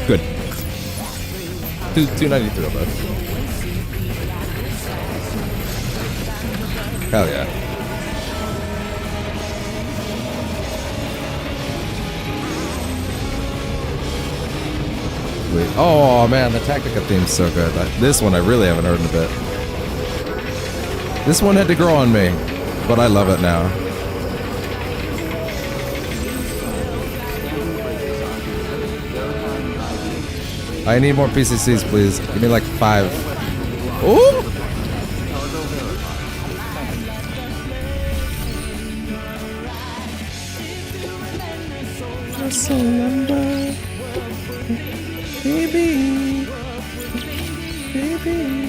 Good. 293 of that. Hell yeah. Wait. Oh man, the Tactica theme's so good. This one I really haven't heard in a bit. This one had to grow on me, but I love it now. I need more PCCs, please. Give me like 5. Ooh! Surrender, baby, baby.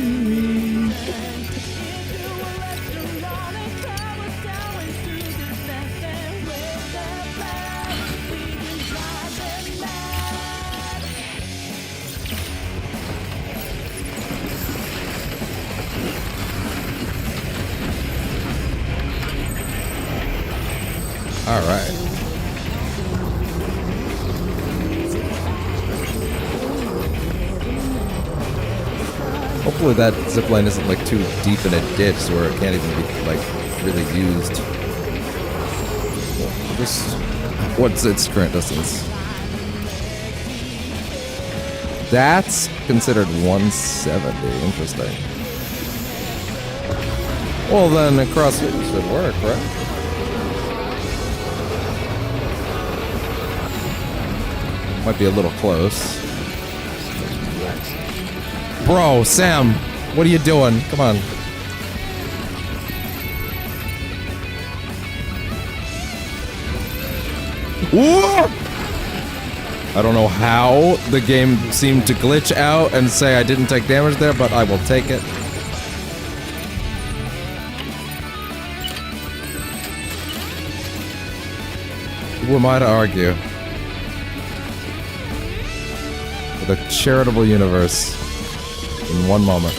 All right. Hopefully that zipline isn't like too deep in a ditch where it can't even be like really used. What's its current distance? That's considered 170. Interesting. Well then across it should work, right? Might be a little close. Bro, Sam, what are you doing? Come on. Whoa! I don't know how the game seemed to glitch out and say I didn't take damage there, but I will take it. Who am I to argue? With a charitable universe in one moment.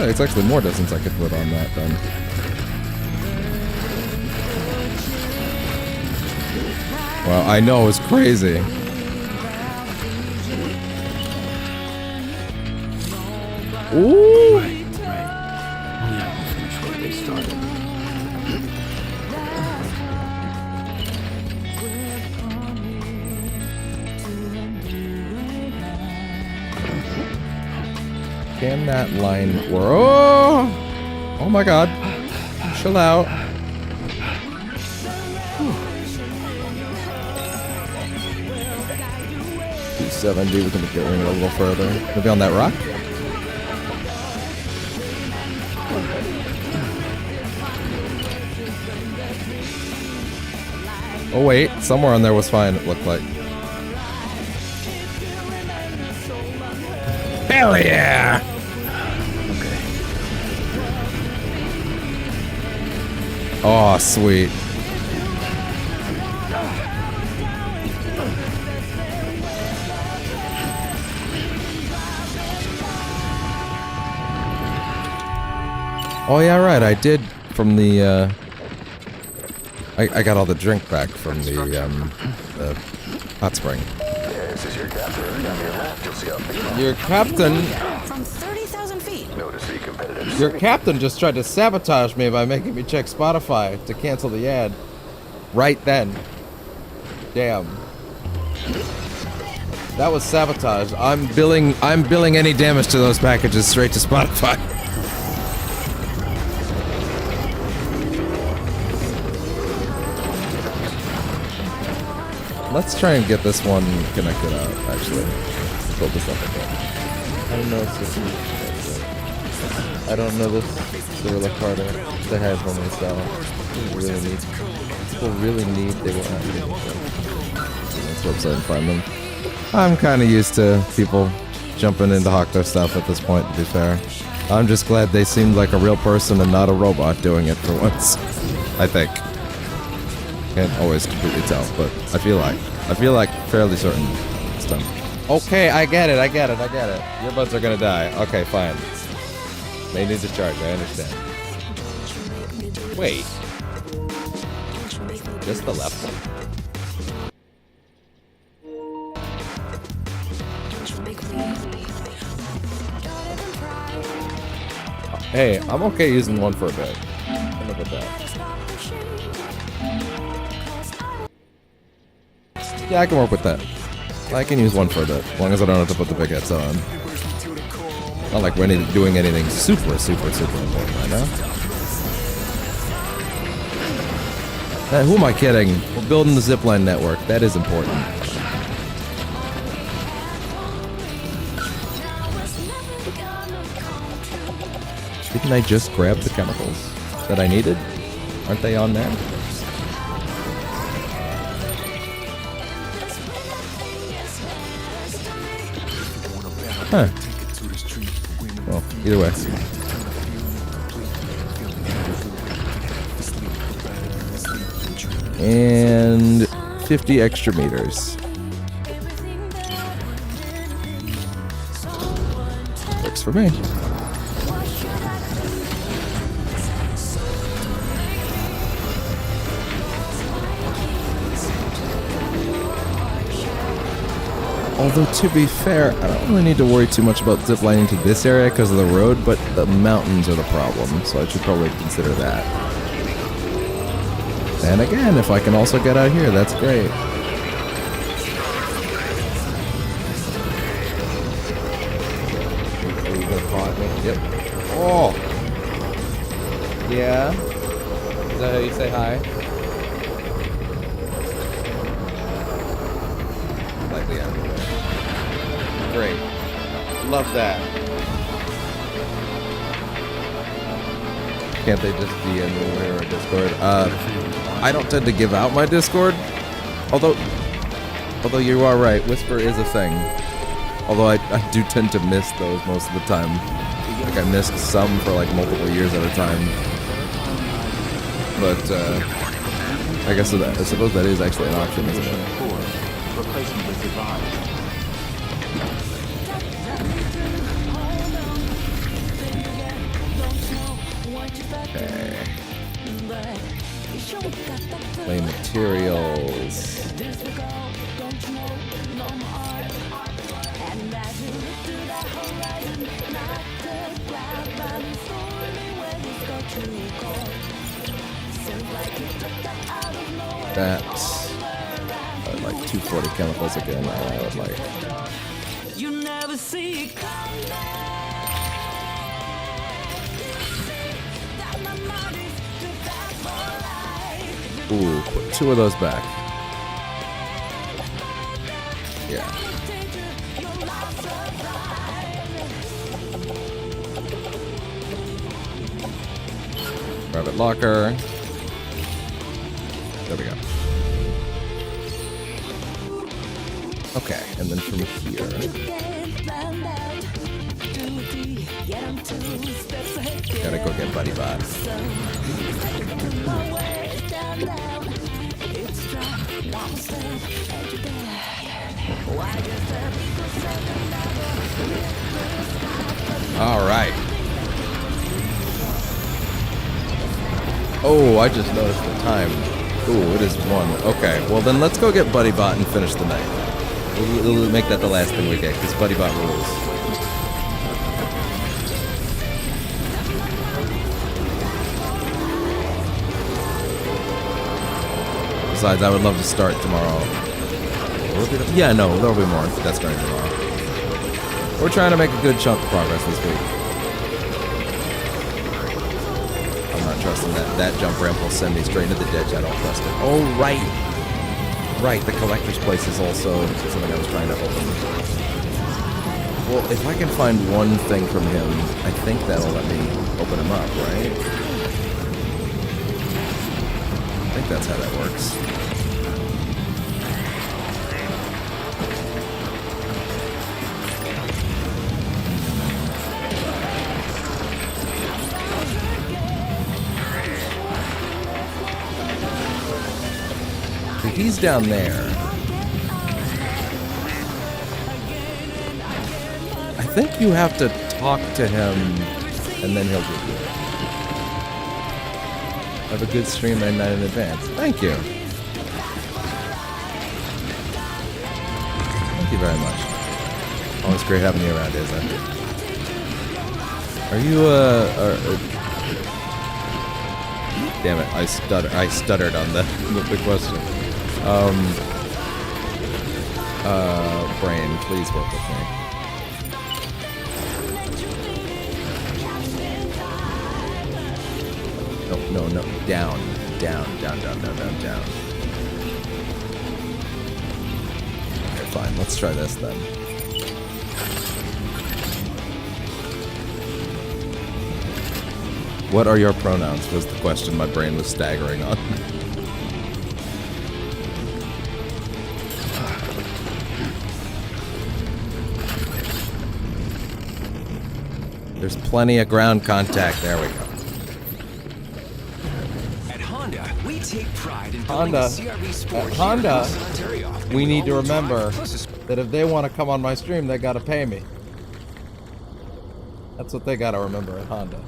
It's actually more distance I could put on that then. Well, I know it's crazy. Ooh! Right. Oh yeah, we'll finish what they started. Can that line work? Oh! Oh my god. Chill out. 270, we're gonna get in a little further. Maybe on that rock? Oh wait, somewhere on there was fine, it looked like. Hell yeah! Oh, sweet. Oh yeah, right, I did from the, I got all the drink back from the hot spring. This is your captain. On your left, you'll see a Your captain... From 30,000 feet. Notice the competitive. Your captain just tried to sabotage me by making me check Spotify to cancel the ad. Right then. Damn. That was sabotage. I'm billing any damage to those packages straight to Spotify. Let's try and get this one connected out, actually. Build this up again. I don't know if this is... I don't know this Gorilla Carter that has one myself. People really need, they will not need this website and find them. I'm kind of used to people jumping into hawk their stuff at this point, to be fair. I'm just glad they seemed like a real person and not a robot doing it for once. I think. Can't always completely tell, but I feel like fairly certain it's done. Okay, I get it. Your buds are gonna die. Okay, fine. They need to charge, I understand. Wait. Just the left one? Hey, I'm okay using one for a bit. Look at that. Yeah, I can work with that. I can use one for a bit, as long as I don't have to put the big heads on. Not like we're doing anything super important right now. Who am I kidding? We're building the zipline network. That is important. Didn't I just grab the chemicals that I needed? Aren't they on there? Huh. Well, either way. And 50 extra meters. Works for me. Although, to be fair, I don't really need to worry too much about ziplining to this area because of the road, but the mountains are the problem, so I should probably consider that. And again, if I can also get out here, that's great. Are you gonna call me? Yep. Oh! Yeah? Is that how you say hi? Likely, yeah. Great. Love that. Can't they just DM me or a Discord? I don't tend to give out my Discord. Although you are right, Whisper is a thing. Although I do tend to miss those most of the time. Like I missed some for like multiple years at a time. But I guess I suppose that is actually an option, isn't it? Replacement is advised. Okay. Play materials. That's like 240 chemicals again. I would like. You never see it Ooh, put 2 of those back. Yeah. Private locker. There we go. Okay, and then from here. Gotta go get Buddy Bot. All right. Oh, I just noticed the time. Ooh, it is 1. Okay, well then let's go get Buddy Bot and finish the night. We'll make that the last thing we get, because Buddy Bot rules. Besides, I would love to start tomorrow. Yeah, no, there'll be more. That's starting tomorrow. We're trying to make a good chunk of progress this week. I'm not trusting that jump ramp will send me straight into the ditch. I don't trust it. Oh, right. Right, the collector's place is also something I was trying to open. Well, if I can find one thing from him, I think that'll let me open him up, right? I think that's how that works. He's down there. I think you have to talk to him and then he'll give you it. Have a good stream and night in advance. Thank you. Thank you very much. Always great having you around, isn't it? Are you damn it, I stuttered on the question. Brain, please work with me. No, down. Okay, fine, let's try this then. What are your pronouns was the question my brain was staggering on. There's plenty of ground contact. There we go. At Honda, we take pride in building a CRV sport here in Ontario. We need to remember that if they want to come on my stream, they got to pay me. That's what they got to remember at Honda.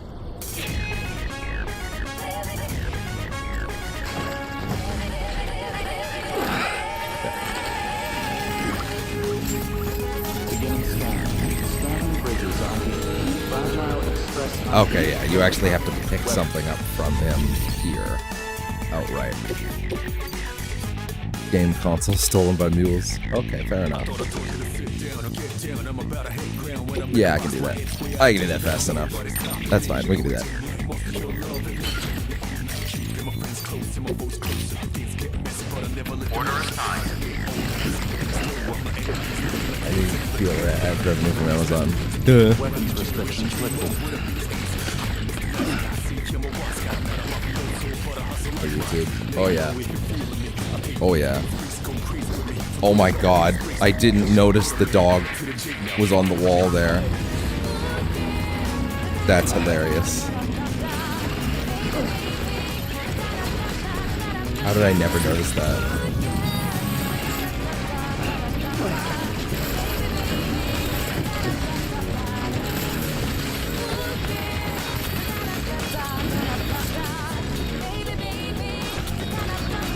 Okay, yeah, you actually have to pick something up from him here. Outright. Game console stolen by mules. Okay, fair enough. Yeah, I can do that. I can do that fast enough. That's fine, we can do that. I need to feel ad revenue from Amazon. Duh. Oh, YouTube. Oh, yeah. Oh, yeah. Oh, my God. I didn't notice the dog was on the wall there. That's hilarious. How did I never notice that?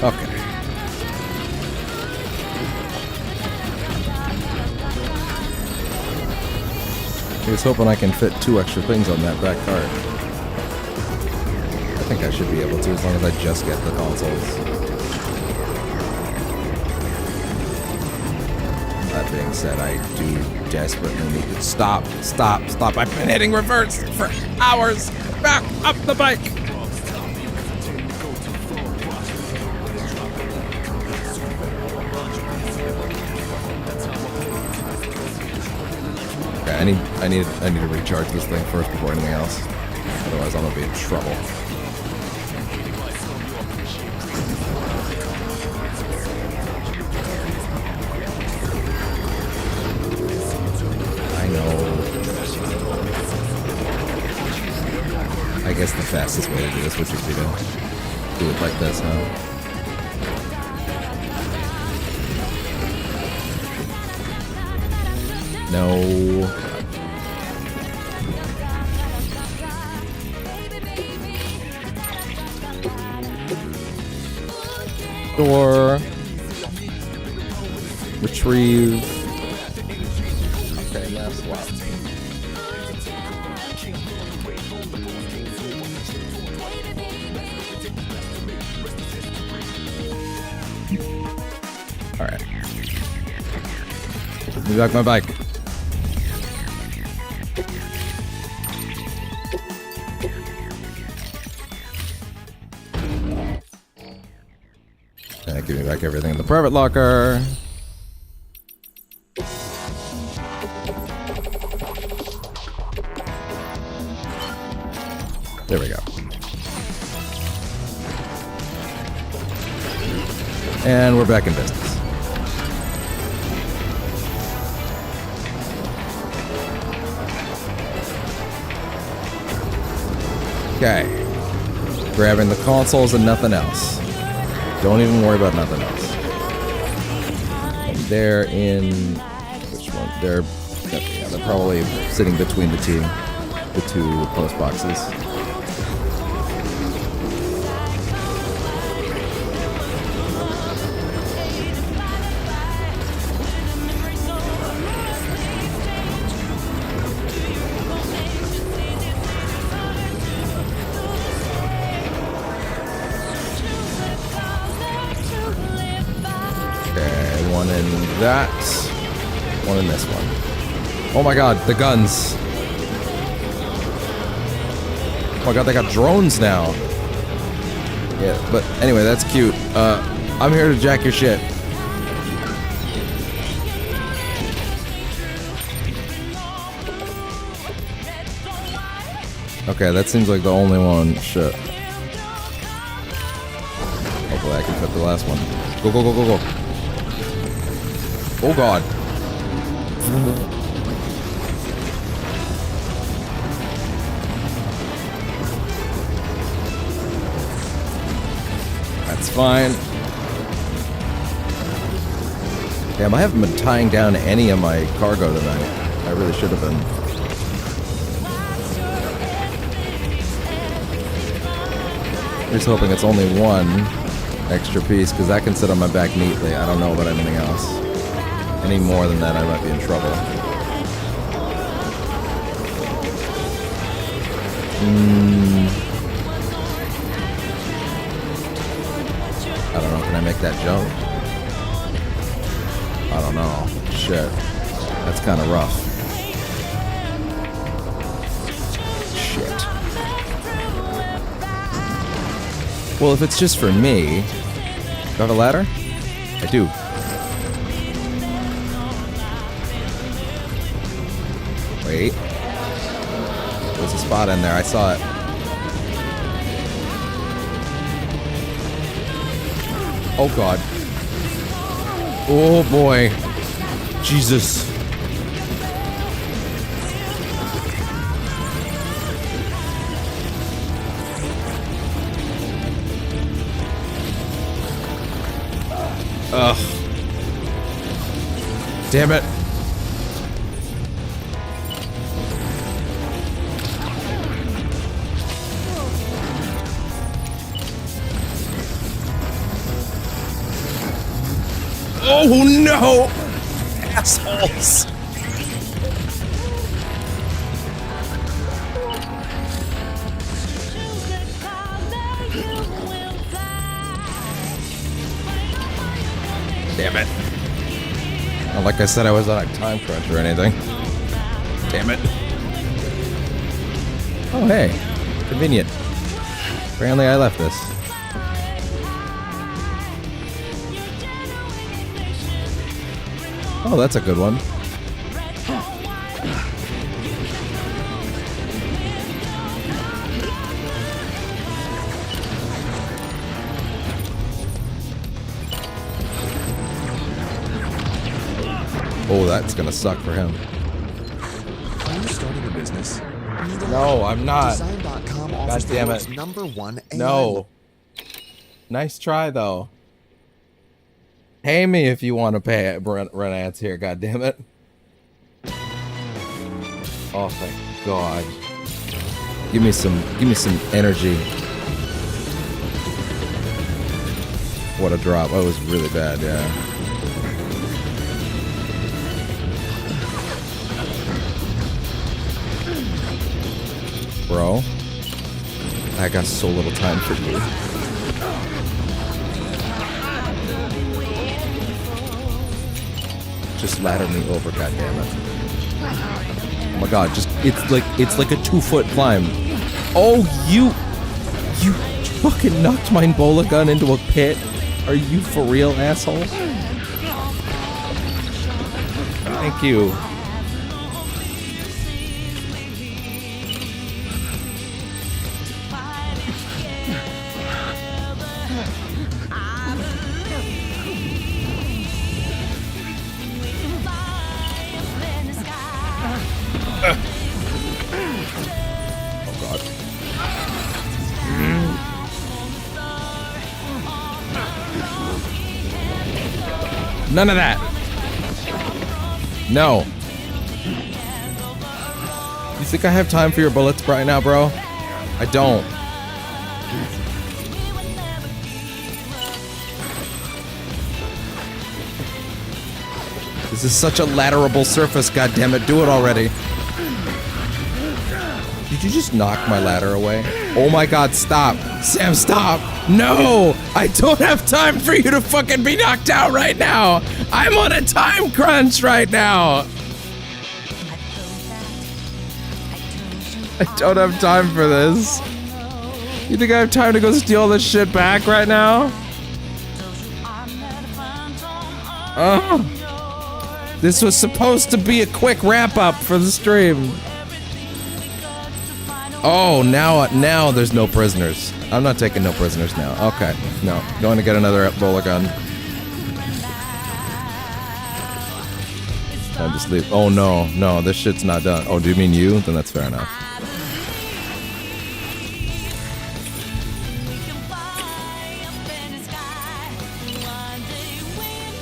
Okay. I was hoping I can fit 2 extra things on that back cart. I think I should be able to, as long as I just get the consoles. That being said, I do desperately need to stop. I've been hitting reverse for hours. Back up the bike. Okay, I need to recharge this thing first before anything else. Otherwise, I'm gonna be in trouble. I know. I guess the fastest way to do this would just be to do it like this, huh? No. Door. Retrieve. Okay, now swap. Alright. Give me back my bike. Give me back everything in the private locker. There we go. And we're back in business. Okay. Grabbing the consoles and nothing else. Don't even worry about nothing else. And they're in... which one? They're probably sitting between the two post boxes. One in that. One in this one. Oh my god, the guns. Oh my god, they got drones now. Yeah, but anyway, that's cute. I'm here to jack your shit. Okay, that seems like the only one. Shit. Hopefully I can fit the last one. Go, go, go, go, go. Oh god. That's fine. Damn, I haven't been tying down any of my cargo tonight. I really should have been. Just hoping it's only one extra piece, because that can sit on my back neatly. I don't know about anything else. Any more than that, I might be in trouble. I don't know, can I make that jump? I don't know. Shit. That's kind of rough. Shit. Well, if it's just for me... Do I have a ladder? I do. Wait. There's a spot in there. I saw it. Oh god. Oh boy. Jesus. Ugh. Damn it. Oh no! Assholes! Damn it. Not like I said I was on a time crunch or anything. Damn it. Oh hey. Convenient. Apparently I left this. Oh, that's a good one. Oh, that's gonna suck for him. Are you starting a business? No, I'm not. Design.com God offers the damn world's it. #1 AI. No. Nice try, though. Pay me if you want to pay run ads here, God damn it. Oh, thank God. Give me some energy. What a drop. Oh, it was really bad, yeah. Bro, I got so little time for you. Just ladder me over, goddammit. Oh my god, just it's like a 2-foot climb. Oh, you fucking knocked my bola gun into a pit. Are you for real, asshole? Thank you. None of that. No. You think I have time for your bullets right now, bro? I don't. This is such a ladderable surface, goddammit. Do it already. Did you just knock my ladder away? Oh my god, stop. Sam, stop. No! I don't have time for you to fucking be knocked out right now. I'm on a time crunch right now. I don't have time for this. You think I have time to go steal this shit back right now? This was supposed to be a quick wrap up for the stream. Oh, now there's no prisoners. I'm not taking no prisoners now. Okay, no. Going to get another roller gun. I'll just leave. Oh, no, this shit's not done. Oh, do you mean you? Then that's fair enough.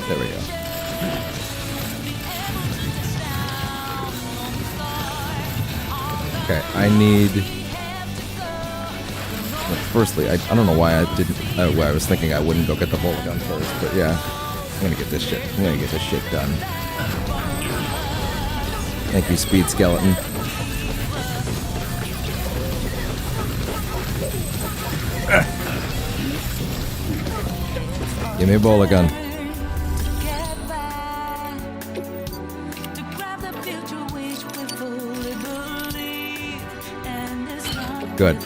There we go. Okay, I need... Well, firstly, I don't know why I didn't... why I was thinking I wouldn't go get the bullet gun first, but yeah. I'm gonna get this shit. I'm gonna get this shit done. Thank you, Speed Skeleton. Give me a bullet gun. Good.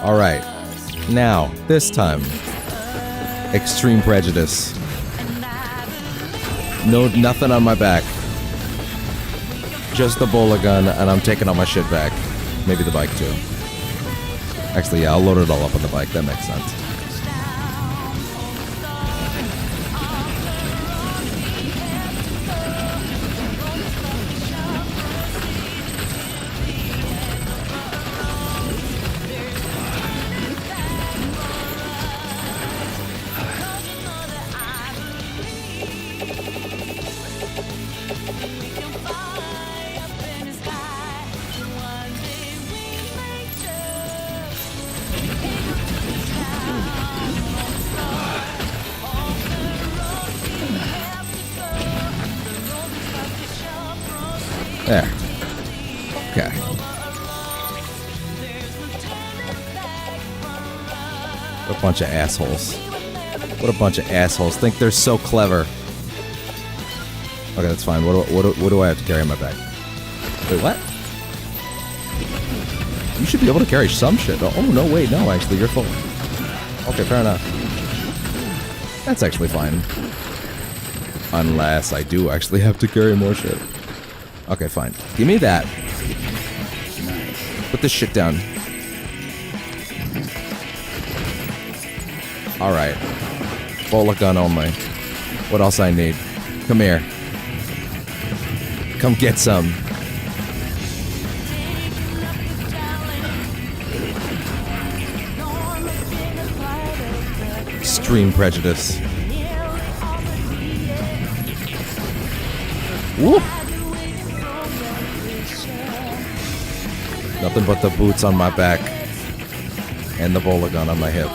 Alright. Now, this time. Extreme prejudice. No, nothing on my back. Just the bullet gun, and I'm taking all my shit back. Maybe the bike, too. Actually, yeah, I'll load it all up on the bike. That makes sense. There. Okay. What a bunch of assholes. What a bunch of assholes. Think they're so clever. Okay, that's fine. What do I have to carry on my back? Wait, what? You should be able to carry some shit. Oh, no, wait. No, actually, you're full. Okay, fair enough. That's actually fine. Unless I do actually have to carry more shit. Okay, fine. Give me that. Put this shit down. Alright. Bullet gun only. What else I need? Come here. Come get some. Extreme prejudice. Woo! Nothing but the boots on my back and the bowler gun on my hip.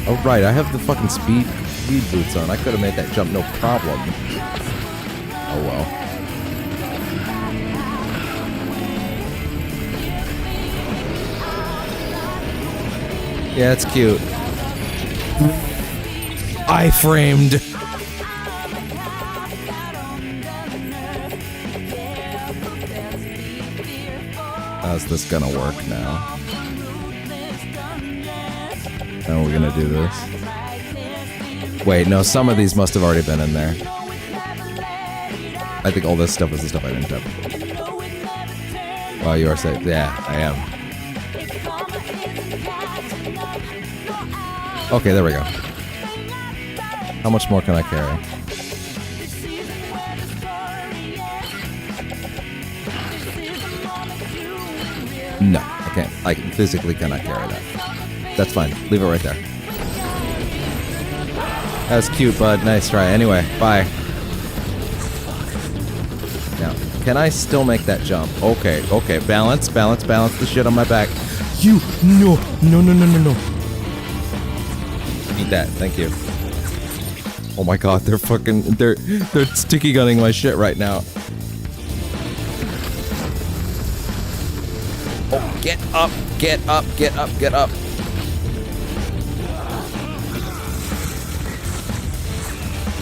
Oh right, I have the fucking speed boots on. I could have made that jump no problem. Oh well. Yeah, it's cute. I-framed. How's this gonna work now? How are we gonna do this? Wait, no, some of these must have already been in there. I think all this stuff is the stuff I didn't touch. Well, you are safe. Yeah, I am. Okay, there we go. How much more can I carry? No, I can't. I physically cannot carry that. That's fine. Leave it right there. That was cute, bud. Nice try. Anyway, bye. Now, can I still make that jump? Okay, okay. Balance, balance, balance the shit on my back. You, no, no, no, no, no, no. Eat that. Thank you. Oh my god, they're sticky gunning my shit right now. Oh, get up, get up, get up, get up.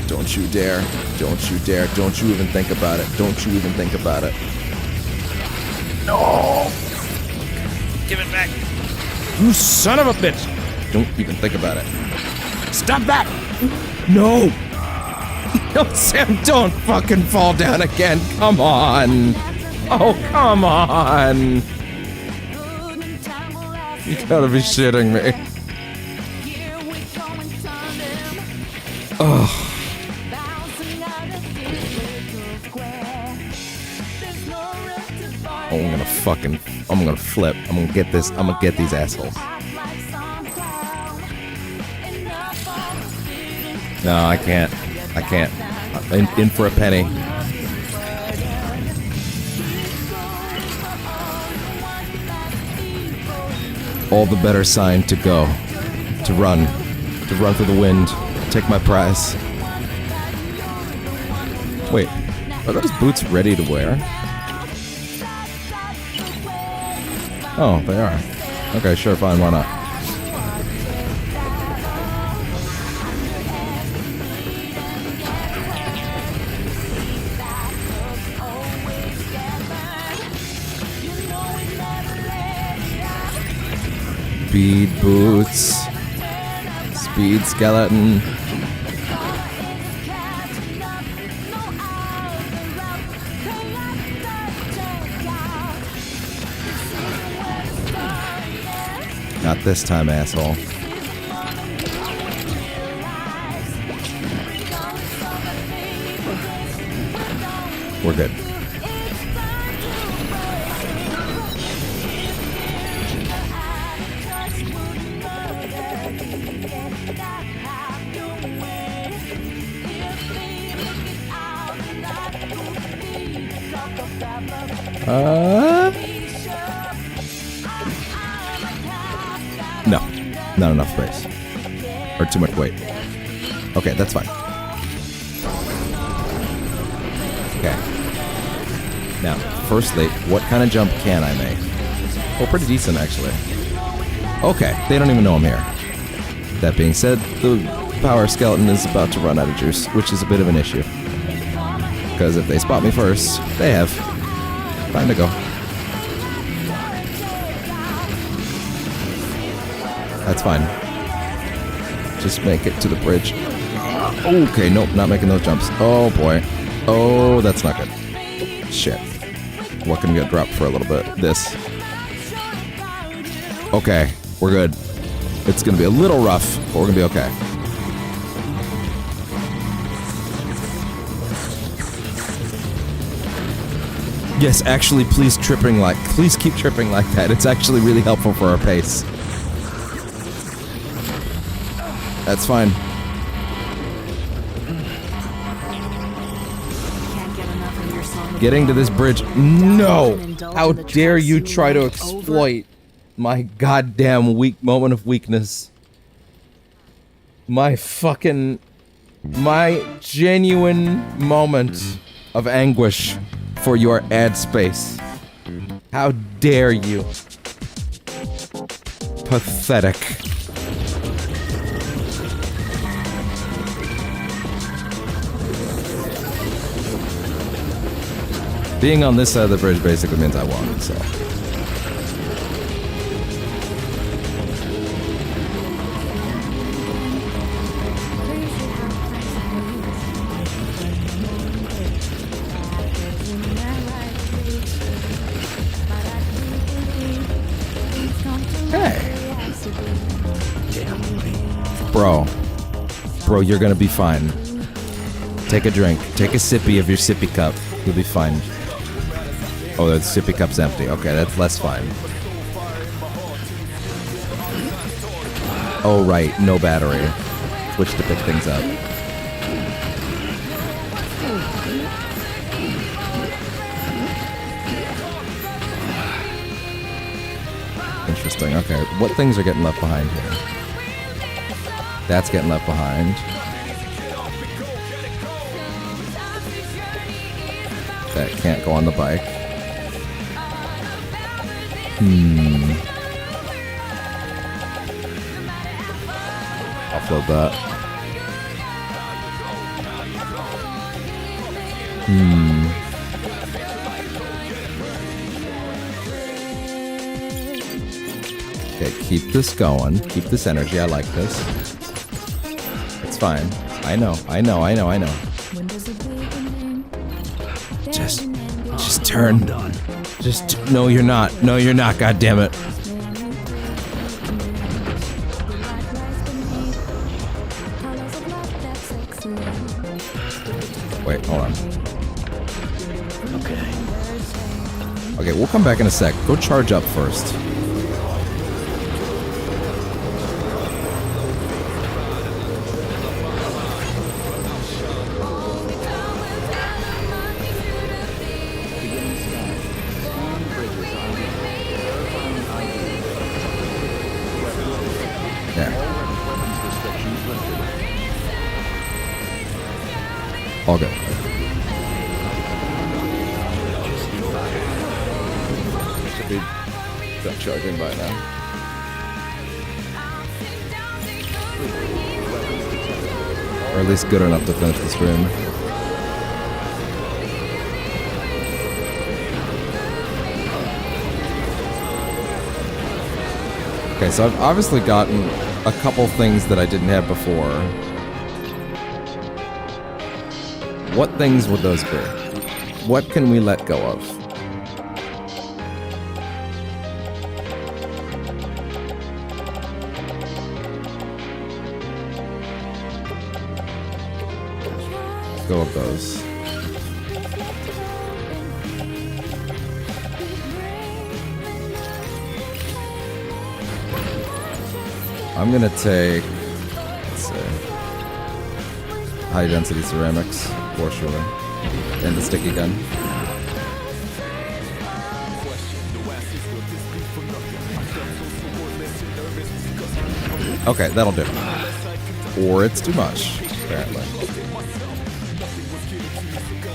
Don't you dare. Don't you dare. Don't you even think about it. Don't you even think about it. No! Give it back. You son of a bitch! Don't even think about it. Stop that! No! No, Sam, don't fucking fall down again. Come on. Oh, come on. You gotta be shitting me. Ugh. Oh, I'm gonna flip. I'm gonna get this. I'm gonna get these assholes. No, I can't. I can't. In for a penny. All the better sign to go. To run for the wind. Take my prize. Wait, are those boots ready to wear? Oh, they are. Okay, sure, fine, why not? Speed boots. Speed skeleton. Not this time, asshole. We're good. No. Not enough space. Or too much weight. Okay, that's fine. Okay. Now, firstly, what kind of jump can I make? Oh, pretty decent, actually. Okay, they don't even know I'm here. That being said, the power skeleton is about to run out of juice, which is a bit of an issue. Because if they spot me first, they have time to go. That's fine. Just make it to the bridge. Okay, nope, not making those jumps. Oh boy. Oh, that's not good. Shit. What can get dropped for a little bit? This. Okay, we're good. It's gonna be a little rough, but we're gonna be okay. Yes, actually, please keep tripping like that. It's actually really helpful for our pace. That's fine. Getting to this bridge. No! How dare you try to exploit my goddamn weak moment of weakness. My genuine moment of anguish for your ad space. How dare you? Pathetic. Being on this side of the bridge basically means I won, so. Bro, you're gonna be fine. Take a drink. Take a sippy of your sippy cup. You'll be fine. Oh, the sippy cup's empty. Okay, that's less fine. Oh, right. No battery. Switch to pick things up. Interesting. Okay, what things are getting left behind here? That's getting left behind. That can't go on the bike. Offload that. Okay, keep this going. Keep this energy. I like this. It's fine. I know. Just turn. No, you're not. No, you're not. God damn it. Wait, hold on. Okay, we'll come back in a sec. Go charge up first. All good. Should be done charging by now. Or at least good enough to finish the stream. Okay, so I've obviously gotten a couple things that I didn't have before. What things would those be? What can we let go of? Let's go of those. I'm gonna take, let's see, high density ceramics. For sure. And the sticky gun. Okay, that'll do. Or it's too much, apparently.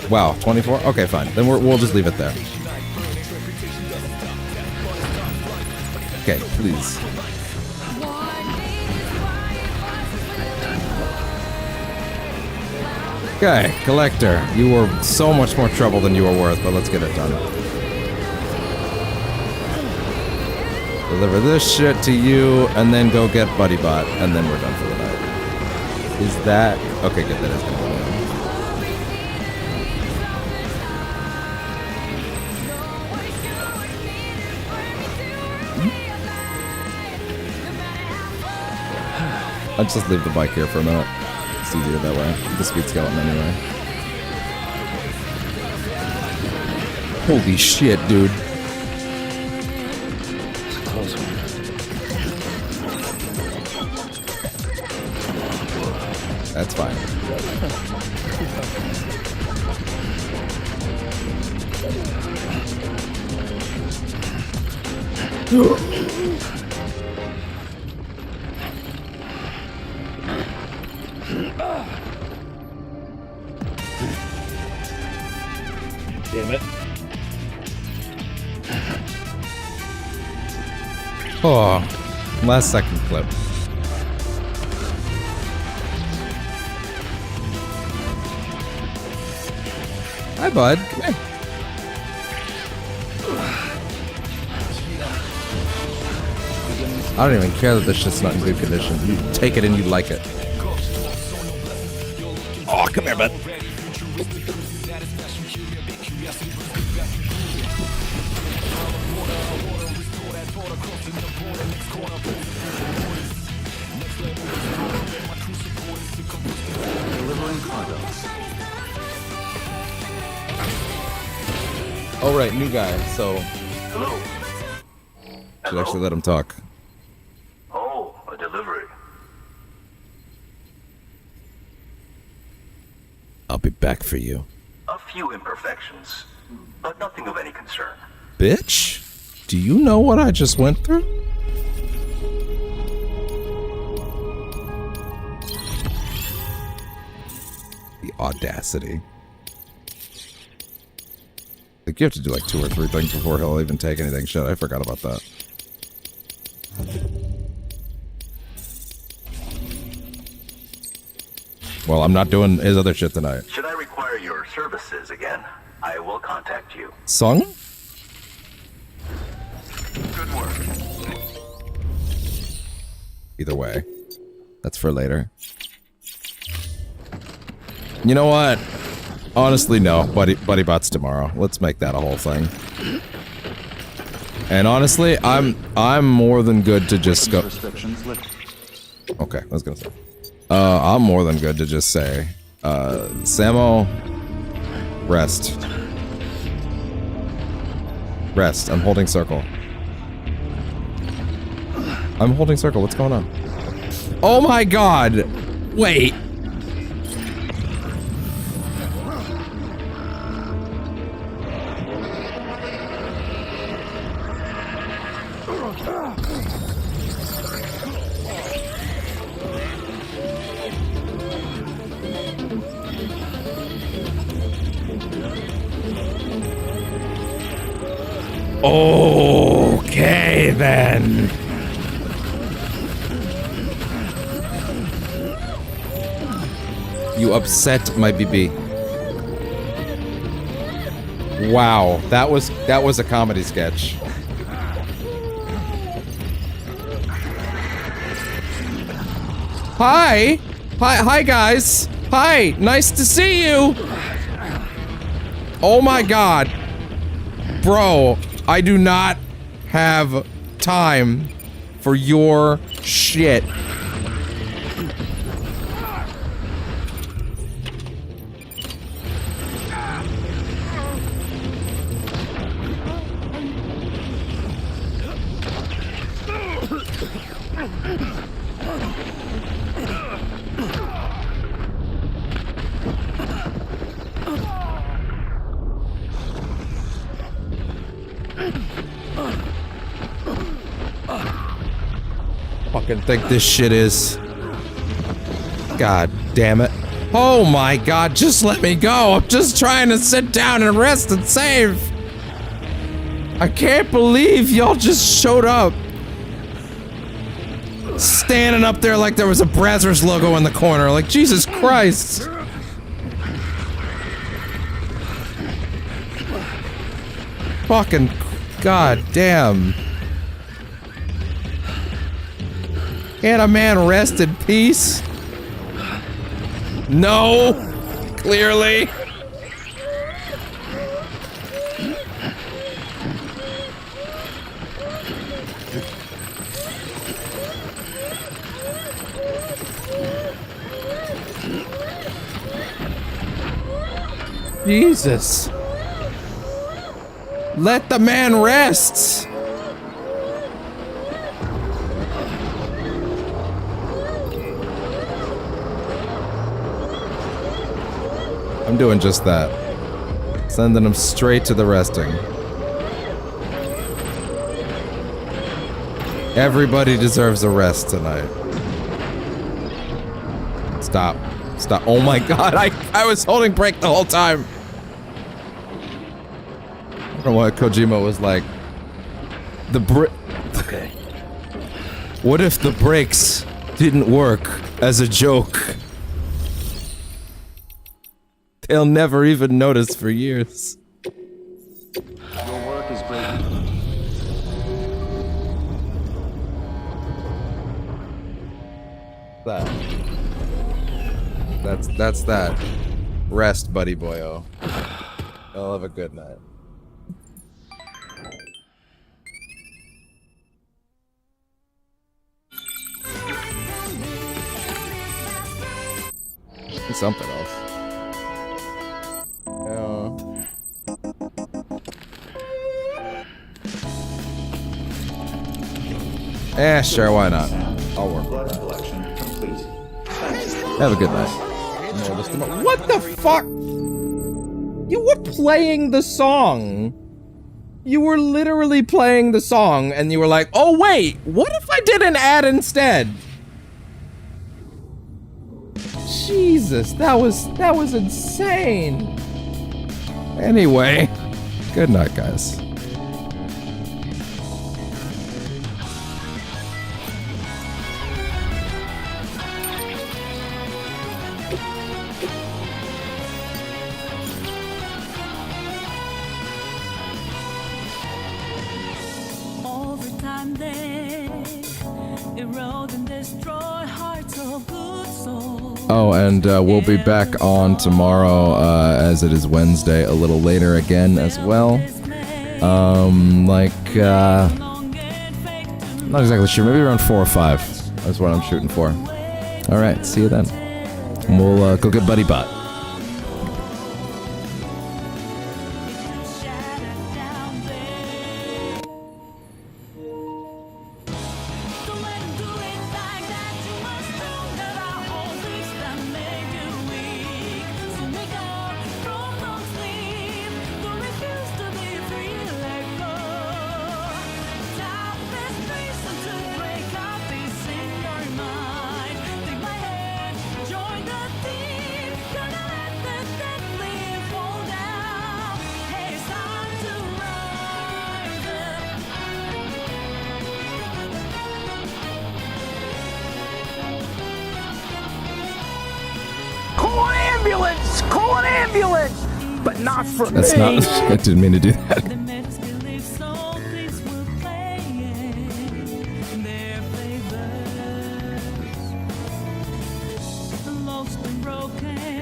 Wow, 24? Okay, fine. Then we'll just leave it there. Okay, please. Okay, Collector. You were so much more trouble than you were worth, but let's get it done. Deliver this shit to you, and then go get Buddy Bot, and then we're done for the night. Is that... Okay, good, that is gonna go down. I'll just leave the bike here for a minute. It's easier that way. The speed skeleton anyway. Holy shit, dude. It's a close one. That's fine. Damn it. Oh, last second clip. Hi, bud. Come here. I don't even care that this shit's not in good condition. You take it and you like it. Oh, come here, bud. Oh, right, new guy, so... Hello. Should actually let him talk. Oh, a delivery. I'll be back for you. A few imperfections, but nothing of any concern. Bitch? Do you know what I just went through? The audacity. Like, you have to do like 2 or 3 things before he'll even take anything. Shit, I forgot about that. Well, I'm not doing his other shit tonight. Should I require your services again, I will contact you. Sung? Good work. Either way. That's for later. You know what? Honestly, no. Buddy Bot's tomorrow. Let's make that a whole thing. And honestly, I'm more than good to just go... Okay, I was gonna say. I'm more than good to just say, Samo, rest. Rest. I'm holding circle. I'm holding circle. What's going on? Oh my god! Wait. Okay, then. You upset my BB. Wow, that was a comedy sketch. Hi! Hi guys! Hi! Nice to see you! Oh my god. Bro, I do not have time for your shit. Fucking think this shit is. God damn it. Oh my god, just let me go. I'm just trying to sit down and rest and save. I can't believe y'all just showed up. Standing up there like there was a Brazzers logo in the corner. Like, Jesus Christ. Fucking god damn. Can't a man rest in peace? No! Clearly. Jesus. Let the man rest. I'm doing just that. Sending him straight to the resting. Everybody deserves a rest tonight. Stop. Stop. Oh my god, I was holding brake the whole time. I don't know what Kojima was like. Okay. What if the brakes didn't work as a joke? They'll never even notice for years. Your work is great. That's that. Rest, buddy boyo. I'll have a good night. Something else. Sure, why not? I'll work with that. Have a good night. What the fuck? You were playing the song. You were literally playing the song, and you were like, oh wait, what if I did an ad instead? Jesus, that was insane. Anyway, good night, guys. Oh, and we'll be back on tomorrow, as it is Wednesday, a little later again as well. Not exactly sure, maybe around 4 or 5. That's what I'm shooting for. Alright, see you then. And we'll go get Buddy Bot. Call an ambulance! But not for That's me! not. I didn't mean to do that. Lost and broken.